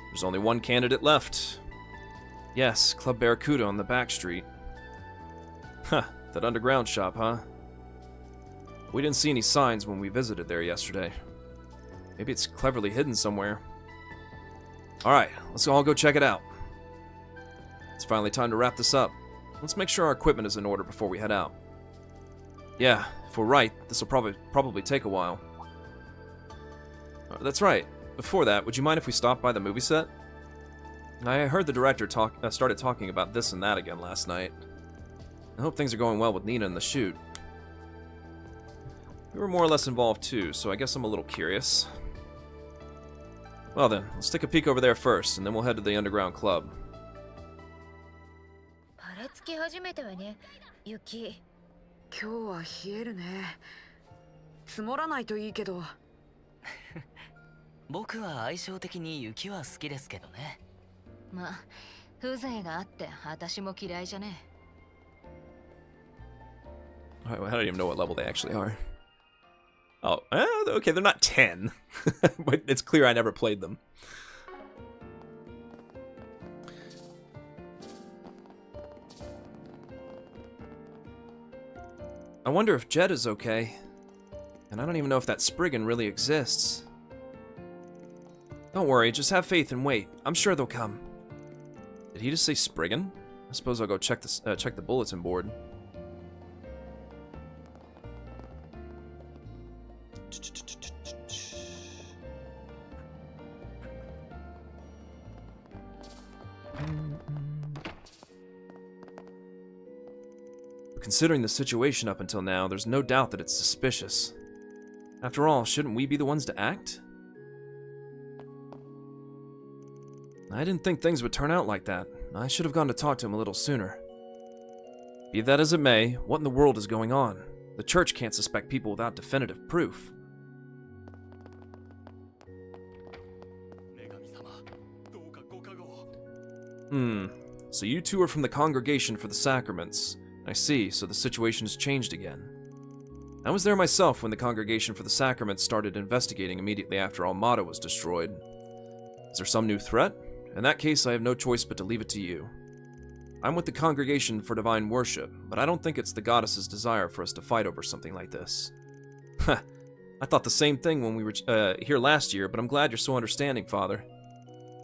there's only one candidate left. Yes, Club Barracuda on the back street. Huh, that underground shop, huh? We didn't see any signs when we visited there yesterday. Maybe it's cleverly hidden somewhere. Alright, let's all go check it out. It's finally time to wrap this up. Let's make sure our equipment is in order before we head out. Yeah, if we're right, this will probably take a while. That's right. Before that, would you mind if we stopped by the movie set? I heard the director started talking about this and that again last night. I hope things are going well with Nina and the shoot. You were more or less involved too, so I guess I'm a little curious. Well then, let's take a peek over there first, and then we'll head to the underground club. ぱらつき始めたわね、雪。今日は冷えるね。積もらないといいけど。僕は相性的に雪は好きですけどね。まあ、風情があって私も嫌いじゃね。I don't even know what level they actually are. Oh, okay, they're not 10. But it's clear I never played them. I wonder if Jed is okay. And I don't even know if that Spriggan really exists. Don't worry, just have faith and wait. I'm sure they'll come. Did he just say Spriggan? I suppose I'll go check the bulletin board. Considering the situation up until now, there's no doubt that it's suspicious. After all, shouldn't we be the ones to act? I didn't think things would turn out like that. I should have gone to talk to him a little sooner. Be that as it may, what in the world is going on? The church can't suspect people without definitive proof. So you two are from the Congregation for the Sacraments. I see, so the situation has changed again. I was there myself when the Congregation for the Sacraments started investigating immediately after Almada was destroyed. Is there some new threat? In that case, I have no choice but to leave it to you. I'm with the Congregation for Divine Worship, but I don't think it's the goddess's desire for us to fight over something like this. Huh, I thought the same thing when we were here last year, but I'm glad you're so understanding, Father.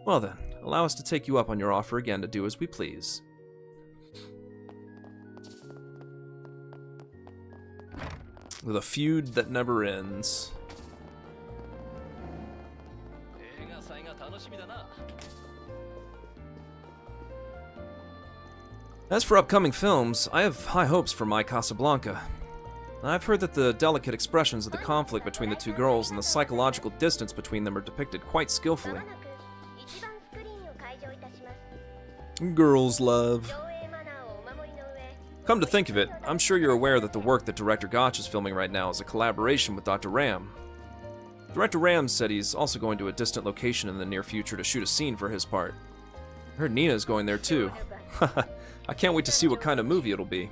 Well then, allow us to take you up on your offer again to do as we please. With a feud that never ends. As for upcoming films, I have high hopes for My Casablanca. I've heard that the delicate expressions of the conflict between the two girls and the psychological distance between them are depicted quite skillfully. Girls' love. Come to think of it, I'm sure you're aware that the work that Director Gotch is filming right now is a collaboration with Dr. Ram. Director Ram said he's also going to a distant location in the near future to shoot a scene for his part. I heard Nina's going there too. I can't wait to see what kind of movie it'll be.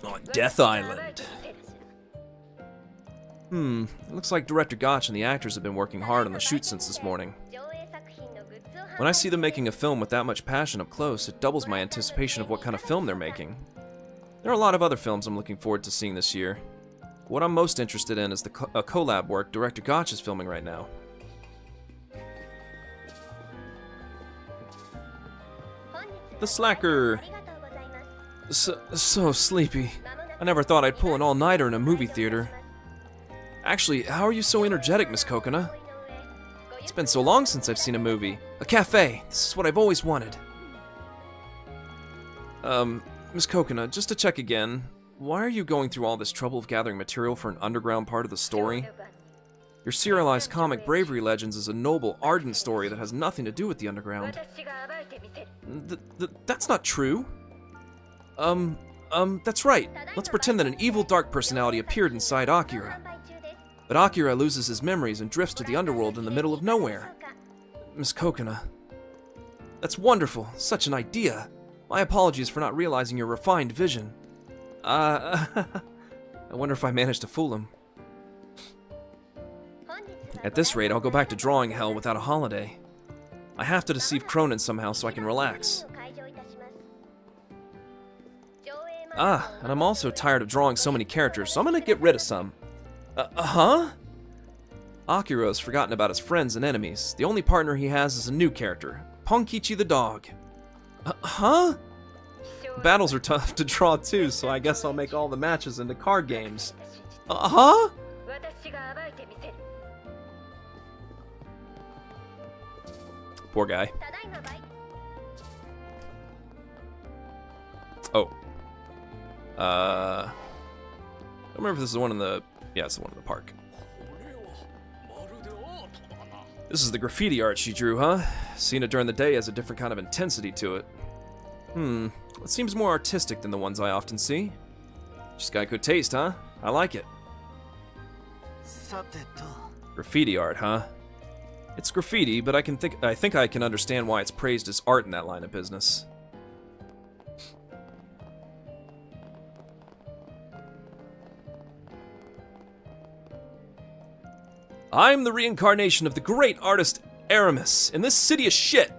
On Death Island. It looks like Director Gotch and the actors have been working hard on the shoot since this morning. When I see them making a film with that much passion up close, it doubles my anticipation of what kind of film they're making. There are a lot of other films I'm looking forward to seeing this year. What I'm most interested in is the collab work Director Gotch is filming right now. The Slacker. So sleepy. I never thought I'd pull an all-nighter in a movie theater. Actually, how are you so energetic, Miss Kokona? It's been so long since I've seen a movie. A cafe. This is what I've always wanted. Miss Kokona, just to check again, why are you going through all this trouble of gathering material for an underground part of the story? Your serialized comic Bravery Legends is a noble, ardent story that has nothing to do with the underground. That's not true. That's right. Let's pretend that an evil dark personality appeared inside Akira. But Akira loses his memories and drifts to the underworld in the middle of nowhere. Miss Kokona. That's wonderful. Such an idea. My apologies for not realizing your refined vision. I wonder if I managed to fool him. At this rate, I'll go back to drawing hell without a holiday. I have to deceive Cronin somehow so I can relax. And I'm also tired of drawing so many characters, so I'm gonna get rid of some. Akira's forgotten about his friends and enemies. The only partner he has is a new character, Ponkichi the dog. Battles are tough to draw too, so I guess I'll make all the matches into card games. Poor guy. Oh. I don't remember if this is the one in the... Yeah, it's the one in the park. This is the graffiti art she drew, huh? Seeing it during the day has a different kind of intensity to it. It seems more artistic than the ones I often see. She's got good taste, huh? I like it. Graffiti art, huh? It's graffiti, but I think I can understand why it's praised as art in that line of business. I'm the reincarnation of the great artist Aramis, and this city is shit.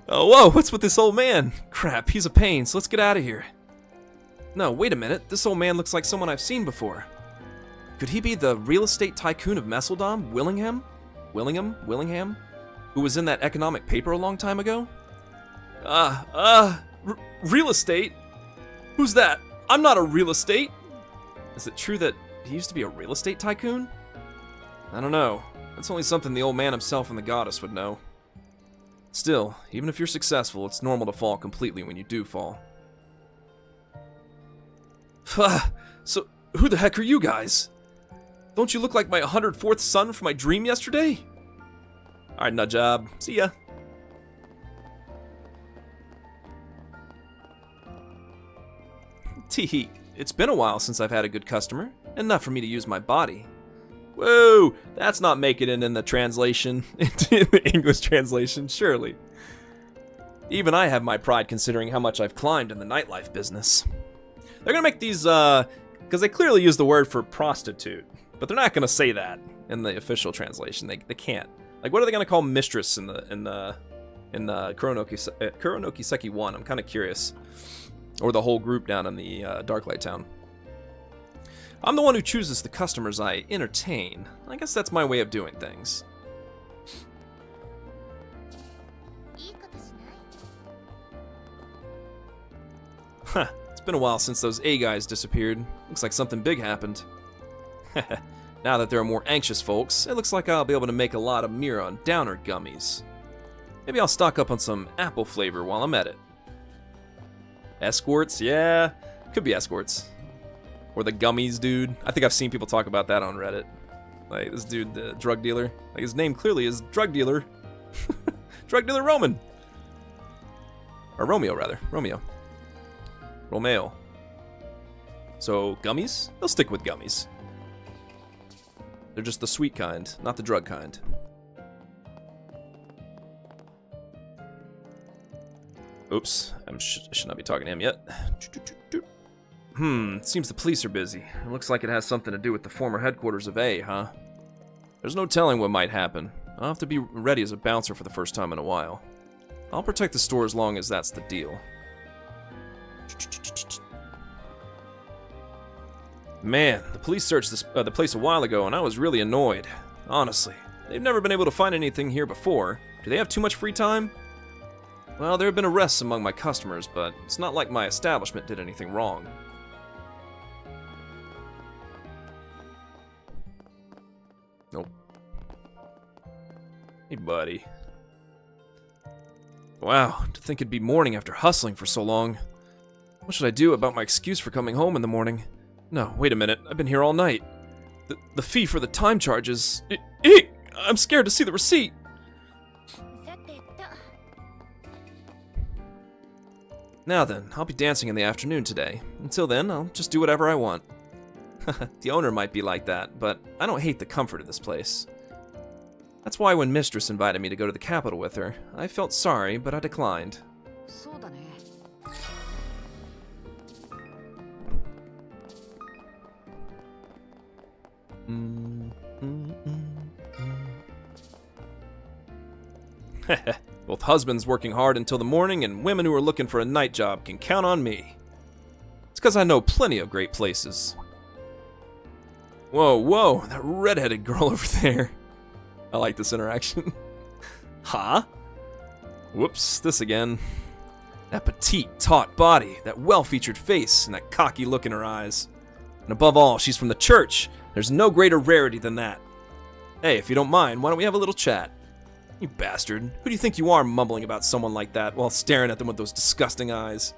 Oh, whoa, what's with this old man? Crap, he's a pain, so let's get out of here. No, wait a minute, this old man looks like someone I've seen before. Could he be the real estate tycoon of Messeldom, Willingham, who was in that economic paper a long time ago? Real estate? Who's that? I'm not a real estate. Is it true that he used to be a real estate tycoon? I don't know. That's only something the old man himself and the goddess would know. Still, even if you're successful, it's normal to fall completely when you do fall. So, who the heck are you guys? Don't you look like my 104th son from my dream yesterday? Alright, nut job. See ya. Teehee, it's been a while since I've had a good customer. Enough for me to use my body. Whoa, that's not making it in the translation, in the English translation, surely. Even I have my pride considering how much I've climbed in the nightlife business. They're gonna make these, because they clearly use the word for prostitute, but they're not gonna say that in the official translation. They can't. Like, what are they gonna call mistress in the Kuro no Kiseki 1? I'm kind of curious. Or the whole group down in the Darklight Town. I'm the one who chooses the customers I entertain. I guess that's my way of doing things. Huh, it's been a while since those A guys disappeared. Looks like something big happened. Now that there are more anxious folks, it looks like I'll be able to make a lot of Miron Downer gummies. Maybe I'll stock up on some apple flavor while I'm at it. Escorts? Yeah. Could be escorts. Or the gummies dude. I think I've seen people talk about that on Reddit. Like, this dude, the drug dealer. Like, his name clearly is Drug Dealer. Drug Dealer Roman. Or Romeo, rather. Romeo. So, gummies? They'll stick with gummies. They're just the sweet kind, not the drug kind. Oops, I should not be talking to him yet. Seems the police are busy. It looks like it has something to do with the former headquarters of A, huh? There's no telling what might happen. I'll have to be ready as a bouncer for the first time in a while. I'll protect the store as long as that's the deal. Man, the police searched the place a while ago, and I was really annoyed. Honestly, they've never been able to find anything here before. Do they have too much free time? Well, there have been arrests among my customers, but it's not like my establishment did anything wrong. Nope. Hey, buddy. Wow, to think it'd be morning after hustling for so long. What should I do about my excuse for coming home in the morning? No, wait a minute. I've been here all night. The fee for the time charge is... Eek! I'm scared to see the receipt. Now then, I'll be dancing in the afternoon today. Until then, I'll just do whatever I want. The owner might be like that, but I don't hate the comfort of this place. That's why when Mistress invited me to go to the capital with her, I felt sorry, but I declined. Both husbands working hard until the morning and women who are looking for a night job can count on me. It's because I know plenty of great places. Whoa, that redheaded girl over there. I like this interaction. Huh? Whoops, this again. That petite, taut body, that well-featured face, and that cocky look in her eyes. And above all, she's from the church. There's no greater rarity than that. Hey, if you don't mind, why don't we have a little chat? You bastard. Who do you think you are mumbling about someone like that while staring at them with those disgusting eyes?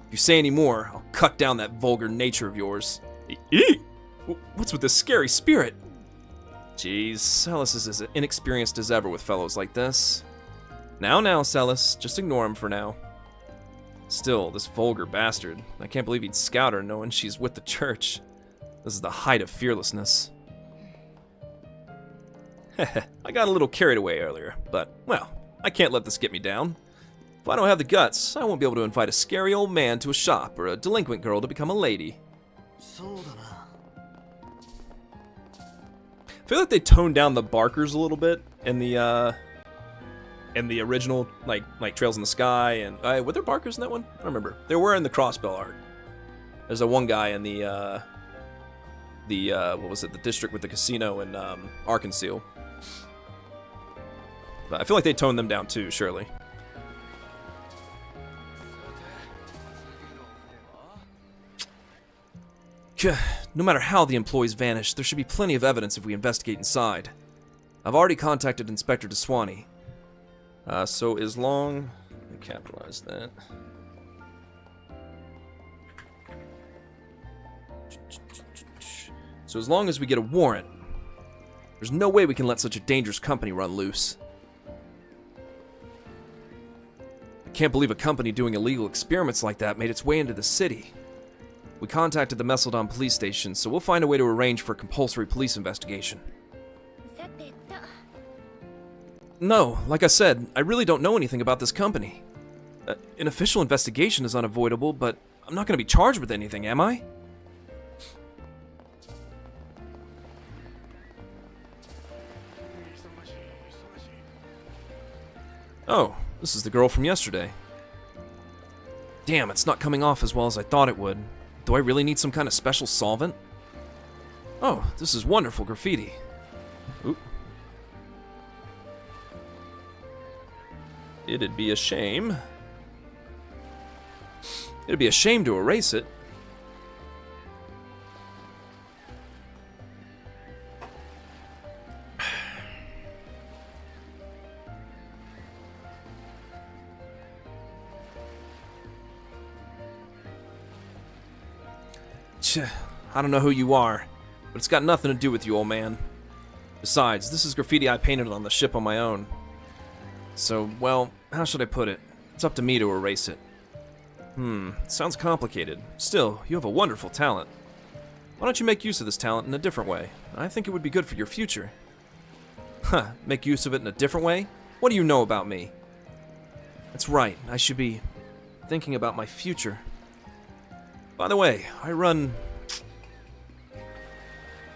If you say any more, I'll cut down that vulgar nature of yours. Eek! What's with this scary spirit? Jeez, Celis is as inexperienced as ever with fellows like this. Now, Celis, just ignore him for now. Still, this vulgar bastard. I can't believe he'd scout her knowing she's with the church. This is the height of fearlessness. I got a little carried away earlier, but, well, I can't let this get me down. If I don't have the guts, I won't be able to invite a scary old man to a shop or a delinquent girl to become a lady. I feel like they toned down the barkers a little bit in the original, like Trails in the Sky, and were there barkers in that one? I don't remember. They were in the Crossbell art. There's a one guy in the what was it? The district with the casino in Arkansas. But I feel like they toned them down too, surely. No matter how the employees vanish, there should be plenty of evidence if we investigate inside. I've already contacted Inspector DeSwani. So as long... Let me capitalize that. So as long as we get a warrant, there's no way we can let such a dangerous company run loose. I can't believe a company doing illegal experiments like that made its way into the city. We contacted the Messeldon police station, so we'll find a way to arrange for a compulsory police investigation. No, like I said, I really don't know anything about this company. An official investigation is unavoidable, but I'm not going to be charged with anything, am I? Oh, this is the girl from yesterday. Damn, it's not coming off as well as I thought it would. Do I really need some kind of special solvent? Oh, this is wonderful graffiti. Oop. It'd be a shame. It'd be a shame to erase it. I don't know who you are, but it's got nothing to do with you, old man. Besides, this is graffiti I painted on the ship on my own. So, well, how should I put it? It's up to me to erase it. Sounds complicated. Still, you have a wonderful talent. Why don't you make use of this talent in a different way? I think it would be good for your future. Huh, make use of it in a different way? What do you know about me? That's right, I should be thinking about my future. By the way, I run...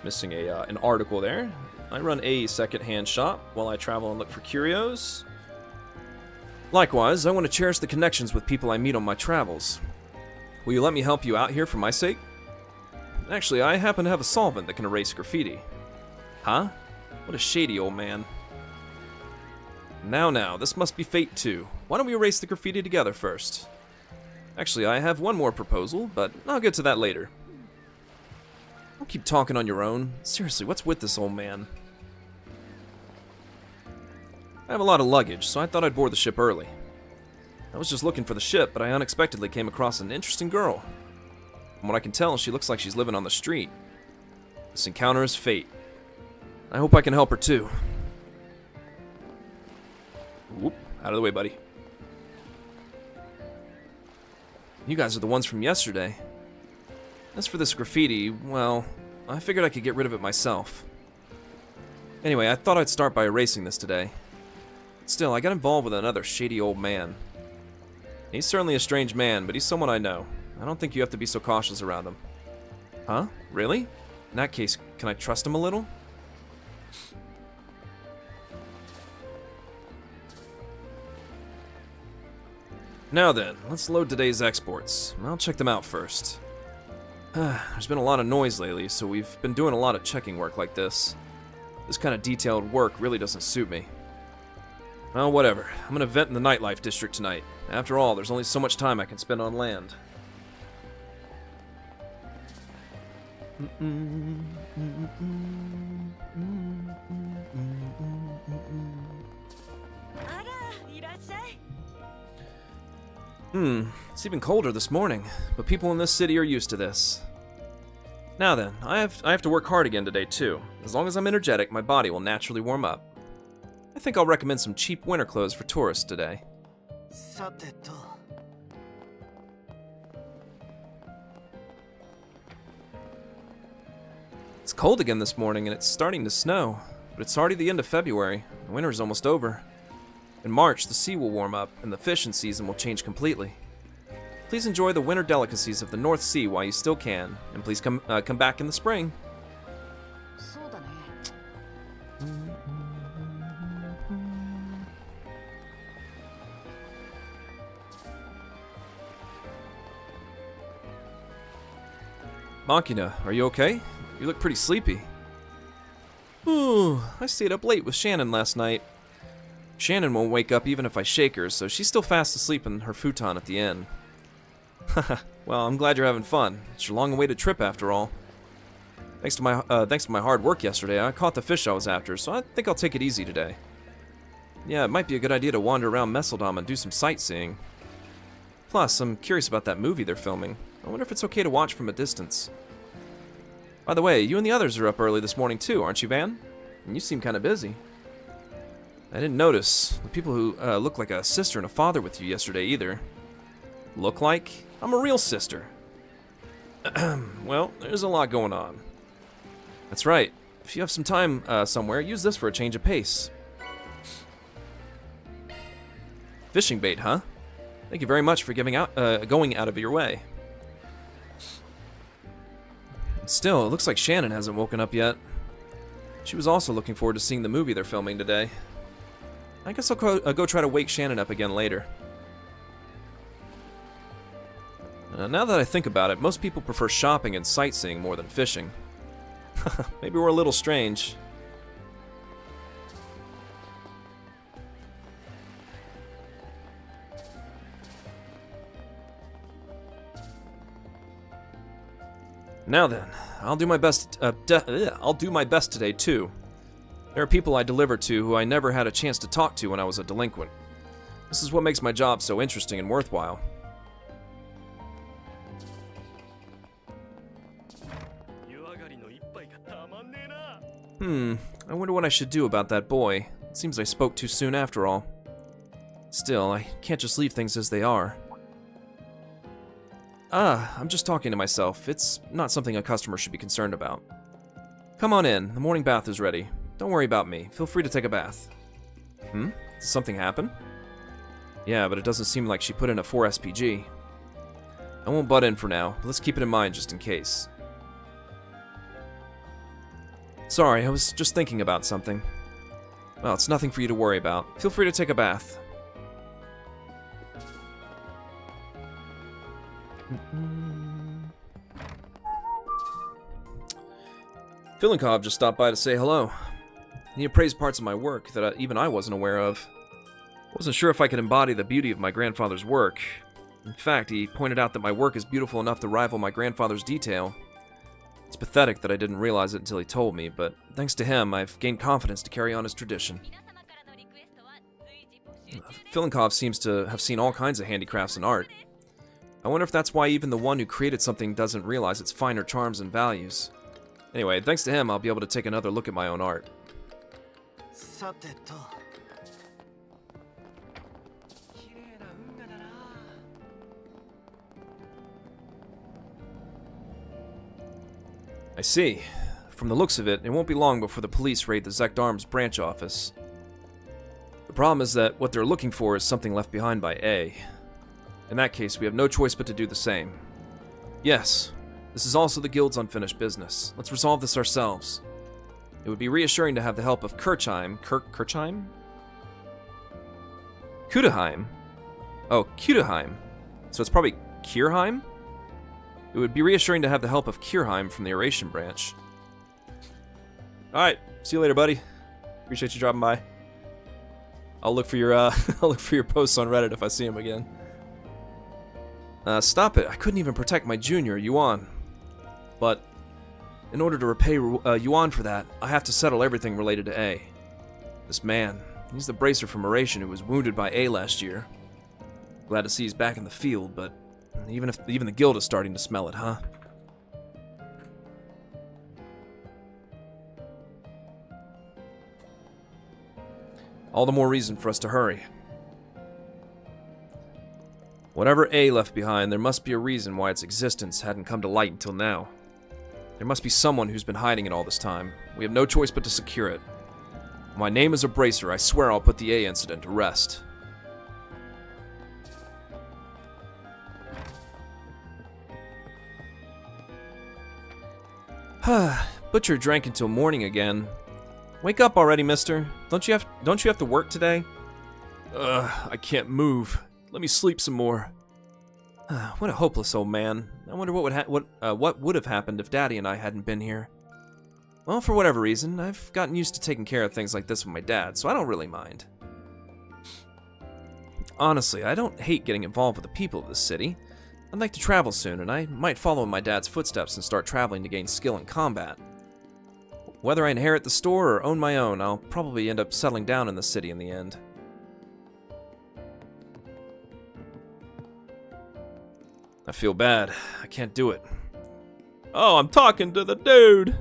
Missing an article there. I run a second-hand shop while I travel and look for curios. Likewise, I want to cherish the connections with people I meet on my travels. Will you let me help you out here for my sake? Actually, I happen to have a solvent that can erase graffiti. Huh? What a shady old man. Now, this must be fate too. Why don't we erase the graffiti together first? Actually, I have one more proposal, but I'll get to that later. Don't keep talking on your own. Seriously, what's with this old man? I have a lot of luggage, so I thought I'd board the ship early. I was just looking for the ship, but I unexpectedly came across an interesting girl. From what I can tell, she looks like she's living on the street. This encounter is fate. I hope I can help her too. Whoop, out of the way, buddy. You guys are the ones from yesterday. As for this graffiti, well, I figured I could get rid of it myself. Anyway, I thought I'd start by erasing this today. Still, I got involved with another shady old man. He's certainly a strange man, but he's someone I know. I don't think you have to be so cautious around him. Huh? Really? In that case, can I trust him a little? Now then, let's load today's exports. I'll check them out first. There's been a lot of noise lately, so we've been doing a lot of checking work like this. This kind of detailed work really doesn't suit me. Well, whatever. I'm gonna vent in the nightlife district tonight. After all, there's only so much time I can spend on land. It's even colder this morning, but people in this city are used to this. Now then, I have to work hard again today too. As long as I'm energetic, my body will naturally warm up. I think I'll recommend some cheap winter clothes for tourists today. It's cold again this morning and it's starting to snow, but it's already the end of February. Winter is almost over. In March, the sea will warm up and the fishing season will change completely. Please enjoy the winter delicacies of the North Sea while you still can, and please come back in the spring. Makina, are you okay? You look pretty sleepy. Ooh, I stayed up late with Shannon last night. Shannon won't wake up even if I shake her, so she's still fast asleep in her futon at the inn. Well, I'm glad you're having fun. It's your long-awaited trip after all. Thanks to my hard work yesterday, I caught the fish I was after, so I think I'll take it easy today. Yeah, it might be a good idea to wander around Messeldom and do some sightseeing. Plus, I'm curious about that movie they're filming. I wonder if it's okay to watch from a distance. By the way, you and the others are up early this morning too, aren't you, Van? And you seem kind of busy. I didn't notice the people who look like a sister and a father with you yesterday either. Look like? I'm a real sister. Well, there's a lot going on. That's right. If you have some time somewhere, use this for a change of pace. Fishing bait, huh? Thank you very much for going out of your way. Still, it looks like Shannon hasn't woken up yet. She was also looking forward to seeing the movie they're filming today. I guess I'll go try to wake Shannon up again later. Now that I think about it, most people prefer shopping and sightseeing more than fishing. Maybe we're a little strange. Now then, I'll do my best. I'll do my best today too. There are people I deliver to who I never had a chance to talk to when I was a delinquent. This is what makes my job so interesting and worthwhile. I wonder what I should do about that boy. It seems I spoke too soon after all. Still, I can't just leave things as they are. I'm just talking to myself. It's not something a customer should be concerned about. Come on in. The morning bath is ready. Don't worry about me. Feel free to take a bath. Did something happen? Yeah, but it doesn't seem like she put in a 4 SPG. I won't butt in for now. Let's keep it in mind just in case. Sorry, I was just thinking about something. Well, it's nothing for you to worry about. Feel free to take a bath. Filinkov just stopped by to say hello. He appraised parts of my work that even I wasn't aware of. Wasn't sure if I could embody the beauty of my grandfather's work. In fact, he pointed out that my work is beautiful enough to rival my grandfather's detail. It's pathetic that I didn't realize it until he told me, but thanks to him, I've gained confidence to carry on his tradition. Filinkov seems to have seen all kinds of handicrafts and art. I wonder if that's why even the one who created something doesn't realize its finer charms and values. Anyway, thanks to him, I'll be able to take another look at my own art. I see. From the looks of it, it won't be long before the police raid the Zect Arms branch office. The problem is that what they're looking for is something left behind by A. In that case, we have no choice but to do the same. Yes, this is also the Guild's unfinished business. Let's resolve this ourselves. It would be reassuring to have the help of Kirchheim. Kirchheim? Kudaheim? Oh, Kudaheim. So it's probably Kierheim? It would be reassuring to have the help of Kierheim from the Eurasian branch. Alright, see you later, buddy. Appreciate you dropping by. I'll look for your I'll look for your posts on Reddit if I see him again. Stop it. I couldn't even protect my junior, Yuan. But in order to repay Yuan for that, I have to settle everything related to A. This man, he's the bracer from Eurasian who was wounded by A last year. Glad to see he's back in the field, but even the guild is starting to smell it, huh? All the more reason for us to hurry. Whatever A left behind, there must be a reason why its existence hadn't come to light until now. There must be someone who's been hiding it all this time. We have no choice but to secure it. My name is a bracer. I swear I'll put the A incident to rest. Butcher drank until morning again. Wake up already, mister. Don't you have to work today? I can't move. Let me sleep some more. What a hopeless old man. I wonder what would have happened if Daddy and I hadn't been here. Well, for whatever reason, I've gotten used to taking care of things like this with my dad, so I don't really mind. Honestly, I don't hate getting involved with the people of this city. I'd like to travel soon, and I might follow in my dad's footsteps and start traveling to gain skill in combat. Whether I inherit the store or own my own, I'll probably end up settling down in the city in the end. I feel bad. I can't do it. Oh, I'm talking to the dude!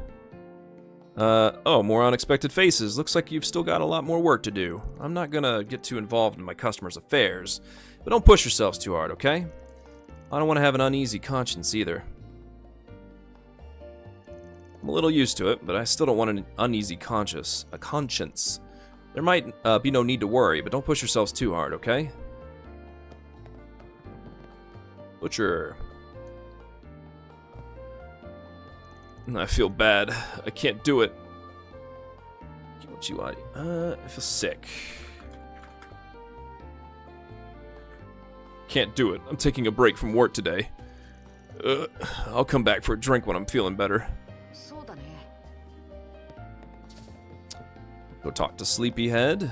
Oh, more unexpected faces. Looks like you've still got a lot more work to do. I'm not gonna get too involved in my customers' affairs, but don't push yourselves too hard, okay? I don't want to have an uneasy conscience either. I'm a little used to it, but I still don't want an uneasy conscience. There might be no need to worry, but don't push yourselves too hard, okay? Butcher. I feel bad. I can't do it. I feel sick. Can't do it. I'm taking a break from work today. I'll come back for a drink when I'm feeling better. Go talk to Sleepyhead.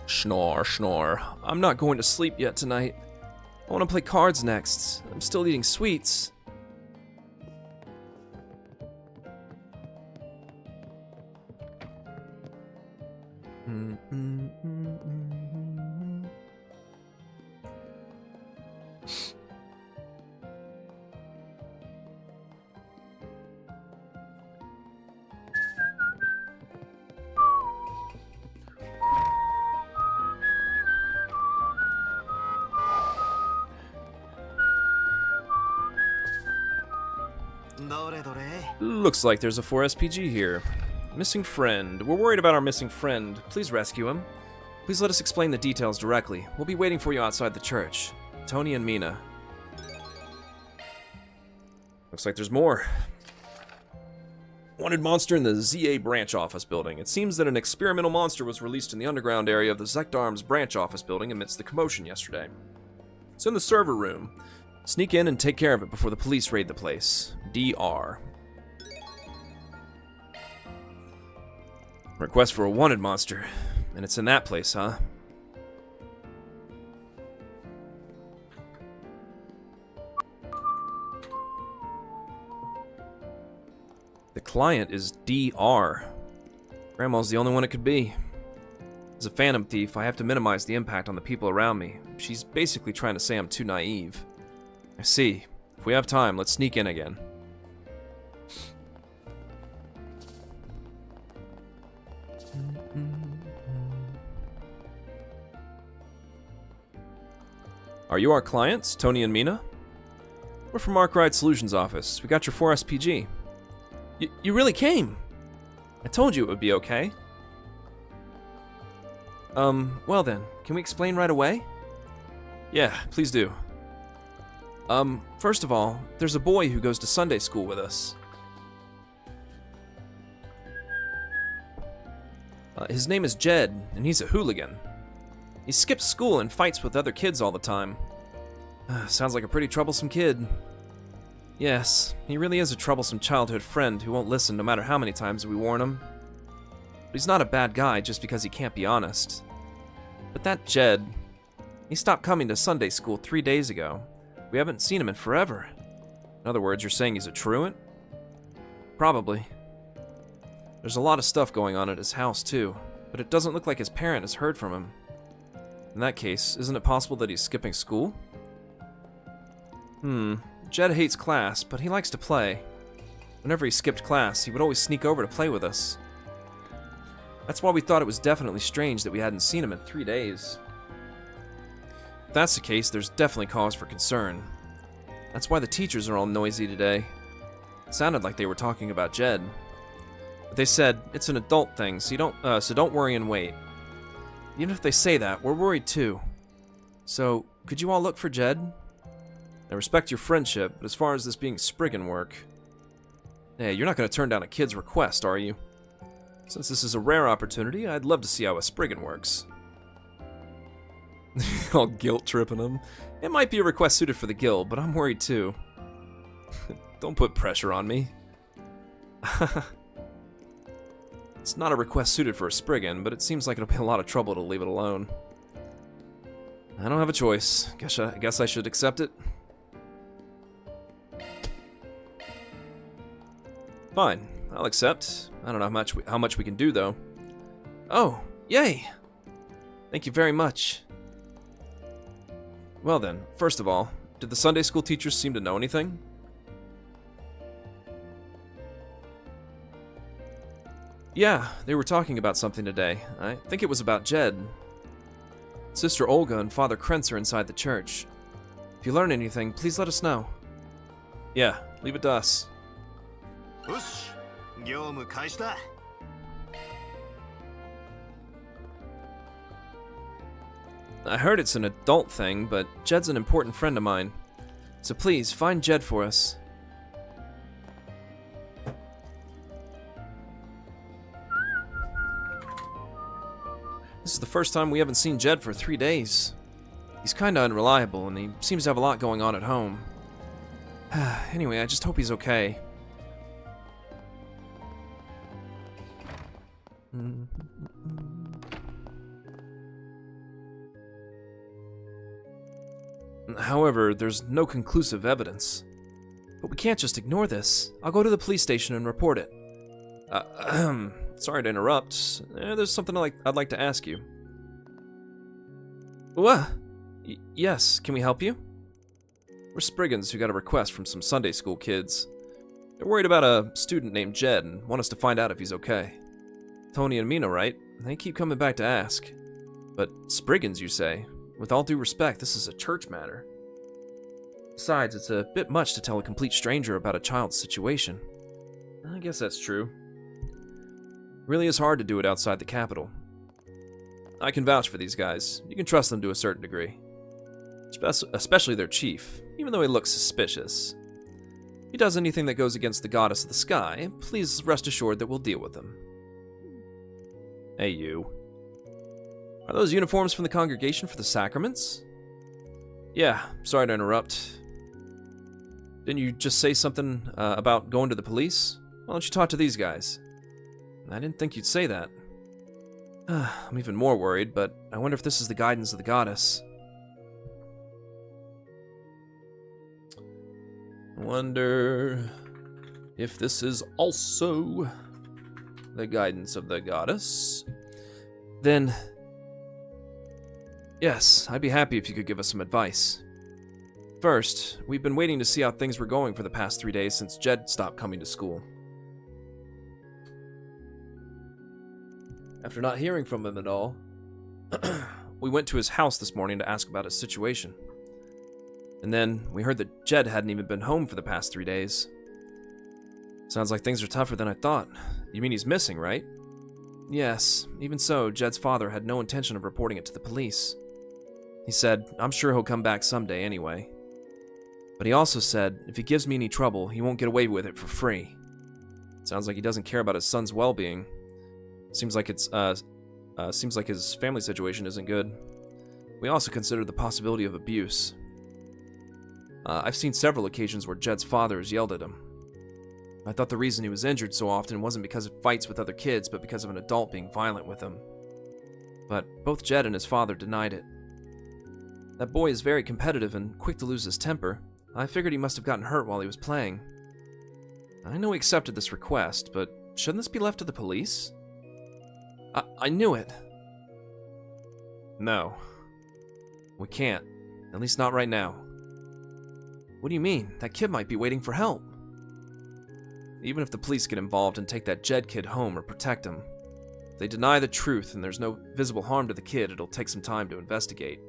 Snore, snore. I'm not going to sleep yet tonight. I want to play cards next. I'm still eating sweets. Looks like there's a 4 SPG here. Missing friend. We're worried about our missing friend. Please rescue him. Please let us explain the details directly. We'll be waiting for you outside the church. Tony and Mina. Looks like there's more. Wanted monster in the ZA branch office building. It seems that an experimental monster was released in the underground area of the Zekdarm's branch office building amidst the commotion yesterday. It's in the server room. Sneak in and take care of it before the police raid the place. DR. Request for a wanted monster. And it's in that place, huh? The client is DR. Grandma's the only one it could be. As a phantom thief, I have to minimize the impact on the people around me. She's basically trying to say I'm too naive. I see. If we have time, let's sneak in again. Are you our clients, Tony and Mina? We're from Arkwright Solutions office. We got your 4 SPG. You really came? I told you it would be okay. Well then, can we explain right away? Yeah, please do. First of all, there's a boy who goes to Sunday school with us. His name is Jed, and he's a hooligan. He skips school and fights with other kids all the time. Sounds like a pretty troublesome kid. Yes, he really is a troublesome childhood friend who won't listen no matter how many times we warn him. But he's not a bad guy just because he can't be honest. But that Jed, he stopped coming to Sunday school 3 days ago. We haven't seen him in forever. In other words, you're saying he's a truant? Probably. There's a lot of stuff going on at his house too, but it doesn't look like his parent has heard from him. In that case, isn't it possible that he's skipping school? Jed hates class, but he likes to play. Whenever he skipped class, he would always sneak over to play with us. That's why we thought it was definitely strange that we hadn't seen him in 3 days. If that's the case, there's definitely cause for concern. That's why the teachers are all noisy today. It sounded like they were talking about Jed. But they said, it's an adult thing, so don't worry and wait. Even if they say that, we're worried too. So, could you all look for Jed? I respect your friendship, but as far as this being Spriggan work... Hey, you're not going to turn down a kid's request, are you? Since this is a rare opportunity, I'd love to see how a Spriggan works. All guilt-tripping him. It might be a request suited for the guild, but I'm worried too. Don't put pressure on me. It's not a request suited for a Spriggan, but it seems like it'll be a lot of trouble to leave it alone. I don't have a choice. Guess I should accept it. Fine, I'll accept. I don't know how much we can do, though. Oh, yay! Thank you very much. Well then, first of all, did the Sunday school teachers seem to know anything? Yeah, they were talking about something today. I think it was about Jed. Sister Olga and Father Krentz are inside the church. If you learn anything, please let us know. Yeah, leave it to us. I heard it's an adult thing, but Jed's an important friend of mine. So please, find Jed for us. This is the first time we haven't seen Jed for 3 days. He's kinda unreliable, and he seems to have a lot going on at home. Anyway, I just hope he's okay. However, there's no conclusive evidence. But we can't just ignore this. I'll go to the police station and report it. Sorry to interrupt. There's something I'd like to ask you. What? Yes, can we help you? We're Spriggans who got a request from some Sunday school kids. They're worried about a student named Jed and want us to find out if he's okay. Tony and Mina, right? They keep coming back to ask. But Spriggans, you say? With all due respect, this is a church matter. Besides, it's a bit much to tell a complete stranger about a child's situation. I guess that's true. It really is hard to do it outside the capital. I can vouch for these guys. You can trust them to a certain degree. Especially their chief, even though he looks suspicious. If he does anything that goes against the goddess of the sky, please rest assured that we'll deal with him. Hey, you. Are those uniforms from the congregation for the sacraments? Yeah, sorry to interrupt. Didn't you just say something about going to the police? Why don't you talk to these guys? I didn't think you'd say that. I'm even more worried, but I wonder if this is the guidance of the goddess. I wonder if this is also the guidance of the goddess. Then, yes, I'd be happy if you could give us some advice. First, we've been waiting to see how things were going for the past 3 days since Jed stopped coming to school. After not hearing from him at all, we went to his house this morning to ask about his situation. And then we heard that Jed hadn't even been home for the past 3 days. Sounds like things are tougher than I thought. You mean he's missing, right? Yes, even so, Jed's father had no intention of reporting it to the police. He said, I'm sure he'll come back someday anyway. But he also said, if he gives me any trouble, he won't get away with it for free. Sounds like he doesn't care about his son's well-being. Seems like his family situation isn't good. We also consider the possibility of abuse. I've seen several occasions where Jed's father has yelled at him. I thought the reason he was injured so often wasn't because of fights with other kids, but because of an adult being violent with him. But both Jed and his father denied it. That boy is very competitive and quick to lose his temper. I figured he must have gotten hurt while he was playing. I know he accepted this request, but shouldn't this be left to the police? I knew it. No. We can't. At least not right now. What do you mean? That kid might be waiting for help. Even if the police get involved and take that Jed kid home or protect him, if they deny the truth and there's no visible harm to the kid, it'll take some time to investigate.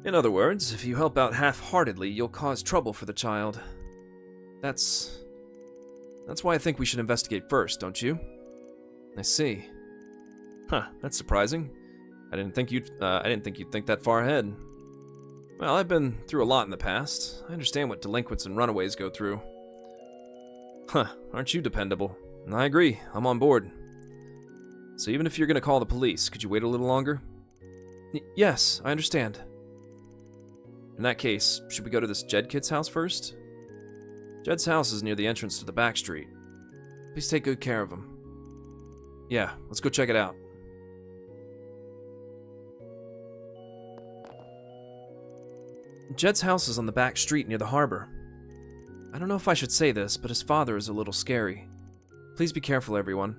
In other words, if you help out half-heartedly, you'll cause trouble for the child. That's why I think we should investigate first, don't you? I see. Huh, that's surprising. I didn't think you'd think that far ahead. Well, I've been through a lot in the past. I understand what delinquents and runaways go through. Huh, aren't you dependable? I agree, I'm on board. So even if you're gonna call the police, could you wait a little longer? Yes, I understand. In that case, should we go to this Jed kid's house first? Jed's house is near the entrance to the back street. Please take good care of him. Yeah, let's go check it out. Jed's house is on the back street near the harbor. I don't know if I should say this, but his father is a little scary. Please be careful, everyone.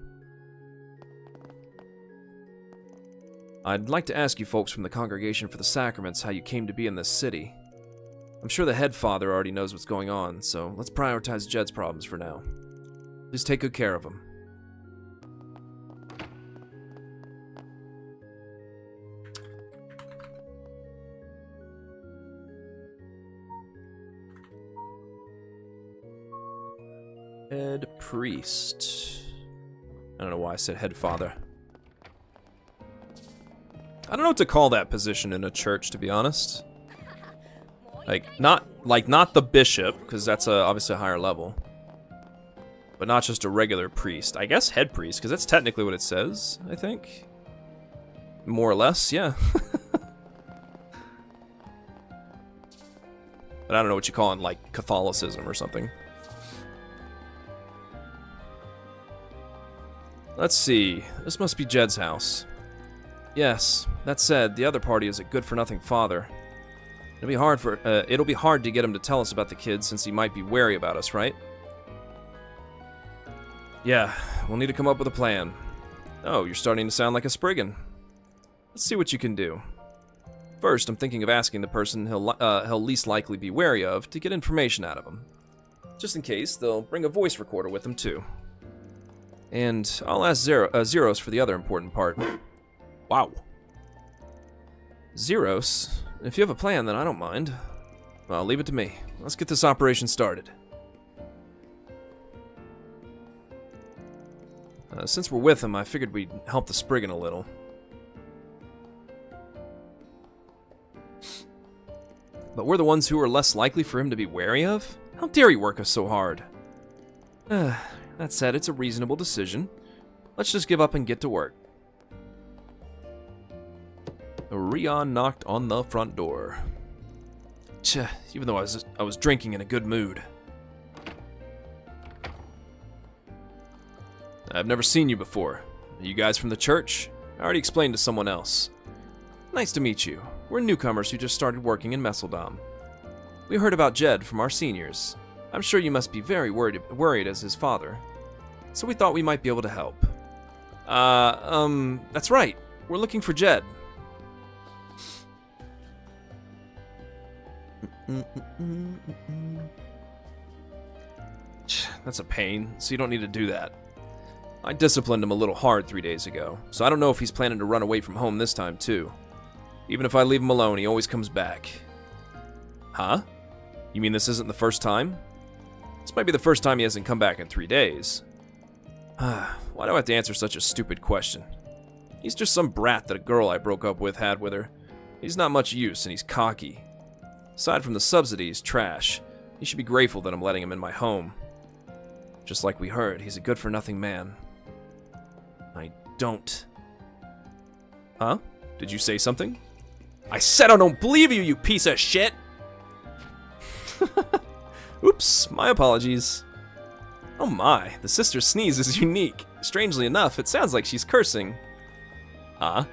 I'd like to ask you folks from the Congregation for the Sacraments how you came to be in this city. I'm sure the head father already knows what's going on, so let's prioritize Jed's problems for now. Please take good care of him. Head priest. I don't know why I said head father. I don't know what to call that position in a church, to be honest. Not the bishop, because that's obviously a higher level. But not just a regular priest. I guess head priest, because that's technically what it says, I think. More or less, yeah. But I don't know what you call it, like Catholicism or something. Let's see. This must be Jed's house. Yes, that said, the other party is a good-for-nothing father. It'll be hard to get him to tell us about the kids since he might be wary about us, right? Yeah, we'll need to come up with a plan. Oh, you're starting to sound like a Spriggan. Let's see what you can do. First, I'm thinking of asking the person he'll least likely be wary of to get information out of him. Just in case, they'll bring a voice recorder with them too. And I'll ask Zeros for the other important part. Wow. Zeros? If you have a plan, then I don't mind. Well, leave it to me. Let's get this operation started. Since we're with him, I figured we'd help the Spriggan a little. But we're the ones who are less likely for him to be wary of? How dare he work us so hard? That said, it's a reasonable decision. Let's just give up and get to work. Rion knocked on the front door. Even though I was drinking in a good mood. I've never seen you before. Are you guys from the church? I already explained to someone else. Nice to meet you. We're newcomers who just started working in Messeldom. We heard about Jed from our seniors. I'm sure you must be very worried as his father. So we thought we might be able to help. That's right. We're looking for Jed. That's a pain, so you don't need to do that. I disciplined him a little hard 3 days ago, so I don't know if he's planning to run away from home this time too. Even if I leave him alone, he always comes back. Huh? You mean this isn't the first time? This might be the first time he hasn't come back in 3 days. Why do I have to answer such a stupid question? He's just some brat that a girl I broke up with had with her. He's not much use, and he's cocky. Aside from the subsidy, he's trash. He should be grateful that I'm letting him in my home. Just like we heard, he's a good-for-nothing man. I don't... Huh? Did you say something? I said I don't believe you, you piece of shit! Oops, my apologies. Oh my, the sister's sneeze is unique. Strangely enough, it sounds like she's cursing. Huh?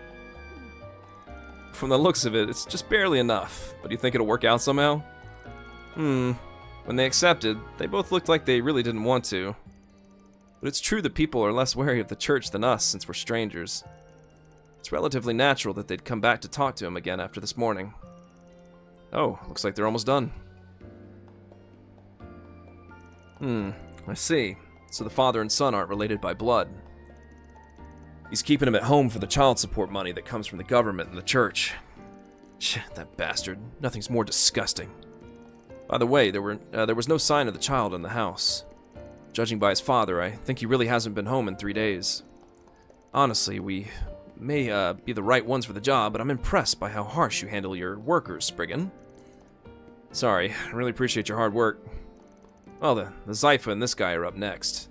From the looks of it, it's just barely enough. But do you think it'll work out somehow? When they accepted, they both looked like they really didn't want to. But it's true that people are less wary of the church than us since we're strangers. It's relatively natural that they'd come back to talk to him again after this morning. Oh, looks like they're almost done. I see. So the father and son aren't related by blood. He's keeping him at home for the child support money that comes from the government and the church. That bastard. Nothing's more disgusting. By the way, there was no sign of the child in the house. Judging by his father, I think he really hasn't been home in 3 days. Honestly, we may be the right ones for the job, but I'm impressed by how harsh you handle your workers, Spriggan. Sorry, I really appreciate your hard work. Well, the Zypha and this guy are up next.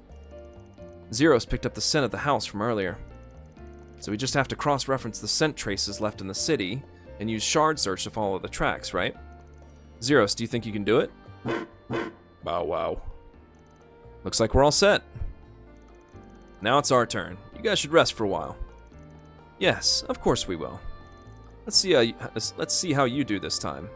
Zeros picked up the scent of the house from earlier. So we just have to cross-reference the scent traces left in the city and use shard search to follow the tracks, right? Zeros, do you think you can do it? Bow wow. Looks like we're all set. Now it's our turn. You guys should rest for a while. Yes, of course we will. Let's see how you do this time.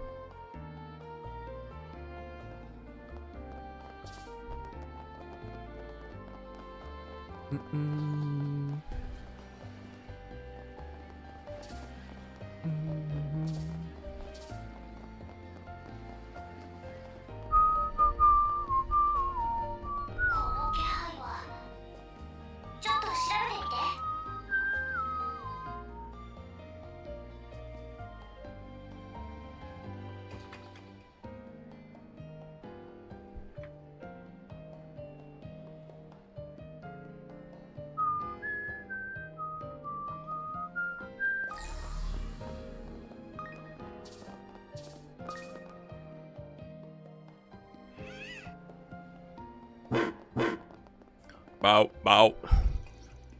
Bow, bow.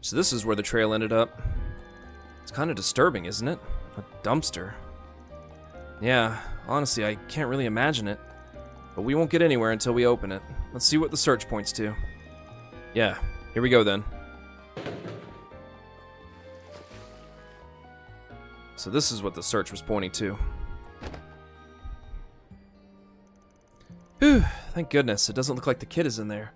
So this is where the trail ended up. It's kind of disturbing, isn't it? A dumpster. Yeah, honestly, I can't really imagine it. But we won't get anywhere until we open it. Let's see what the search points to. Yeah, here we go then. So this is what the search was pointing to. Whew, thank goodness, it doesn't look like the kid is in there.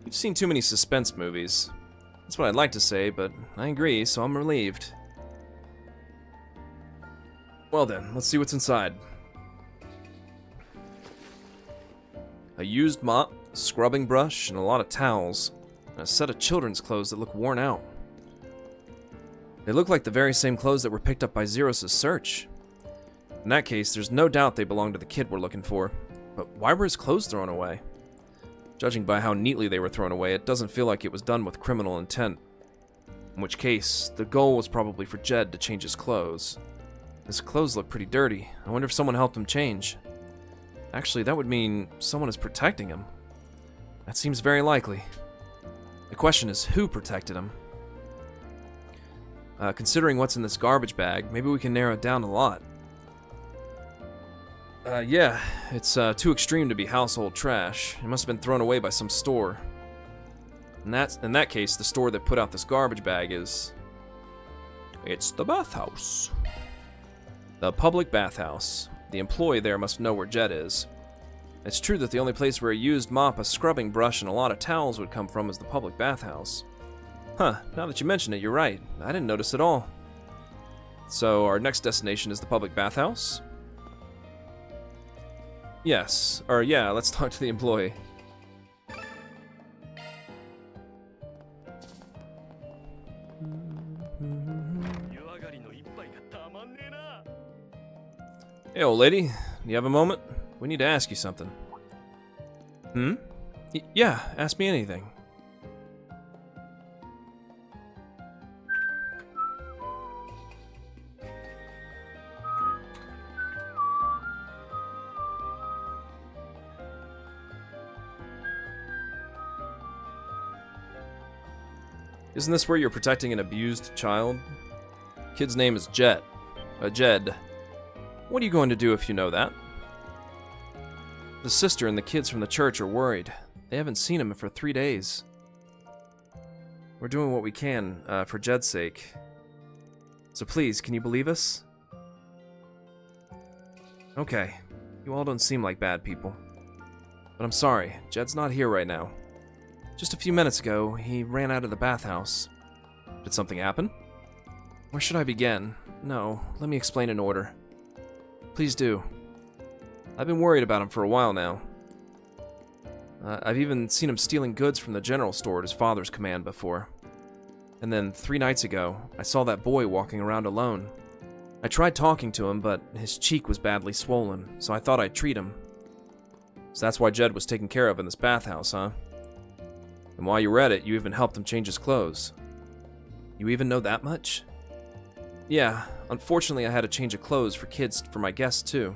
You've seen too many suspense movies. That's what I'd like to say, but I agree, so I'm relieved. Well then, let's see what's inside. A used mop, a scrubbing brush, and a lot of towels. And a set of children's clothes that look worn out. They look like the very same clothes that were picked up by Zeros' search. In that case, there's no doubt they belong to the kid we're looking for. But why were his clothes thrown away? Judging by how neatly they were thrown away, it doesn't feel like it was done with criminal intent. In which case, the goal was probably for Jed to change his clothes. His clothes look pretty dirty. I wonder if someone helped him change. Actually, that would mean someone is protecting him. That seems very likely. The question is, who protected him? Considering what's in this garbage bag, maybe we can narrow it down a lot. Yeah, it's too extreme to be household trash. It must have been thrown away by some store. And in that case, the store that put out this garbage bag is... It's the bathhouse. The public bathhouse. The employee there must know where Jed is. It's true that the only place where a used mop, a scrubbing brush, and a lot of towels would come from is the public bathhouse. Huh, now that you mention it, you're right. I didn't notice at all. So, our next destination is the public bathhouse? Yes. Or yeah, let's talk to the employee. Hey, old lady. Do you have a moment? We need to ask you something. Hmm? Yeah, ask me anything. Isn't this where you're protecting an abused child? Kid's name is Jed. Jed. What are you going to do if you know that? The sister and the kids from the church are worried. They haven't seen him for 3 days. We're doing what we can, for Jed's sake. So please, can you believe us? Okay. You all don't seem like bad people. But I'm sorry, Jed's not here right now. Just a few minutes ago, he ran out of the bathhouse. Did something happen? Where should I begin? No, let me explain in order. Please do. I've been worried about him for a while now. I've even seen him stealing goods from the general store at his father's command before. And then 3 nights ago, I saw that boy walking around alone. I tried talking to him, but his cheek was badly swollen, so I thought I'd treat him. So that's why Jed was taken care of in this bathhouse, huh? And while you were at it, you even helped him change his clothes. You even know that much? Yeah, unfortunately I had a change of clothes for kids for my guests too.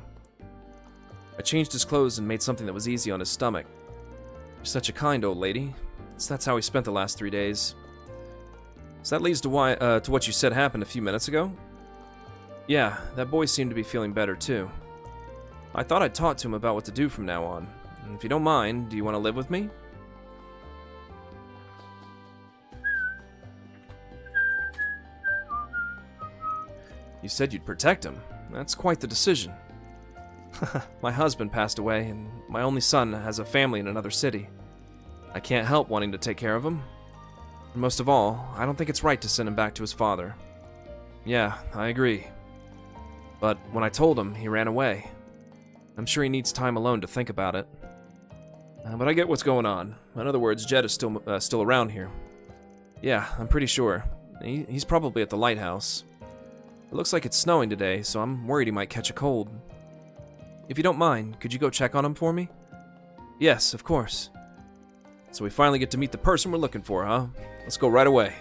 I changed his clothes and made something that was easy on his stomach. You're such a kind old lady. So that's how he spent the last 3 days. So that leads to what you said happened a few minutes ago? Yeah, that boy seemed to be feeling better too. I thought I'd talk to him about what to do from now on. And if you don't mind, do you want to live with me? You said you'd protect him. That's quite the decision. My husband passed away, and my only son has a family in another city. I can't help wanting to take care of him. And most of all, I don't think it's right to send him back to his father. Yeah, I agree. But when I told him, he ran away. I'm sure he needs time alone to think about it. But I get what's going on. In other words, Jed is still around here. Yeah, I'm pretty sure. He's probably at the lighthouse. It looks like it's snowing today, so I'm worried he might catch a cold. If you don't mind, could you go check on him for me? Yes, of course. So we finally get to meet the person we're looking for, huh? Let's go right away.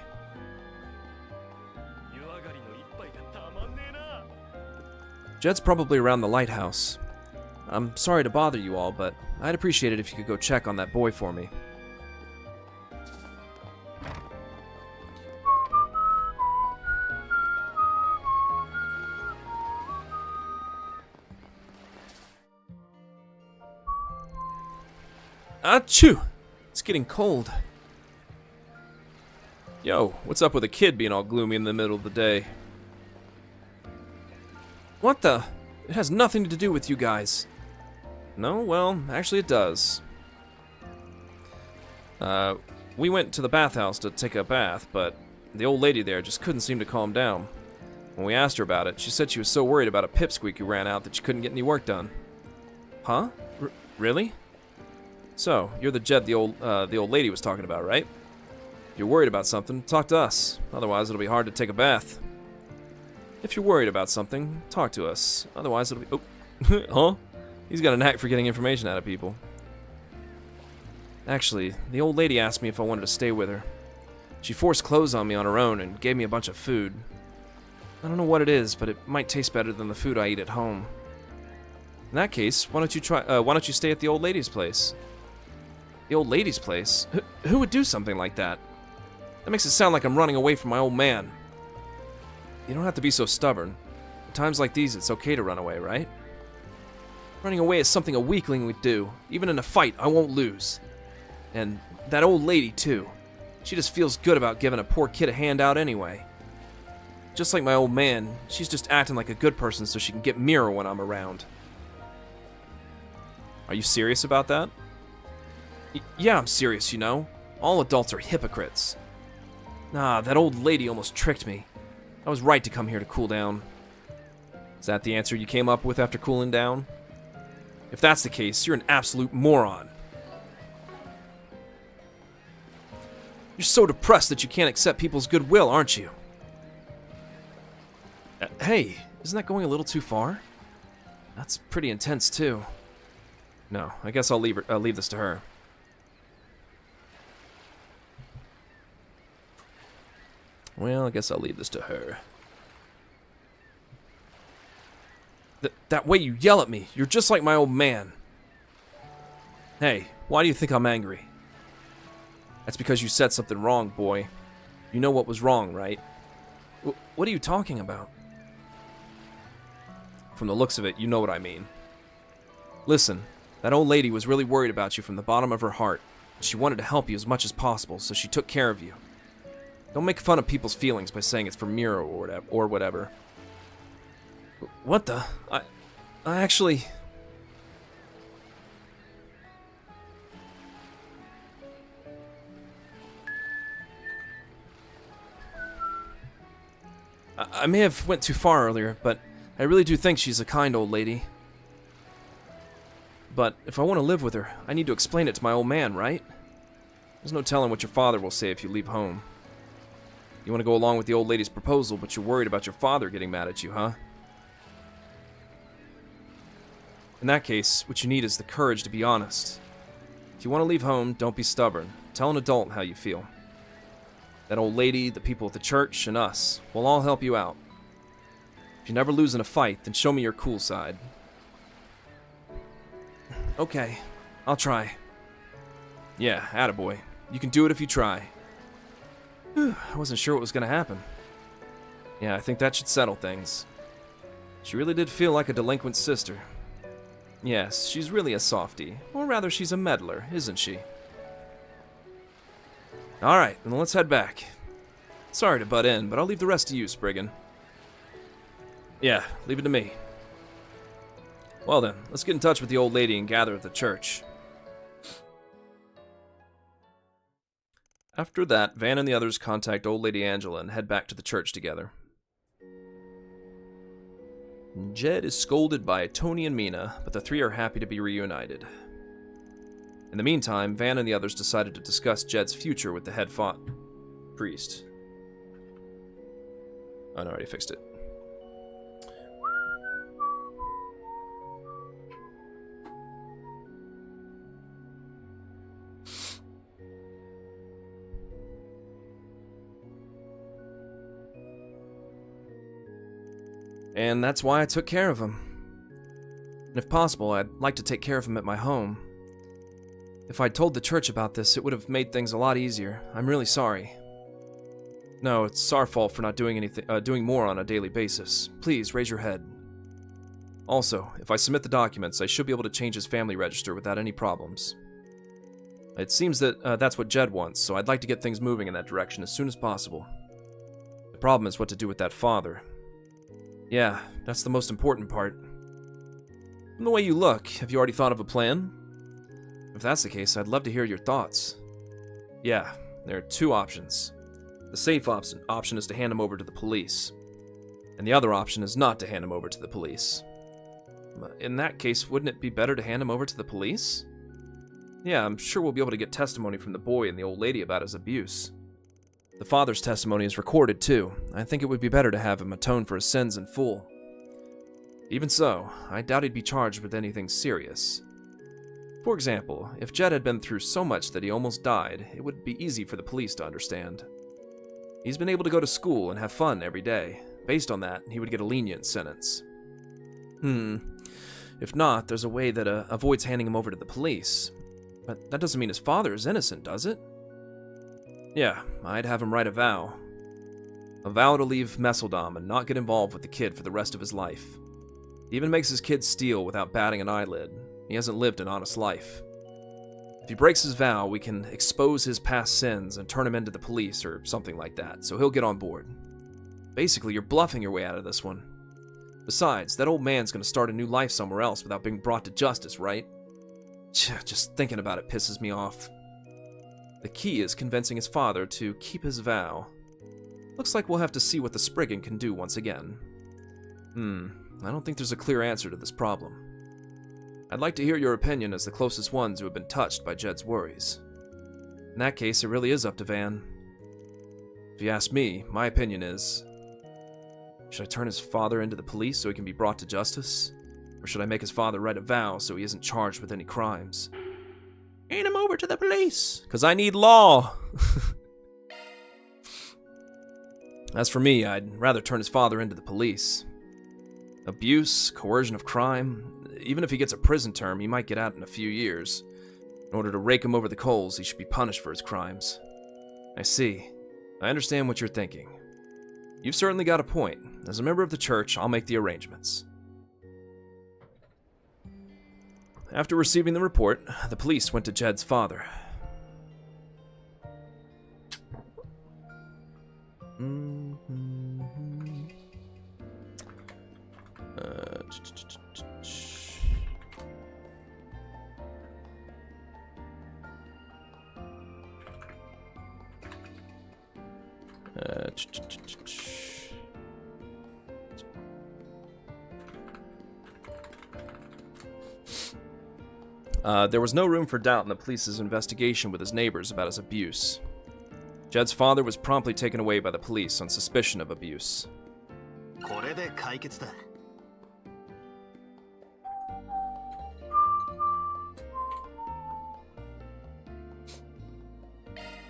Jed's probably around the lighthouse. I'm sorry to bother you all, but I'd appreciate it if you could go check on that boy for me. Achoo! It's getting cold. Yo, what's up with a kid being all gloomy in the middle of the day? What the? It has nothing to do with you guys. No, well, actually it does. We went to the bathhouse to take a bath, but the old lady there just couldn't seem to calm down. When we asked her about it, she said she was so worried about a pipsqueak who ran out that she couldn't get any work done. Huh? Really? So, you're the Jed the old lady was talking about, right? If you're worried about something, talk to us. Otherwise, it'll be hard to take a bath. If you're worried about something, talk to us. Otherwise, it'll be... Oh. Huh? He's got a knack for getting information out of people. Actually, the old lady asked me if I wanted to stay with her. She forced clothes on me on her own and gave me a bunch of food. I don't know what it is, but it might taste better than the food I eat at home. In that case, why don't you stay at the old lady's place? The old lady's place? Who would do something like that? That makes it sound like I'm running away from my old man. You don't have to be so stubborn. At times like these, it's okay to run away, right? Running away is something a weakling would do. Even in a fight, I won't lose. And that old lady, too. She just feels good about giving a poor kid a handout anyway. Just like my old man, she's just acting like a good person so she can get Mira when I'm around. Are you serious about that? Yeah, I'm serious, you know. All adults are hypocrites. Nah, that old lady almost tricked me. I was right to come here to cool down. Is that the answer you came up with after cooling down? If that's the case, you're an absolute moron. You're so depressed that you can't accept people's goodwill, aren't you? Hey, isn't that going a little too far? That's pretty intense, too. No, I guess I'll leave this to her. Well, I guess I'll leave this to her. That way you yell at me. You're just like my old man. Hey, why do you think I'm angry? That's because you said something wrong, boy. You know what was wrong, right? What are you talking about? From the looks of it, you know what I mean. Listen, that old lady was really worried about you from the bottom of her heart. She wanted to help you as much as possible, so she took care of you. Don't make fun of people's feelings by saying it's for Mira or whatever. What the? I actually... I may have went too far earlier, but I really do think she's a kind old lady. But if I want to live with her, I need to explain it to my old man, right? There's no telling what your father will say if you leave home. You want to go along with the old lady's proposal, but you're worried about your father getting mad at you, huh? In that case, what you need is the courage to be honest. If you want to leave home, don't be stubborn. Tell an adult how you feel. That old lady, the people at the church, and us will all help you out. If you never lose in a fight, then show me your cool side. Okay, I'll try. Yeah, attaboy. You can do it if you try. I wasn't sure what was going to happen. Yeah, I think that should settle things. She really did feel like a delinquent sister. Yes, she's really a softie. Or rather, she's a meddler, isn't she? Alright, then let's head back. Sorry to butt in, but I'll leave the rest to you, Spriggan. Yeah, leave it to me. Well then, let's get in touch with the old lady and gather at the church. After that, Van and the others contact old lady Angela and head back to the church together. Jed is scolded by Tony and Mina, but the three are happy to be reunited. In the meantime, Van and the others decided to discuss Jed's future with the head priest. Oh, no, I already fixed it. And that's why I took care of him. And if possible, I'd like to take care of him at my home. If I'd told the church about this, it would have made things a lot easier. I'm really sorry. No, it's our fault for not doing more on a daily basis. Please, raise your head. Also, if I submit the documents, I should be able to change his family register without any problems. It seems that that's what Jed wants, so I'd like to get things moving in that direction as soon as possible. The problem is what to do with that father. Yeah, that's the most important part. From the way you look, have you already thought of a plan? If that's the case, I'd love to hear your thoughts. Yeah, there are two options. The safe option is to hand him over to the police, and the other option is not to hand him over to the police. In that case, wouldn't it be better to hand him over to the police? Yeah, I'm sure we'll be able to get testimony from the boy and the old lady about his abuse. The father's testimony is recorded too. I think it would be better to have him atone for his sins in full. Even so, I doubt he'd be charged with anything serious. For example, if Jed had been through so much that he almost died, it would be easy for the police to understand. He's been able to go to school and have fun every day. Based on that, he would get a lenient sentence. If not, there's a way that avoids handing him over to the police. But that doesn't mean his father is innocent, does it? Yeah, I'd have him write a vow. A vow to leave Messeldom and not get involved with the kid for the rest of his life. He even makes his kid steal without batting an eyelid. He hasn't lived an honest life. If he breaks his vow, we can expose his past sins and turn him into the police or something like that, so he'll get on board. Basically, you're bluffing your way out of this one. Besides, that old man's gonna start a new life somewhere else without being brought to justice, right? Just thinking about it pisses me off. The key is convincing his father to keep his vow. Looks like we'll have to see what the Spriggan can do once again. I don't think there's a clear answer to this problem. I'd like to hear your opinion as the closest ones who have been touched by Jed's worries. In that case, it really is up to Van. If you ask me, my opinion is... should I turn his father into the police so he can be brought to justice? Or should I make his father write a vow so he isn't charged with any crimes? Hand him over to the police, 'cause I need law! As for me, I'd rather turn his father into the police. Abuse, coercion of crime, even if he gets a prison term, he might get out in a few years. In order to rake him over the coals, he should be punished for his crimes. I see. I understand what you're thinking. You've certainly got a point. As a member of the church, I'll make the arrangements. After receiving the report, the police went to Jed's father. There was no room for doubt in the police's investigation with his neighbors about his abuse. Jed's father was promptly taken away by the police on suspicion of abuse. これで解決だ。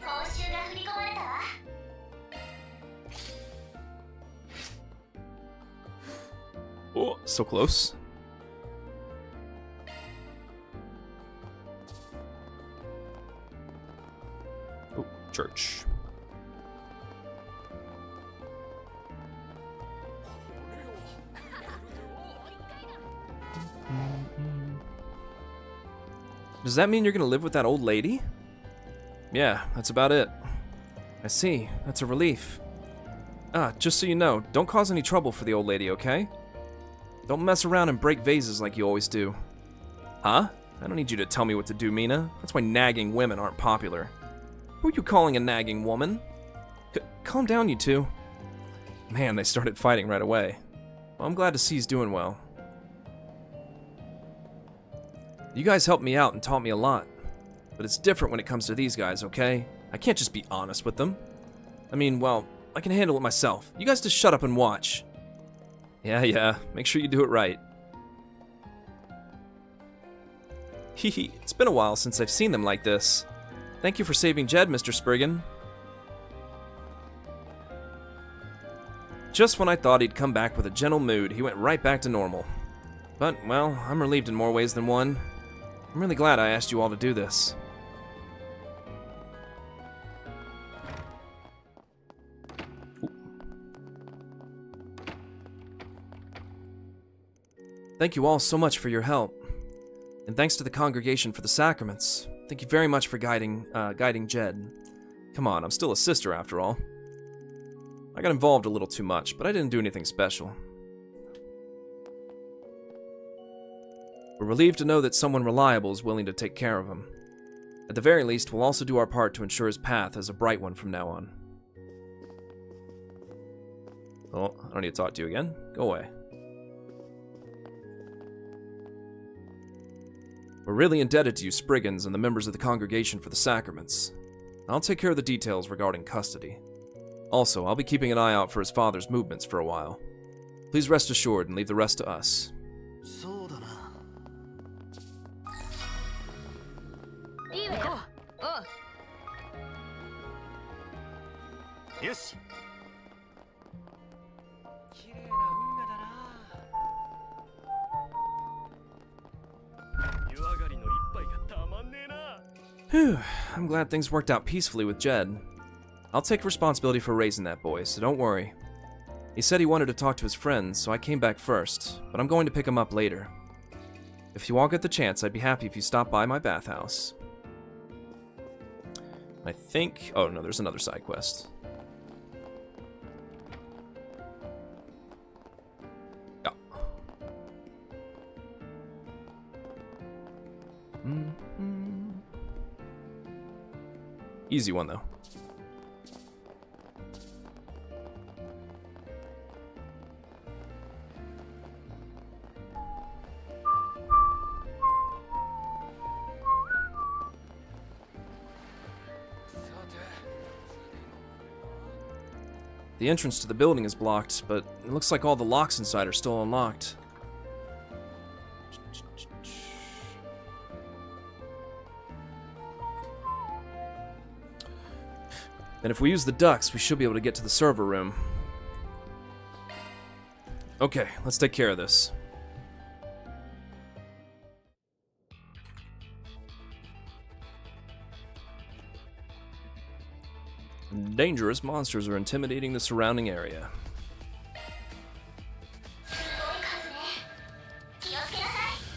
報酬が振り込まれたわ。Oh, so close. Oh, church. Does that mean you're gonna live with that old lady? Yeah, that's about it. I see. That's a relief. Just so you know, don't cause any trouble for the old lady, okay? Don't mess around and break vases like you always do. Huh? I don't need you to tell me what to do, Mina. That's why nagging women aren't popular. Who are you calling a nagging woman? Calm down, you two. Man, they started fighting right away. Well, I'm glad to see he's doing well. You guys helped me out and taught me a lot. But it's different when it comes to these guys, okay? I can't just be honest with them. I mean, well, I can handle it myself. You guys just shut up and watch. Yeah, make sure you do it right. Hehe, it's been a while since I've seen them like this. Thank you for saving Jed, Mr. Spriggan. Just when I thought he'd come back with a gentle mood, he went right back to normal. But, well, I'm relieved in more ways than one. I'm really glad I asked you all to do this. Ooh. Thank you all so much for your help. And thanks to the congregation for the sacraments. Thank you very much for guiding Jed. Come on, I'm still a sister after all. I got involved a little too much, but I didn't do anything special. We're relieved to know that someone reliable is willing to take care of him. At the very least, we'll also do our part to ensure his path is a bright one from now on. Oh, I don't need to talk to you again. Go away. We're really indebted to you Spriggans and the members of the congregation for the sacraments. I'll take care of the details regarding custody. Also, I'll be keeping an eye out for his father's movements for a while. Please rest assured and leave the rest to us. Yes. Whew, I'm glad things worked out peacefully with Jed. I'll take responsibility for raising that boy, so don't worry. He said he wanted to talk to his friends, so I came back first, but I'm going to pick him up later. If you all get the chance, I'd be happy if you stopped by my bathhouse. I think... oh no, there's another side quest. Yeah. Easy one, though. The entrance to the building is blocked, but it looks like all the locks inside are still unlocked. And if we use the ducts, we should be able to get to the server room. Okay, let's take care of this. Dangerous monsters are intimidating the surrounding area.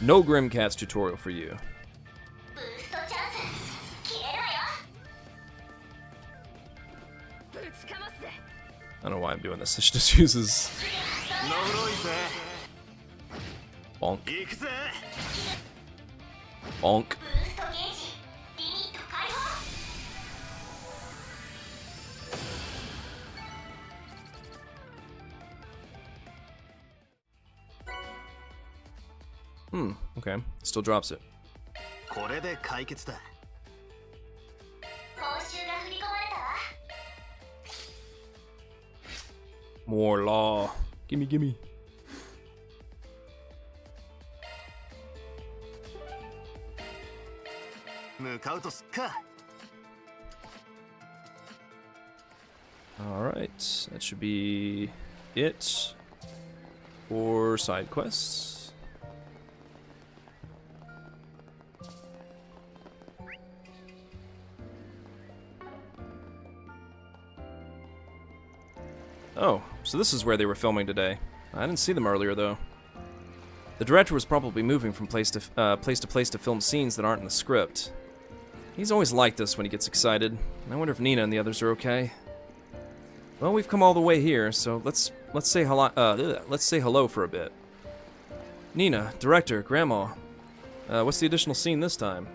No Grimcats tutorial for you. I don't know why I'm doing this. This just uses... bonk. Bonk. Okay. Still drops it. More law. Gimme, gimme. Alright, that should be it for side quests. Oh, so this is where they were filming today. I didn't see them earlier, though. The director was probably moving from place to place to film scenes that aren't in the script. He's always like this when he gets excited. I wonder if Nina and the others are okay. Well, we've come all the way here, so let's say hello for a bit. Nina, director, Grandma. What's the additional scene this time?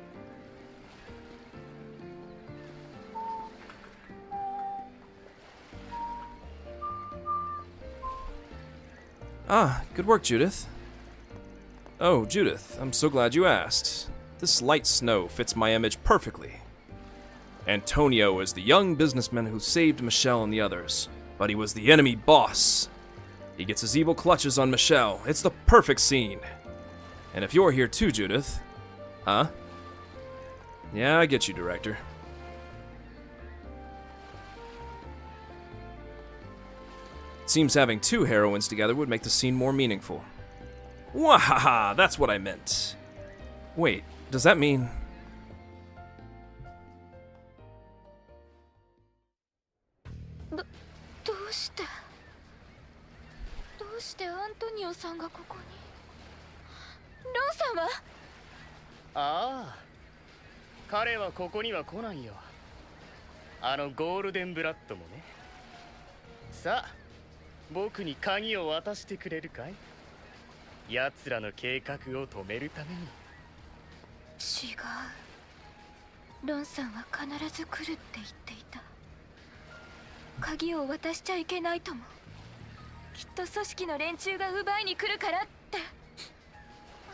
Ah, good work, Judith. Oh, Judith, I'm so glad you asked. This light snow fits my image perfectly. Antonio is the young businessman who saved Michelle and the others, but he was the enemy boss. He gets his evil clutches on Michelle. It's the perfect scene. And if you're here too, Judith... Huh? Yeah, I get you, director. It seems having two heroines together would make the scene more meaningful. Wahaha, that's what I meant. Wait, does that mean...どうしてアントニオさんがここに？ロンさんは？ああ、彼はここには来ないよ。あのゴールデンブラッドもね。さあ、僕に鍵を渡してくれるかい？奴らの計画を止めるために。違う。ロンさんは必ず来るって言っていた。鍵を渡しちゃいけないとも。きっと組織の連中が奪いに来るからって。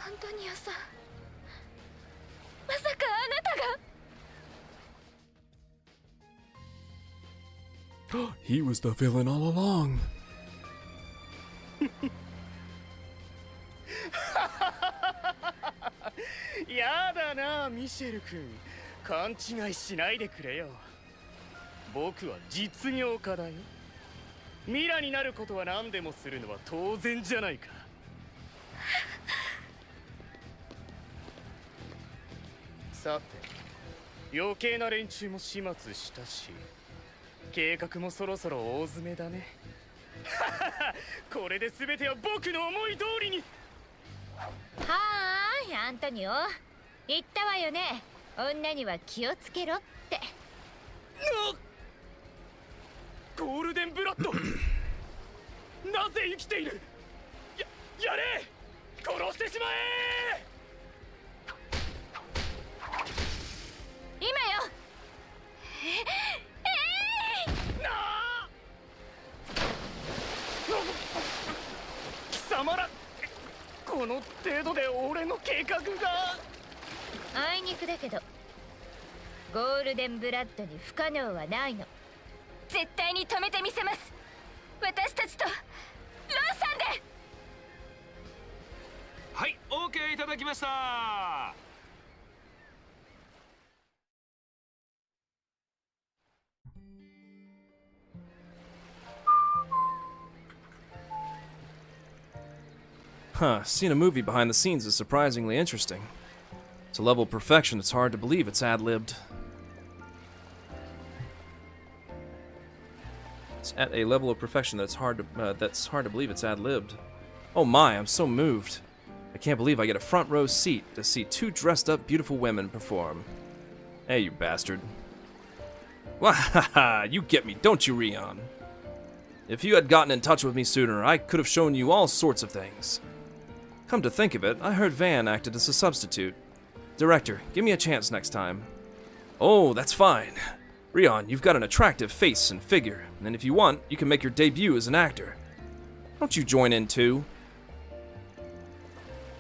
アントニオさん、まさかあなたが。He was the villain all along. やだなミシェル君、勘違いしないでくれよ。僕は実業家だよ。ミラになることは何でもするのは当然じゃないか。さて、余計な連中も始末したし、計画もそろそろ大詰めだね。これで全ては僕の思い通りに。はーい、アントニオ言ったわよね、女には気をつけろって。ゴールデンブラッドなぜ生きている。やれ、殺してしまえ。今よ。なあ、貴様ら、この程度で俺の計画が。あいにくだけどゴールデンブラッドに不可能はないの。絶対に止めてみせます。私たちとロンさんで。はい、OK いただきました。Huh, seeing a movie behind the scenes is surprisingly interesting. It's a level of perfection it's hard to believe it's ad-libbed. It's at a level of perfection that's hard to believe it's ad-libbed. Oh my, I'm so moved. I can't believe I get a front row seat to see two dressed up beautiful women perform. Hey, you bastard. Wahaha, you get me, don't you, Rion? If you had gotten in touch with me sooner, I could have shown you all sorts of things. Come to think of it, I heard Van acted as a substitute. Director, give me a chance next time. Oh, that's fine. Rion, you've got an attractive face and figure, and if you want, you can make your debut as an actor. Don't you join in too?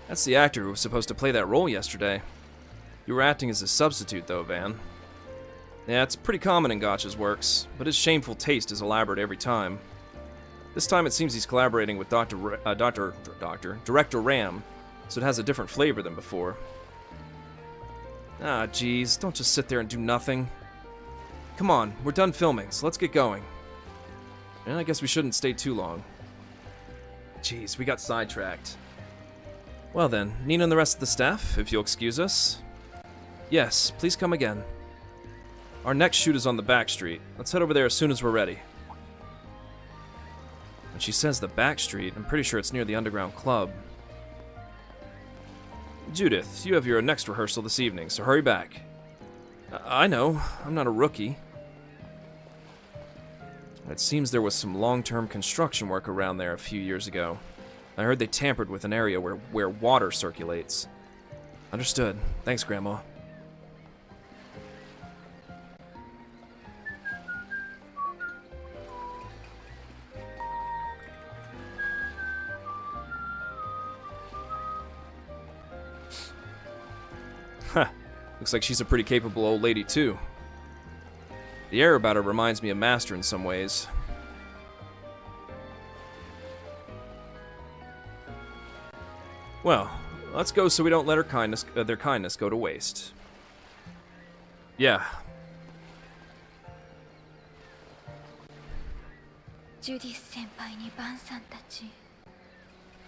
That's the actor who was supposed to play that role yesterday. You were acting as a substitute, though, Van. Yeah, it's pretty common in Gotcha's works, but his shameful taste is elaborate every time. This time it seems he's collaborating with Director Ram, so it has a different flavor than before. Ah, geez, don't just sit there and do nothing. Come on, we're done filming, so let's get going. And I guess we shouldn't stay too long. Jeez, we got sidetracked. Well then, Nina and the rest of the staff, if you'll excuse us. Yes, please come again. Our next shoot is on the back street. Let's head over there as soon as we're ready. When she says the back street, I'm pretty sure it's near the underground club. Judith, you have your next rehearsal this evening, so hurry back. I know, I'm not a rookie. It seems there was some long-term construction work around there a few years ago. I heard they tampered with an area where water circulates. Understood. Thanks, Grandma. Huh. Looks like she's a pretty capable old lady, too. The air about her reminds me of Master in some ways. Well, let's go so we don't let their kindness go to waste. Yeah. ジュディス先輩にバンさんたち、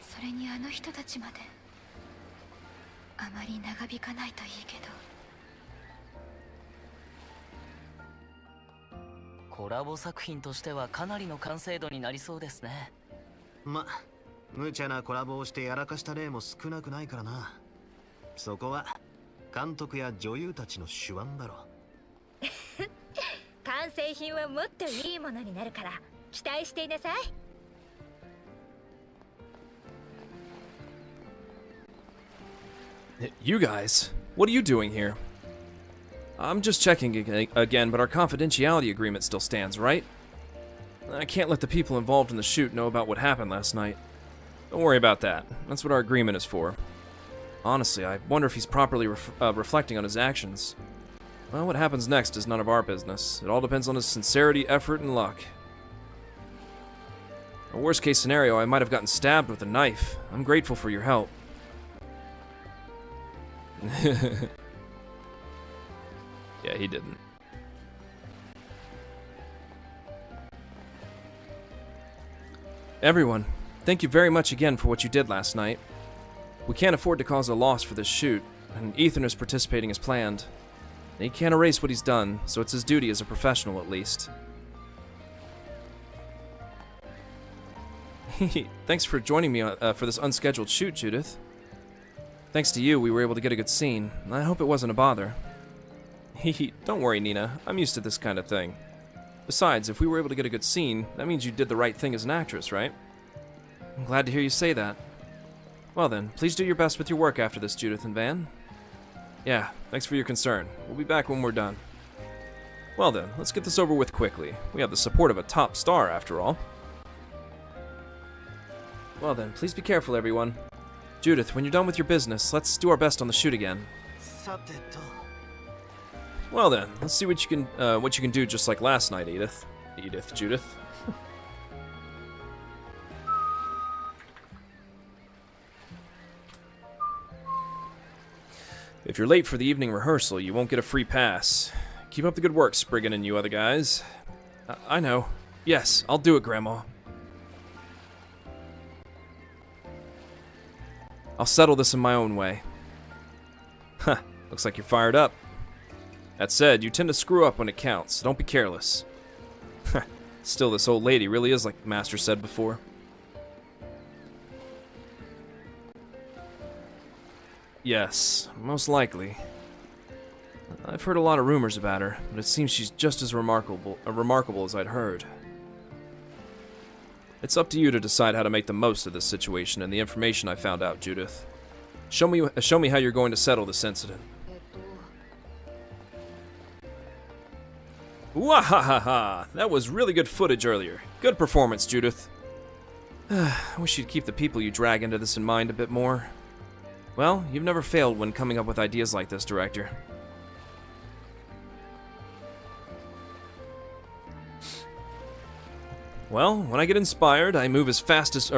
それにあの人たちまで。あまり長引かないといいけど。コラボ作品としてはかなりの完成度になりそうですね。ま、無茶なコラボをしてやらかした例も少なくないからな。そこは監督や女優たちの手腕だろ。完成品はもっといいものになるから期待していなさい。You guys, what are you doing here? I'm just checking again, but our confidentiality agreement still stands, right? I can't let the people involved in the shoot know about what happened last night. Don't worry about that. That's what our agreement is for. Honestly, I wonder if he's properly reflecting on his actions. Well, what happens next is none of our business. It all depends on his sincerity, effort, and luck. In a worst-case scenario, I might have gotten stabbed with a knife. I'm grateful for your help. Yeah, he didn't. Everyone, thank you very much again for what you did last night. We can't afford to cause a loss for this shoot, and Ethan is participating as planned. He can't erase what he's done, so it's his duty as a professional at least. Thanks for joining me for this unscheduled shoot, Judith. Thanks to you, we were able to get a good scene. I hope it wasn't a bother. Don't worry, Nina. I'm used to this kind of thing. Besides, if we were able to get a good scene, that means you did the right thing as an actress, right? I'm glad to hear you say that. Well then, please do your best with your work after this, Judith and Van. Yeah, thanks for your concern. We'll be back when we're done. Well then, let's get this over with quickly. We have the support of a top star, after all. Well then, please be careful, everyone. Judith, when you're done with your business, let's do our best on the shoot again. Well then, let's see what you can do just like last night, Judith. If you're late for the evening rehearsal, you won't get a free pass. Keep up the good work, Spriggan and you other guys. I know. Yes, I'll do it, Grandma. I'll settle this in my own way. Huh, looks like you're fired up. That said, you tend to screw up when it counts, so don't be careless. Still, this old lady really is like Master said before. Yes, most likely. I've heard a lot of rumors about her, but it seems she's just as remarkable as I'd heard. It's up to you to decide how to make the most of this situation and the information I found out, Judith. Show me how you're going to settle this incident. Wahahaha! That was really good footage earlier. Good performance, Judith. I wish you'd keep the people you drag into this in mind a bit more. Well, you've never failed when coming up with ideas like this, Director. Well, when I get inspired, I move as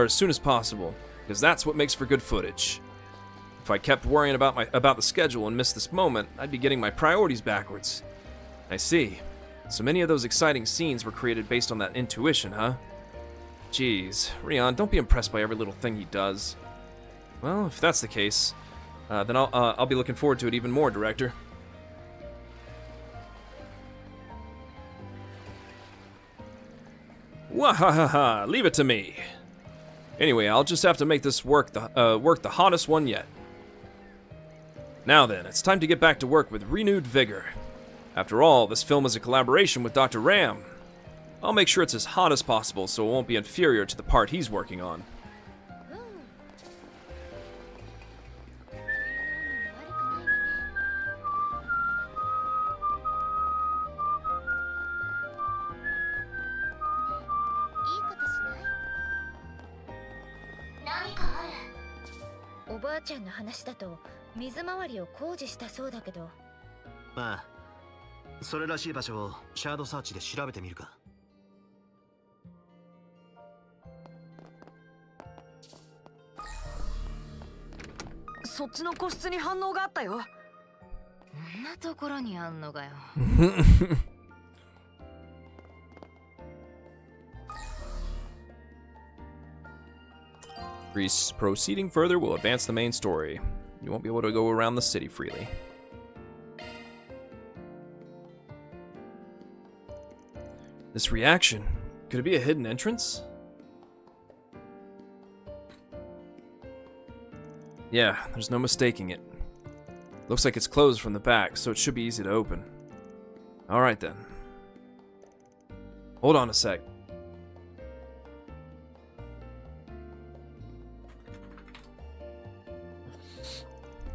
soon as possible, because that's what makes for good footage. If I kept worrying about the schedule and missed this moment, I'd be getting my priorities backwards. I see. So many of those exciting scenes were created based on that intuition, huh? Jeez, Rion, don't be impressed by every little thing he does. Well, if that's the case, then I'll be looking forward to it even more, Director. Wahahaha! Leave it to me. Anyway, I'll just have to make this work the hottest one yet. Now then, it's time to get back to work with renewed vigor. After all, this film is a collaboration with Dr. Ram. I'll make sure it's as hot as possible so it won't be inferior to the part he's working on.おばあちゃんの話だと水回りを工事したそうだけど。まあ、それらしい場所をシャードサーチで調べてみるか。そっちの個室に反応があったよ。こんなところにあんのかよ。Proceeding further will advance the main story. You won't be able to go around the city freely. This reaction, could it be a hidden entrance? Yeah, there's no mistaking it. Looks like it's closed from the back, so it should be easy to open. Alright then. Hold on a sec.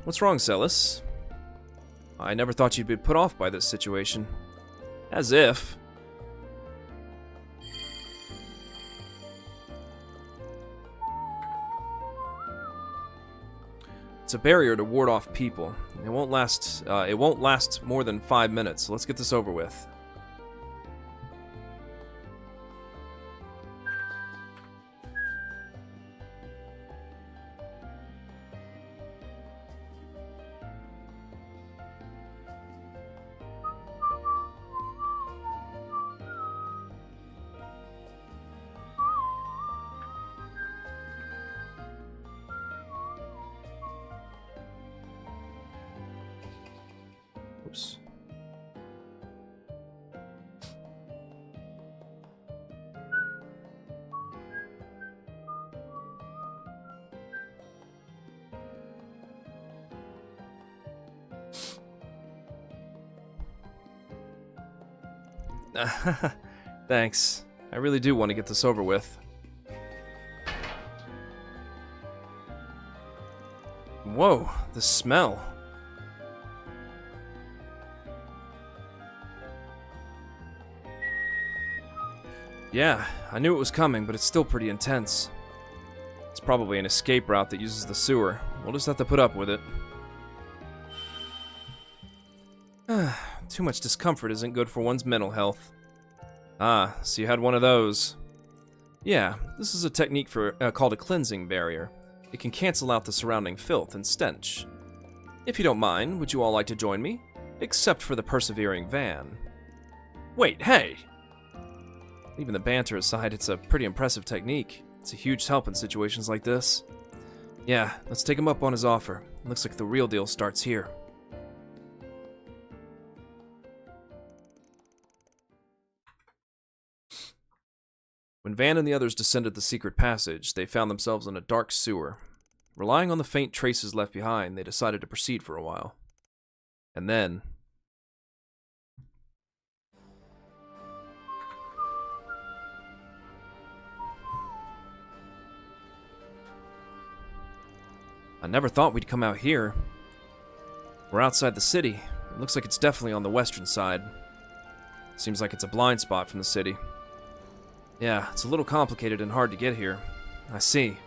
What's wrong, Celis? I never thought you'd be put off by this situation. As if. It's a barrier to ward off people. It won't last more than 5 minutes, so let's get this over with. Oops. Thanks. I really do want to get this over with. Whoa, the smell. Yeah, I knew it was coming, but it's still pretty intense. It's probably an escape route that uses the sewer. We'll just have to put up with it. Too much discomfort isn't good for one's mental health. Ah, so you had one of those. Yeah, this is a technique called a cleansing barrier. It can cancel out the surrounding filth and stench. If you don't mind, would you all like to join me? Except for the persevering Van. Wait, hey! Even the banter aside, it's a pretty impressive technique. It's a huge help in situations like this. Yeah, let's take him up on his offer. Looks like the real deal starts here. When Van and the others descended the secret passage, they found themselves in a dark sewer. Relying on the faint traces left behind, they decided to proceed for a while. And then... I never thought we'd come out here. We're outside the city. It looks like it's definitely on the western side. Seems like it's a blind spot from the city. Yeah, it's a little complicated and hard to get here. I see.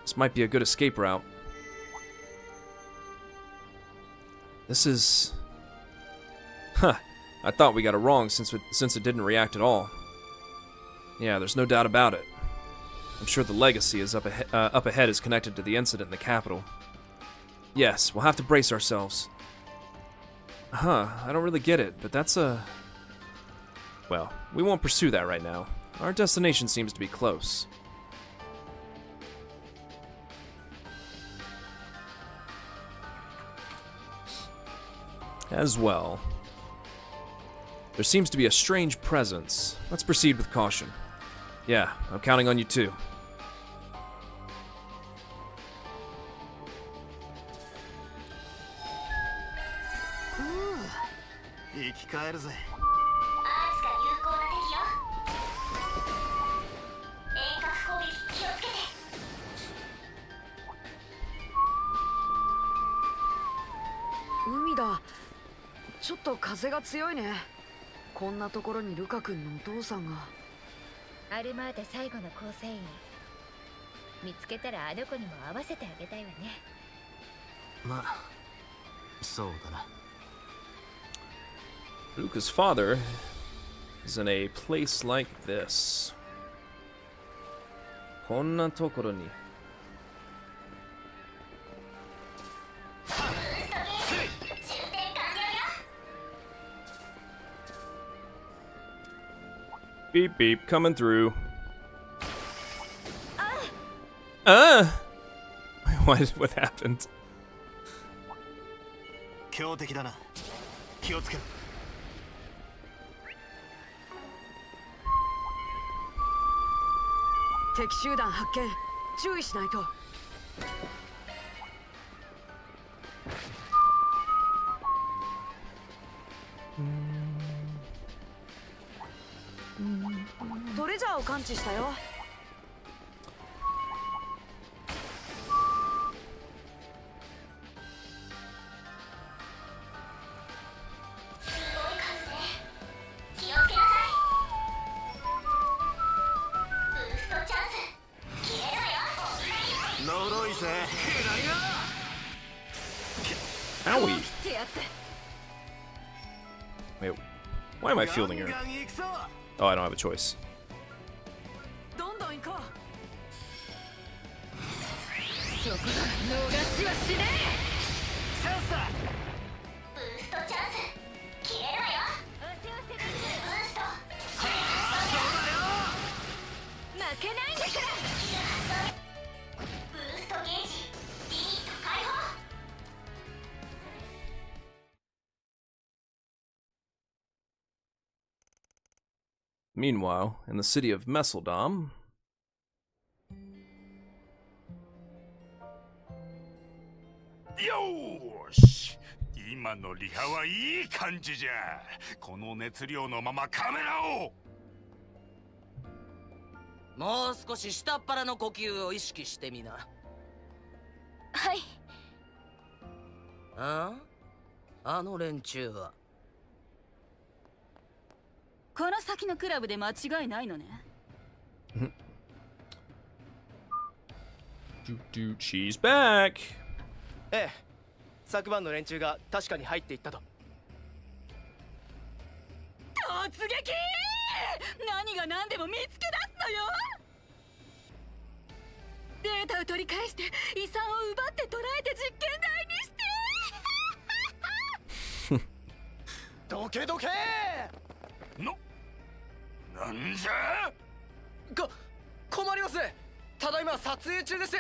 This might be a good escape route. This is... Huh. I thought we got it wrong since it didn't react at all. Yeah, there's no doubt about it. I'm sure the legacy is up ahead is connected to the incident in the capital. Yes, we'll have to brace ourselves. Huh, I don't really get it, but that's a... Well, we won't pursue that right now. Our destination seems to be close. As well. There seems to be a strange presence. Let's proceed with caution. Yeah, I'm counting on you too.海だ。ちょっと風が強いね。こんなところにルカ君のお父さんが。アルマータ最後の構成員。見つけたらあの子にも合わせてあげたいわね。まあ、そうだな。Luca's father is in a place like this. こんなところに。Beep beep, coming through. What happened? 強敵だな。気をつけろ。敵集団発見。注意しないと。トレジャーを感知したよ。Owie. Wait, why am I fielding her? Oh, I don't have a choice. どんどん行こう。そこだ、逃しはしねえ。チャンスだ。ブーストチャンス。消えろよ。ブースト。負けないんだから。ブーストゲージリミット解放。Meanwhile, in the city of Messeldom, よーし、今のリハはいい感じじゃ。この熱量のままカメラを。もう少し下っ腹の呼吸を意識してみな。はい。あの連中は。この先のクラブで間違いないのね。She's back. ええ、昨晩の連中が確かに入っていったと。突撃！何が何でも見つけ出すのよ。データを取り返して遺産を奪って捕らえて実験台にして。どけどけ！なんじゃ？困ります。ただいま撮影中でして。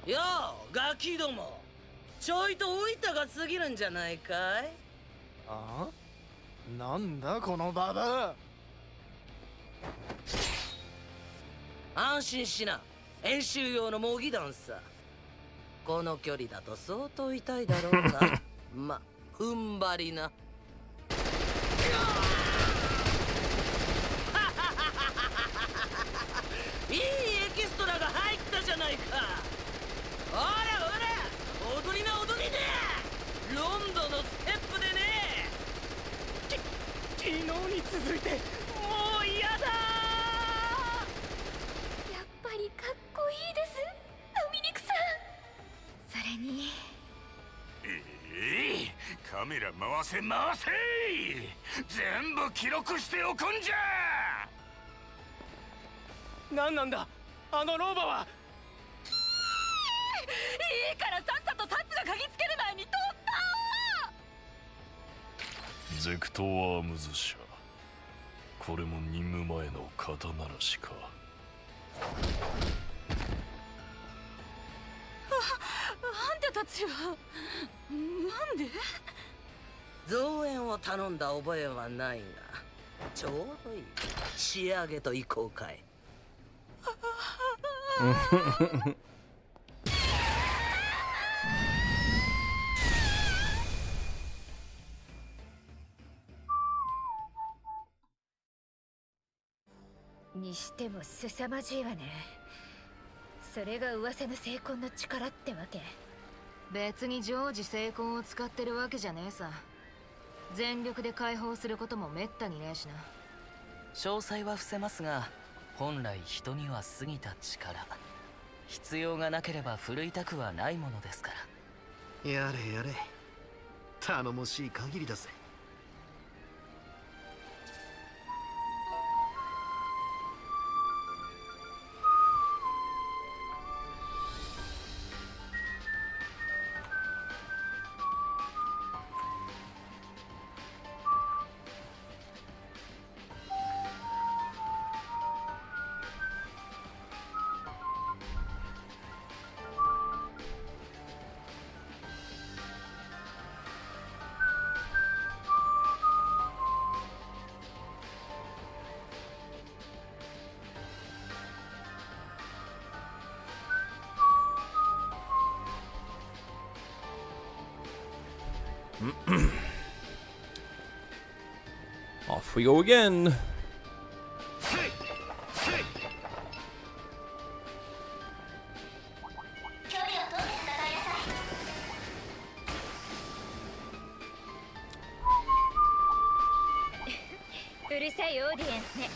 ようガキども、ちょいと老いたが過ぎるんじゃないかい？あ？なんだこのババア。安心しな、演習用の模擬弾さ。この距離だと相当痛いだろうがま、踏ん張りな。いいエキストラが入ったじゃないか。ほらほら、踊りな踊りでロンドのステップでね。昨日に続いてもう嫌だ。やっぱりかっこいいです、ドミニクさん。それにカメラ回せ回せ。全部記録しておくんじゃ。何なんだあの老婆は。いいからさっさとサツが嗅ぎつける前に取った。ゼクトアームズ社、これも任務前の肩慣らしか。あんたたちはなんで？増援を頼んだ覚えはないが、ちょうどいい。仕上げといこうかい。にしても凄まじいわね。それが噂の聖魂の力ってわけ？別に常時聖魂を使ってるわけじゃねえさ。全力で解放することもめったにねえしな。詳細は伏せますが、本来人には過ぎた力、必要がなければ奮いたくはないものですから。やれやれ、頼もしい限りだぜ。Off we go again. うるさいオーディエンスね。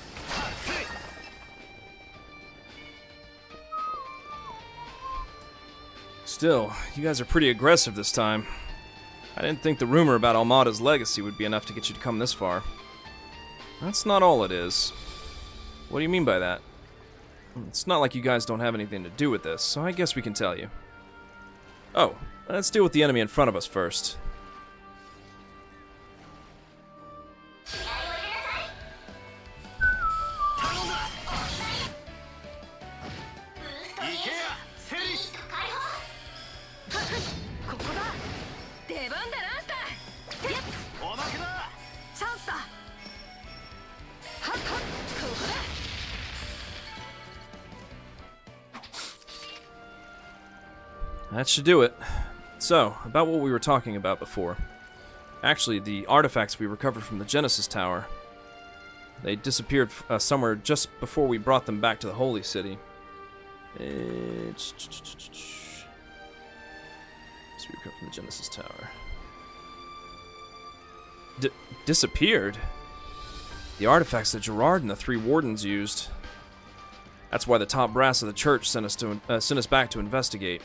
Still, you guys are pretty aggressive this time. I didn't think the rumor about Almada's legacy would be enough to get you to come this far. That's not all it is. What do you mean by that? It's not like you guys don't have anything to do with this, so I guess we can tell you. Oh, let's deal with the enemy in front of us first. That should do it. So, about what we were talking about before. Actually, the artifacts we recovered from the Genesis Tower. They disappeared somewhere just before we brought them back to the Holy City. So we recovered from the Genesis Tower. Disappeared? The artifacts that Gerard and the three wardens used. That's why the top brass of the church sent us back to investigate.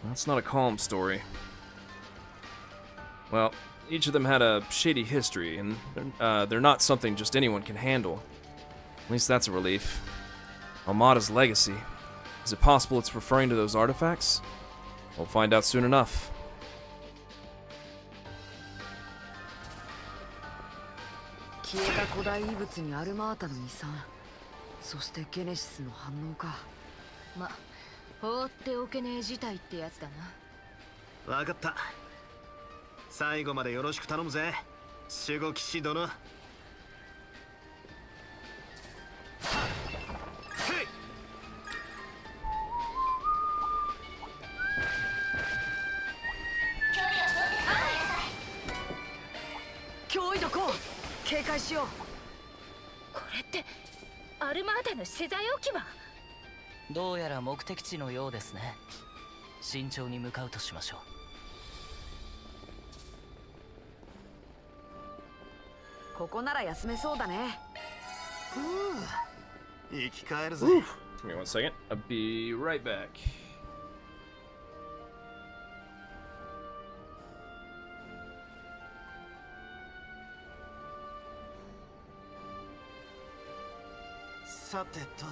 That's not a calm story. Well, each of them had a shady history, and they're not something just anyone can handle. At least that's a relief. Almada's legacy. Is it possible it's referring to those artifacts? We'll find out soon enough. Ma, 放っておけねえ事態ってやつだな。わかった。最後までよろしく頼むぜ、守護騎士殿。脅威どこ警戒しよう。これってアルマータの資材置き場。どうやら目的地のようですね。慎重に向かうとしましょう。ここなら休めそうだね。生き返るぜ。Give me one second. I'll be right back.さてと。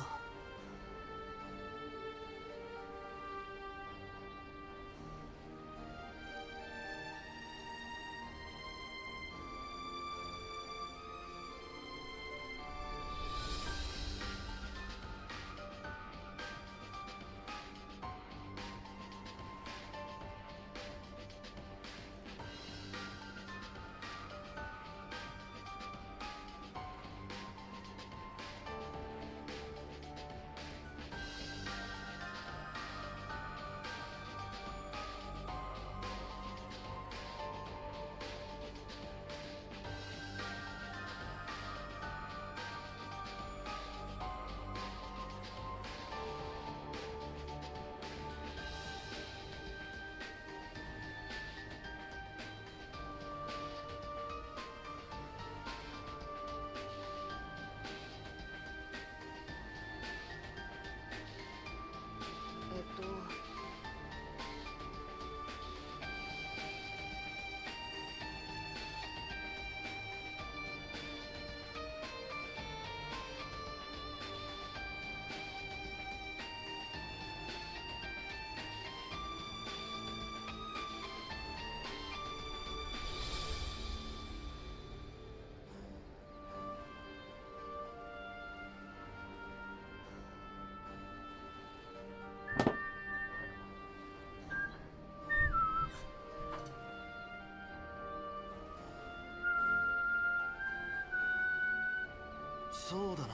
そうだな。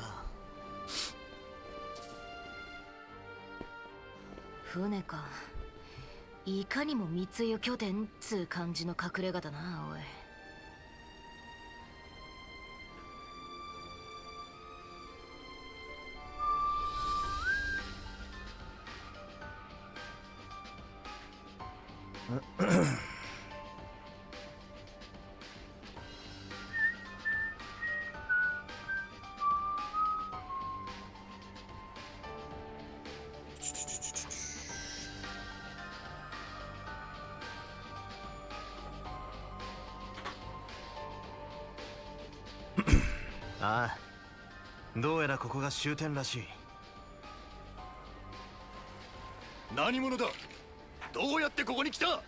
船か。いかにも密輸拠点つう感じの隠れ家だな、おい。ああ、どうやらここが終点らしい。何者だ？どうやってここに来た？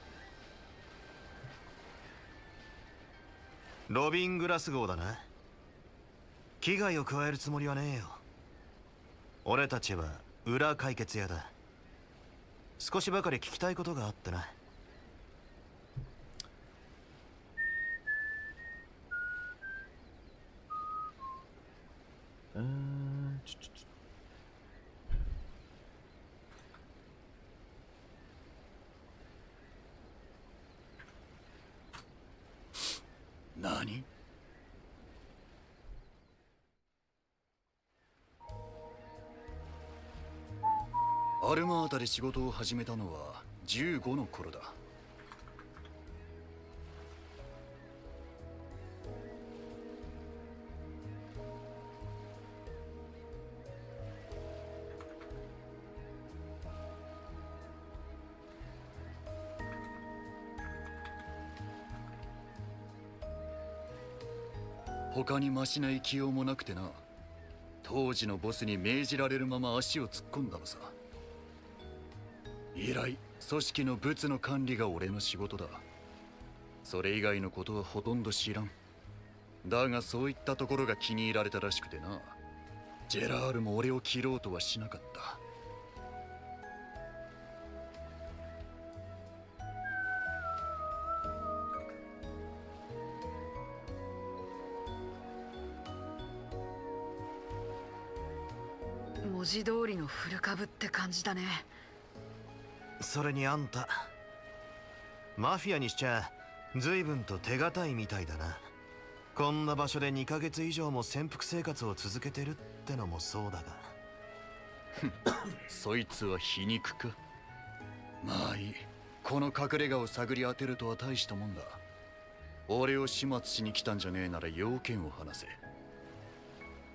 ロビングラス号だな。危害を加えるつもりはねえよ。俺たちは裏解決屋だ。少しばかり聞きたいことがあってな。何？アルマータで仕事を始めたのは15の頃だ。他にマシな生きようもなくてな。当時のボスに命じられるまま足を突っ込んだのさ。以来組織の物の管理が俺の仕事だ。それ以外のことはほとんど知らん。だがそういったところが気に入られたらしくてな。ジェラールも俺を切ろうとはしなかった。文字通りの古株って感じだね。それにあんた、マフィアにしちゃ随分と手堅いみたいだな。こんな場所で2ヶ月以上も潜伏生活を続けてるってのもそうだが。そいつは皮肉か。まあいい。この隠れ家を探り当てるとは大したもんだ。俺を始末しに来たんじゃねえなら要件を話せ。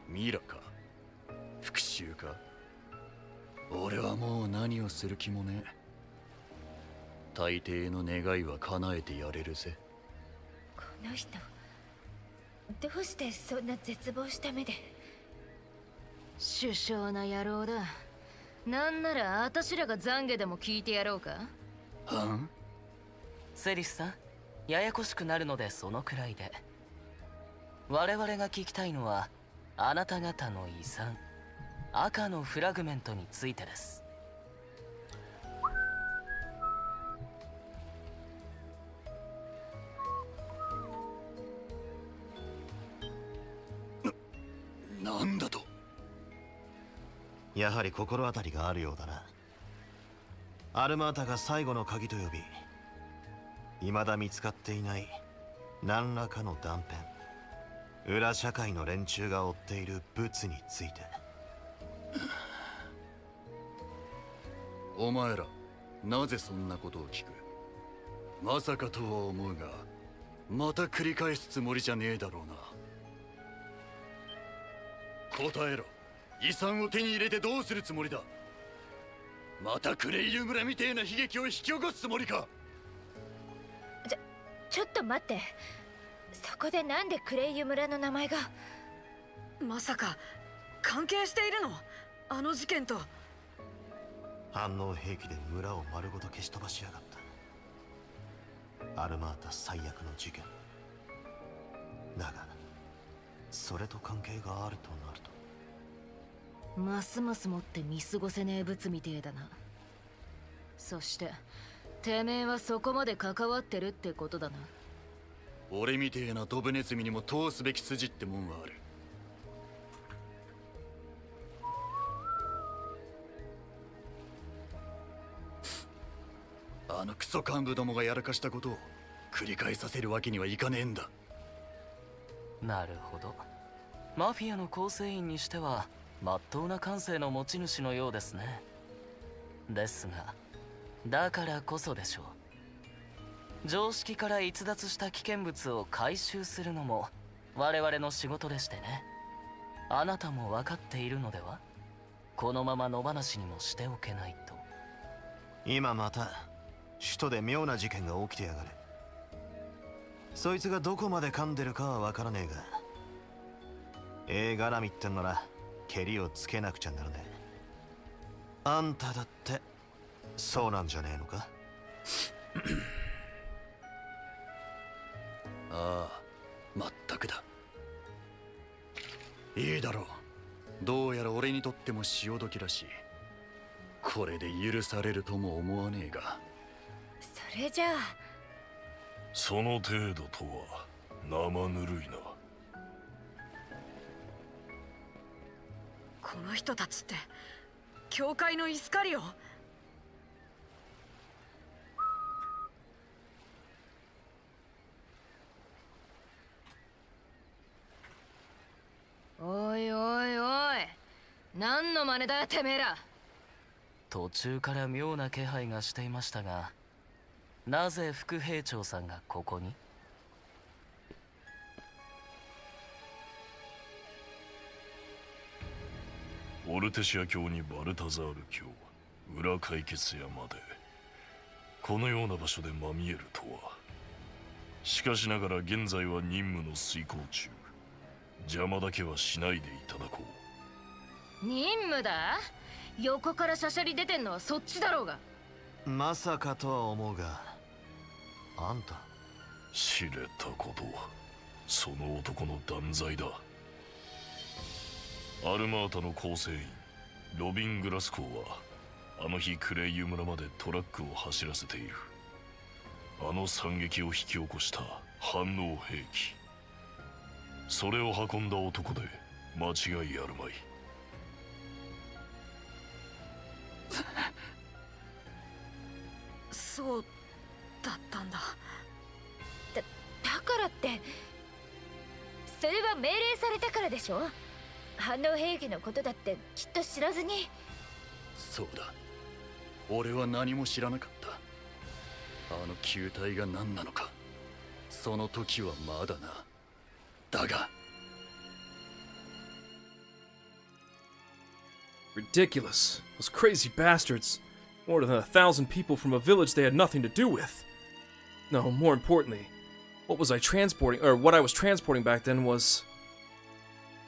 ミラか復讐か。俺はもう何をする気もねえ。大抵の願いは叶えてやれるぜ。この人どうしてそんな絶望した目で。首相な野郎だ。なんなら私らが懺悔でも聞いてやろうか。はん？セリスさん、ややこしくなるのでそのくらいで。我々が聞きたいのはあなた方の遺産赤のフラグメントについてです。なんだと？やはり心当たりがあるようだな。アルマータが最後の鍵と呼び、未だ見つかっていない何らかの断片、裏社会の連中が追っている物について。お前らなぜそんなことを聞く？まさかとは思うが、また繰り返すつもりじゃねえだろうな。答えろ。遺産を手に入れてどうするつもりだ？またクレイユ村みてえな悲劇を引き起こすつもりか？ちょっと待って。そこでなんでクレイユ村の名前が。まさか関係しているの？あの事件と。反応兵器で村を丸ごと消し飛ばしやがった。アルマータ最悪の事件だが、それと関係があるとなると。ますますもって見過ごせねえ物みてえだな。そしててめえはそこまで関わってるってことだな。俺みてえなドブネズミにも通すべき筋ってもんはある。あのクソ幹部どもがやらかしたことを繰り返させるわけにはいかねえんだ。なるほど。マフィアの構成員にしてはまっとうな感性の持ち主のようですね。ですがだからこそでしょう。常識から逸脱した危険物を回収するのも我々の仕事でしてね。あなたも分かっているのでは？このまま野放しにもしておけないと。今また首都で妙な事件が起きてやがる。そいつがどこまで噛んでるかは分からねえが、絡みってんならケリをつけなくちゃならねえ。あんただってそうなんじゃねえのか？ああ、まったくだ。いいだろう。どうやら俺にとっても潮時らしい。これで許されるとも思わねえが。それじゃあその程度とは生ぬるいな。この人たちって教会のイスカリオ？おいおいおい、何の真似だよてめえら。途中から妙な気配がしていましたが、なぜ副兵長さんがここに？オルテシア教にバルタザール教、裏解決屋までこのような場所でまみえるとは。しかしながら現在は任務の遂行中。邪魔だけはしないでいただこう。任務だ？横からしゃしゃり出てんのはそっちだろうが。まさかとは思うが、あんた知れたこと、その男の断罪だ。アルマータの構成員ロビン・グラスコーはあの日クレイユ村までトラックを走らせている。あの惨劇を引き起こした反応兵器、それを運んだ男で間違いあるまい。そうだったんだ。だからってそれは命令されたからでしょ。反応兵器のことだってきっと知らずに。そうだ、俺は何も知らなかった。あの球体が何なのか、その時はまだな。だがRidiculous. Those crazy bastards. More than 1,000 people from a village they had nothing to do with. No, more importantly, what was I transporting, or what I was transporting back then was...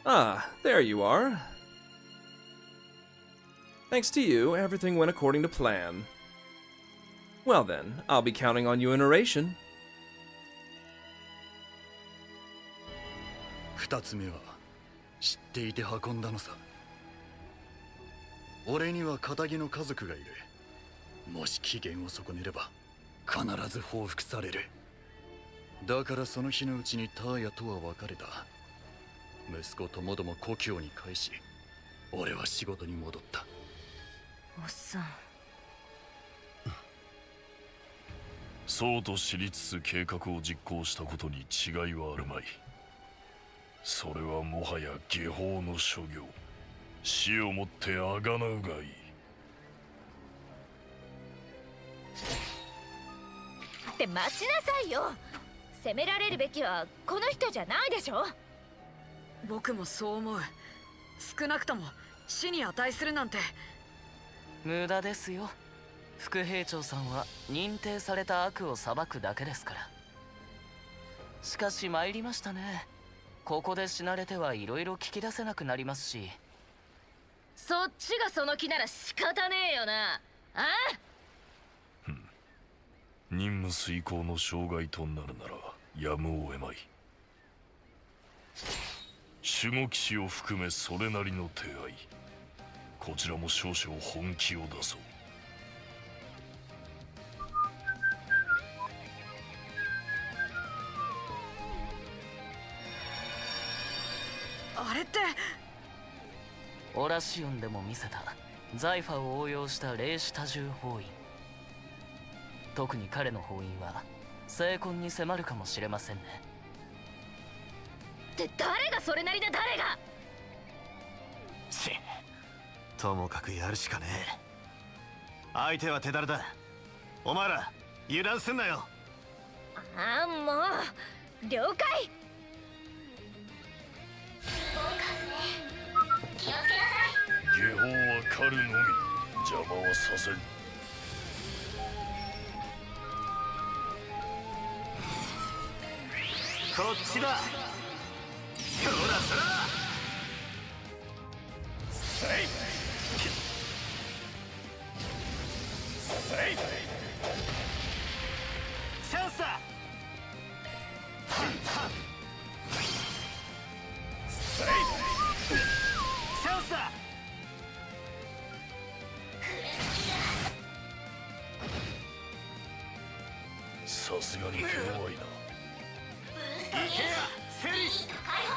Ah, there you are. Thanks to you, everything went according to plan. Well then, I'll be counting on you in oration. 二つ目は知っていて運んだのさ。俺には仇の家族がいる。もし機嫌を損ねれば必ず報復される。だからその日のうちにターヤとは別れた。息子ともども故郷に帰し、俺は仕事に戻った。おっさん、そうと知りつつ計画を実行したことに違いはあるまい。それはもはや下法の所業。死をもってあがなうがいい。って待ちなさいよ。責められるべきはこの人じゃないでしょ。僕もそう思う。少なくとも死に値するなんて。無駄ですよ。副兵長さんは認定された悪を裁くだけですから。しかし参りましたね。ここで死なれてはいろいろ聞き出せなくなりますし。そっちがその気なら仕方ねえよな。あ？任務遂行の障害となるならやむを得まい。守護騎士を含めそれなりの手合い。こちらも少々本気を出そう。あれって。オラシオンでも見せたザイファを応用した霊視多重封印。特に彼の封印は成婚に迫るかもしれませんね。って誰がそれなりだ。誰が。ともかくやるしかねえ。相手は手だれだ。お前ら油断すんなよ。ああ、もう了解。気をつけなさい。下法は狩るのみ、邪魔はさせん。こっちだ。そらそら。さすがに手強いな。ブーストゲージセリス解放。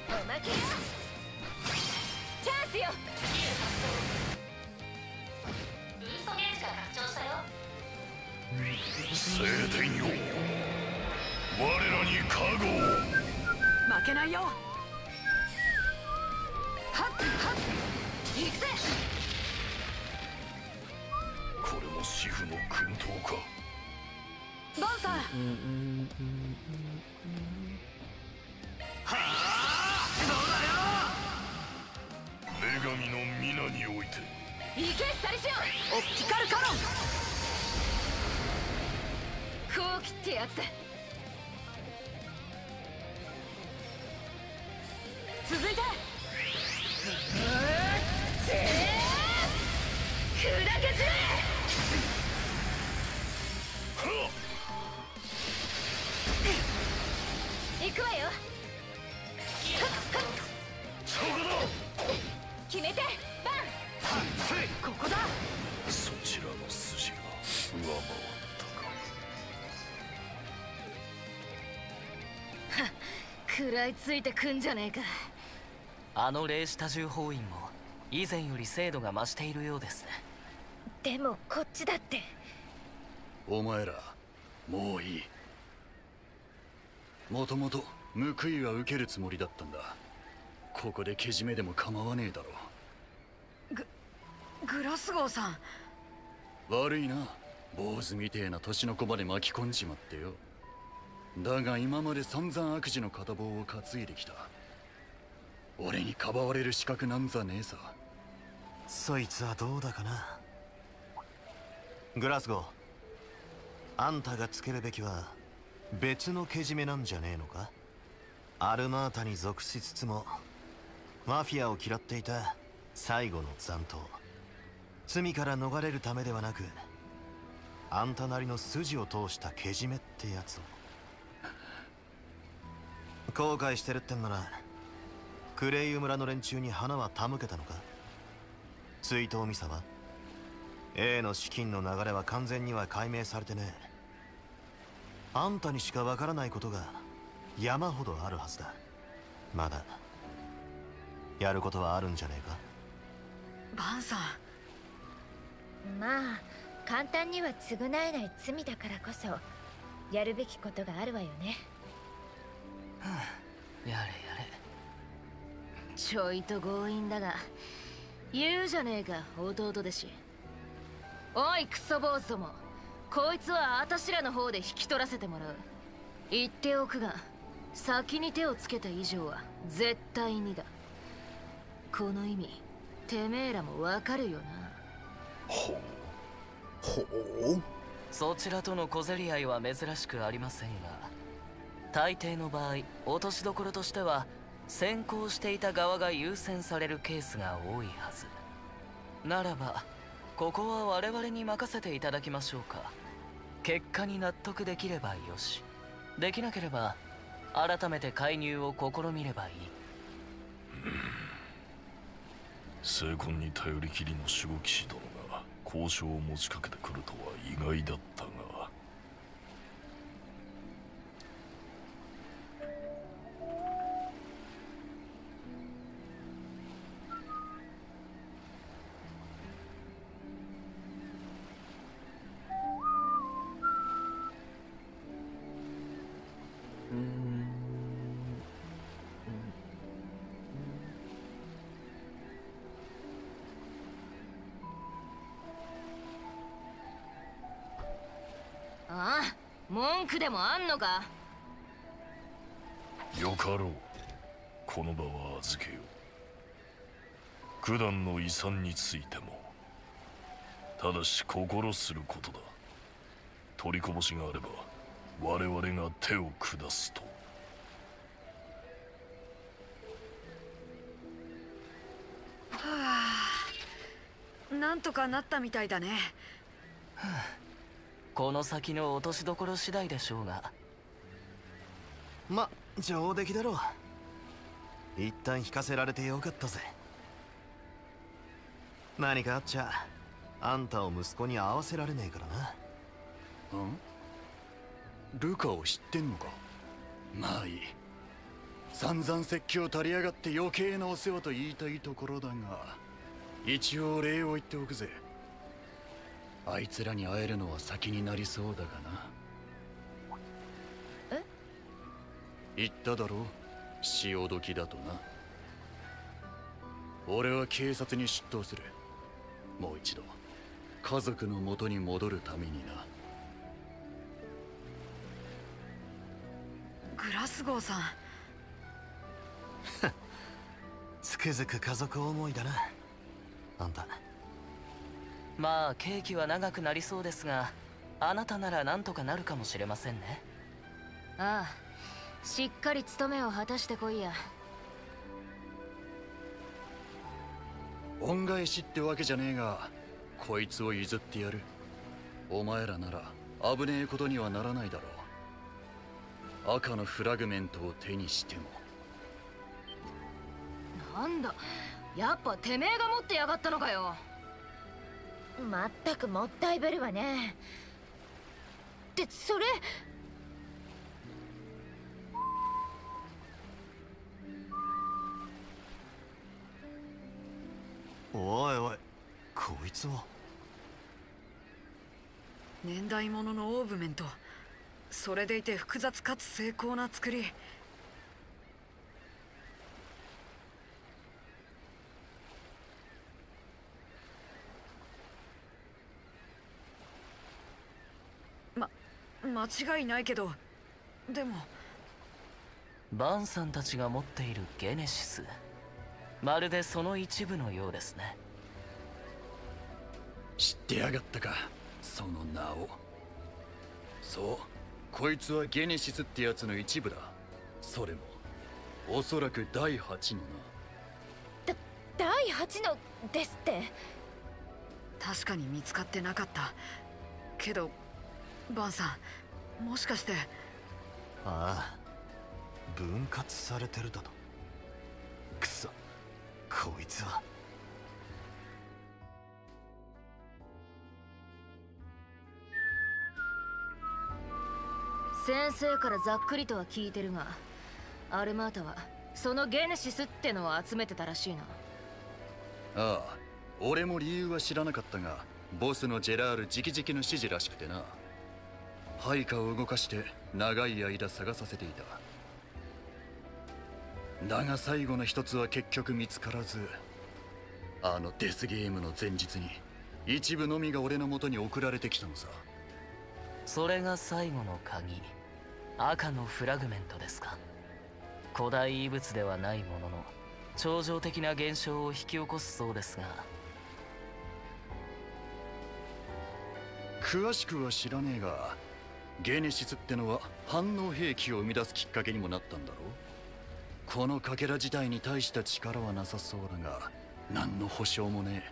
おまけよ。チャンスよ。ブーストゲージが拡張したよ。聖天よ、我らに加護を。負けないよ。はっはっ行くぜ。これも主婦の薫陶か。バンサー。はあ、どうだよ。女神の皆において行けサリシオン。オプティカルカノン。こう切ってやつだ。続いて砕け散れ。行くわよ。そこだ。決めてバン。ここだ。そちらの筋が上回ったか。食らいついてくんじゃねえか。あの霊視多重封印も以前より精度が増しているようですね。でもこっちだって。お前らもういい。もともと報いは受けるつもりだったんだ。ここでけじめでも構わねえだろ。グラスゴーさん。悪いな、坊主みてえな年の子まで巻き込んじまってよ。だが今まで散々悪事の片棒を担いできた。俺にかばわれる資格なんざねえさ。そいつはどうだかな。グラスゴー、あんたがつけるべきは別のけじめなんじゃねえのか。アルマータに属しつつもマフィアを嫌っていた最後の残党。罪から逃れるためではなく、あんたなりの筋を通したけじめってやつを。後悔してるってんならクレイユ村の連中に花は手向けたのか。追悼ミサは A の資金の流れは完全には解明されてねえ。あんたにしかわからないことが山ほどあるはずだ。まだやることはあるんじゃねえか。バンさん。まあ簡単には償えない罪だからこそやるべきことがあるわよね。やれやれ。ちょいと強引だが言うじゃねえか弟弟子。おいクソ坊主ども、こいつはあたしらの方で引き取らせてもらう。言っておくが先に手をつけた以上は絶対にだ。この意味てめえらもわかるよな。ほう。そちらとの小競り合いは珍しくありませんが、大抵の場合落としどころとしては先行していた側が優先されるケースが多いはず。ならばここは我々に任せていただきましょうか。結果に納得できればよし、できなければ改めて介入を試みればいい。精魂に頼りきりの守護騎士殿が交渉を持ちかけてくるとは意外だったが。ああ、文句でもあんのか。よかろう。この場は預けよう。九段の遺産についてもただし心することだ。取りこぼしがあれば我々が手を下すと。はあ、なんとかなったみたいだね。この先の落としどころ次第でしょうが。ま、上出来だろう。一旦引かせられてよかったぜ。何かあっちゃあんたを息子に会わせられねえからな。ルカを知ってんのか。まあいい。散々説教足りやがって余計なお世話と言いたいところだが、一応礼を言っておくぜ。あいつらに会えるのは先になりそうだがな。え？言っただろう、潮時だとな。俺は警察に出頭する。もう一度家族の元に戻るためにな。グラスゴーさん。つくづく家族思いだな、あんた。まあ刑期は長くなりそうですが、あなたなら何とかなるかもしれませんね。ああ、しっかり務めを果たしてこいや。恩返しってわけじゃねえが、こいつを譲ってやる。お前らなら危ねえことにはならないだろう。赤のフラグメントを手にしても。なんだ、やっぱてめえが持ってやがったのかよ。まったくもったいぶるわね。ってそれ。おいおい、こいつは。年代物のオーブメント。それでいて複雑かつ精巧な作り。間違いないけど、でもバンさんたちが持っているゲネシス、まるでその一部のようですね。知ってやがったか、その名を。そう、こいつはゲネシスってやつの一部だ。それもおそらく第8のな。第8のですって。確かに見つかってなかった。けどバンさん、もしかして。ああ、分割されてるだと。くそ、こいつは。先生からざっくりとは聞いてるが、アルマータはそのゲネシスってのを集めてたらしいな。ああ、俺も理由は知らなかったが、ボスのジェラール直々の指示らしくてな。配下を動かして長い間探させていた。だが最後の一つは結局見つからず、あのデスゲームの前日に一部のみが俺の元に送られてきたのさ。それが最後の鍵、赤のフラグメントですか。古代遺物ではないものの超常的な現象を引き起こすそうですが。詳しくは知らねえが、ゲネシスってのは反応兵器を生み出すきっかけにもなったんだろう。このかけら自体に大した力はなさそうだが、何の保証もねえ。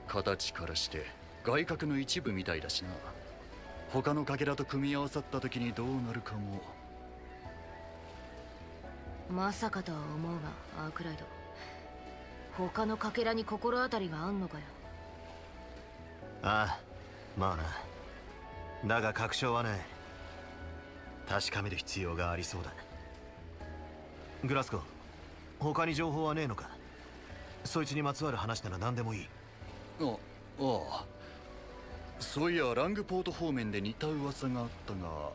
形からして外角の一部みたいだしな。他のかけらと組み合わさった時にどうなるかも。まさかとは思うがアークライド、他のかけらに心当たりがあんのかよ。ああ、まあな。だが確証はね、確かめる必要がありそうだ。グラスコ、他に情報はねえのか。そいつにまつわる話なら何でもいい。ああ、そういやラングポート方面で似た噂があったが、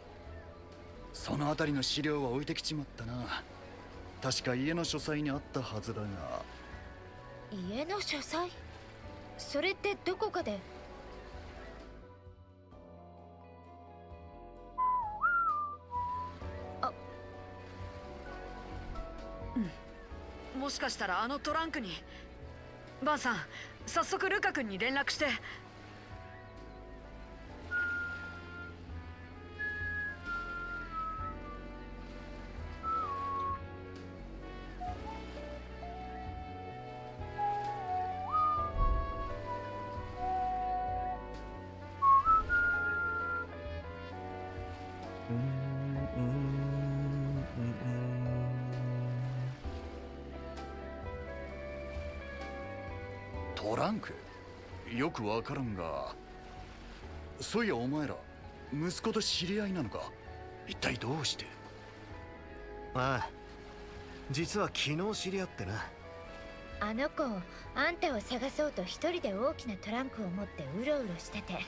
その辺りの資料は置いてきちまったな。確か家の書斎にあったはずだが。家の書斎？それってどこかで。もしかしたらあのトランクに。バンさん、早速ルカ君に連絡して。トランク？よくわからんが、そういやお前ら息子と知り合いなのか？一体どうして？ああ、実は昨日知り合ってな。あの子、あんたを探そうと一人で大きなトランクを持ってうろうろしてて、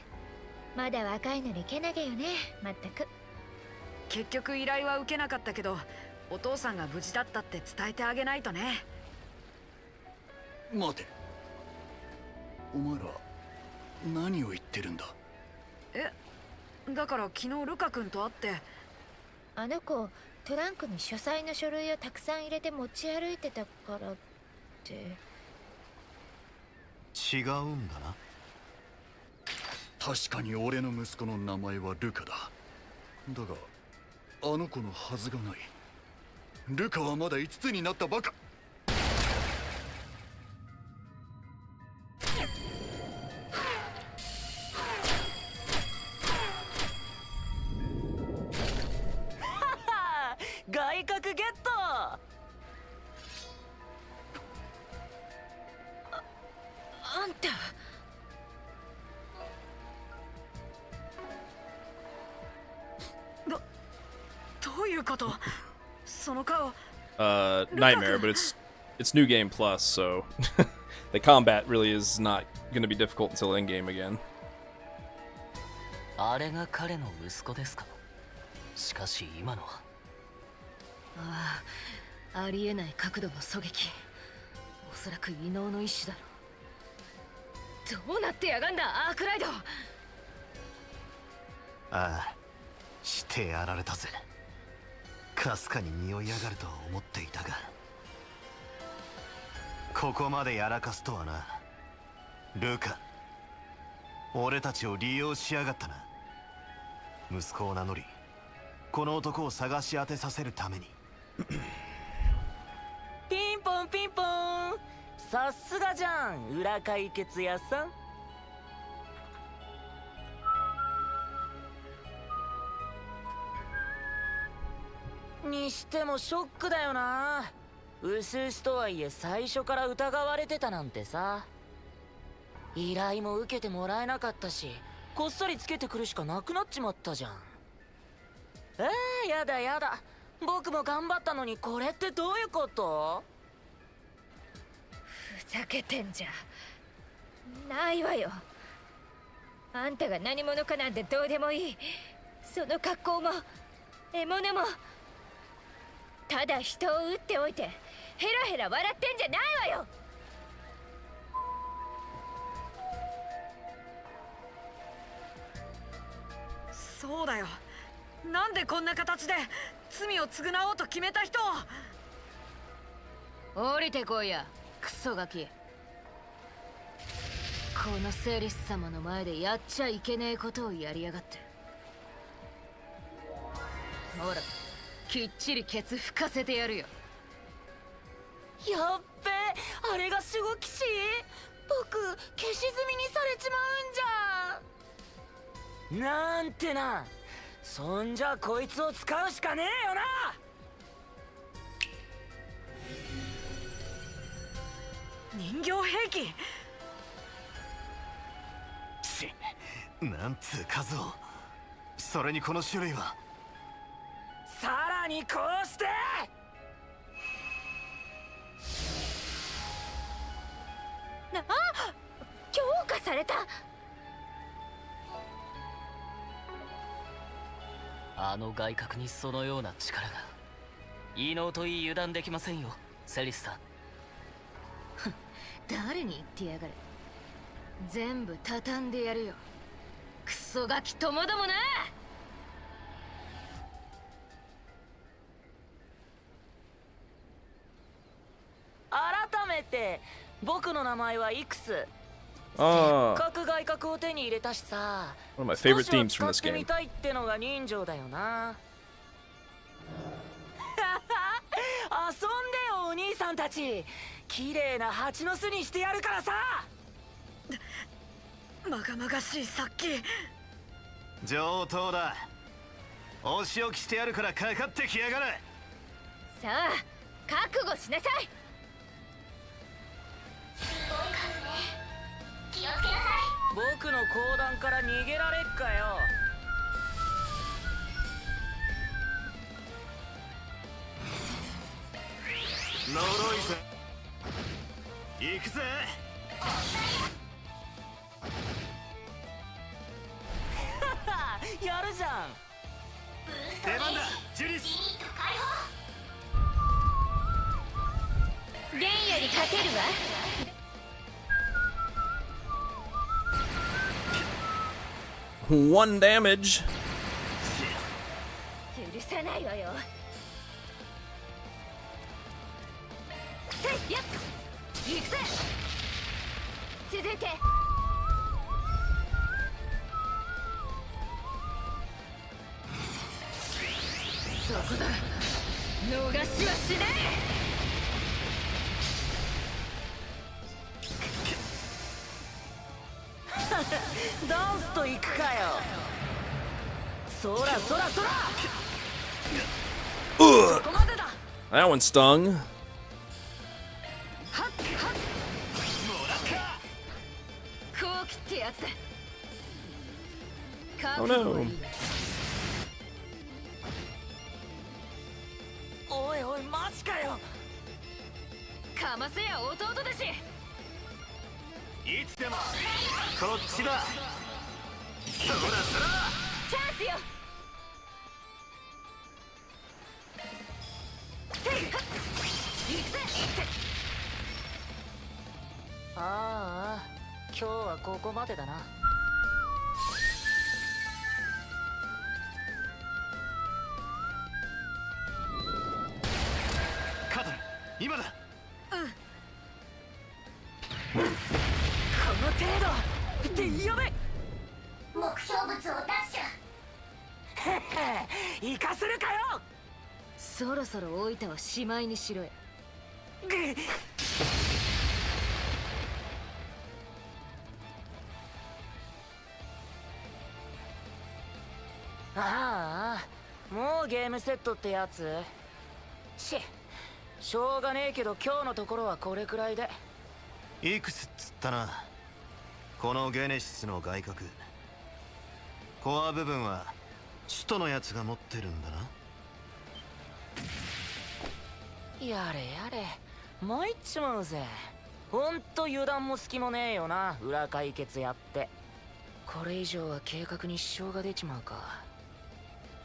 まだ若いのにけなげよね、まったく。結局依頼は受けなかったけど、お父さんが無事だったって伝えてあげないとね。待て、お前ら何を言ってるんだ？だから昨日ルカ君と会って。あの子、トランクに書斎の書類をたくさん入れて持ち歩いてたからって。違うんだな。確かに俺の息子の名前はルカだ。だがあの子のはずがない。ルカはまだ5つになったばか。外角ゲット。あんた。どういうこと？その顔。Nightmare, but it's new game plus, so the combat really is not going to be difficult until end game again. あれが彼の息子ですか？しかし今のは。ああ、ありえない角度の狙撃。おそらく異能の一種だろ。どうなってやがんだ、アークライド。ああ、してやられたぜ。かすかに匂い上がるとは思っていたが、ここまでやらかすとはな。ルカ、俺たちを利用しやがったな。息子を名乗り、この男を探し当てさせるために。ピンポンピンポン。さすがじゃん、裏解決屋さん。にしてもショックだよな。うすうすとはいえ最初から疑われてたなんてさ。依頼も受けてもらえなかったし、こっそりつけてくるしかなくなっちまったじゃん。やだやだ。僕も頑張ったのにこれってどういうこと？ふざけてんじゃないわよ。あんたが何者かなんてどうでもいい。その格好も獲物もただ人を撃っておいてヘラヘラ笑ってんじゃないわよ。そうだよ。なんでこんな形で罪を償おうと決めた人を。降りてこいや、クソガキ。このセリス様の前でやっちゃいけねえことをやりやがって。ほら、きっちりケツ拭かせてやるよ。やっべ、あれが守護騎士？僕消し済みにされちまうんじゃん。なんてな。そんじゃこいつを使うしかねえよな。人形兵器。なんつう数を。それにこの種類は。さらにこうして強化された。あの外角にそのような力が。異能といい油断できませんよ、セリスさん。誰に言ってやがる。全部畳んでやるよ、クソガキともどもな。改めて僕の名前はイクス。せっかく外角を手に入れたしさ、 One of my favorite 少しは themes from 使 this ってみ game. たいってのが人情だよな。遊んでよお兄さんたち。綺麗な蜂の巣にしてやるからさ。まがまがしい殺気。上等だ。お仕置きしてやるからかかってきやがれ。さあ覚悟しなさい。すごい数ね。気をつけなさい。僕の講談から逃げられっかよ。呪いぜ。行くぜ。やるじゃん。出番だ、ジュリス。ゲンより勝てるわ。One damage. 許さないわよ。せいやっ行くぜ。続いてそこだ。逃しはしねえ。ダンスと行くかよ。そらそらそら。Ugh. That one stung. こう切ってやつだ。 Oh no. おいおい、マジかよ。かませや弟だし。いつでもこっちだ。そらそら。チャンスよ。せいはっ行くぜ。ああ、今日はここまでだな。カトル、今だ。この程度ってやべ。目標物をダッシュ。へへ、生かせるかよ。そろそろ老いたはしまいにしろよ。ああ、もうゲームセットってやつ。しょうがねえけど今日のところはこれくらいで。いくつっつったな。このゲネシスの外角、コア部分は首都のやつが持ってるんだな。やれやれ、参っちまうぜ。ほんと油断も隙もねえよな、裏解決やって。これ以上は計画に支障が出ちまうか。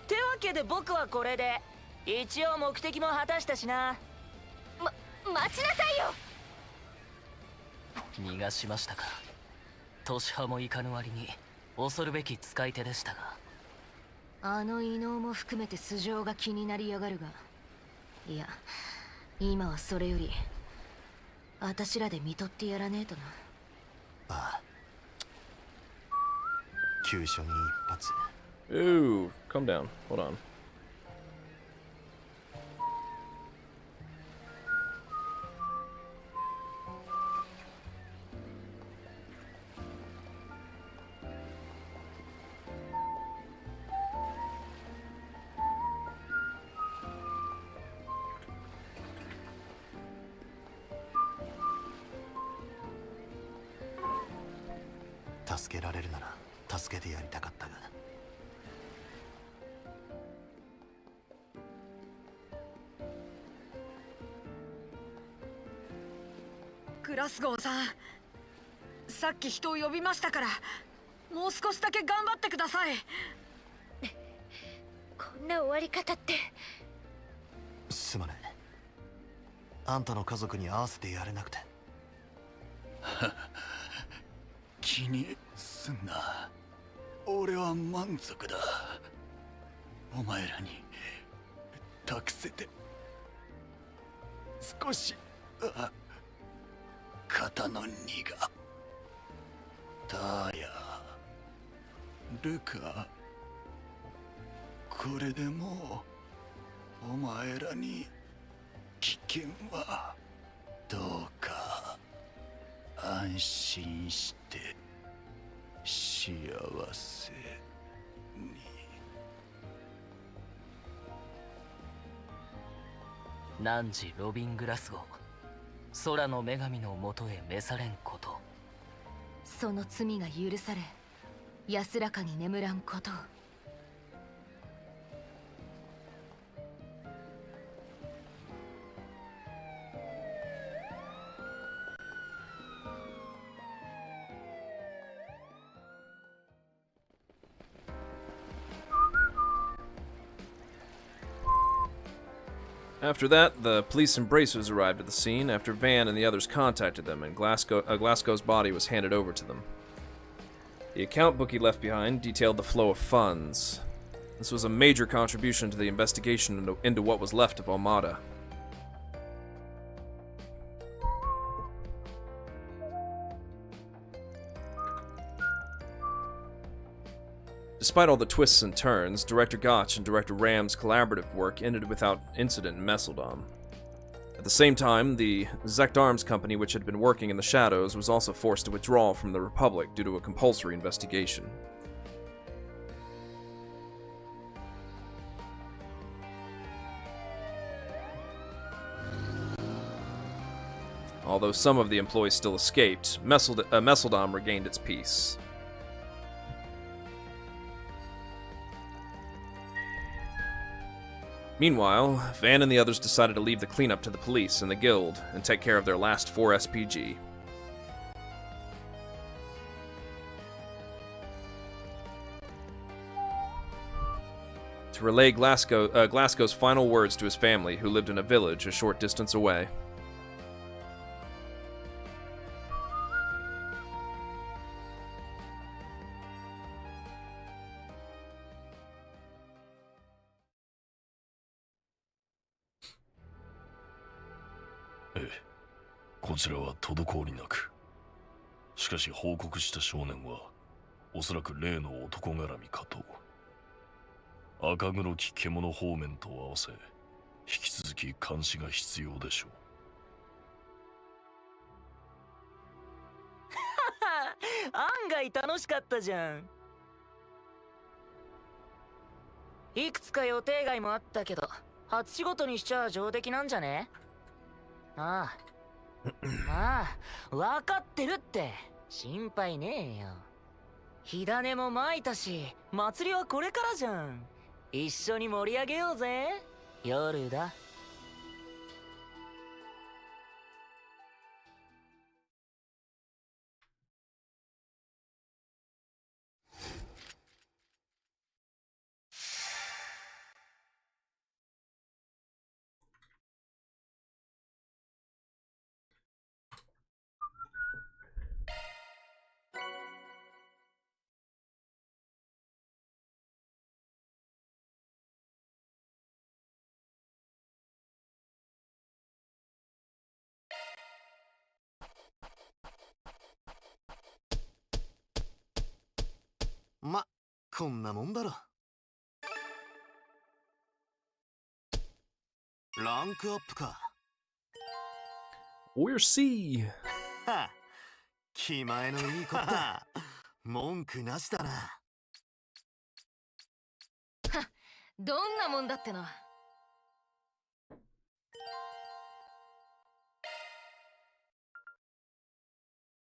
ってわけで僕はこれで一応目的も果たしたしな。待ちなさいよ。逃がしましたか。年派もいかぬ割に恐るべき使い手でしたが。あの異能も含めて素性が気になりやがるが、いや今はそれより私らで見とってやらねえとな。ああ、急所に一発。 Ooh, calm down. Hold on. Help 助けられるなら助けてやりたかったが。グラスゴーさん、さっき人を呼びましたから、もう少しだけ頑張ってください。こんな終わり方って。すまねえ。あんたの家族に合わせてやれなくて。気にすんな。俺は満足だ。お前らに託せて少し肩の荷が。ターヤ、ルカ、これでもうお前らに危険は。どうか安心して幸せに。汝ロビン・グラスゴー、空の女神のもとへ召されんこと。その罪が許され安らかに眠らんことを。After that, the police and bracers arrived at the scene after Van and the others contacted them, and Glasgow's body was handed over to them. The account book he left behind detailed the flow of funds. This was a major contribution to the investigation into what was left of Armada. Despite all the twists and turns, Director Gotch and Director Ram's collaborative work ended without incident in Messeldom. At the same time, the Zect Arms Company, which had been working in the shadows, was also forced to withdraw from the Republic due to a compulsory investigation. Although some of the employees still escaped, Messeldom regained its peace. Meanwhile, Van and the others decided to leave the cleanup to the police and the guild and take care of their last 4 SPG. To relay Glasgow's final words to his family, who lived in a village a short distance away.ええ、こちらは滞りなく。しかし報告した少年はおそらく例の男絡みかと。赤黒き獣方面と合わせ引き続き監視が必要でしょう。案外楽しかったじゃん。いくつか予定外もあったけど、初仕事にしちゃ上出来なんじゃね？ああ。まあ、分かってるって。心配ねえよ。火種も撒いたし、祭りはこれからじゃん。一緒に盛り上げようぜ。夜だ。ま、こんなもんだろ。ランクアップか。We're C。は、気前のいい子って文句なしだな。は、どんなもんだってな。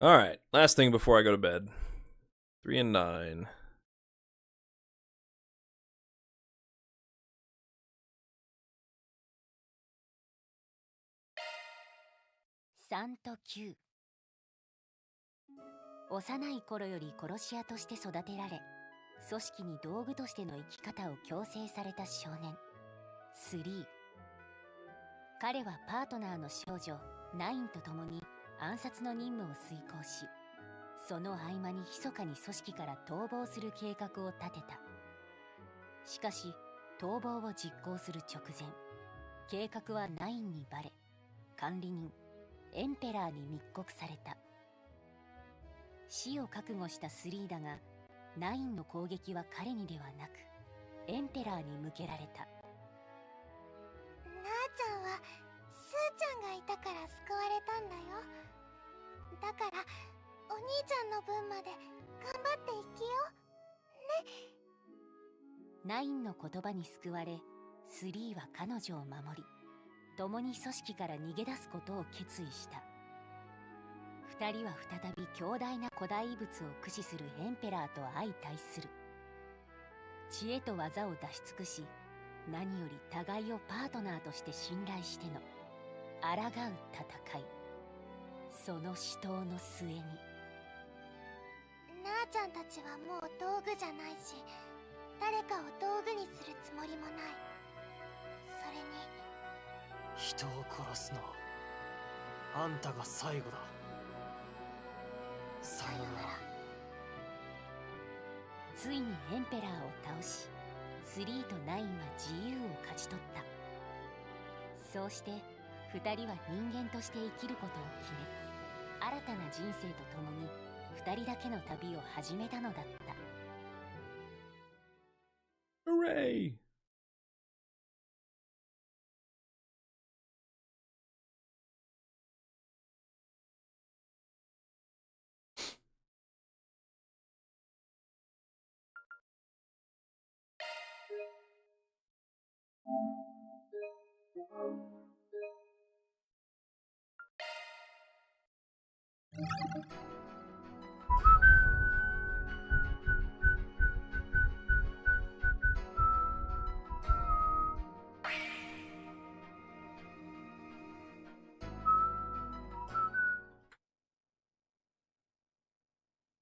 Alright, last thing before I go to bed. 3 and 9. 3と9。幼い頃より殺し屋として育てられ、組織に道具としての生き方を強制された少年3。彼はパートナーの少女9と共に暗殺の任務を遂行し、その合間に密かに組織から逃亡する計画を立てた。しかし逃亡を実行する直前、計画は9にバレ、管理人エンペラーに密告された。死を覚悟した3だが、9の攻撃は彼にではなくエンペラーに向けられた。なあちゃんはスーちゃんがいたから救われたんだよ。だからお兄ちゃんの分まで頑張って生きようね。9の言葉に救われ、3は彼女を守り、共に組織から逃げ出すことを決意した。二人は再び強大な古代遺物を駆使するエンペラーと相対する。知恵と技を出し尽くし、何より互いをパートナーとして信頼しての抗う戦い。その死闘の末に、なあちゃんたちはもう道具じゃないし、誰かを道具にするつもりもない。それに人を殺すのあんたが最後だ。さよなら。ついにエンペラーを倒し、3と9は自由を勝ち取った。そうして2人は人間として生きることを決め、新たな人生とともに2人だけの旅を始めたのだった。Hooray!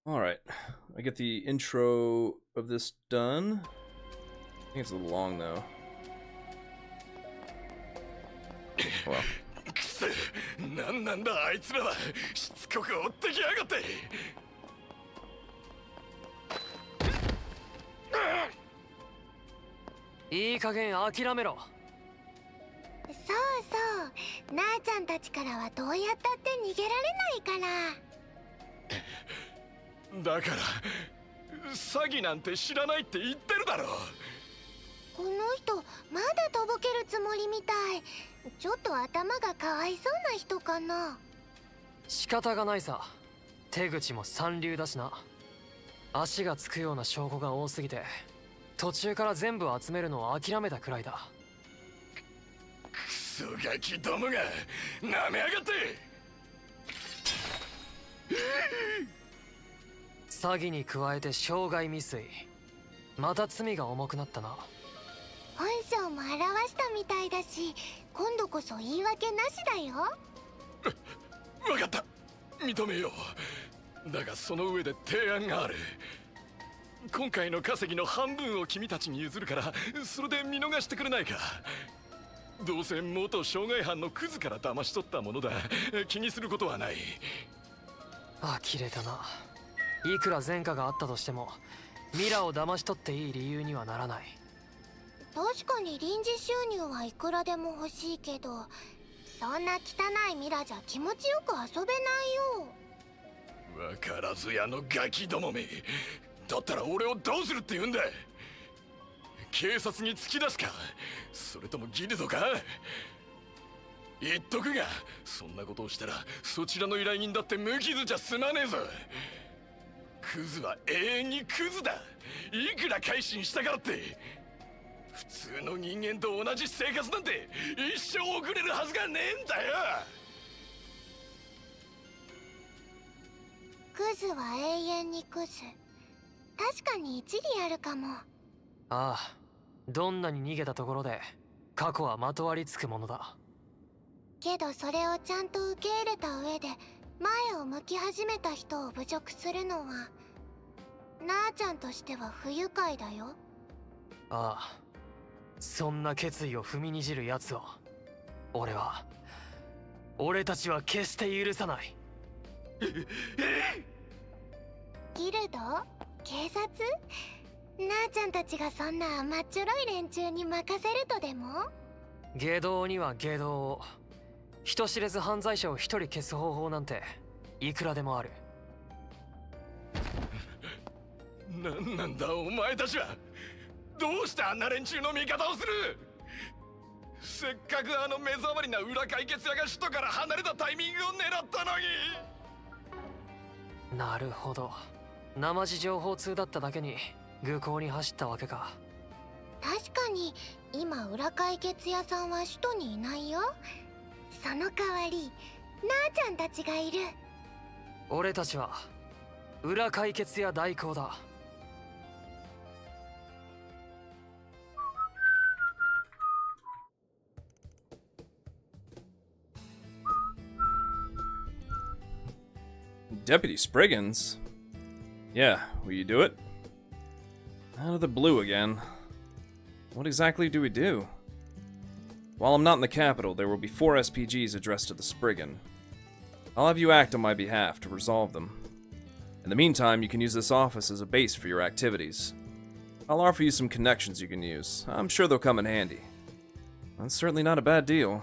Alright, I get the intro of this done. I think it's a little long though. Well. くせ、なんなんだあいつらは。しつこく追ってきやがって。いい加減諦めろ。そうそう、なあちゃんたちからはどうやったって逃げられないから。だから詐欺なんて知らないって言ってるだろ。この人まだとぼけるつもりみたい。ちょっと頭がかわいそうな人かな。仕方がないさ。手口も三流だしな。足がつくような証拠が多すぎて途中から全部集めるのを諦めたくらいだ。クソガキどもがなめやがって。詐欺に加えて傷害未遂。また罪が重くなったな。本性も表したみたいだし、今度こそ言い訳なしだよ。わかった、認めよう。だがその上で提案がある。今回の稼ぎの半分を君たちに譲るから、それで見逃してくれないか。どうせ元傷害犯のクズから騙し取ったものだ。気にすることはない。呆れたな。いくら前科があったとしてもミラを騙し取っていい理由にはならない。確かに臨時収入はいくらでも欲しいけど、そんな汚いミラじゃ気持ちよく遊べないよ。わからずやのガキどもめ。だったら俺をどうするって言うんだ。警察に突き出すか、それともギルドか。言っとくが、そんなことをしたらそちらの依頼人だって無傷じゃ済まねえぞ。クズは永遠にクズだ。いくら改心したからって普通の人間と同じ生活なんて一生送れるはずがねえんだよ。クズは永遠にクズ。確かに一理あるかも。ああ、どんなに逃げたところで過去はまとわりつくものだ。けどそれをちゃんと受け入れた上で前を向き始めた人を侮辱するのは、なあちゃんとしては不愉快だよ。ああ、そんな決意を踏みにじる奴を俺たちは決して許さない。ギルド？警察？なあちゃんたちがそんな甘っちょろい連中に任せるとでも？下道には下道を。人知れず犯罪者を一人消す方法なんていくらでもある。なんなんだお前たちは。どうしてあんな連中の味方をする。せっかくあの目障りな裏解決屋が首都から離れたタイミングを狙ったのに。なるほど、生地情報通だっただけに愚行に走ったわけか。確かに今裏解決屋さんは首都にいないよ。その代わりなあちゃんたちがいる。俺たちは裏解決屋代行だ。Deputy Spriggans? Yeah, will you do it? Out of the blue again. What exactly do we do? While I'm not in the capital, there will be 4 SPGs addressed to the Spriggan. I'll have you act on my behalf to resolve them. In the meantime, you can use this office as a base for your activities. I'll offer you some connections you can use. I'm sure they'll come in handy. That's certainly not a bad deal.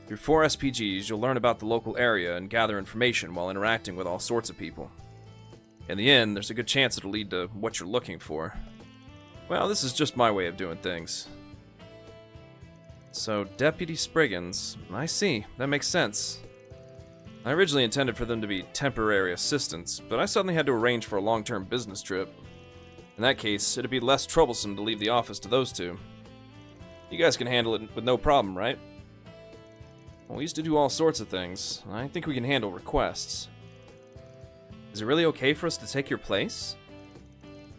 Through 4 SPGs, you'll learn about the local area and gather information while interacting with all sorts of people. In the end, there's a good chance it'll lead to what you're looking for. Well, this is just my way of doing things. So, Deputy Spriggans, I see, that makes sense. I originally intended for them to be temporary assistants, but I suddenly had to arrange for a long-term business trip. In that case, it'd be less troublesome to leave the office to those 2. You guys can handle it with no problem, right? Well, we used to do all sorts of things. I think we can handle requests. Is it really okay for us to take your place?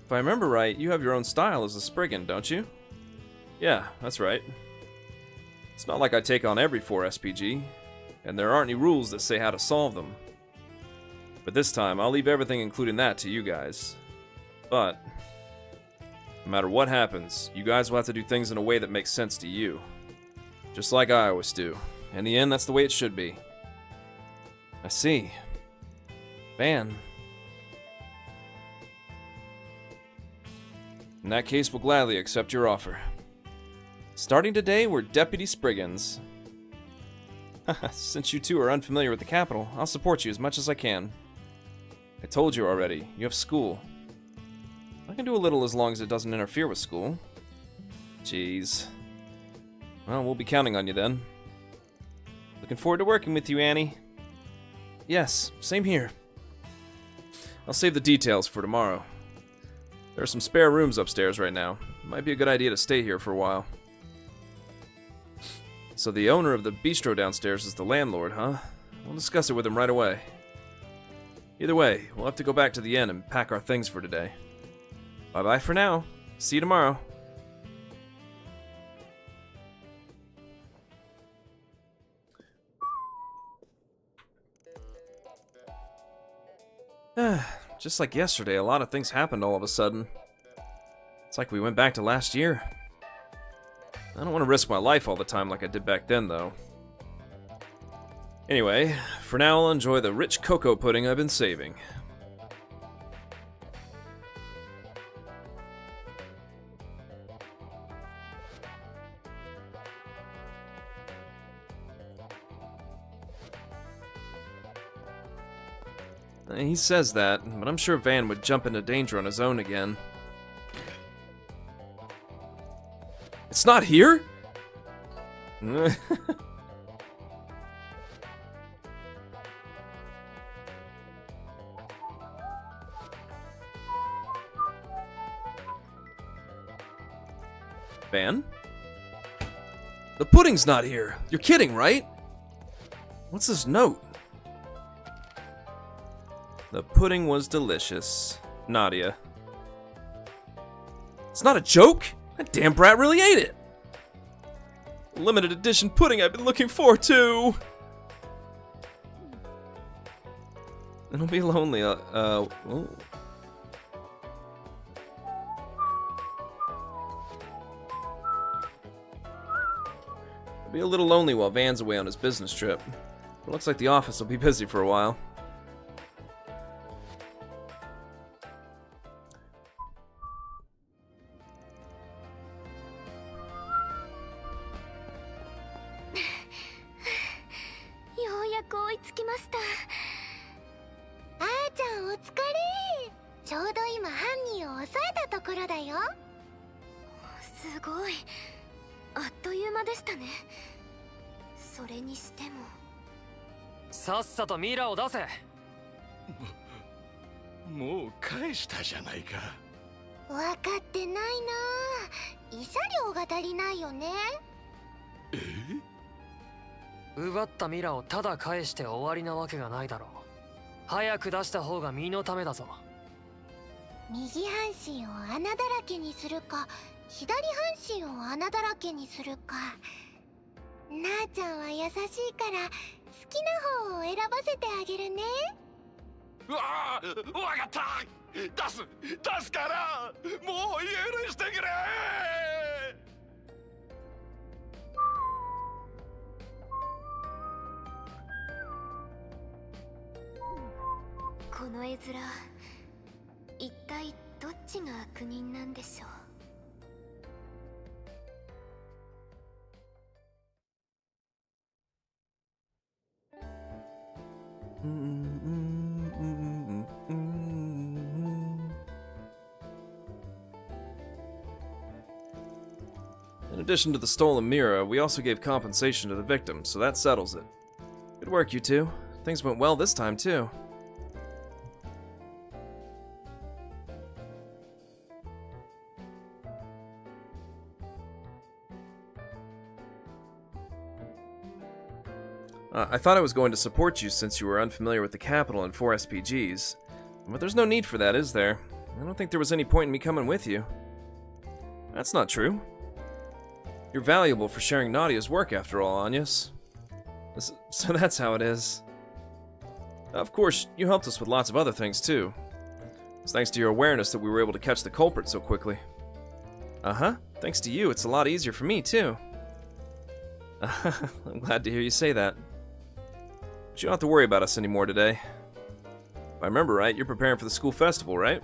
If I remember right, you have your own style as a Spriggan, don't you? Yeah, that's right. It's not like I take on every 4 SPG, and there aren't any rules that say how to solve them. But this time, I'll leave everything including that to you guys. But, no matter what happens, you guys will have to do things in a way that makes sense to you. Just like I always do. In the end, that's the way it should be. I see. Van. In that case, we'll gladly accept your offer. Starting today, we're Deputy Spriggans. Since you 2 are unfamiliar with the capital, I'll support you as much as I can. I told you already, you have school. I can do a little as long as it doesn't interfere with school. Jeez. Well, we'll be counting on you then. Looking forward to working with you, Annie. Yes, same here. I'll save the details for tomorrow. There are some spare rooms upstairs right now. Might be a good idea to stay here for a while. So the owner of the bistro downstairs is the landlord, huh? We'll discuss it with him right away. Either way, we'll have to go back to the inn and pack our things for today. Bye-bye for now. See you tomorrow. Just like yesterday, a lot of things happened all of a sudden. It's like we went back to last year. I don't want to risk my life all the time like I did back then, though. Anyway, for now I'll enjoy the rich cocoa pudding I've been saving. He says that, but I'm sure Van would jump into danger on his own again. It's not here? Van? The pudding's not here. You're kidding, right? What's this note? The pudding was delicious. Nadia. It's not a joke? That damn brat really ate it! Limited edition pudding I've been looking forward to! It'll be lonely, oh. It'll be a little lonely while Van's away on his business trip. It looks like the office will be busy for a while.さっさとミラを出せ。もう返したじゃないか。分かってないな。慰謝料が足りないよね。奪ったミラをただ返して終わりなわけがないだろう。早く出した方が身のためだぞ。右半身を穴だらけにするか、左半身を穴だらけにするか。なあちゃんは優しいから好きな方を選ばせてあげるね。うわあ、わかった。出すからもう許してくれ。の絵面、一体どっちが悪人なんでしょう。In addition to the stolen mirror, we also gave compensation to the victim, so that settles it. Good work, you two. Things went well this time, too. I thought I was going to support you since you were unfamiliar with the capital and 4 SPGs. But there's no need for that, is there? I don't think there was any point in me coming with you. That's not true. You're valuable for sharing Nadia's work after all, Agnes. So that's how it is. Of course, you helped us with lots of other things too. It's thanks to your awareness that we were able to catch the culprit so quickly. Uh-huh. Thanks to you, it's a lot easier for me too. I'm glad to hear you say that. But you don't have to worry about us anymore today. If I remember right, you're preparing for the school festival, right?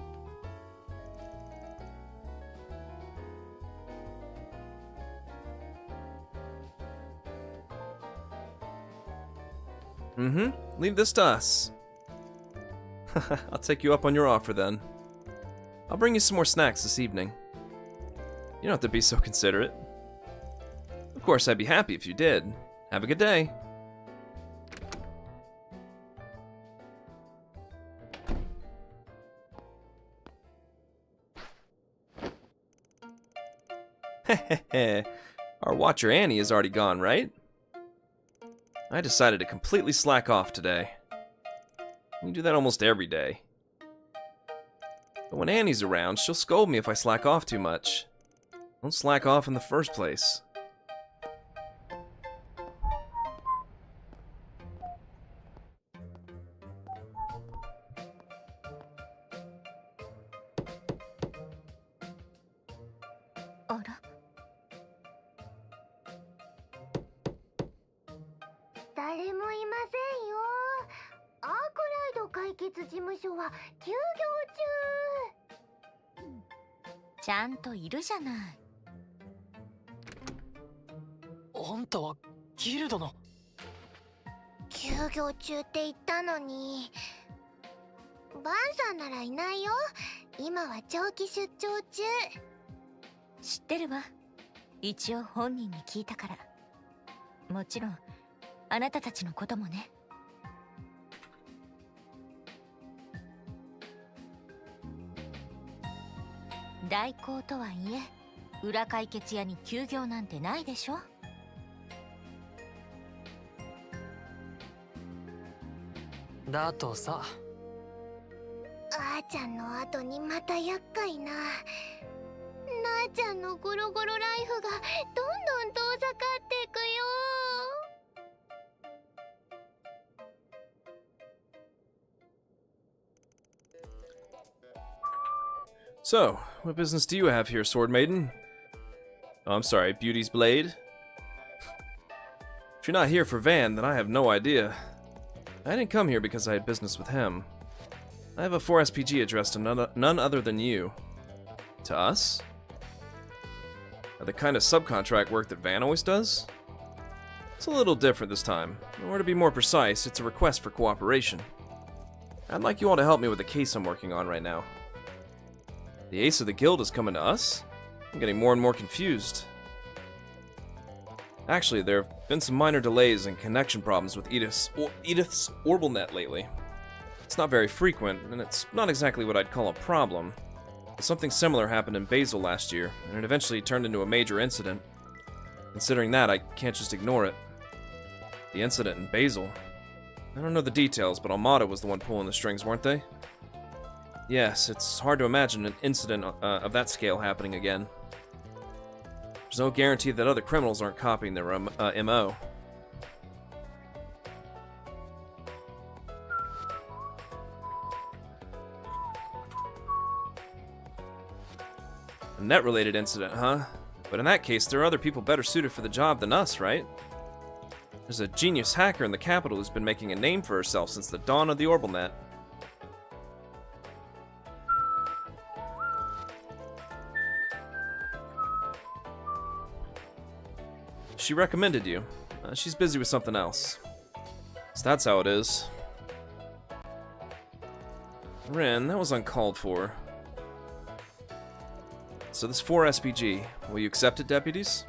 Mm-hmm. Leave this to us. I'll take you up on your offer then. I'll bring you some more snacks this evening. You don't have to be so considerate. Of course, I'd be happy if you did. Have a good day. Hehehe. Our watcher Annie is already gone, right? I decided to completely slack off today. We do that almost every day. But when Annie's around, she'll scold me if I slack off too much. Don't slack off in the first place.休業中。ちゃんといるじゃない。あんたはギルドの。休業中って言ったのに。バンさんならいないよ。今は長期出張中。知ってるわ。一応本人に聞いたから。もちろんあなたたちのこともね。代行とはいえ裏解決屋に休業なんてないでしょ。だとさ。あーちゃんの後にまた厄介な。なーちゃんのゴロゴロライフがどんどん遠ざかっていくよ。So, what business do you have here, Sword Maiden? Oh, I'm sorry, Beauty's Blade? If you're not here for Van, then I have no idea. I didn't come here because I had business with him. I have a 4 SPG addressed to none other than you. To us? The kind of subcontract work that Van always does? It's a little different this time. Or to be more precise, it's a request for cooperation. I'd like you all to help me with a case I'm working on right now. The ace of the guild is coming to us? I'm getting more and more confused. Actually, there have been some minor delays and connection problems with Edith's Orbelnet lately. It's not very frequent, and it's not exactly what I'd call a problem. But something similar happened in Basel last year, and it eventually turned into a major incident. Considering that, I can't just ignore it. The incident in Basel. I don't know the details, but Almada was the one pulling the strings, weren't they? Yes, it's hard to imagine an incident of that scale happening again. There's no guarantee that other criminals aren't copying their MO. A net-related incident, huh? But in that case, there are other people better suited for the job than us, right? There's a genius hacker in the capital who's been making a name for herself since the dawn of the Orbelnet. she recommended you. She's busy with something else. So that's how it is. Ren, that was uncalled for. So this 4 SPG, will you accept it, deputies?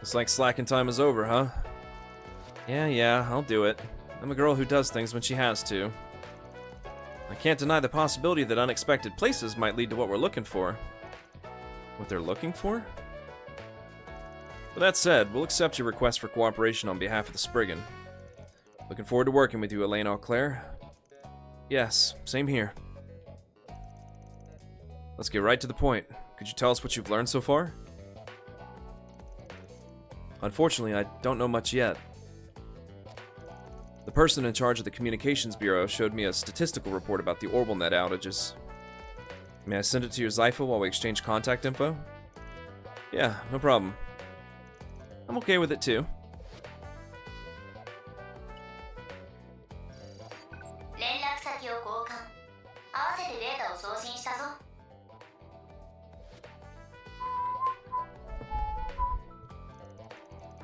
It's like slacking time is over, huh? Yeah, I'll do it. I'm a girl who does things when she has to. I can't deny the possibility that unexpected places might lead to what we're looking for. What they're looking for? With that said, we'll accept your request for cooperation on behalf of the Spriggan. Looking forward to working with you, Elaine Auclair. Yes, same here. Let's get right to the point. Could you tell us what you've learned so far? Unfortunately, I don't know much yet. The person in charge of the Communications Bureau showed me a statistical report about the OrbitalNet outages. May I send it to your Zypha while we exchange contact info? Yeah, no problem. I'm okay with it too. 連絡先を交換。合わせてデータを送信したぞ。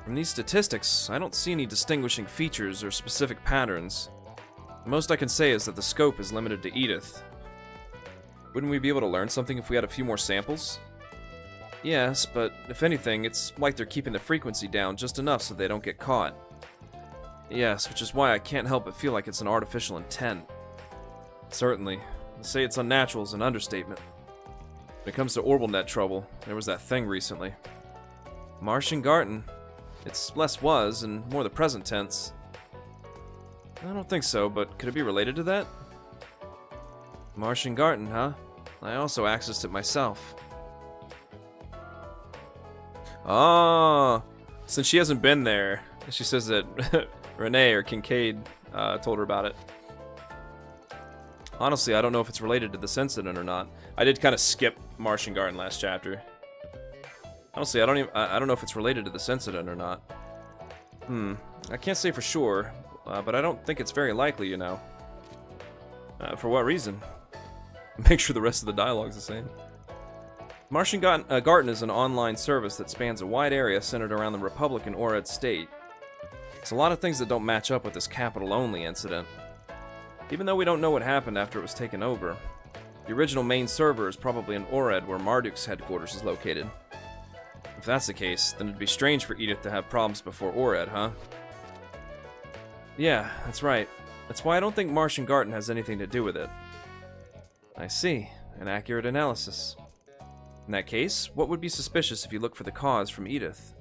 From these statistics, I don't see any distinguishing features or specific patterns. The most I can say is that the scope is limited to Edith. Wouldn't we be able to learn something if we had a few more samples? Yes, but if anything, it's like they're keeping the frequency down just enough so they don't get caught. Yes, which is why I can't help but feel like it's an artificial intent. Certainly. To say it's unnatural is an understatement. When it comes to OrbitalNet trouble, there was that thing recently. Martian Garten. It's less was and more the present tense. I don't think so, but could it be related to that? Martian Garten, huh? I also accessed it myself. Ah, since she hasn't been there, she says that Renee or Kincaid told her about it. Honestly, I don't know if it's related to this incident or not. I did kind of skip Martian Garden last chapter. Honestly, I don't know if it's related to this incident or not. I can't say for sure, but I don't think it's very likely, you know. For what reason? Make sure the rest of the dialogue's the same. Martian Garten is an online service that spans a wide area centered around the Republican Ored state. It's a lot of things that don't match up with this capital-only incident. Even though we don't know what happened after it was taken over, the original main server is probably in Ored, where Marduk's headquarters is located. If that's the case, then it'd be strange for Edith to have problems before Ored, huh? Yeah, that's right. That's why I don't think Martian Garten has anything to do with it. I see. An accurate analysis. In that case, what would be suspicious if you look for the cause from Edith?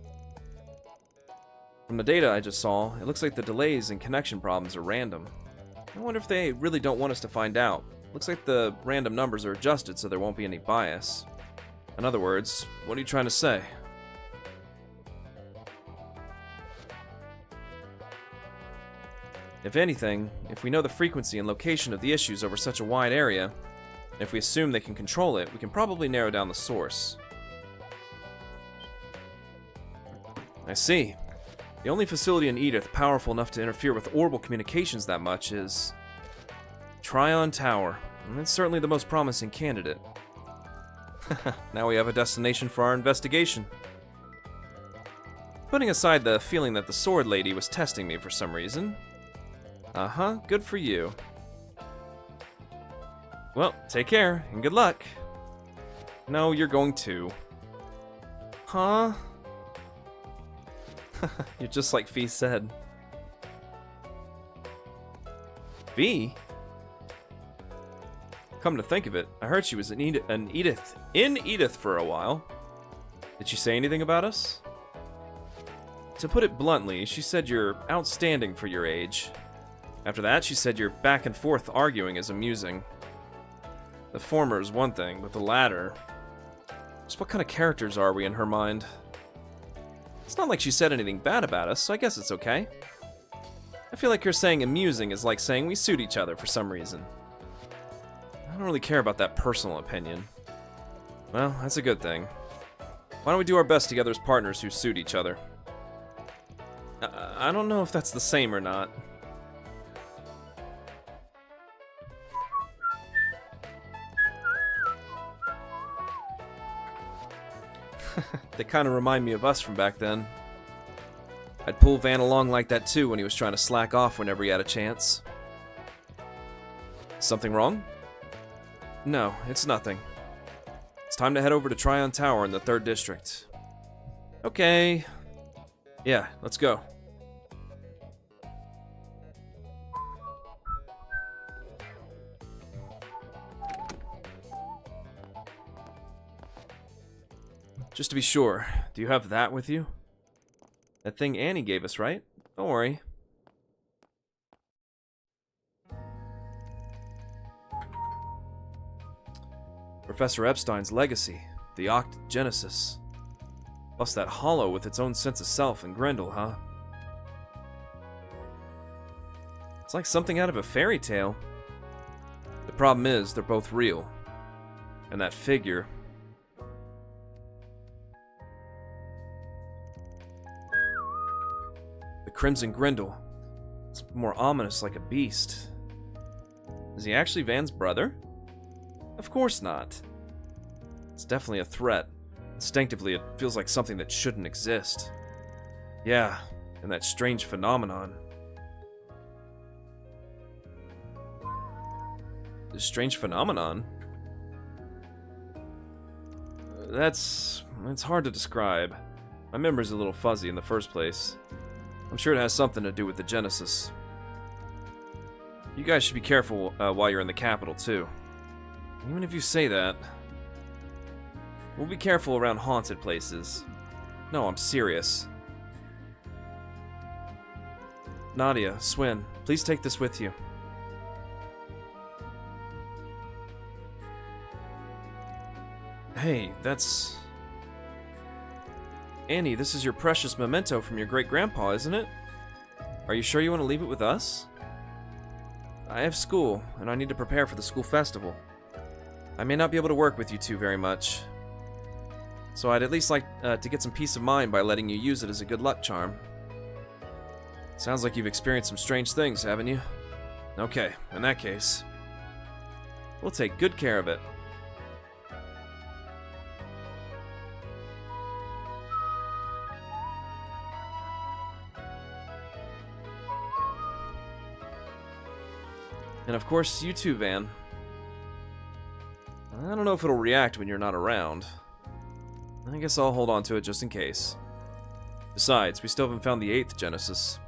From the data I just saw, it looks like the delays and connection problems are random. I wonder if they really don't want us to find out. Looks like the random numbers are adjusted so there won't be any bias. In other words, what are you trying to say? If anything, if we know the frequency and location of the issues over such a wide area, and if we assume they can control it, we can probably narrow down the source. I see. The only facility in Edith powerful enough to interfere with orbital communications that much is Tryon Tower, and it's certainly the most promising candidate. Now we have a destination for our investigation. Putting aside the feeling that the Sword Lady was testing me for some reason. Good for you. Well, take care, and good luck. No, you're going to. Huh? You're just like Fee said. Fee? Come to think of it, I heard she was in Edith for a while. Did she say anything about us? To put it bluntly, she said you're outstanding for your age. After that, she said your back and forth arguing is amusing. The former is one thing, but the latter... Just what kind of characters are we in her mind? It's not like she said anything bad about us, so I guess it's okay. I feel like her saying amusing is like saying we suit each other for some reason. I don't really care about that personal opinion. Well, that's a good thing. Why don't we do our best together as partners who suit each other? I don't know if that's the same or not. They kind of remind me of us from back then. I'd pull Van along like that too when he was trying to slack off whenever he had a chance. Something wrong? No, it's nothing. It's time to head over to Tryon Tower in the 3rd District. Okay. Yeah, let's go. Just to be sure, do you have that with you? That thing Annie gave us, right? Don't worry. Professor Epstein's legacy, the Octogenesis. Plus that hollow with its own sense of self and Grendel, huh? It's like something out of a fairy tale. The problem is, they're both real. And that figure... the Crimson Grendel. It's more ominous, like a beast. Is he actually Van's brother? Of course not. It's definitely a threat. Instinctively, it feels like something that shouldn't exist. Yeah, and that strange phenomenon. The strange phenomenon? It's hard to describe. My memory's a little fuzzy in the first place. I'm sure it has something to do with the Genesis. You guys should be careful while you're in the capital, too. Even if you say that. We'll be careful around haunted places. No, I'm serious. Nadia, Swin, please take this with you. Hey, that's... Annie, this is your precious memento from your great-grandpa, isn't it? Are you sure you want to leave it with us? I have school, and I need to prepare for the school festival. I may not be able to work with you two very much. So I'd at least like to get some peace of mind by letting you use it as a good luck charm. Sounds like you've experienced some strange things, haven't you? Okay, in that case, we'll take good care of it. And of course, you too, Van. I don't know if it'll react when you're not around. I guess I'll hold on to it just in case. Besides, we still haven't found the 8th Genesis.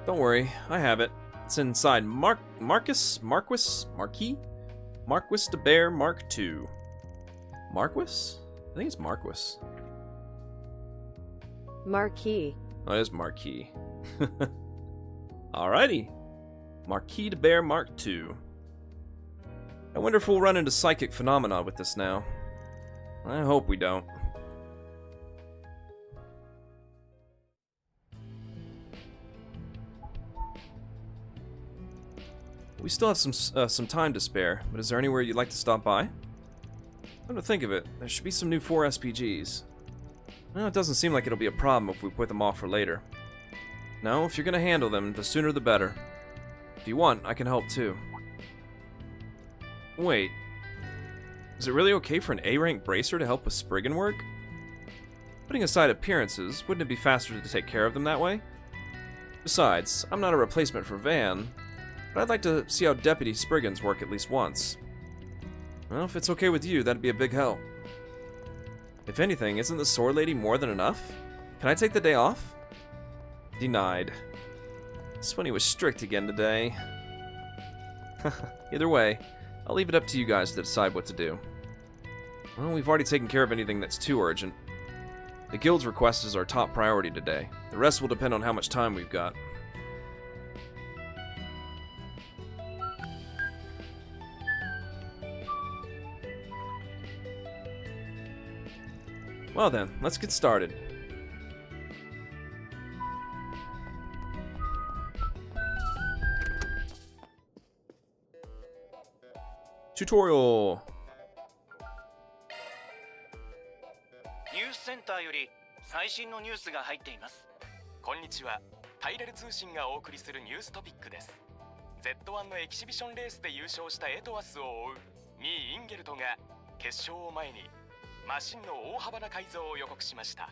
Don't worry, I have it. It's inside Marquis de Bear Mark II. Marquis? I think it's Marquis. Marquis. Oh, it is Marquis. Alrighty. Marquis de Bear Mark II. I wonder if we'll run into psychic phenomena with this now. I hope we don't. We still have some time to spare, but is there anywhere you'd like to stop by? Come to think of it, there should be some new 4 SPGs. Well, it doesn't seem like it'll be a problem if we put them off for later. No, if you're gonna handle them, the sooner the better. If you want, I can help too. Wait. Is it really okay for an A-rank bracer to help with Spriggan work? Putting aside appearances, wouldn't it be faster to take care of them that way? Besides, I'm not a replacement for Van, but I'd like to see how Deputy Spriggans work at least once. Well, if it's okay with you, that'd be a big help. If anything, isn't the Sword Lady more than enough? Can I take the day off? Denied. Swinny was strict again today. Either way, I'll leave it up to you guys to decide what to do. Well, we've already taken care of anything that's too urgent. The guild's request is our top priority today. The rest will depend on how much time we've got. Well then, let's get started. Tutorial. ニュースセンターより最新のニュースが入っています。こんにちは。タイレル通信がお送りするニューストピックです。Z1 のエキシビションレースで優勝したエトワスを追うミー・インゲルトが決勝を前にマシンの大幅な改造を予告しました。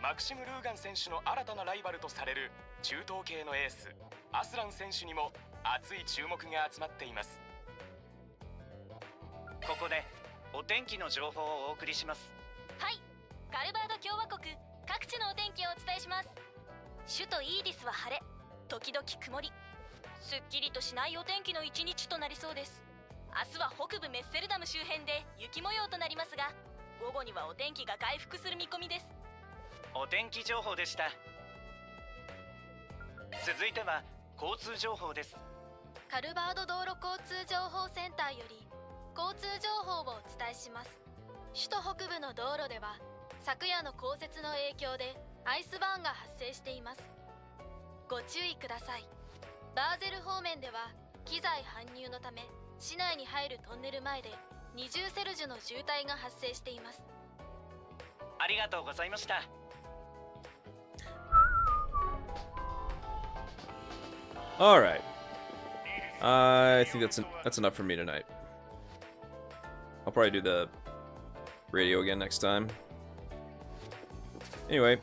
マクシム・ルーガン選手の新たなライバルとされる中東系のエースアスラン選手にも熱い注目が集まっています。ここでお天気の情報をお送りします。はい、ガルバード共和国各地のお天気をお伝えします。首都イーディスは晴れ、時々曇り、すっきりとしないお天気の一日となりそうです。明日は北部メッセルダム周辺で雪模様となりますが、午後にはお天気が回復する見込みです。お天気情報でした。続いては交通情報です。カルバード道路交通情報センターより交通情報をお伝えします。首都北部の道路では昨夜の降雪の影響でアイスバーンが発生しています。ご注意ください。バーゼル方面では機材搬入のため市内に入るトンネル前で20セルジュの渋滞が発生しています。ありがとうございました。Alright. I think that's enough for me tonight. I'll probably do the radio again next time. Anyway.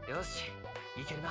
よし、いけるな。